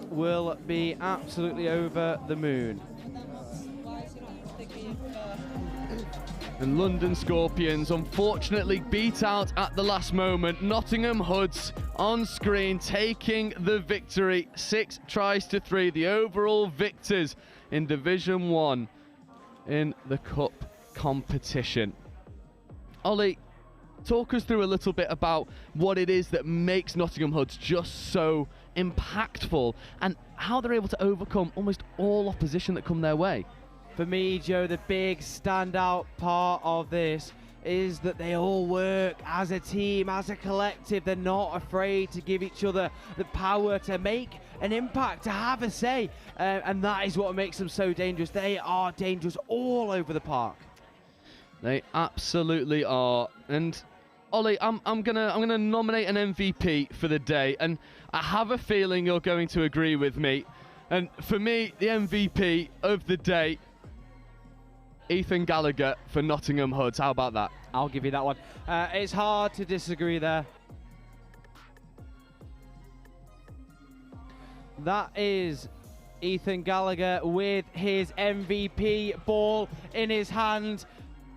will be absolutely over the moon. And London Scorpions unfortunately beat out at the last moment. Nottingham Hoods on screen taking the victory, 6-3, the overall victors in Division 1 in the Cup competition. Ollie, talk us through a little bit about what it is that makes Nottingham Hoods just so impactful and how they're able to overcome almost all opposition that come their way. For me, Joe, the big standout part of this is that they all work as a team, as a collective. They're not afraid to give each other the power to make an impact, to have a say, and that is what makes them so dangerous. They are dangerous all over the park. They absolutely are. And Ollie, I'm gonna nominate an MVP for the day, and I have a feeling you're going to agree with me. And for me, the MVP of the day, Ethan Gallagher for Nottingham Hoods. How about that? I'll give you that one. It's hard to disagree there. That is Ethan Gallagher with his MVP ball in his hand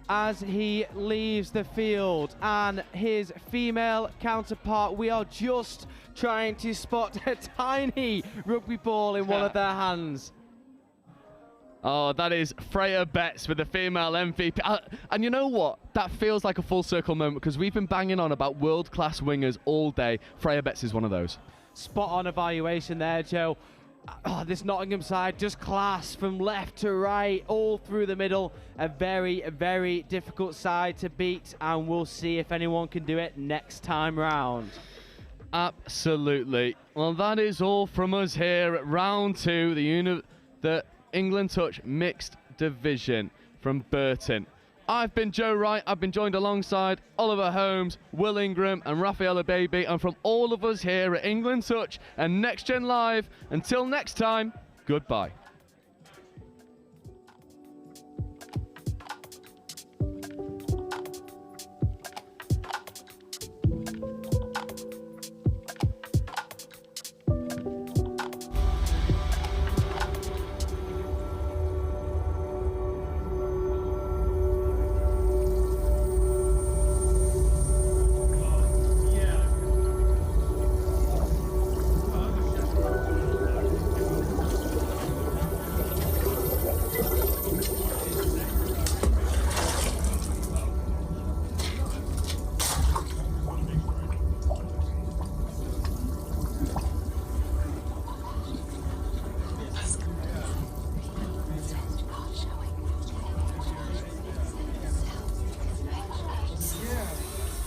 as he leaves the field, and his female counterpart, we are just trying to spot a tiny rugby ball in one of their hands. Oh, that is Freya Betts with the female MVP. And you know what? That feels like a full circle moment because we've been banging on about world-class wingers all day. Freya Betts is one of those. Spot on evaluation there, Joe. Oh, this Nottingham side, just class from left to right, all through the middle. A very, very difficult side to beat, and we'll see if anyone can do it next time round. Absolutely. Well, that is all from us here at round 2, the England Touch Mixed Division from Burton. I've been Joe Wright. I've been joined alongside Oliver Holmes, Will Ingram and Rafaela Baby, and from all of us here at England Touch and Next Gen Live, until next time, goodbye.